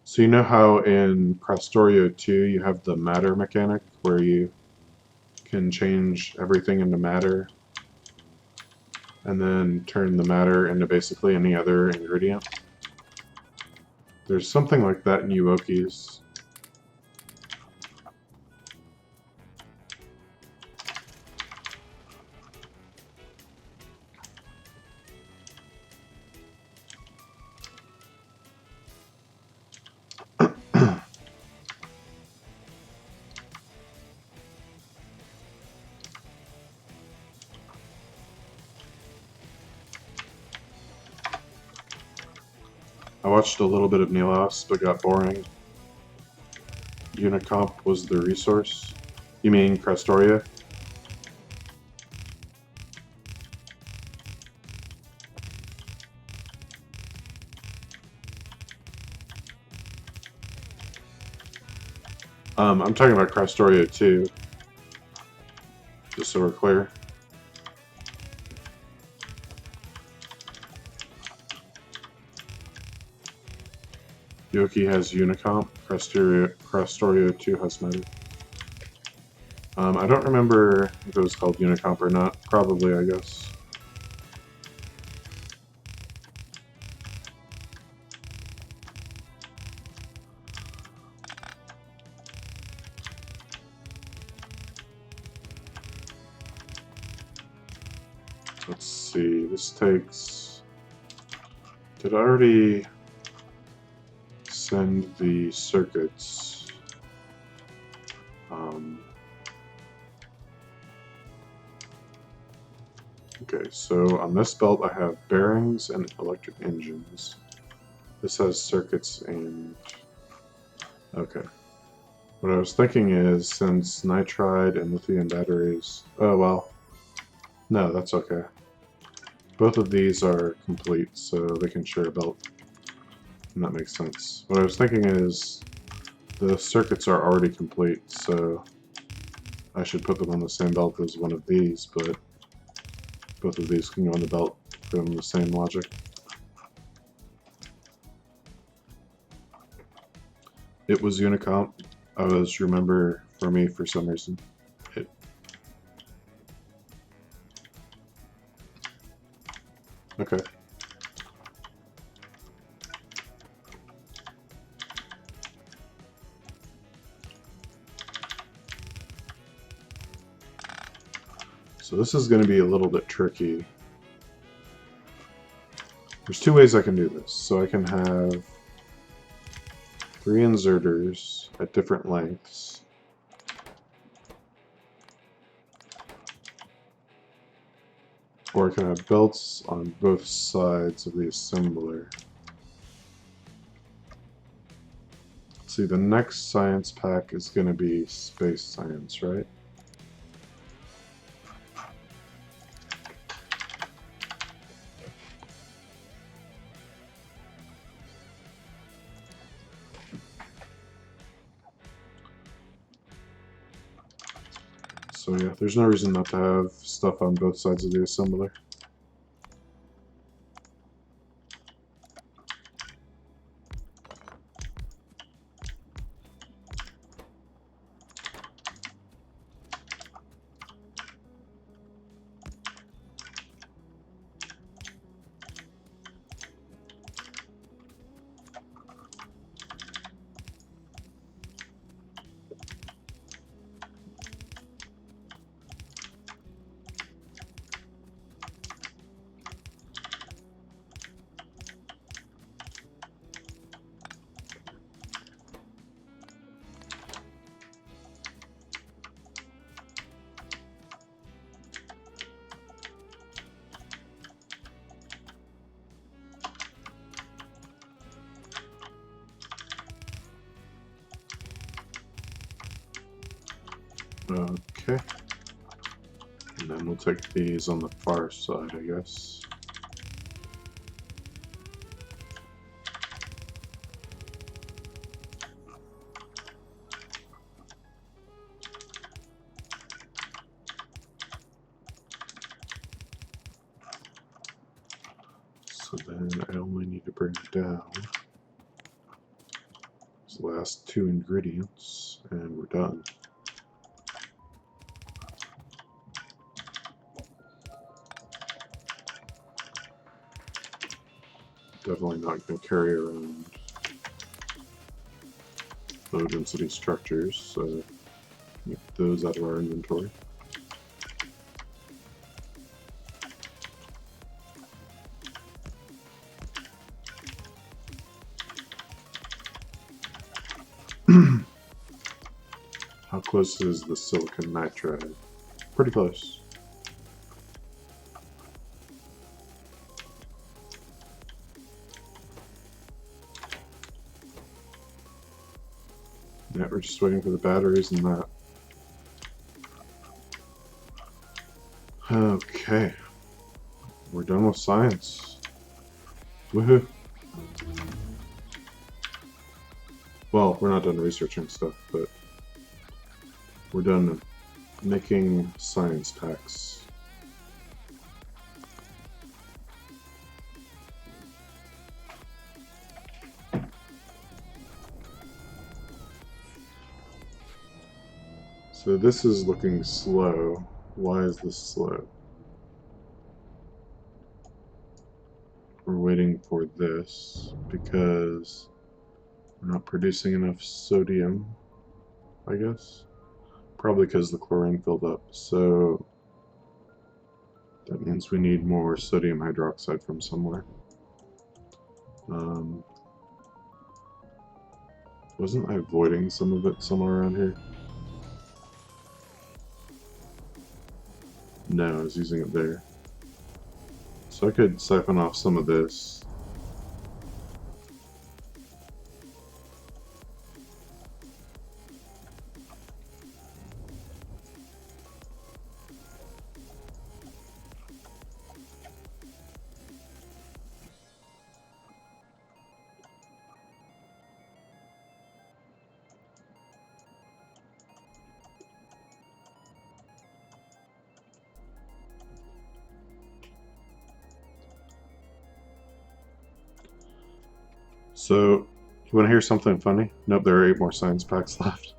so you know how in Factorio 2 you have the matter mechanic where you can change everything into matter and then turn the matter into basically any other ingredient? There's something like that in Yuoki's. I watched a little bit of Nelos, but got boring. Unicomp was the resource. You mean Crestoria? I'm talking about Crestoria too, just so we're clear. Yoki has Unicomp, Crestoria 2 has Meta. I don't remember if it was called Unicomp or not. Probably, I guess. Let's see, this takes... Did I already send the circuits? Okay, so on this belt I have bearings and electric engines. This has circuits and... Okay. What I was thinking is, since nitride and lithium batteries... Oh, well. No, that's okay. Both of these are complete, so they can share a belt. And that makes sense. What I was thinking is, the circuits are already complete, so I should put them on the same belt as one of these, but both of these can go on the belt from the same logic. It was Unicomp. I was remember for me for some reason. Okay. So this is going to be a little bit tricky. There's two ways I can do this. So I can have 3 inserters at different lengths. Or I can have belts on both sides of the assembler. Let's see, the next science pack is going to be space science, right? So yeah, there's no reason not to have stuff on both sides of the assembler. Okay. And then we'll take these on the far side, I guess. So then I only need to bring down these last 2 ingredients, and we're done. Definitely not going to carry around low density structures, so get those out of our inventory. How close is the silicon nitride? Pretty close. Yeah, we're just waiting for the batteries and that. Okay. We're done with science. Woohoo. Well, we're not done researching stuff, but we're done making science packs. So this is looking slow. Why is this slow? We're waiting for this because we're not producing enough sodium, I guess. Probably because the chlorine filled up. So that means we need more sodium hydroxide from somewhere. Wasn't I avoiding some of it somewhere around here? No, I was using it there. So I could siphon off some of this. So, you want to hear something funny? Nope, there are 8 more science packs left.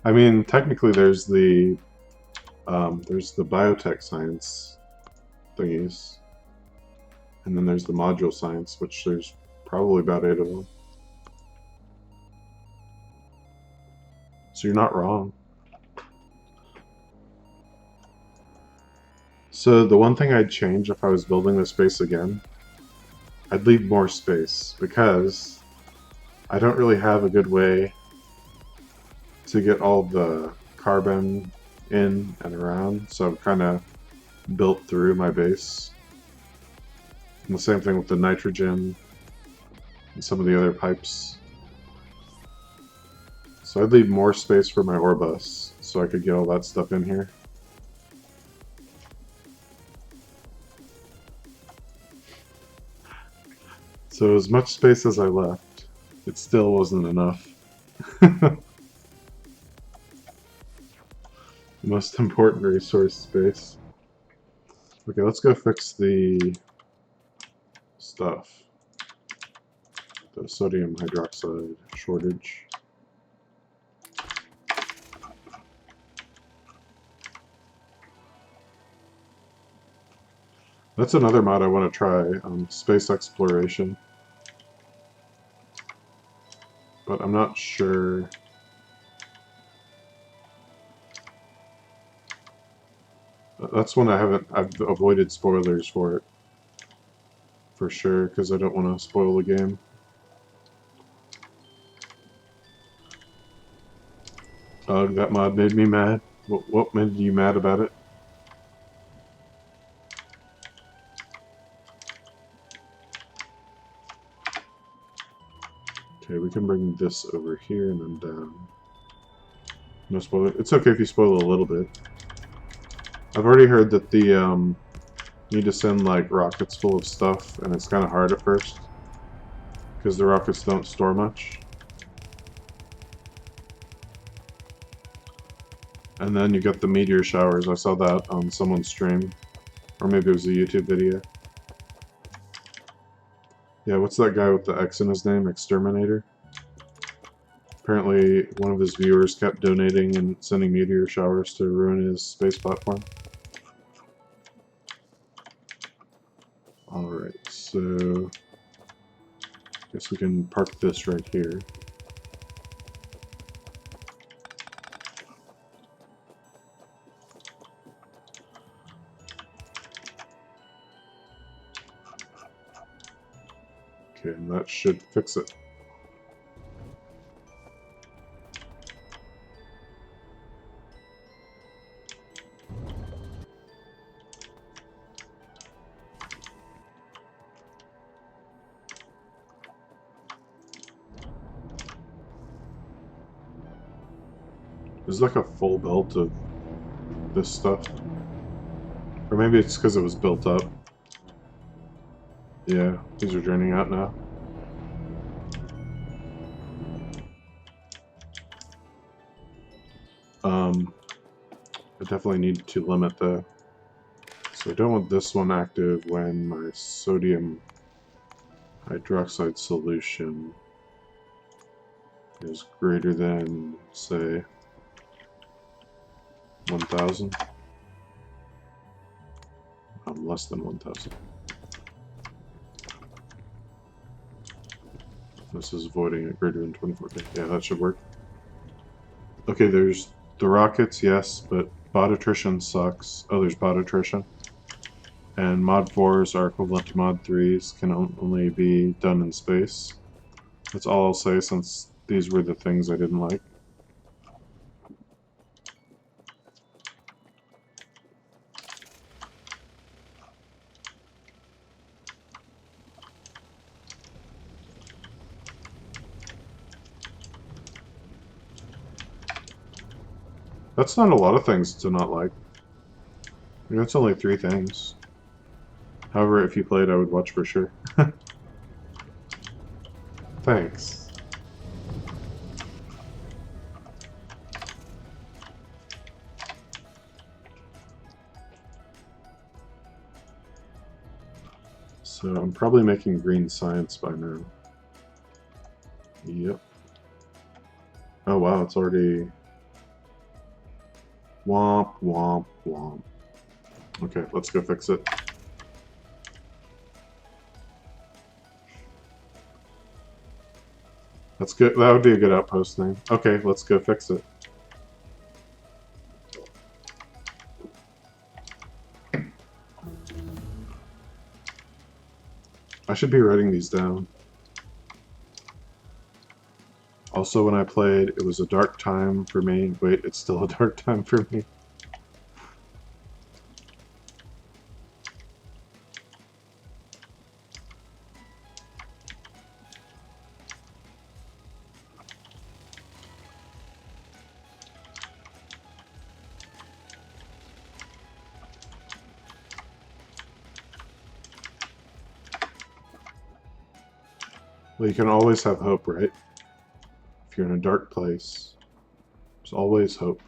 I mean, technically there's the biotech science thingies. And then there's the module science, which there's probably about 8 of them. So you're not wrong. So the one thing I'd change if I was building this base again, I'd leave more space, because I don't really have a good way to get all the carbon in and around, so I've kind of built through my base. And the same thing with the nitrogen and some of the other pipes. So I'd leave more space for my ore bus so I could get all that stuff in here. So as much space as I left, it still wasn't enough. The most important resource, space. Okay, let's go fix the stuff. The sodium hydroxide shortage. That's another mod I want to try, space exploration. But I'm not sure. That's one I've avoided spoilers for it. For sure, because I don't want to spoil the game. That mod made me mad. What made you mad about it? Okay, we can bring this over here and then down. No spoiler. It's okay if you spoil a little bit. I've already heard that the you need to send like rockets full of stuff, and it's kind of hard at first because the rockets don't store much. And then you get the meteor showers. I saw that on someone's stream, or maybe it was a YouTube video. Yeah, what's that guy with the X in his name? Exterminator? Apparently, one of his viewers kept donating and sending meteor showers to ruin his space platform. Alright, so I guess we can park this right here. Okay, and that should fix it. There's like a full belt of this stuff. Or maybe it's because it was built up. Yeah, these are draining out now. I definitely need to limit the... So I don't want this one active when my sodium hydroxide solution is greater than, say, 1,000. Less than 1,000. This is avoiding it greater than 24K. Yeah, that should work. Okay, there's the rockets, yes, but bot attrition sucks. Oh, there's bot attrition. And mod 4s are equivalent to mod 3s, can only be done in space. That's all I'll say since these were the things I didn't like. That's not a lot of things to not like. I mean, that's only 3 things. However, if you played, I would watch for sure. Thanks. So I'm probably making green science by now. Yep. Oh wow, it's already... Womp, womp, womp. Okay, let's go fix it. That's good. That would be a good outpost thing. Okay, let's go fix it. I should be writing these down. Also, when I played, it was a dark time for me. Wait, it's still a dark time for me. Well, you can always have hope, right? If you're in a dark place, there's always hope.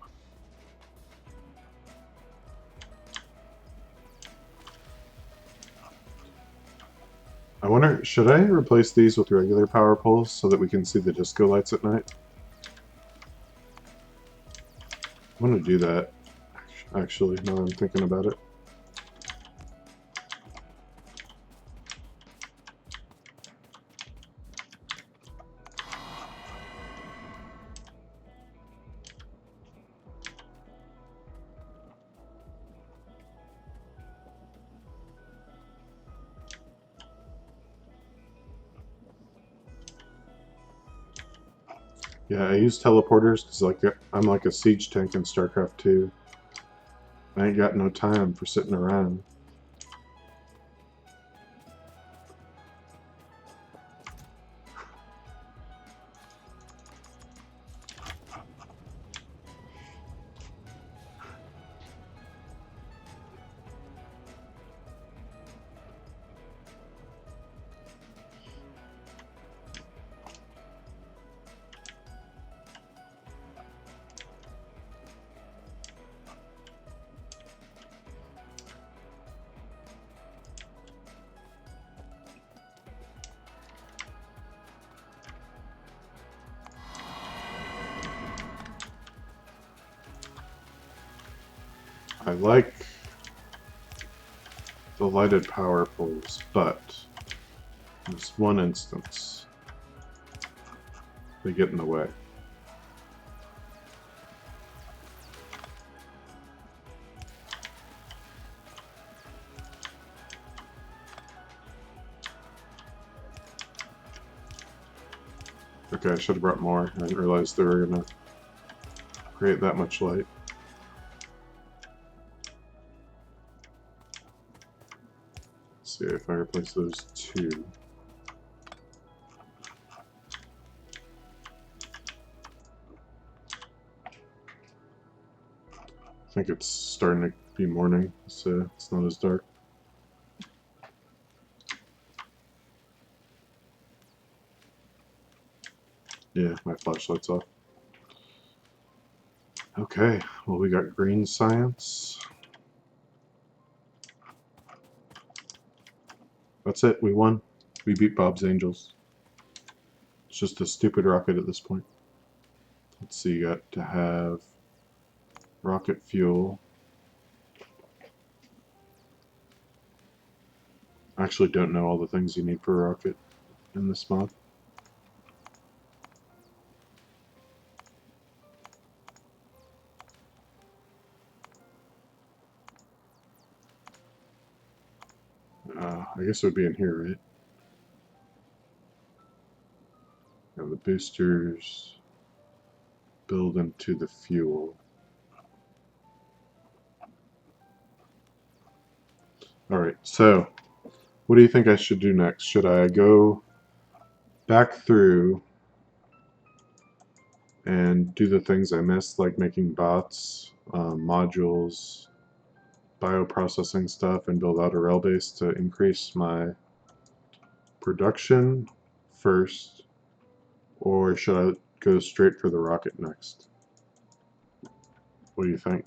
I wonder, should I replace these with regular power poles so that we can see the disco lights at night? I want to do that, actually, now I'm thinking about it. Yeah, I use teleporters because I'm like a siege tank in StarCraft 2. I ain't got no time for sitting around. I like the lighted power poles, but in this one instance, they get in the way. Okay, I should have brought more. I didn't realize they were going to create that much light. Let's see if I replace those 2. think it's starting to be morning, so it's not as dark. Yeah, my flashlight's off. Okay, well, we got green science. That's it, we won. We beat Bob's Angels. It's just a stupid rocket at this point. Let's see, you got to have rocket fuel. I actually don't know all the things you need for a rocket in this mod. I guess it would be in here, right? And the boosters build into the fuel. Alright, so what do you think I should do next? Should I go back through and do the things I missed, like making bots, modules, bioprocessing stuff, and build out a rail base to increase my production first, or should I go straight for the rocket next? What do you think?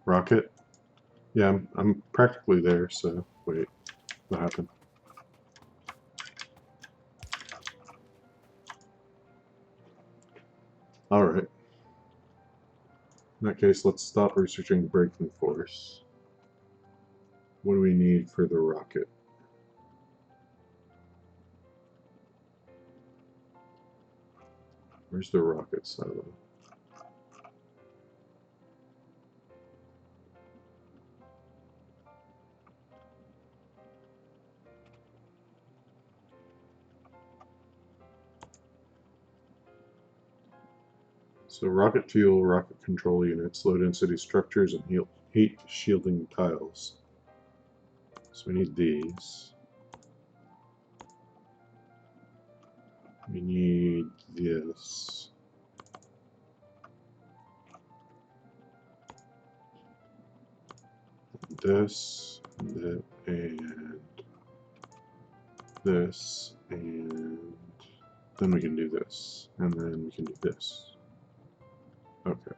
Rocket? Yeah, I'm practically there, so wait, what happened? Alright. In that case, let's stop researching braking force. What do we need for the rocket? Where's the rocket silo? So rocket fuel, rocket control units, low density structures, and heat shielding tiles. So we need these. We need this. This, and this, and then we can do this, and then we can do this. Okay.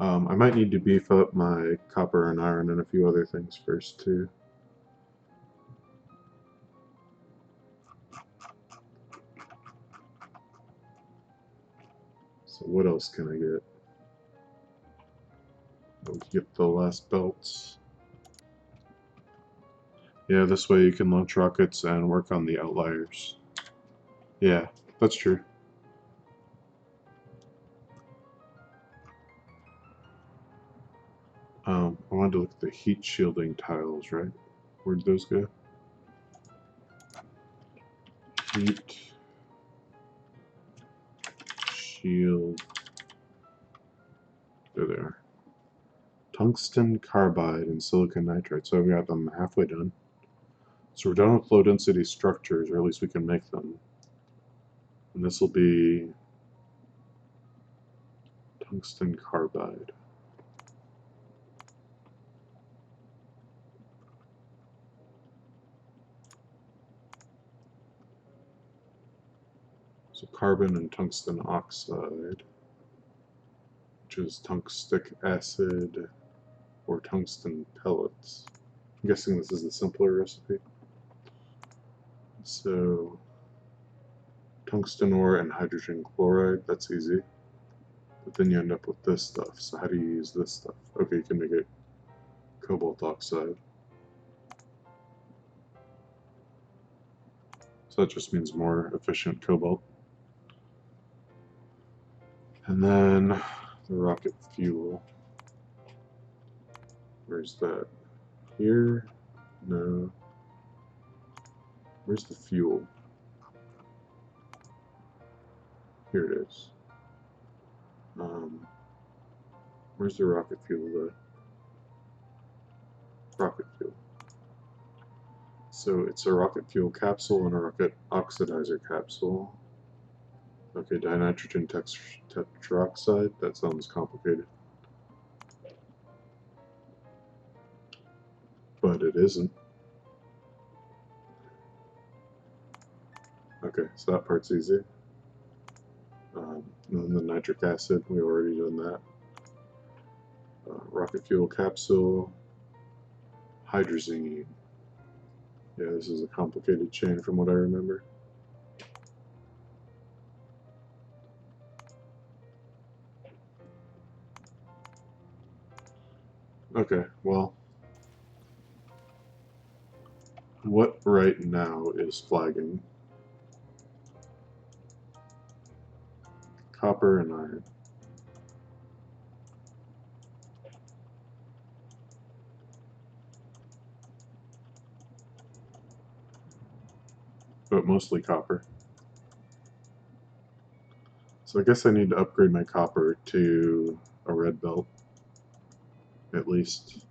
I might need to beef up my copper and iron and a few other things first, too. So what else can I get? We can get the last belts. Yeah, this way you can launch rockets and work on the outliers. Yeah, that's true. I wanted to look at the heat shielding tiles, right? Where'd those go? Heat shield. There they are. Tungsten carbide and silicon nitride. So we got them halfway done. So we're done with low density structures, or at least we can make them. And this will be tungsten carbide. So carbon and tungsten oxide, which is tungstic acid or tungsten pellets. I'm guessing this is the simpler recipe. So tungsten ore and hydrogen chloride, that's easy. But then you end up with this stuff. So how do you use this stuff? Okay, you can make it cobalt oxide. So that just means more efficient cobalt. And then the rocket fuel. Where's that? Here? No. Where's the fuel? Here it is. Where's the rocket fuel? The rocket fuel. So it's a rocket fuel capsule and a rocket oxidizer capsule. Okay, dinitrogen tetroxide. That sounds complicated. But it isn't. Okay, so that part's easy. And then the nitric acid, we've already done that. Rocket fuel capsule, hydrazine. Yeah, this is a complicated chain from what I remember. Okay, well, what right now is flagging? Copper and iron. But mostly copper. So I guess I need to upgrade my copper to a red belt, at least.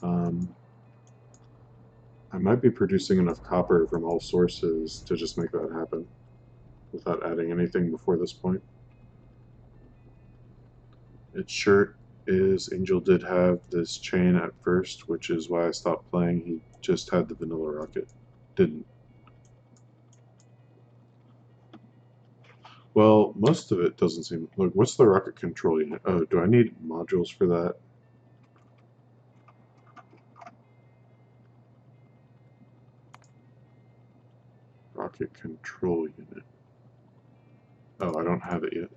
I might be producing enough copper from all sources to just make that happen without adding anything before this point. It sure is. Angel did have this chain at first, which is why I stopped playing. He just had the vanilla rocket. Didn't. Well, most of it doesn't seem... Look, what's the rocket control unit? Oh, do I need modules for that? Rocket control unit. Oh, I don't have it yet.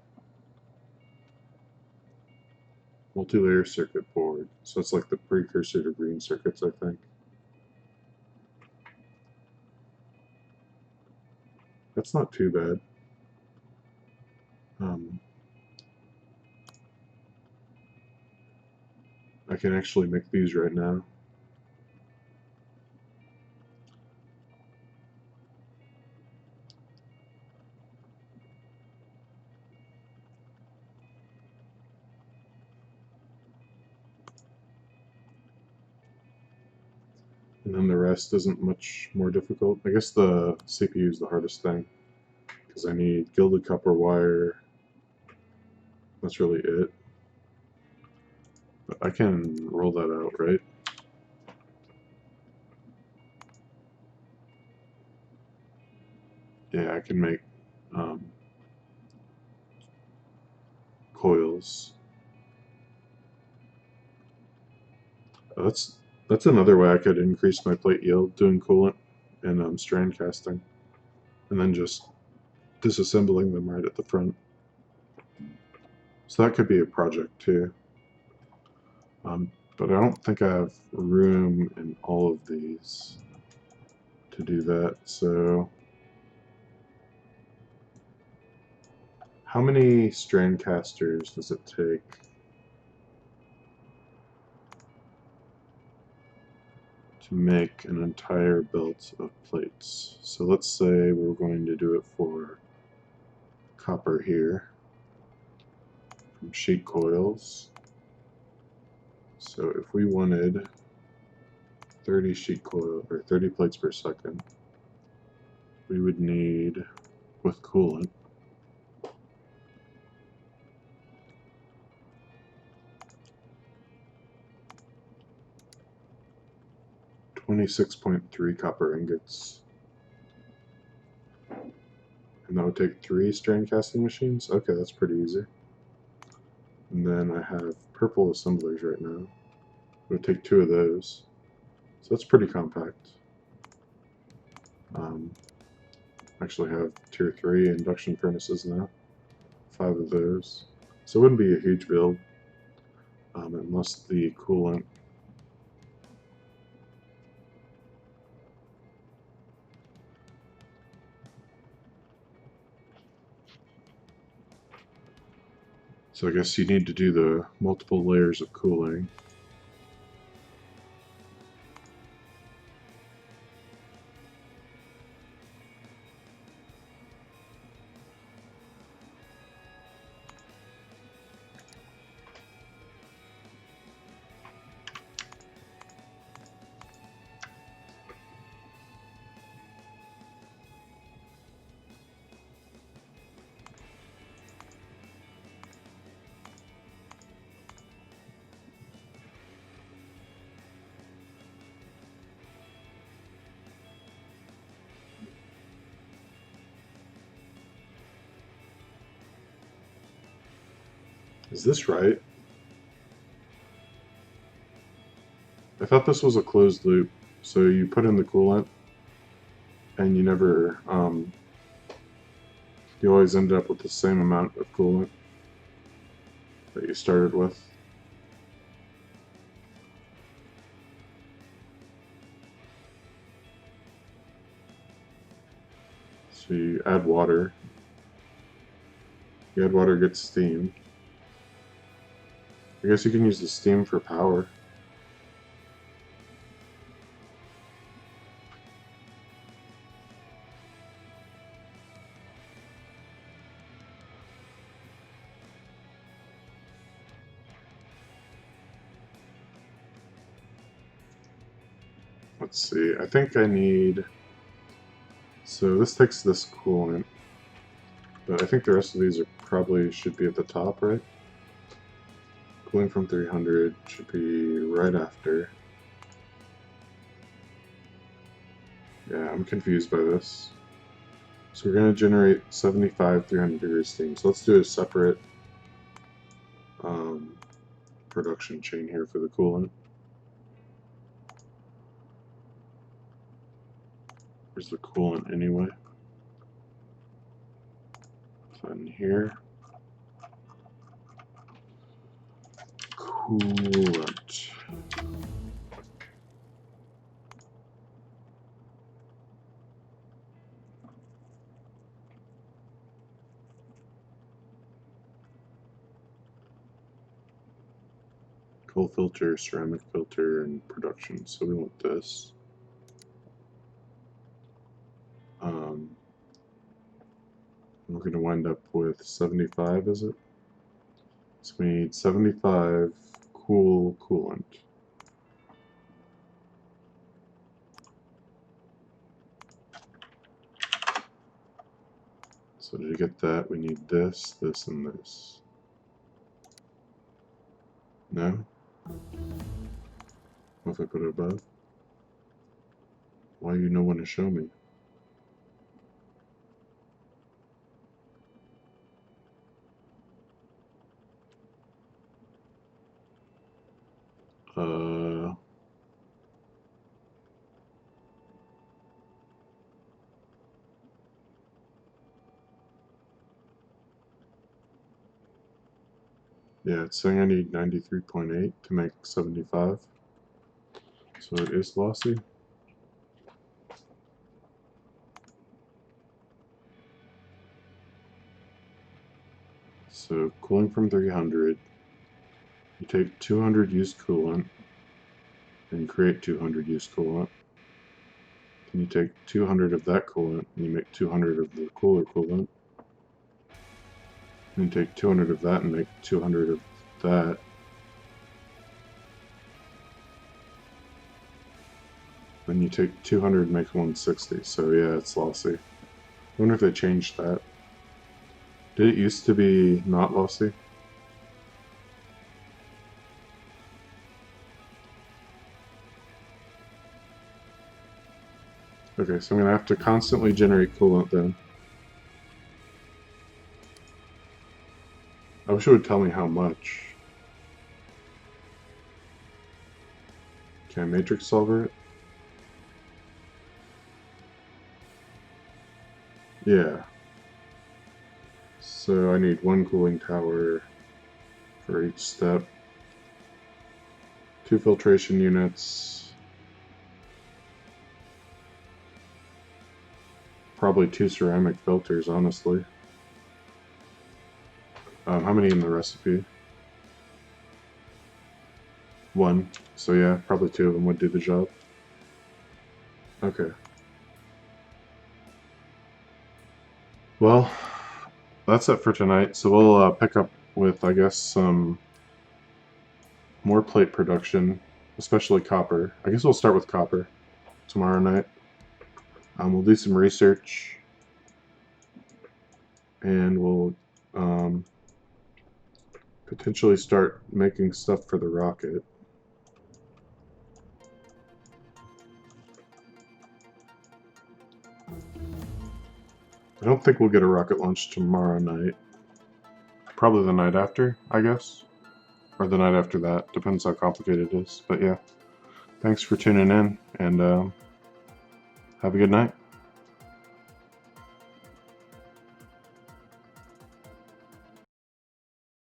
Multi-layer circuit board. So it's like the precursor to green circuits, I think. That's not too bad. I can actually make these right now. And then the rest isn't much more difficult. I guess the CPU is the hardest thing, because I need gilded copper wire. That's really it. But I can roll that out, right? Yeah, I can make coils. That's another way I could increase my plate yield, doing coolant and strand casting, and then just disassembling them right at the front. So that could be a project too. But I don't think I have room in all of these to do that. So how many strand casters does it take to make an entire belt of plates? So let's say we're going to do it for copper here from sheet coils. So if we wanted 30 sheet coil or 30 plates per second, we would need, with coolant, 26.3 copper ingots. And that would take 3 strand casting machines? Okay, that's pretty easy. And then I have purple assemblers right now. It would take 2 of those. So that's pretty compact. Actually have tier 3 induction furnaces now. 5 of those. So it wouldn't be a huge build unless the coolant. So I guess you need to do the multiple layers of cooling. Is this right? I thought this was a closed loop. So you put in the coolant and you never, you always end up with the same amount of coolant that you started with. So you add water. You add water, gets steam. I guess you can use the steam for power. Let's see, I think I need, so this takes this coolant, but I think the rest of these are probably should be at the top, right? Cooling from 300 should be right after. Yeah, I'm confused by this. So we're going to generate 75 300 degree steam. So let's do a separate production chain here for the coolant. Where's the coolant anyway? So in here, coolant. Coal filter, ceramic filter, and production. So we want this. We're going to wind up with 75, is it? So we need 75 cool coolant. So to get that, we need this, this, and this. No? What if I put it above? Why you know when to show me? Yeah, it's saying I need 93.8 to make 75. So it is lossy. So cooling from 300, you take 200 used coolant, and you create 200 used coolant. Then you take 200 of that coolant, and you make 200 of the cooler coolant. Then you take 200 of that and make 200 of that. Then you take 200 and make 160. So yeah, it's lossy. I wonder if they changed that. Did it used to be not lossy? Okay, so I'm going to have to constantly generate coolant then. I wish it would tell me how much. Can I matrix solver it? Yeah. So I need one cooling tower for each step. 2 filtration units. Probably 2 ceramic filters, honestly. How many in the recipe? 1. So yeah, probably 2 of them would do the job. Okay. Well, that's it for tonight. So we'll pick up with, I guess, some more plate production, especially copper. I guess we'll start with copper tomorrow night. We'll do some research, and we'll potentially start making stuff for the rocket. I don't think we'll get a rocket launch tomorrow night. probably the night after, I guess. Or the night after that. Depends how complicated it is. But yeah, thanks for tuning in, and have a good night.